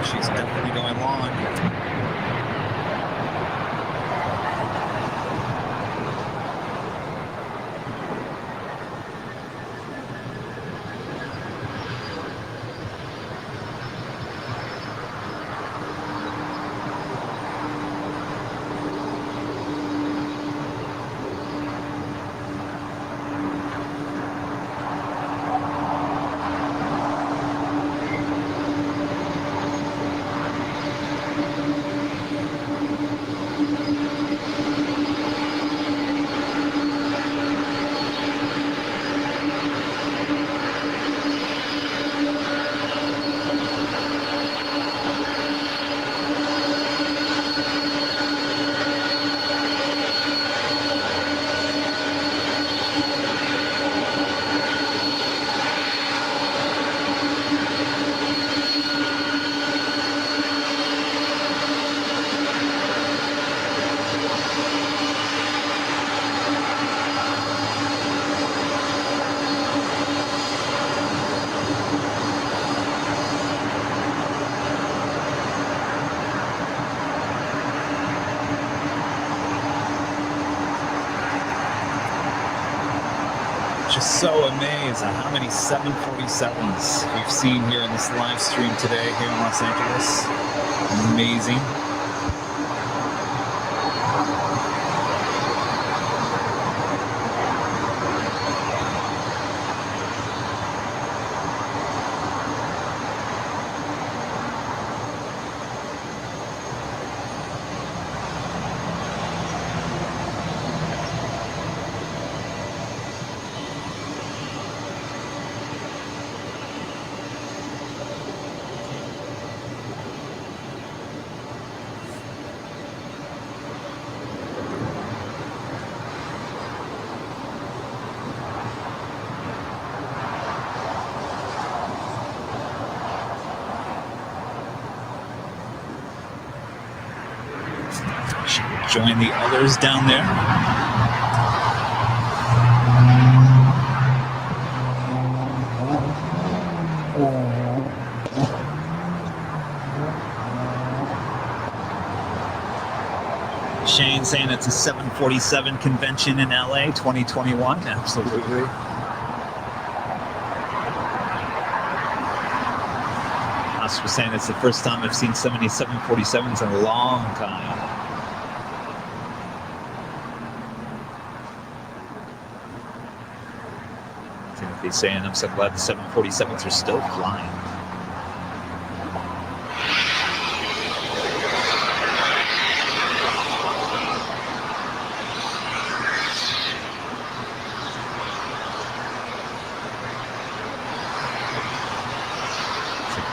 B: She's definitely going long. Just so amazed at how many 747s we've seen here in this live stream today here in Los Angeles. Amazing.
A: join the others down there. Shane saying it's a 747 convention in LA 2021. Absolutely. Oscar saying it's the first time I've seen so many 747s in a long time. Timothy saying I'm so glad the 747s are still flying.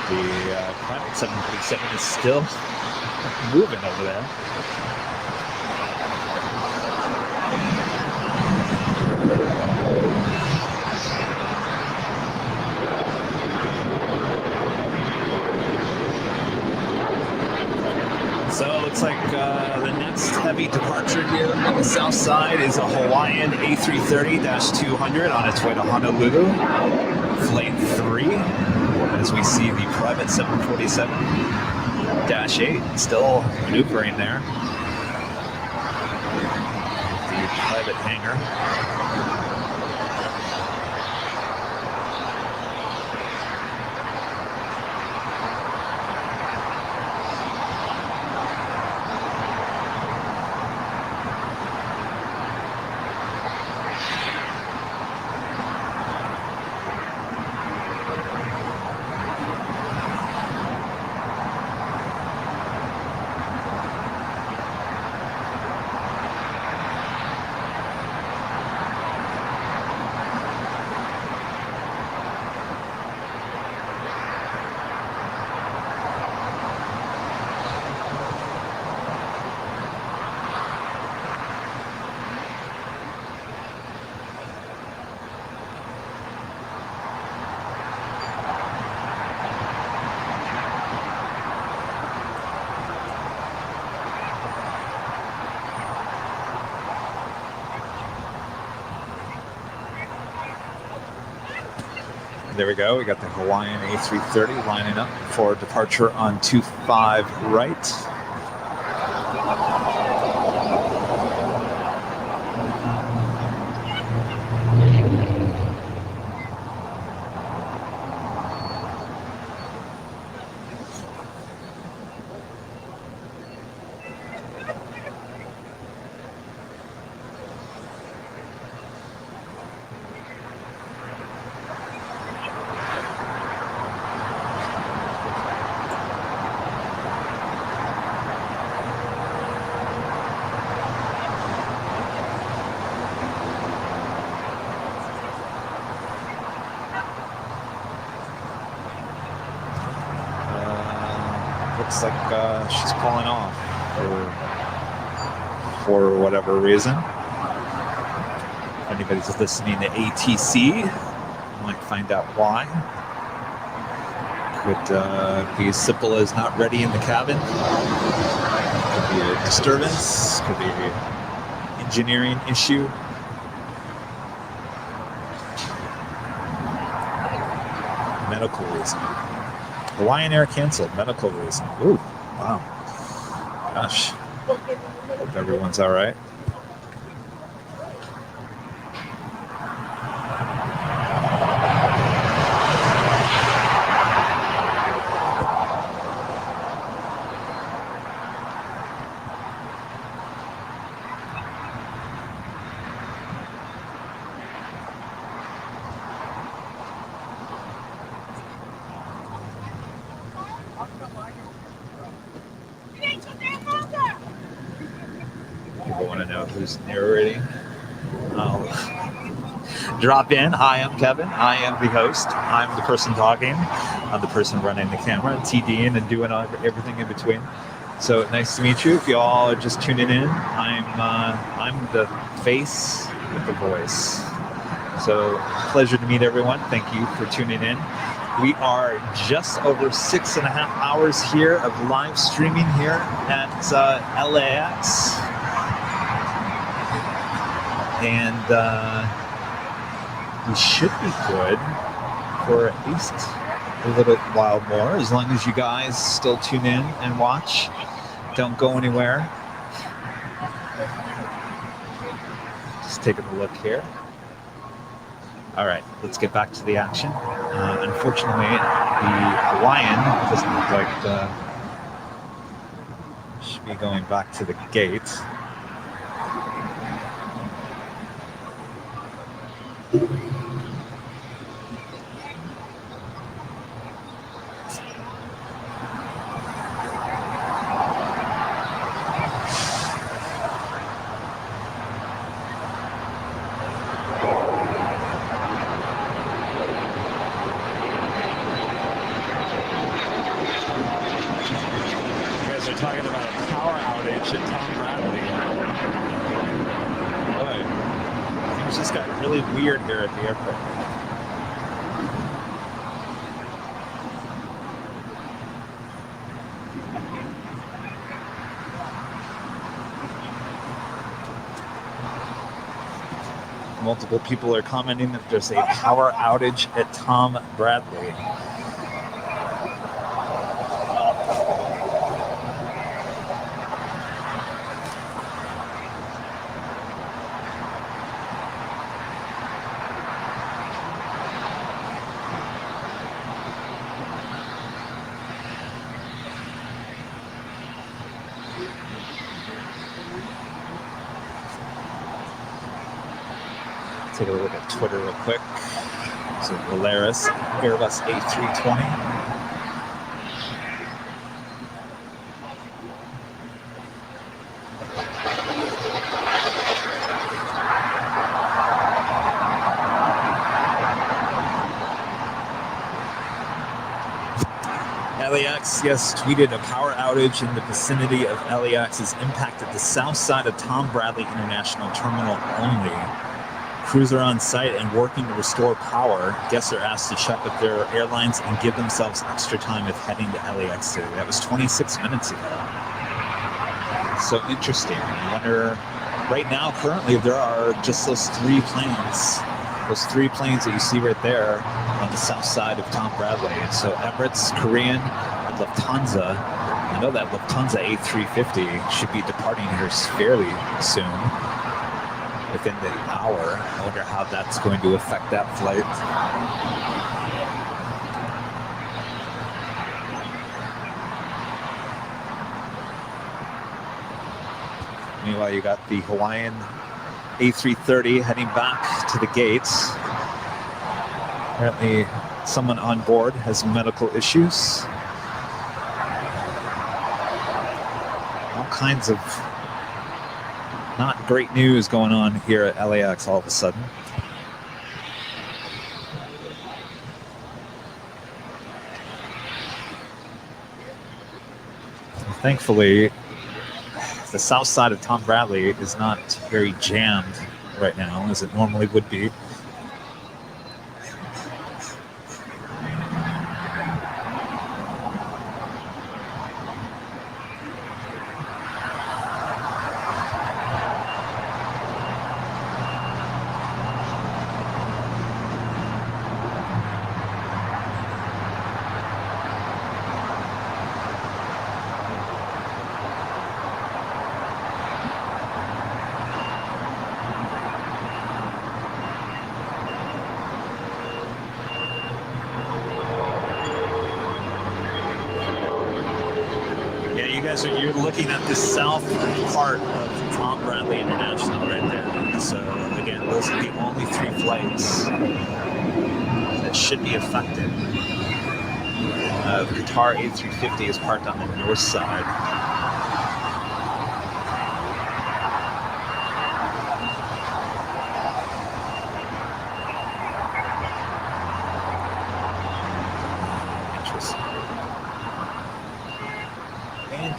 A: The private 747 is still moving over there. So it looks like the next heavy departure here on the south side is a Hawaiian A330-200 on its way to Honolulu, flight 3. As we see the private 747-8 still maneuvering there. The private hangar. There we go. We got the Hawaiian A330 lining up for departure on 25 right. Looks like she's calling off for whatever reason. If anybody's listening to ATC, might find out why. Could be as simple as not ready in the cabin. Could be a disturbance. Could be an engineering issue. Medical reason. Hawaiian Air canceled. Medical reason. Ooh, wow. Gosh. Hope everyone's all right. People want to know who's narrating. I'll drop in. Hi, I'm Kevin. I am the host. I'm the person talking. I'm the person running the camera, TDing, and doing everything in between. So nice to meet you. If you all are just tuning in, I'm the face with the voice. So pleasure to meet everyone. Thank you for tuning in. We are just over 6.5 hours here of live streaming here at LAX.
B: And we should be good for at least a little while more, as long as you guys still tune in and watch. Don't go anywhere. Just taking a look here. All right, let's get back to the action. Unfortunately, the Hawaiian doesn't look like should be going back to the gate. Talking about a power outage at Tom Bradley. Boy, things just got really weird here at the airport. Multiple people are commenting that there's a power outage at Tom Bradley. Take a look at Twitter real quick. So Polaris, Airbus A320. LAX, yes, tweeted a power outage in the vicinity of LAX has impacted the south side of Tom Bradley International Terminal only. Crews are on site and working to restore power. Guests are asked to check with their airlines and give themselves extra time if heading to LAX today. That was 26 minutes ago. So interesting. I wonder, right now, currently, there are just those 3 planes. Those 3 planes that you see right there on the south side of Tom Bradley. And so Emirates, Korean, and Lufthansa. I know that Lufthansa A350 should be departing here fairly soon. Within the hour. I wonder how that's going to affect that flight. Meanwhile, you got the Hawaiian A330 heading back to the gates. Apparently, someone on board has medical issues. All kinds of not great news going on here at LAX all of a sudden. Thankfully, the south side of Tom Bradley is not very jammed right now, as it normally would be. You're looking at the south part of Tom Bradley International right there. So again, those are the only 3 flights that should be affected. The Qatar A350 is parked on the north side.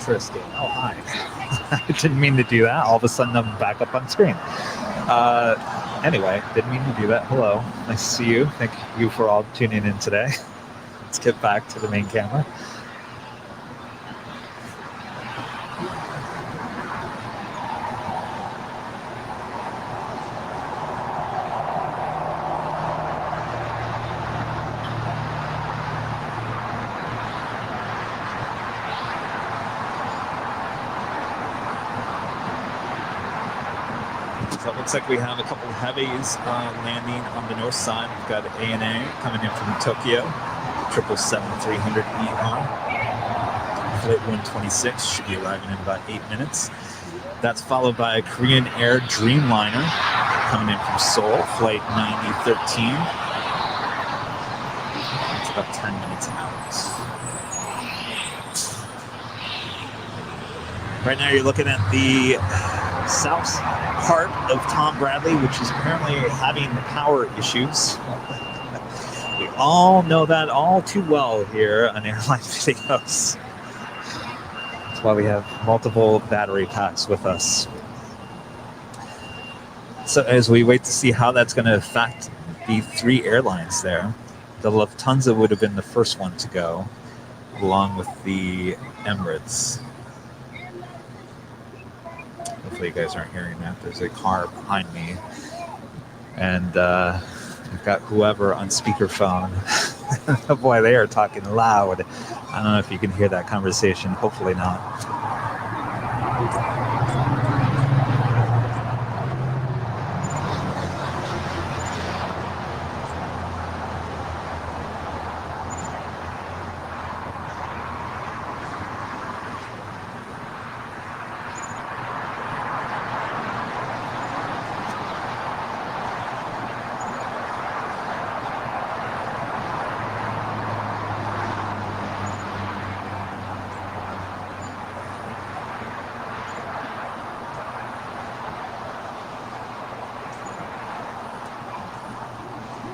B: Interesting. Oh, hi. I didn't mean to do that. All of a sudden, I'm back up on screen. Anyway, didn't mean to do that. Hello. Nice to see you. Thank you for all tuning in today. Let's get back to the main camera. So it looks like we have a couple of heavies landing on the north side. We've got ANA coming in from Tokyo, 777-300ER. Flight 126 should be arriving in about 8 minutes. That's followed by a Korean Air Dreamliner coming in from Seoul, flight 9013. It's about 10 minutes out. Right now you're looking at the south part of Tom Bradley, which is apparently having power issues. We all know that all too well here on Airline Videos. That's why we have multiple battery packs with us. So as we wait to see how that's going to affect the 3 airlines there, the Lufthansa would have been the first one to go, along with the Emirates. Hopefully you guys aren't hearing that. There's a car behind me. And I've got whoever on speakerphone. Oh boy, they are talking loud. I don't know if you can hear that conversation. Hopefully not.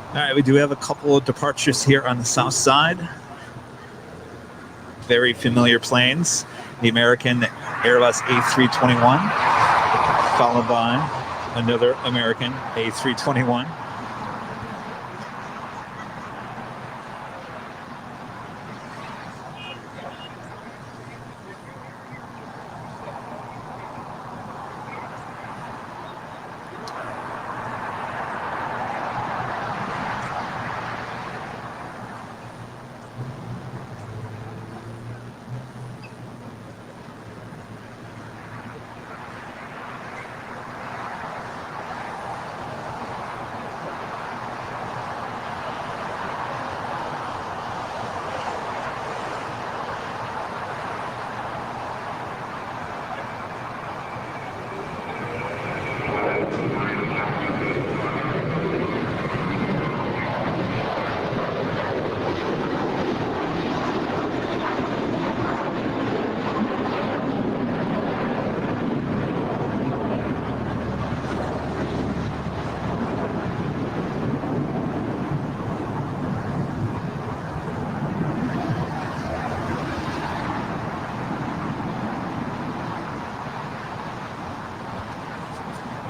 B: All right, we do have a couple of departures here on the south side. Very familiar planes. The American Airbus A321, followed by another American A321.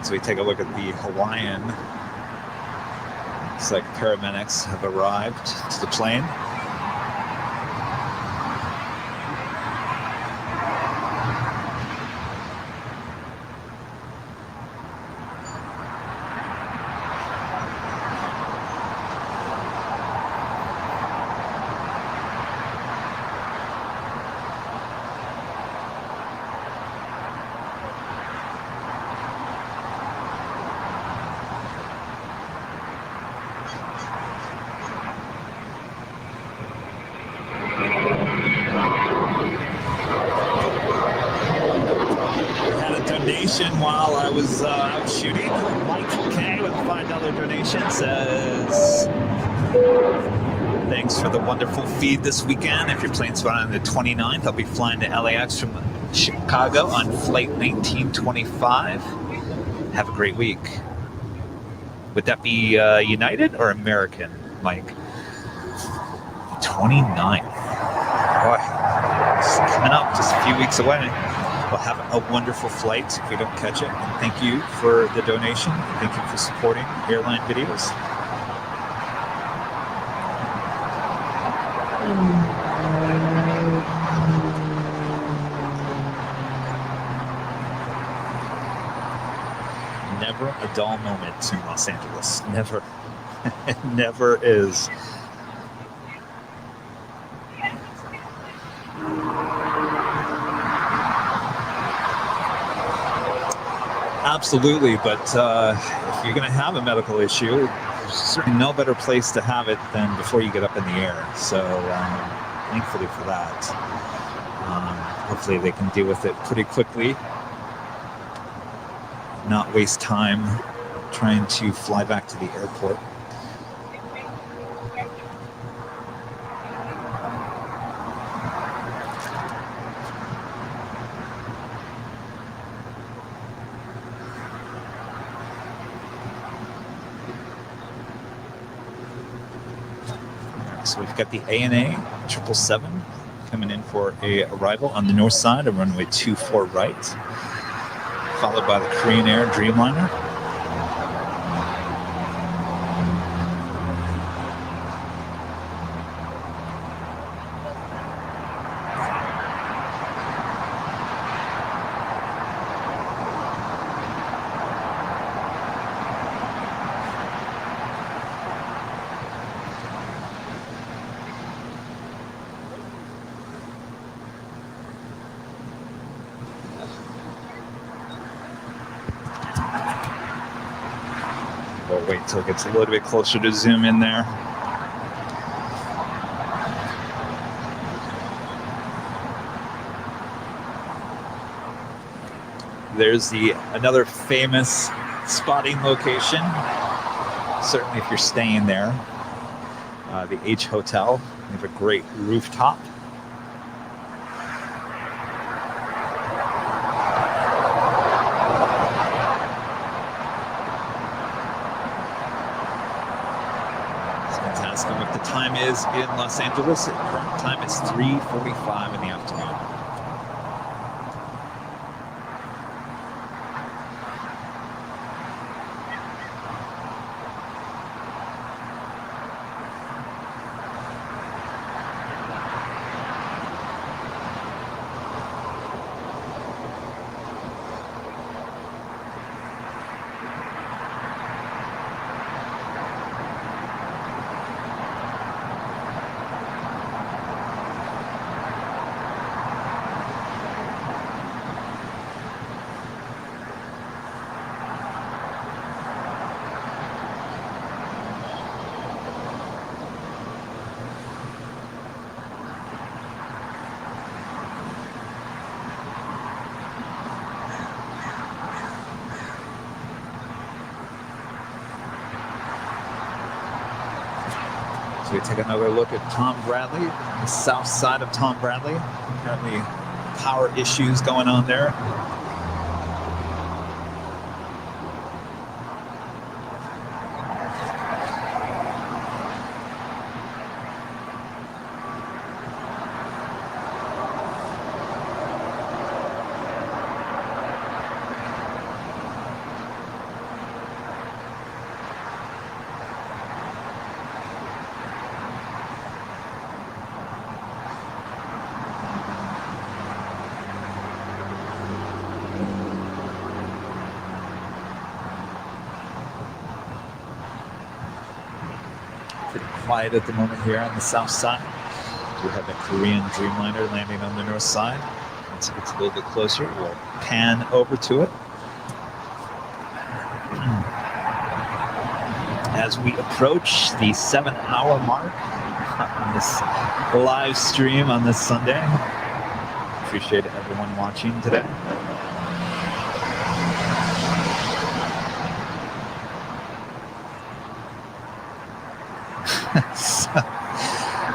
B: So we take a look at the Hawaiian. Looks like paramedics have arrived to the plane. While I was out shooting, Mike K with a $5 donation says, thanks for the wonderful feed this weekend. If you're playing spot on the 29th, I'll be flying to LAX from Chicago on flight 1925. Have a great week. Would that be United or American, Mike? 29th. Boy, it's coming up, just a few weeks away. Well, have a wonderful flight if we don't catch it. And thank you for the donation. Thank you for supporting Airline Videos. Never a dull moment in Los Angeles. Never. It never is. Absolutely, but if you're going to have a medical issue, there's certainly no better place to have it than before you get up in the air. So thankfully for that, hopefully they can deal with it pretty quickly, not waste time trying to fly back to the airport. So we've got the ANA 777 coming in for a arrival on the north side of runway 24 right, followed by the Korean Air Dreamliner. We'll wait until it gets a little bit closer to zoom in there. There's another famous spotting location. Certainly if you're staying there. The H Hotel. They have a great rooftop. What the time is in Los Angeles. At current time it's 3:45 in the afternoon. So we take another look at Tom Bradley, the south side of Tom Bradley. Apparently power issues going on there. Pretty quiet at the moment here on the south side. We have a Korean Dreamliner landing on the north side. Once it gets a little bit closer, we'll pan over to it. As we approach the 7-hour mark on this live stream on this Sunday. Appreciate everyone watching today.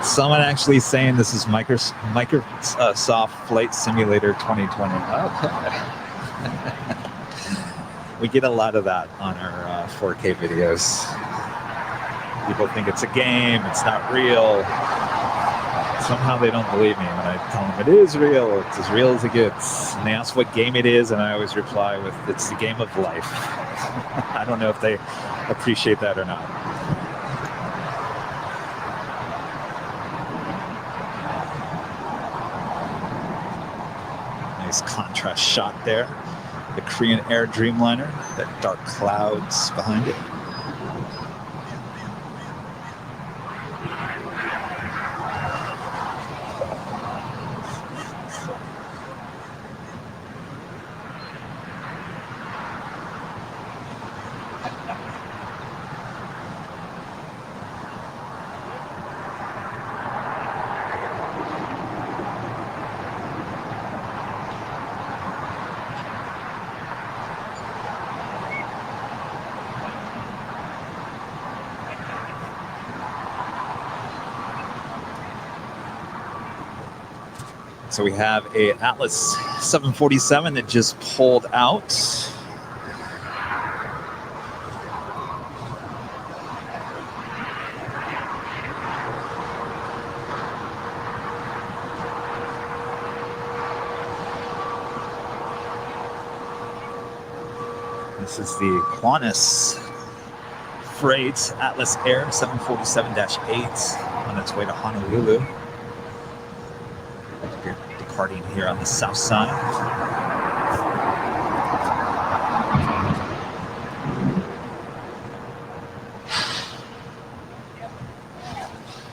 B: Someone actually saying this is Microsoft Flight Simulator 2020. Okay. We get a lot of that on our 4K videos. People think it's a game, it's not real. Somehow they don't believe me when I tell them it is real, it's as real as it gets. And they ask what game it is, and I always reply with, it's the game of life. I don't know if they appreciate that or not. Nice contrast shot there. The Korean Air Dreamliner, that dark clouds behind it. So we have a Atlas 747 that just pulled out. This is the Qantas Freight Atlas Air 747-8 on its way to Honolulu. We're departing here on the south side.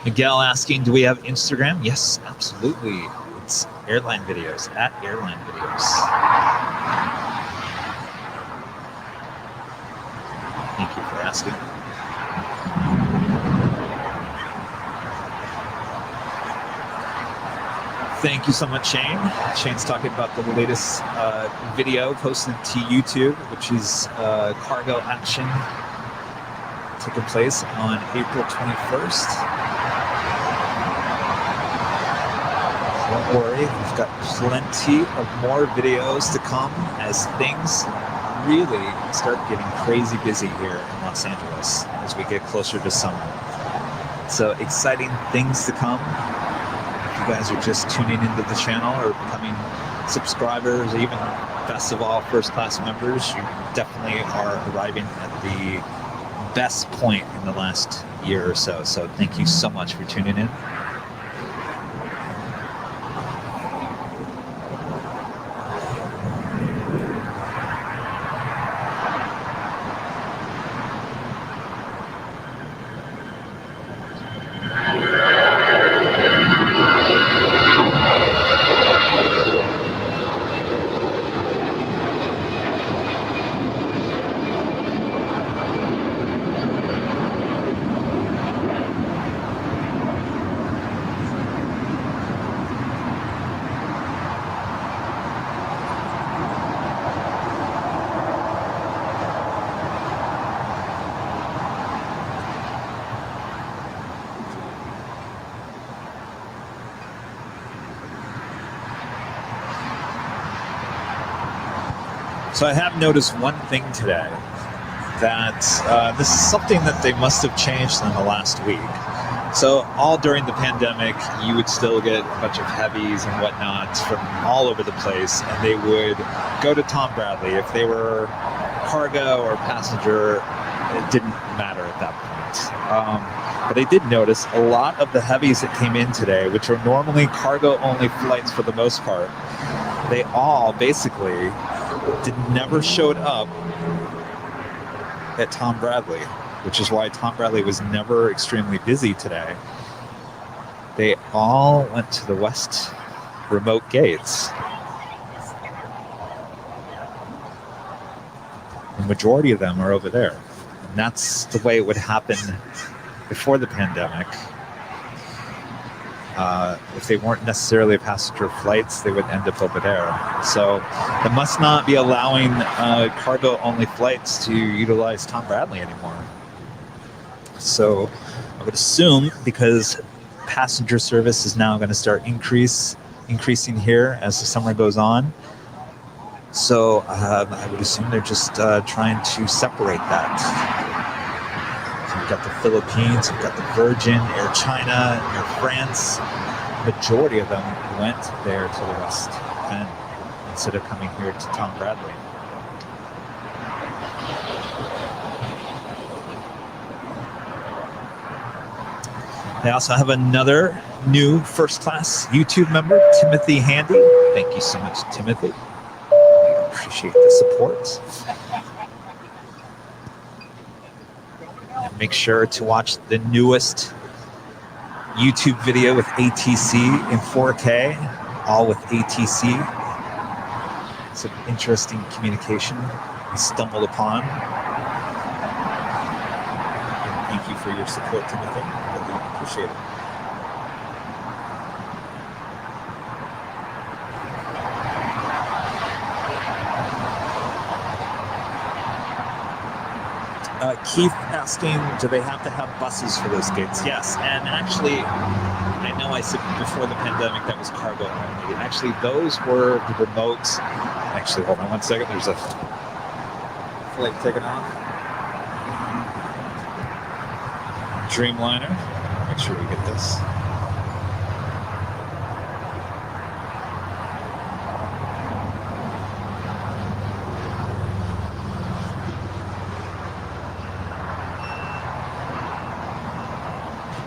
B: Miguel asking, do we have Instagram? Yes, absolutely. It's Airline Videos, at Airline Videos. Thank you for asking. Thank you so much, Shane. Shane's talking about the latest video posted to YouTube, which is cargo action taking place on April 21st. Don't worry, we've got plenty of more videos to come as things really start getting crazy busy here in Los Angeles as we get closer to summer. So exciting things to come. If you guys are just tuning into the channel or becoming subscribers, or even best of all, first-class members, you definitely are arriving at the best point in the last year or so. So thank you so much for tuning in. So I have noticed one thing today, that this is something that they must have changed in the last week. So all during the pandemic, you would still get a bunch of heavies and whatnot from all over the place, and they would go to Tom Bradley. If they were cargo or passenger, it didn't matter at that point. But I did notice a lot of the heavies that came in today, which are normally cargo-only flights for the most part, they all basically never showed up at Tom Bradley, which is why Tom Bradley was never extremely busy today. They all went to the west remote gates. The majority of them are over there. And that's the way it would happen before the pandemic. If they weren't necessarily passenger flights, they would end up over there. So they must not be allowing cargo-only flights to utilize Tom Bradley anymore. So I would assume, because passenger service is now going to start increasing here as the summer goes on. So I would assume they're just trying to separate that. So we've got the Philippines, we've got the Virgin, Air China, Air France. Majority of them went there to the West End instead of coming here to Tom Bradley. I also have another new first-class YouTube member, Timothy Handy. Thank you so much, Timothy. I appreciate the support. And make sure to watch the newest YouTube video with ATC in 4K, all with ATC. It's an interesting communication we stumbled upon. And thank you for your support, Timothy. Really appreciate it. Keith asking, do they have to have buses for those gates? Yes, and actually, I know I said before the pandemic that was cargo only. Actually, those were the remote. Actually, hold on one second. There's a flight taking off. Dreamliner. Make sure we get this.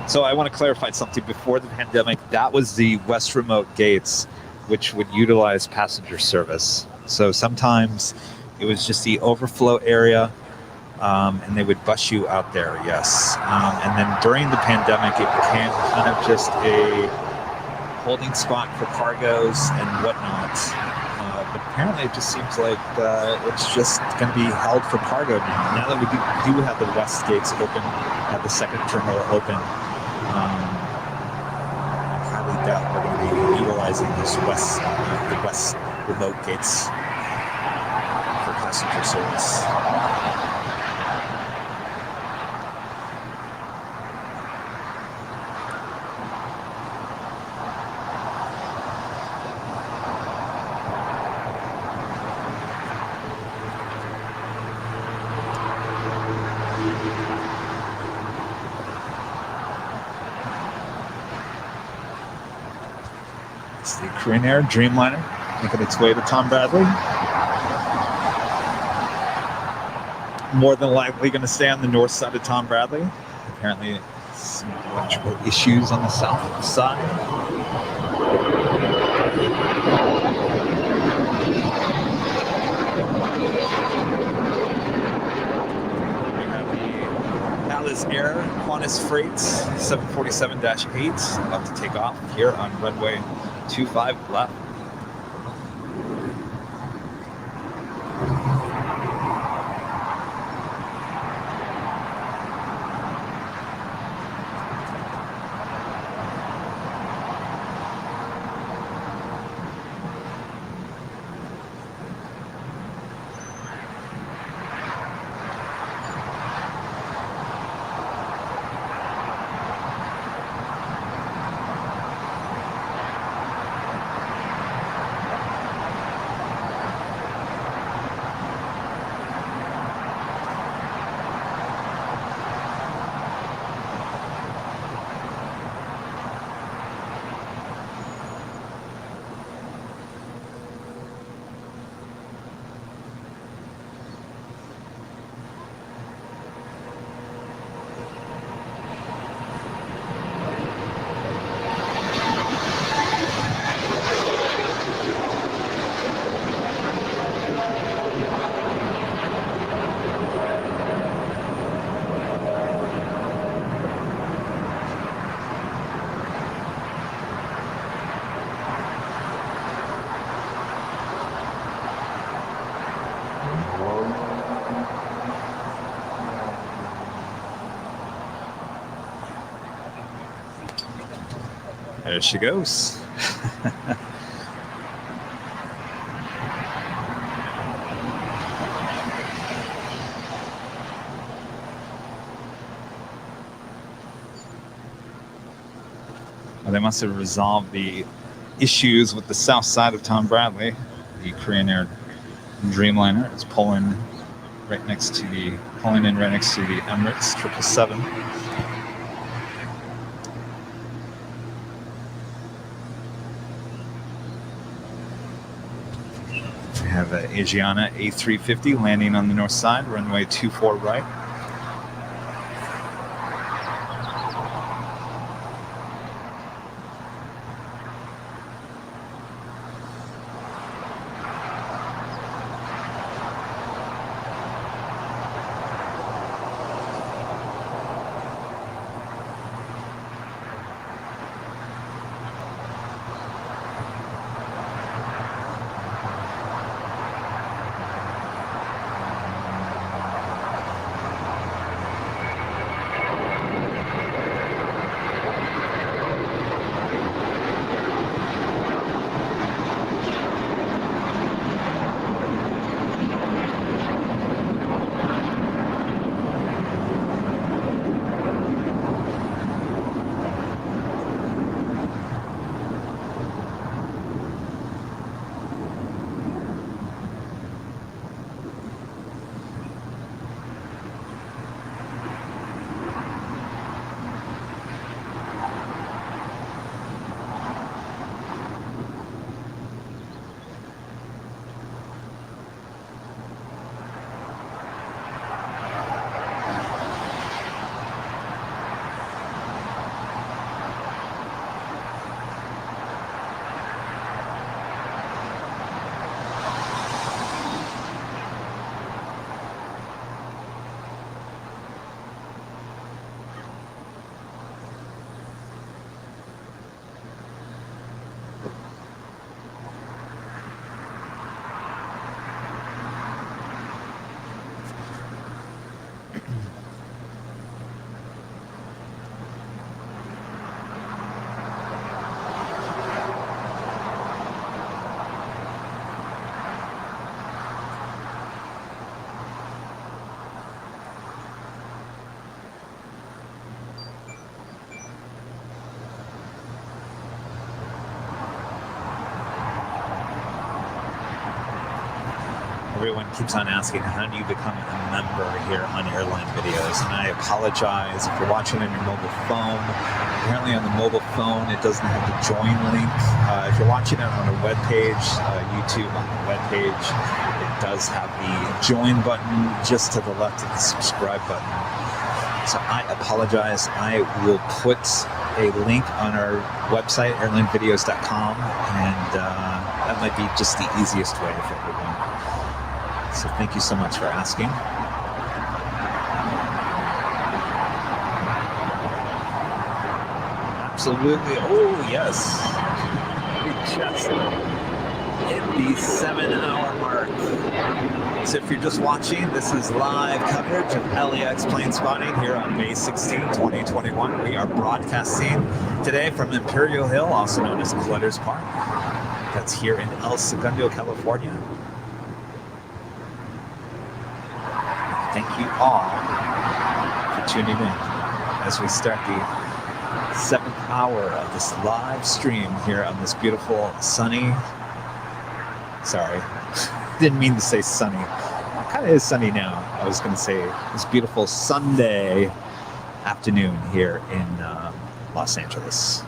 B: So I want to clarify something. Before the pandemic, that was the West Remote gates, which would utilize passenger service. So sometimes it was just the overflow area, and they would bus you out there, yes. And then during the pandemic, it became kind of just a holding spot for cargos and whatnot. But apparently it just seems like it's just going to be held for cargo now that we do have the west gates open, have the second terminal open. I highly doubt we're going to be utilizing this the west remote gates for passenger service. It's the Korean Air Dreamliner making its way to Tom Bradley. More than likely going to stay on the north side of Tom Bradley. Apparently, some electrical issues on the south side. We have the Alice Air Qantas Freight 747-8 about to take off here on runway 25 left. There she goes. Well, they must have resolved the issues with the south side of Tom Bradley. The Korean Air Dreamliner is pulling in right next to the Emirates 777. We have an Asiana A350 landing on the north side, runway 24 right. Everyone keeps on asking, how do you become a member here on Airline Videos? And I apologize if you're watching on your mobile phone. Apparently on the mobile phone, it doesn't have the join link. If you're watching it on a web page, YouTube on the web page, it does have the join button just to the left of the subscribe button. So I apologize. I will put a link on our website, airlinevideos.com, and that might be just the easiest way for everyone. So thank you so much for asking. Absolutely. Oh, yes. We just hit the 7-hour mark. So if you're just watching, this is live coverage of LAX plane spotting here on May 16, 2021. We are broadcasting today from Imperial Hill, also known as Clutter's Park. That's here in El Segundo, California. Thank you all for tuning in as we start the 7th hour of this live stream here on this beautiful sunny, sorry, didn't mean to say sunny. It kind of is sunny now. I was going to say this beautiful Sunday afternoon here in Los Angeles.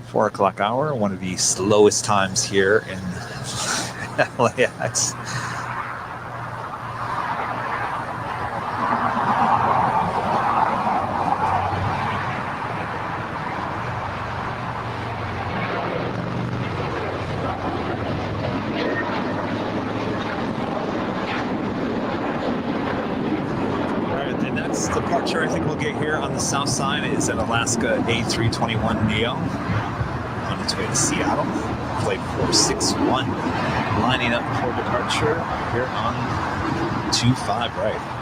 B: Four o'clock hour, one of the slowest times here in LAX. Departure I think we'll get here on the south side is an Alaska A321neo on its way to Seattle. Flight 461 lining up for departure here on 25 right.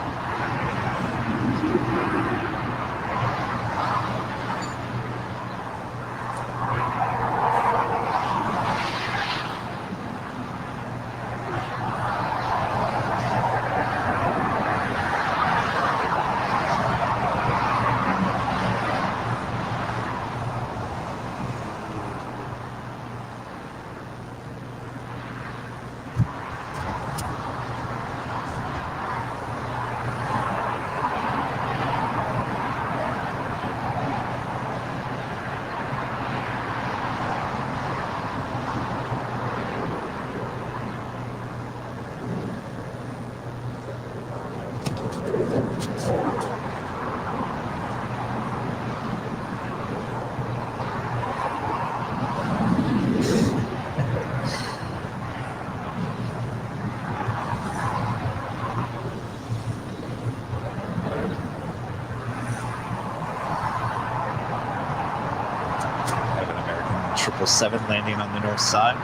B: Have an American 777 landing on the north side.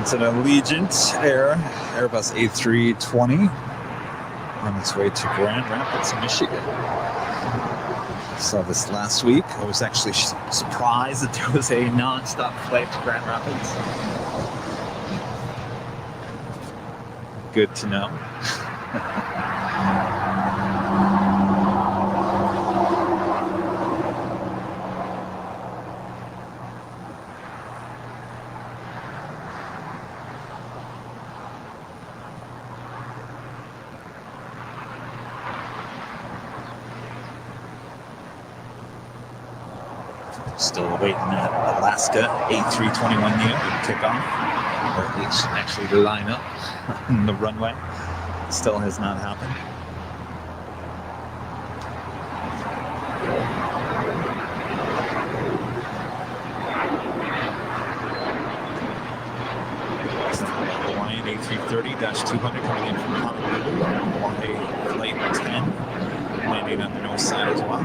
B: It's an Allegiant Airbus A320 on its way to Grand Rapids, Michigan. Saw this last week. I was actually surprised that there was a non-stop flight to Grand Rapids. Good to know. Still awaiting that Alaska A321neo to kick off, or at least actually line up on the runway. Still has not happened. Hawaiian A330-200 coming in from Honolulu. Hawaii Flight 10 landing on the north side as well.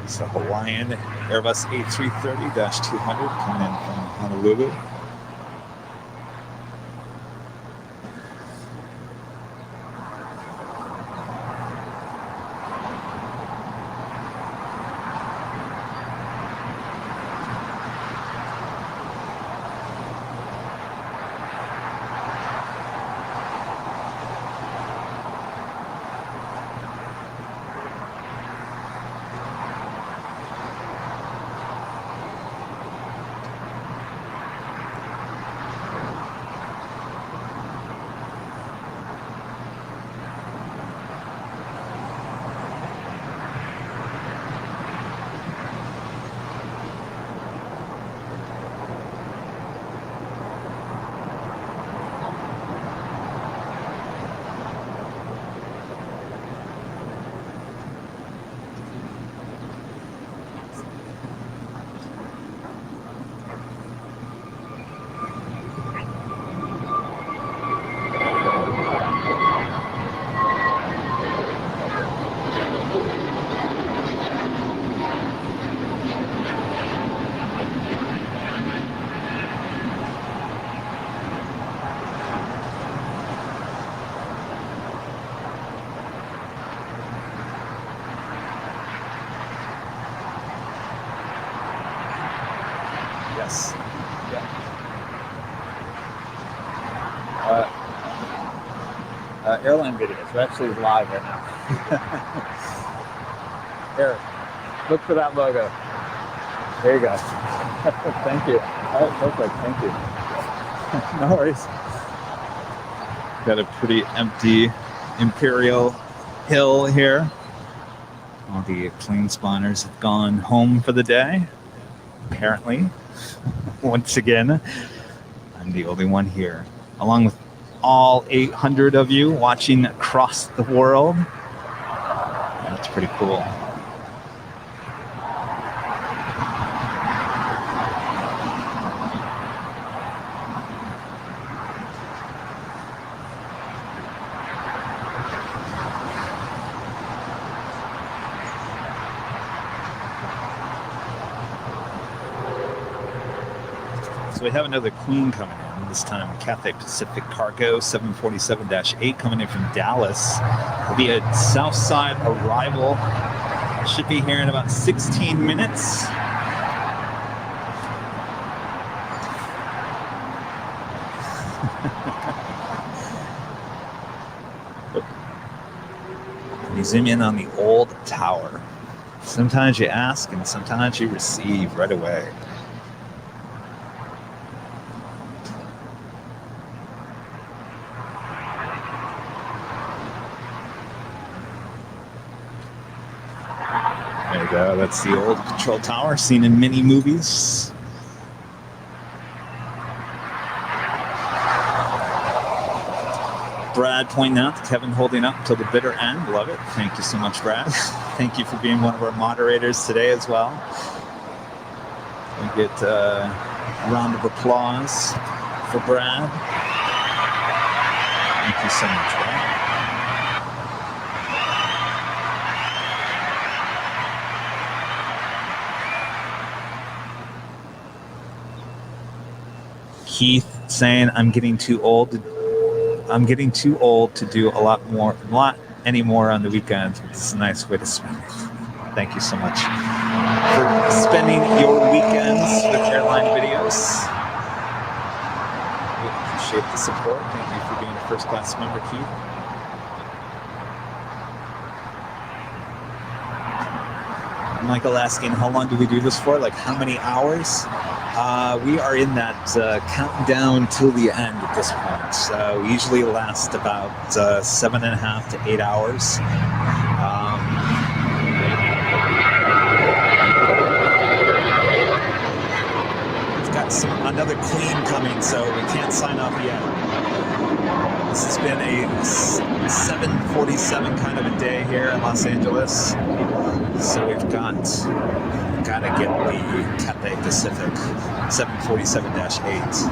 B: It's a Hawaiian Airbus A330-200 coming in from Honolulu. Yes. Yeah. Airline videos. We're actually live right now. Here, look for that logo. There you go. Thank you. All right, perfect. Thank you. No worries. Got a pretty empty Imperial Hill here. All the plane spawners have gone home for the day. Apparently, once again, I'm the only one here, along with all 800 of you watching across the world. That's
A: pretty cool. So we have another Queen coming in, this time Cathay Pacific Cargo 747-8 coming in from Dallas. It'll be a Southside arrival. Should be here in about 16 minutes. You zoom in on the old tower. Sometimes you ask and sometimes you receive right away. There you go. That's the old control tower seen in many movies. Brad pointing out to Kevin holding up till the bitter end. Love it. Thank you so much, Brad. Thank you for being one of our moderators today as well. We get a round of applause for Brad. Thank you so much, Brad. Keith saying, I'm getting too old to do a lot anymore on the weekends. It's a nice way to spend it. Thank you so much for spending your weekends with Airline Videos. We appreciate the support. Thank you for being a first class member, Keith. Michael asking, how long do we do this for? Like how many hours? We are in that countdown till the end at this point. We usually last about 7.5 to 8 hours. We've got another Queen coming, so we can't sign off yet. This has been a 7:47 kind of a day here in Los Angeles. So we've got to get the Cathay Pacific 747-8.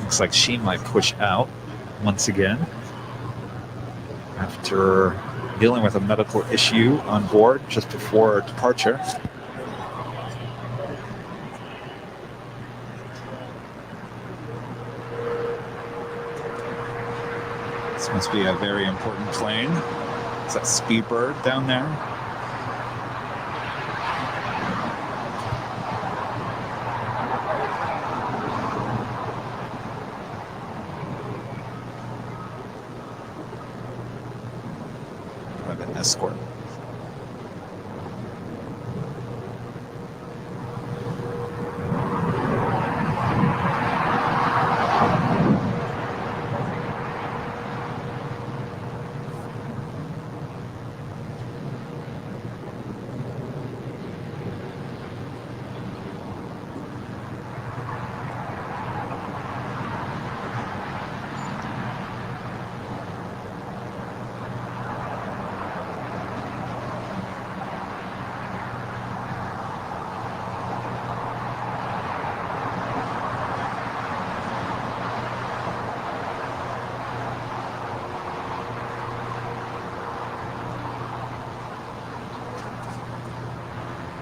A: Looks like she might push out once again after dealing with a medical issue on board just before departure. This must be a very important plane. Is that Speedbird down there? Private escort.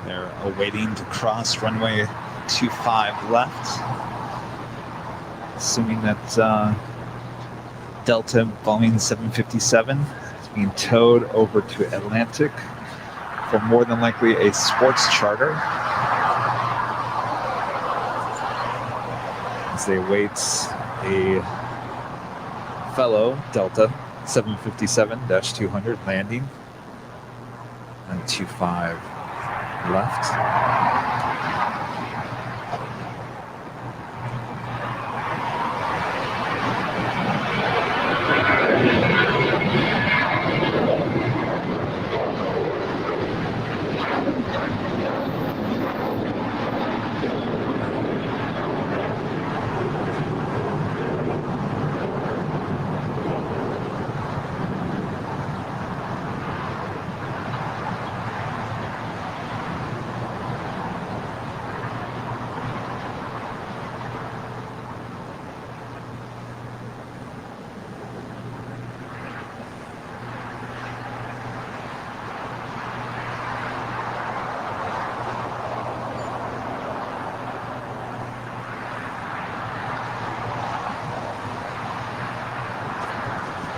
A: They're awaiting to cross runway 25 left, assuming that Delta Boeing 757 is being towed over to Atlantic for more than likely a sports charter as they await a fellow Delta 757-200 landing on 25 left.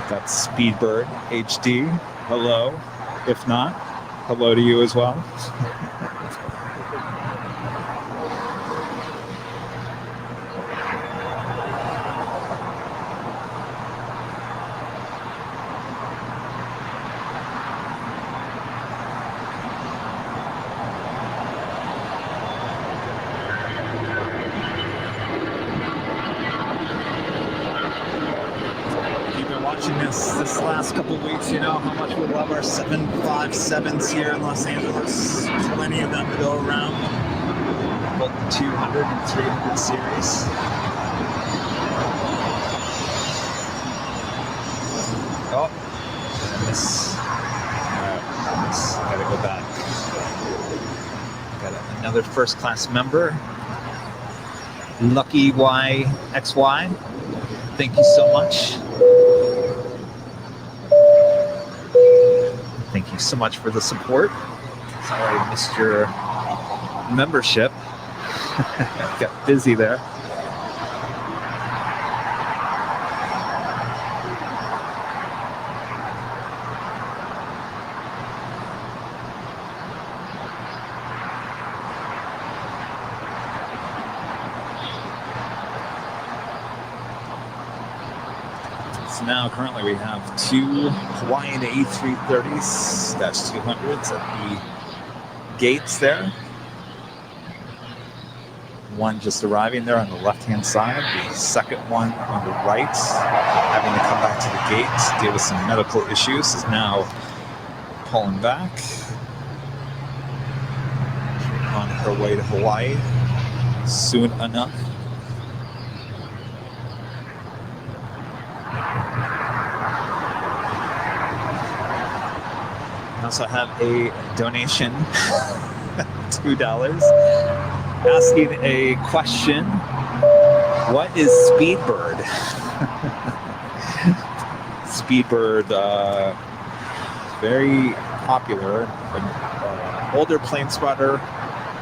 B: Got Speedbird HD. Hello. If not, hello to you as well. This last couple of weeks, you know how much we love our 757s here in Los Angeles. Plenty of them to go around. Both the 200 and 300 series. Oh, I miss. Gotta go back. Got another first class member. Lucky YXY. Thank you so much. Thank you so much for the support. Sorry I missed your membership. Got busy there. Now, currently, we have two Hawaiian A330s-200s at the gates there. One just arriving there on the left-hand side. The second one on the right, having to come back to the gate, deal with some medical issues, is now pulling back. On her way to Hawaii soon enough. I also have a donation, $2, asking a question. What is Speedbird? Speedbird, very popular, older plane spotter,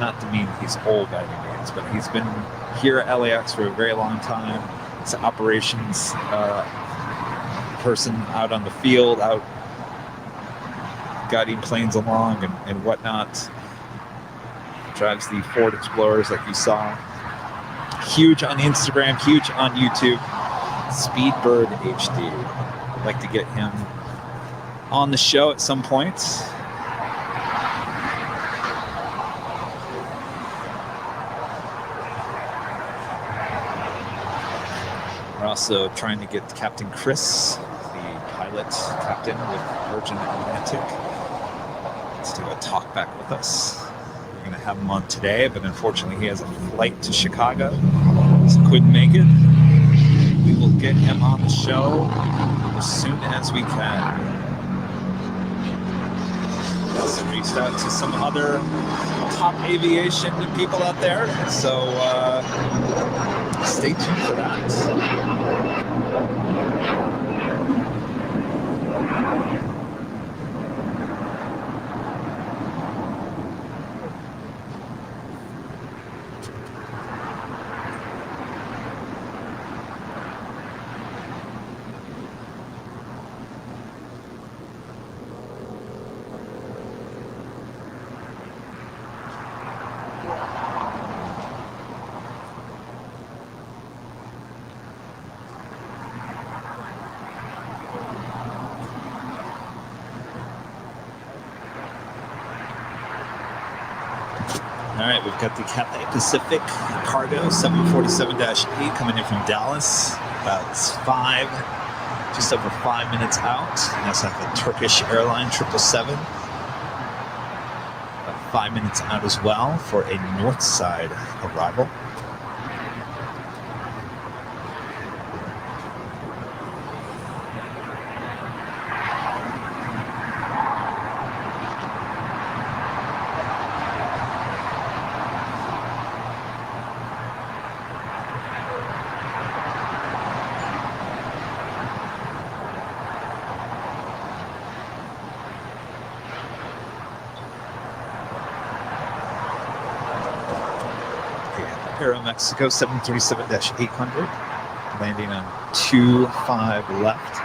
B: not to mean he's old by any means, but he's been here at LAX for a very long time. He's an operations person out on the field, out guiding planes along and whatnot. Drives the Ford Explorers like you saw. Huge on Instagram, huge on YouTube. Speedbird HD. I'd like to get him on the show at some point. We're also trying to get Captain Chris, the pilot captain with Virgin Atlantic, to do a talk back with us. We're going to have him on today, but unfortunately he has a flight to Chicago, so couldn't make it. We will get him on the show as soon as we can. We also reached out to some other top aviation people out there, so stay tuned for that. All right, we've got the Cathay Pacific Cargo 747-8 coming in from Dallas. About just over 5 minutes out. We also have the Turkish airline 777. About 5 minutes out as well for a north side arrival. Mexico 737-800, landing on 25 left.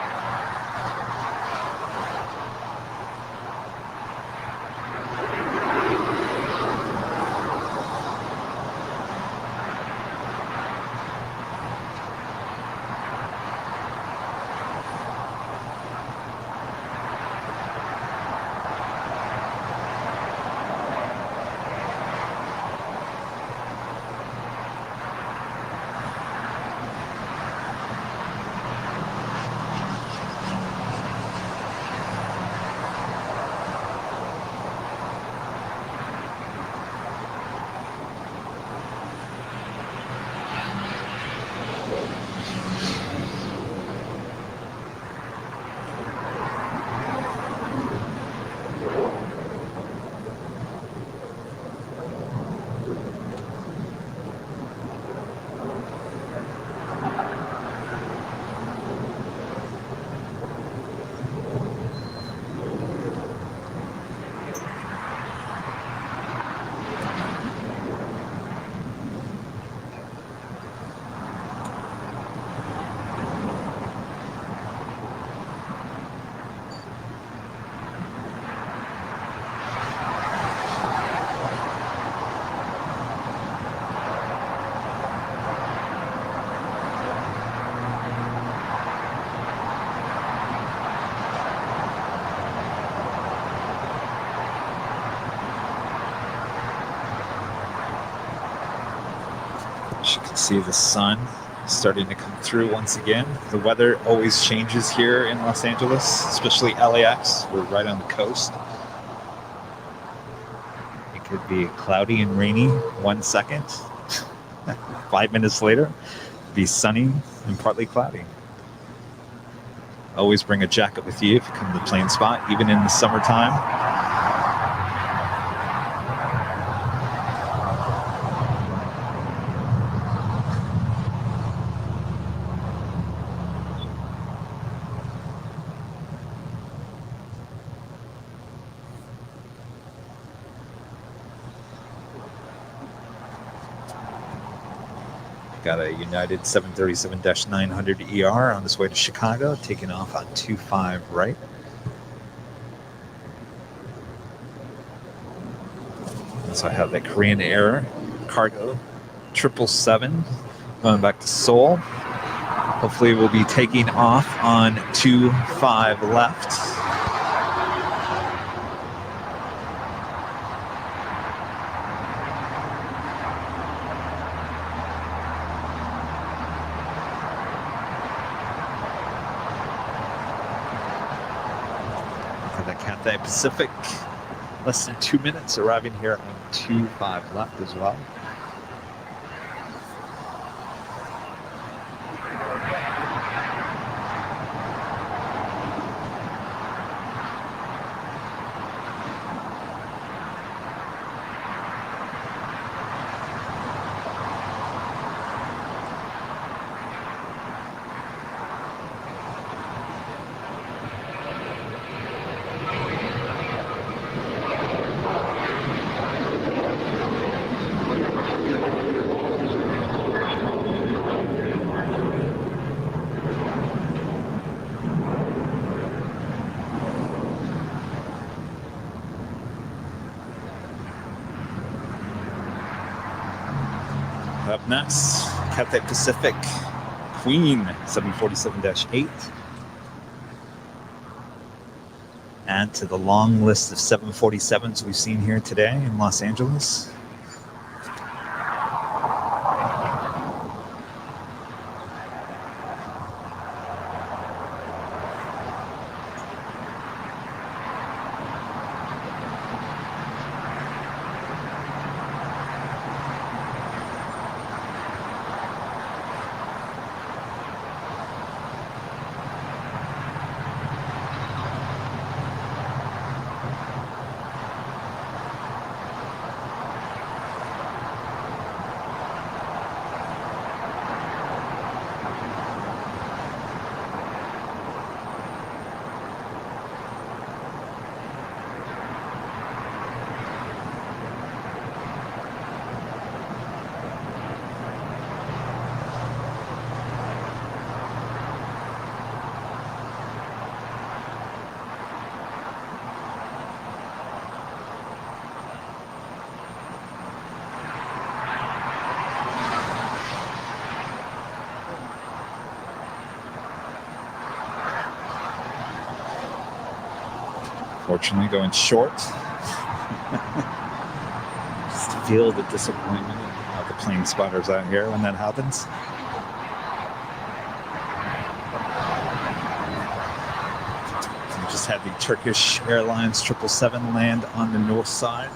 B: As you can see, the sun starting to come through once again. The weather always changes here in Los Angeles, especially LAX. We're right on the coast. It could be cloudy and rainy 1 second. 5 minutes later, be sunny and partly cloudy. Always bring a jacket with you if you come to the plane spot, even in the summertime. Got a United 737-900 ER on this way to Chicago, taking off on 25 right. So I have that Korean Air cargo 777 going back to Seoul. Hopefully we'll be taking off on 25 left. Cathay Pacific, less than 2 minutes, arriving here on 25 left as well. Up next, Cathay Pacific Queen 747-8. Add to the long list of 747s we've seen here today in Los Angeles. Unfortunately, going short. Just feel the disappointment of the plane spotters out here when that happens. We just had the Turkish Airlines 777 land on the north side.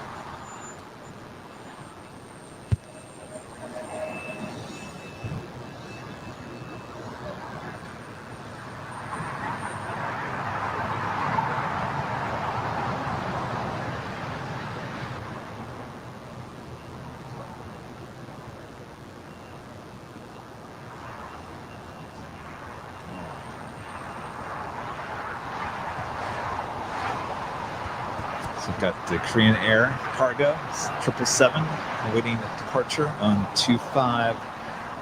B: We've got the Korean Air cargo 777 awaiting departure on 25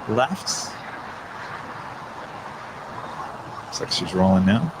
B: left. Looks like she's rolling now.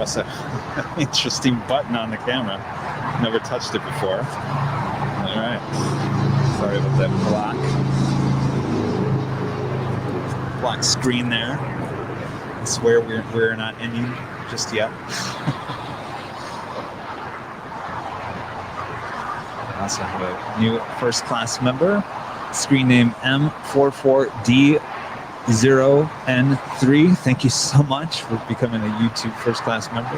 B: That's an interesting button on the camera. Never touched it before. All right. Sorry about that black screen there. I swear we're not ending just yet. I also have a new first class member. Screen name M44D0N3. Thank you so much for becoming a YouTube first class member.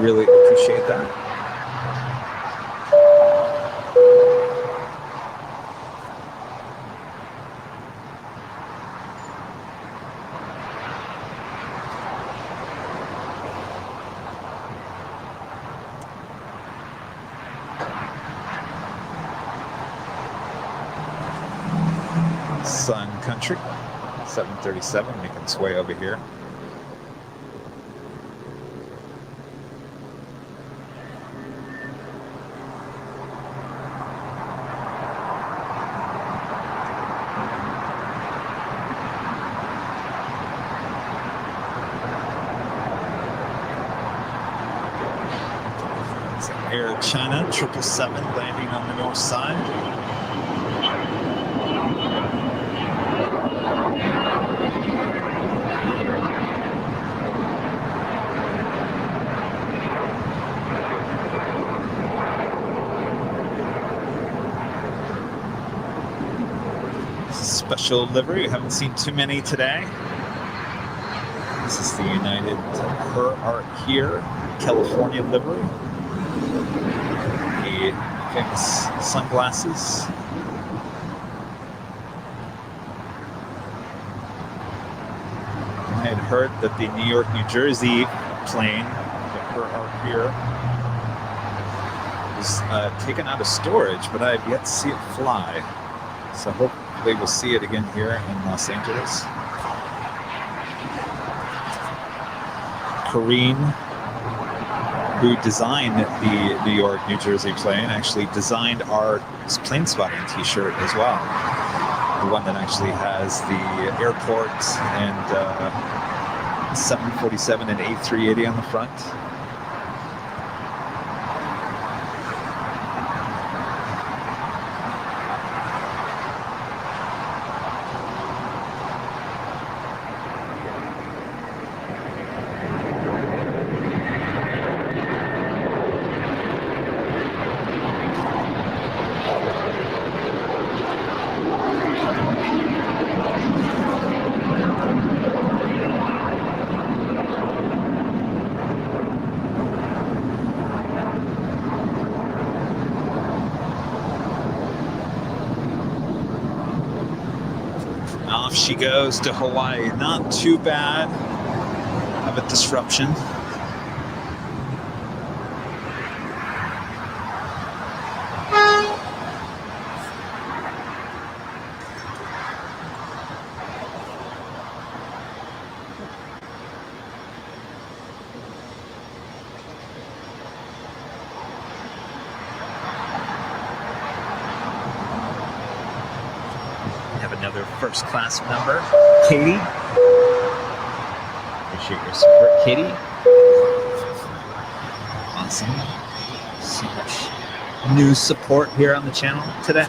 B: Really appreciate that. Sun Country 737 making its way over here. It's Air China 777 landing on the north side. Special livery. We haven't seen too many today. This is the United Her Art Here California livery. The famous sunglasses. I had heard that the New York, New Jersey plane, the Her Art Here, was taken out of storage, but I have yet to see it fly. So hopefully we'll see it again here in Los Angeles. Kareen, who designed the New York, New Jersey plane, actually designed our plane spotting t-shirt as well. The one that actually has the airport and 747 and A380 on the front. Off she goes to Hawaii. Not too bad of a disruption. Another first class member, Katie. Appreciate your support, Katie. Awesome. So much new support here on the channel today.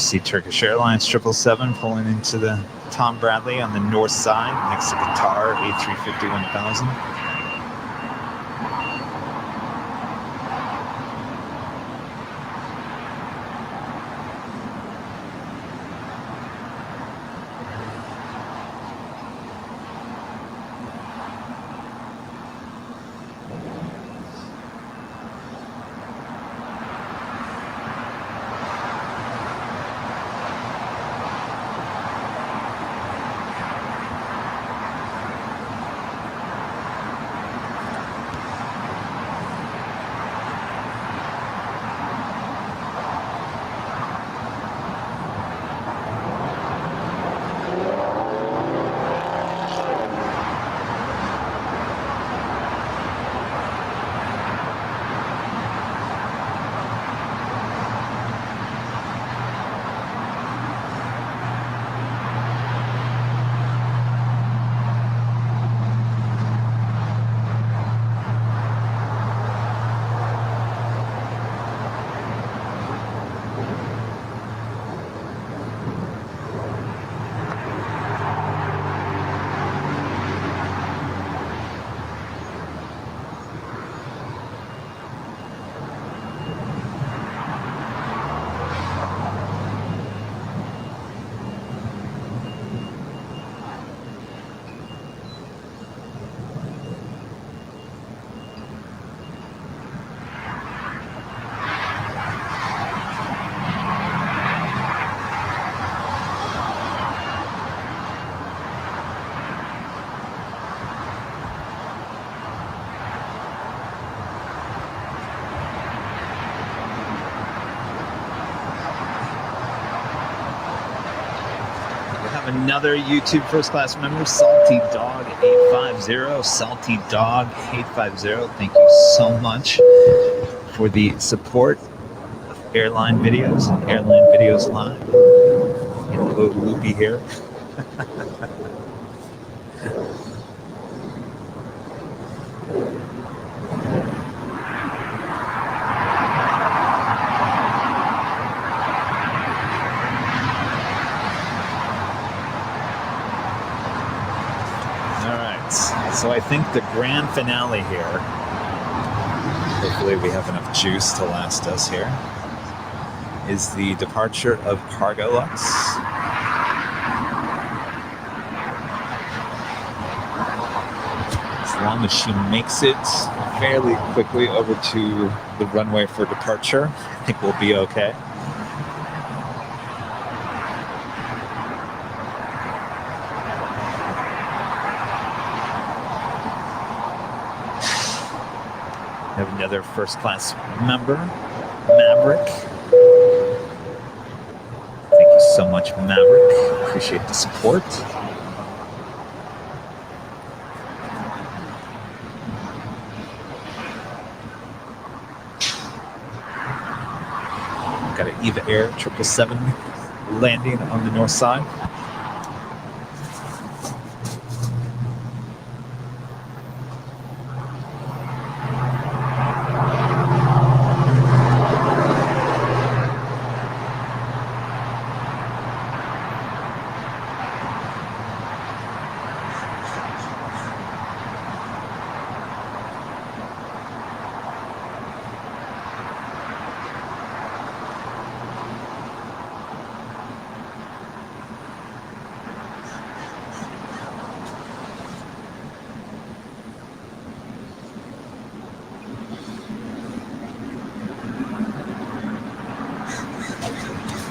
B: see Turkish Airlines 777 pulling into the Tom Bradley on the north side next to Qatar A350 1000. Another YouTube first class member, Salty Dog 850. Salty Dog 850. Thank you so much for the support of Airline Videos and Airline Videos Live. Get a little loopy here. So I think the grand finale here, hopefully we have enough juice to last us here, is the departure of Cargo Lux. As long as she makes it fairly quickly over to the runway for departure, I think we'll be okay. We have another first class member, Maverick. Thank you so much, Maverick. Appreciate the support. Got an Eva Air 777 landing on the north side.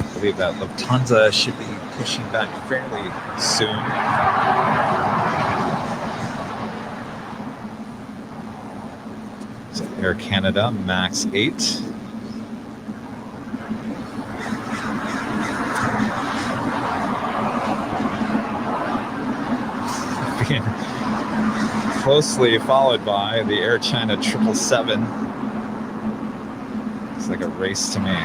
B: I believe that Lufthansa should be pushing back fairly soon. So Air Canada, MAX 8. Being closely followed by the Air China 777. It's like a race to me.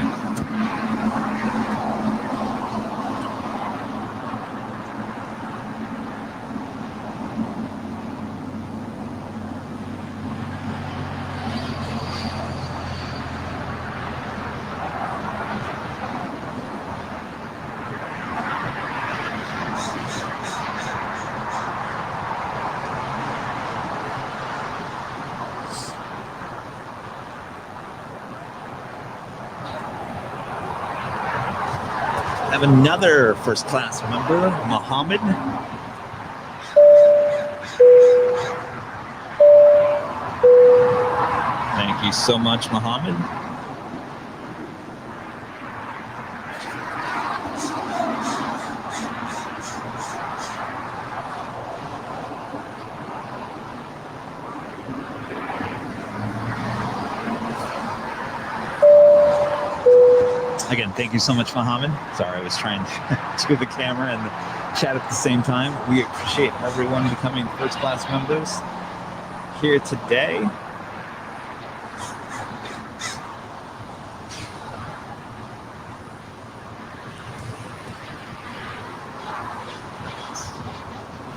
A: have another first class member, Mohammed. Thank you so much, Mohammed. Again, thank you so much, Mohammed. Sorry, I was trying to do the camera and the chat at the same time. We appreciate everyone becoming first class members here today.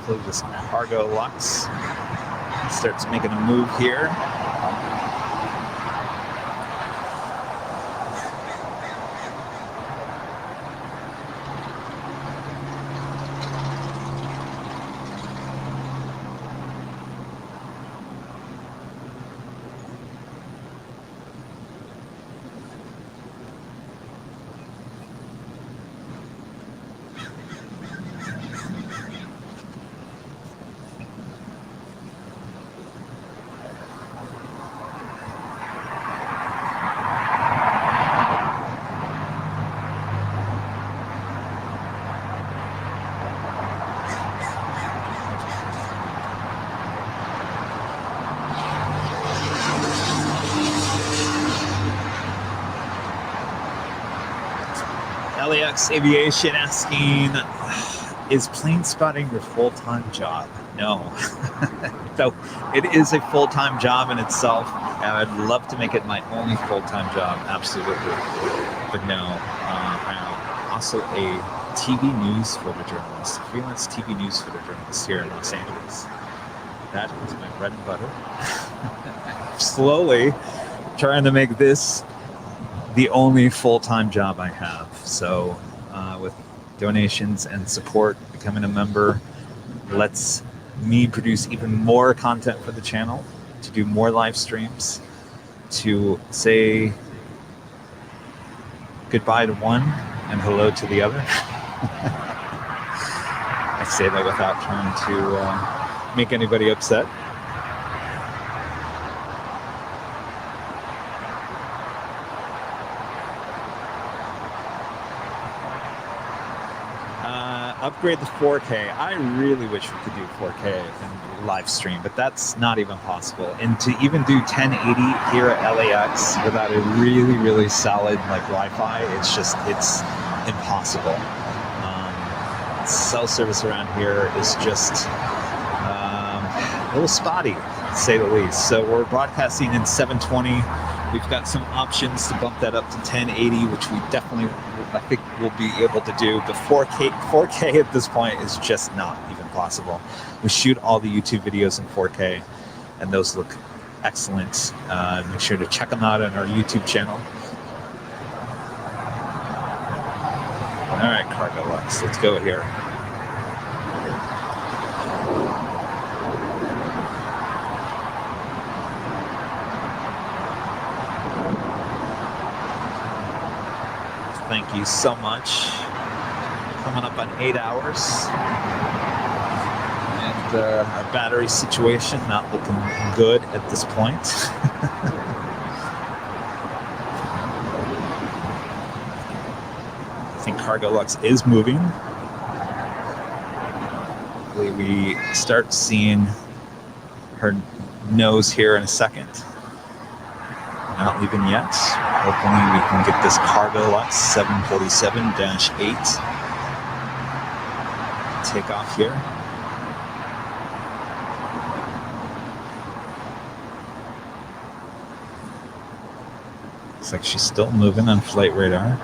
A: Hopefully this cargo Lux starts making a move here. LAX Aviation asking, is plane spotting your full-time job? No. So it is a full-time job in itself, and I'd love to make it my only full-time job, absolutely. But no, I'm also a TV news photojournalist, freelance TV news photojournalist here in Los Angeles. That is my bread and butter. Slowly trying to make this the only full-time job I have. So with donations and support, becoming a member lets me produce even more content for the channel, to do more live streams, to say goodbye to one and hello to the other. I say that without trying to make anybody upset. Upgrade the 4K. I really wish we could do 4K and live stream, but that's not even possible. And to even do 1080 here at LAX without a really, really solid like Wi-Fi, it's impossible. Cell service around here is just a little spotty, to say the least. So we're broadcasting in 720. We've got some options to bump that up to 1080, which we definitely, I think, will be able to do. But 4K at this point is just not even possible. We shoot all the YouTube videos in 4K, and those look excellent. Make sure to check them out on our YouTube channel. All right, Cargo Lux, let's go here. Thank you so much. Coming up on 8 hours. And our battery situation not looking good at this point. I think Cargo Lux is moving. Hopefully we start seeing her nose here in a second. Not leaving yet. Hopefully we can get this Cargo Lux 747-8 take off here. Looks like she's still moving on flight radar.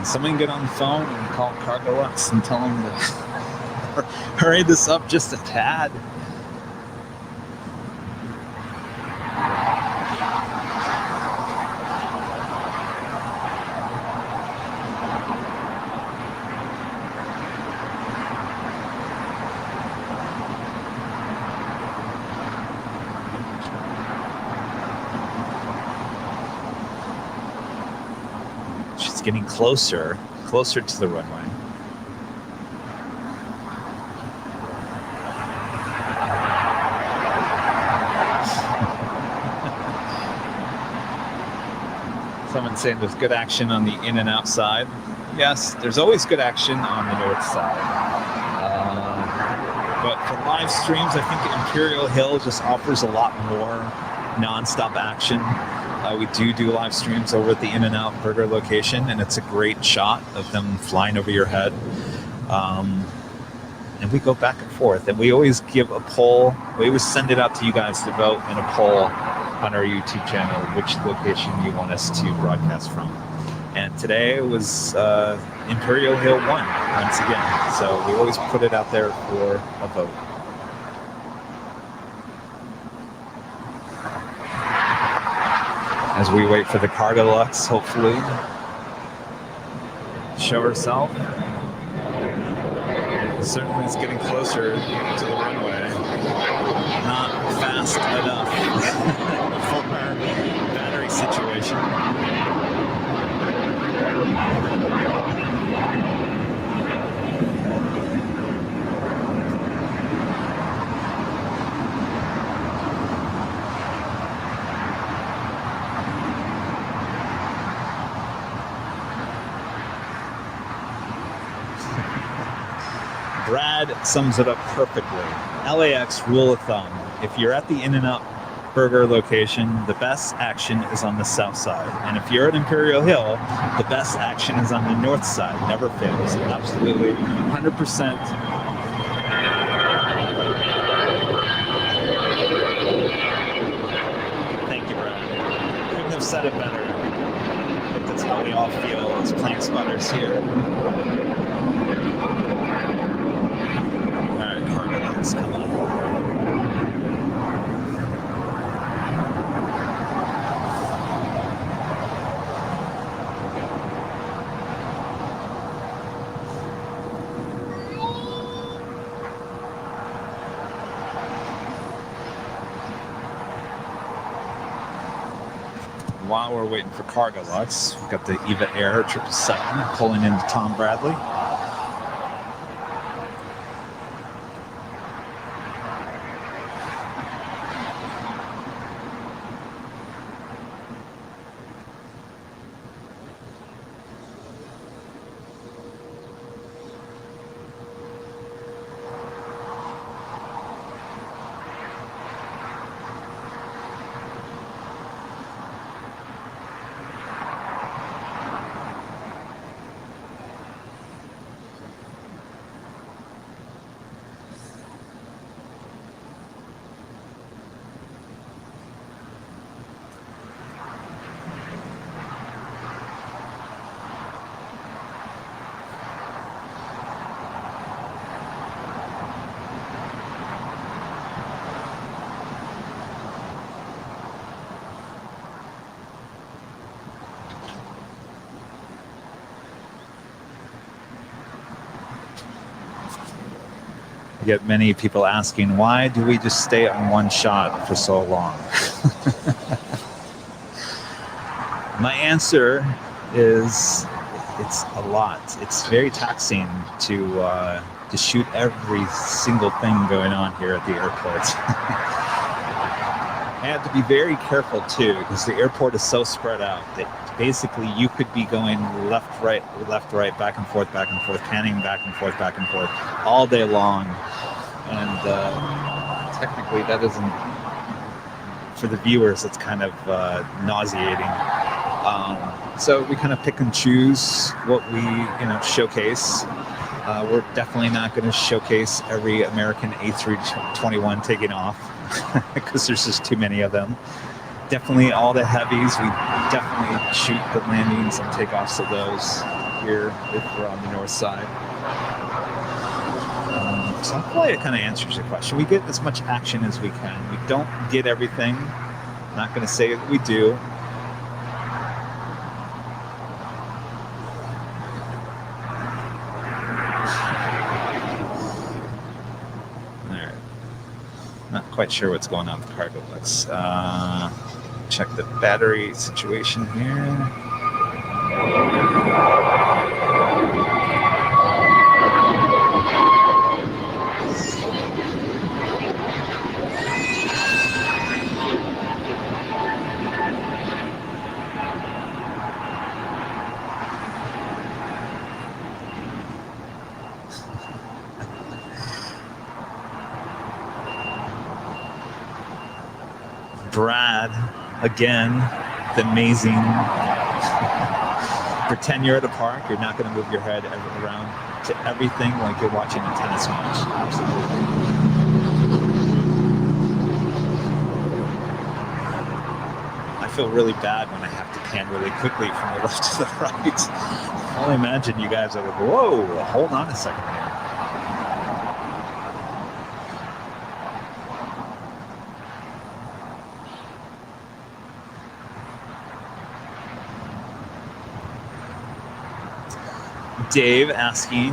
A: Someone get on the phone and call Cargo Lux and tell them to
B: hurry this up just a tad. She's getting closer to the runway. Someone's saying there's good action on the in and out side. Yes, there's always good action on the north side. But for live streams, I think Imperial Hill just offers a lot more non-stop action. We do live streams over at the In-N-Out Burger location, and it's a great shot of them flying over your head. And we go back and forth, and we always give a poll. We always send it out to you guys to vote in a poll on our YouTube channel which location you want us to broadcast from. And today it was Imperial Hill 1 once again. So we always put it out there for a vote. As we wait for the Cargo Lux, hopefully, show herself. Certainly it's getting closer to the runway. Not fast enough for our battery situation. Brad sums it up perfectly. LAX rule of thumb. If you're at the In-N-Out Burger location, the best action is on the south side. And if you're at Imperial Hill, the best action is on the north side. Never fails. Absolutely. 100%. Thank you, Brad. Couldn't have said it better. I think that's how we all feel as plane spotters here. Come on. While we're waiting for Cargo Lux, we've got the Eva Air 777 pulling into Tom Bradley. Get many people asking, why do we just stay on one shot for so long? My answer is it's a lot. It's very taxing to shoot every single thing going on here at the airport. I have to be very careful too, because the airport is so spread out that basically you could be going left, right, back and forth, panning back and forth all day long. And technically that isn't, for the viewers, it's kind of nauseating. So we kind of pick and choose what we, showcase. We're definitely not going to showcase every American A321 taking off because there's just too many of them. Definitely all the heavies. We definitely shoot the landings and takeoffs of those here if we're on the north side.
A: So hopefully it kind of answers your question. We get as much action as we can. We don't get everything. Not going to say that we do. All right. Not quite sure what's going on with cargo. Let's check the battery situation here. Brad, again, the amazing. Pretend you're at a park. You're not going to move your head around to everything like you're watching a tennis match. Absolutely. I feel really bad when I have to pan really quickly from the left to the right. I only imagine you guys are like, whoa, hold on a second here. Dave asking,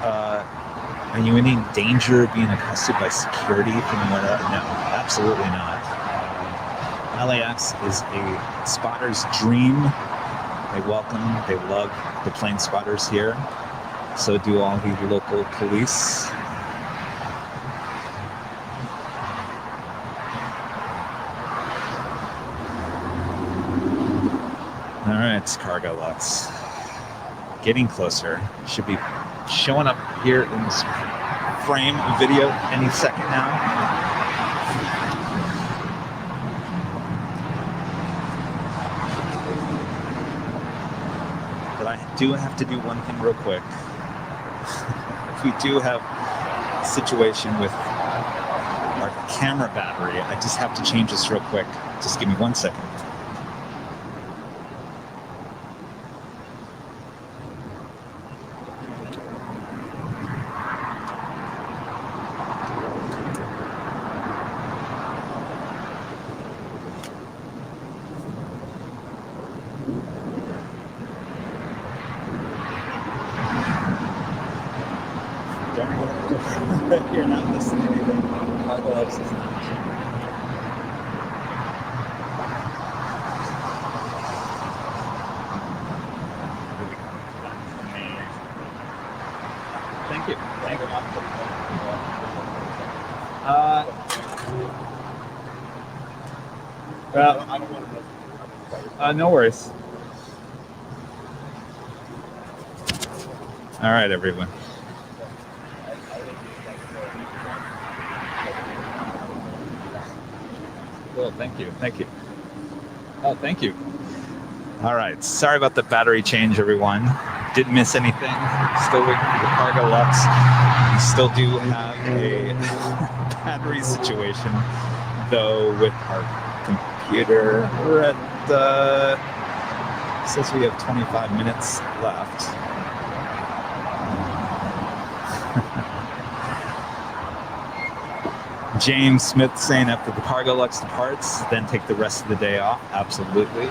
A: are you in any danger of being accosted by security from where? No, absolutely not. LAX is a spotter's dream. They welcome, they love the plane spotters here. So do all the local police. All right, cargo lots. Getting closer. Should be showing up here in this frame of video any second now. But I do have to do one thing real quick. We do have a situation with our camera battery. I just have to change this real quick. Just give me 1 second. You're not listening to anything. Cargo LAX is not. Thank you. Thank you. Well, I don't want to. No worries. All right, everyone. Cool, thank you. Thank you. Oh, thank you. All right. Sorry about the battery change, everyone. Didn't miss anything. Still waiting for the cargo LAX. We still do have a battery situation, though, with our computer. We're at says we have 25 minutes left. James Smith saying after the cargo LAX departs, then take the rest of the day off. Absolutely.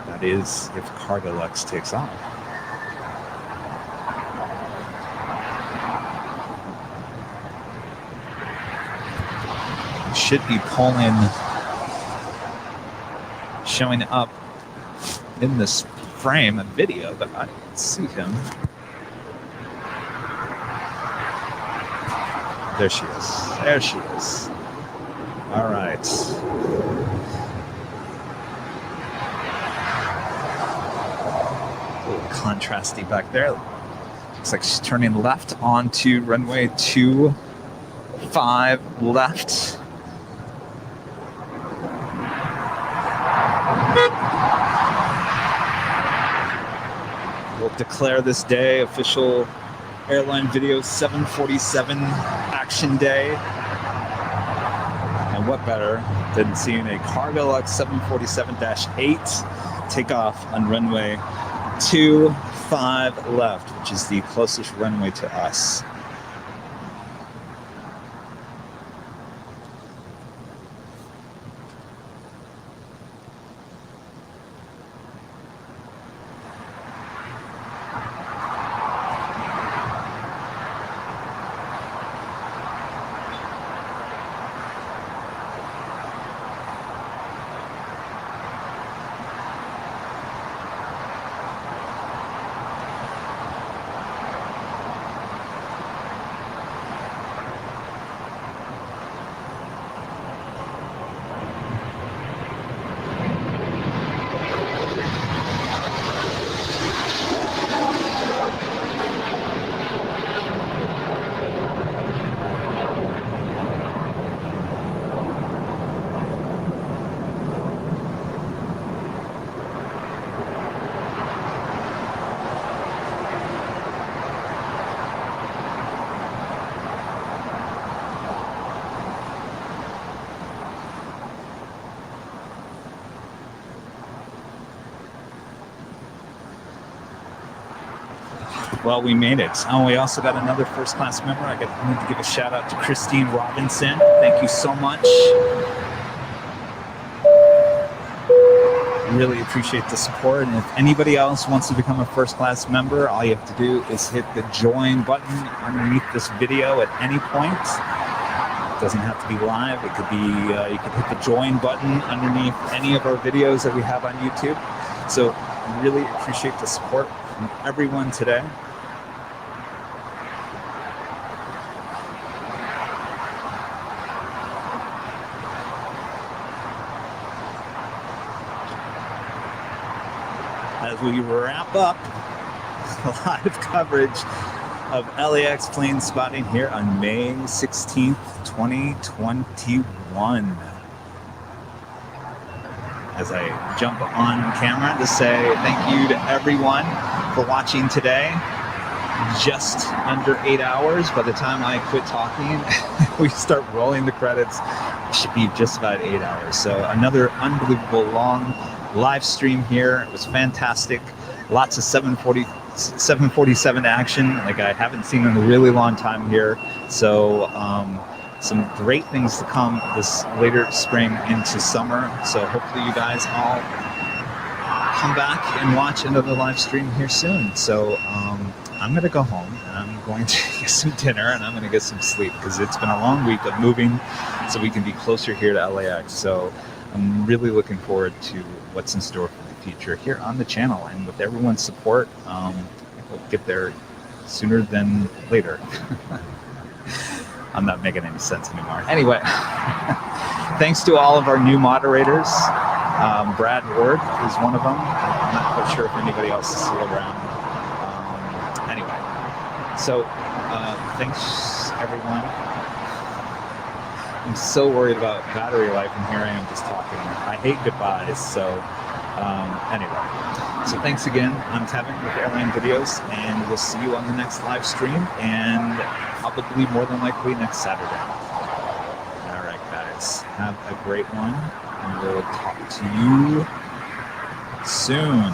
A: That is if cargo LAX takes off. Should be pulling, showing up in this frame of video, but I don't see him. There she is. There she is. All right. A little contrasty back there. Looks like she's turning left onto runway 25 left. We'll declare this day official Airline Video 747 Action Day. And what better than seeing a cargo LAX 747-8 take off on runway
B: 0.25 left, which is the closest runway to us. Well, we made it. Oh, we also got another first class member. I need to give a shout out to Christine Robinson. Thank you so much. Really appreciate the support. And if anybody else wants to become a first class member, all you have to do is hit the join button underneath this video at any point. It doesn't have to be live. It could be, you could hit the join button underneath any of our videos that we have on YouTube. So really appreciate the support from everyone today. As we wrap up live coverage of LAX plane spotting here on May 16th, 2021. As I jump on camera to say thank you to everyone for watching today. Just under 8 hours. By the time I quit talking, we start rolling the credits. It should be just about 8 hours. So another unbelievable long live stream here. It was fantastic. Lots of 747 action like I haven't seen in a really long time here. So some great things to come this later spring into summer. So hopefully you guys all come back and watch another live stream here soon. So I'm going to go home and I'm going to get some dinner and I'm going to get some sleep because it's been a long week of moving so we can be closer here to LAX. So I'm really looking forward to what's in store for the future here on the channel, and with everyone's support, we'll get there sooner than later. I'm not making any sense anymore. Anyway, thanks to all of our new moderators. Brad Ward is one of them. I'm not quite sure if anybody else is still around. Anyway, so thanks everyone. I'm so worried about battery life, and here I am just talking. I hate goodbyes, so anyway. So thanks again. I'm Tevin with Airline Videos, and we'll see you on the next live stream, and probably more than likely next Saturday. All right, guys. Have a great one, and we'll talk to you soon.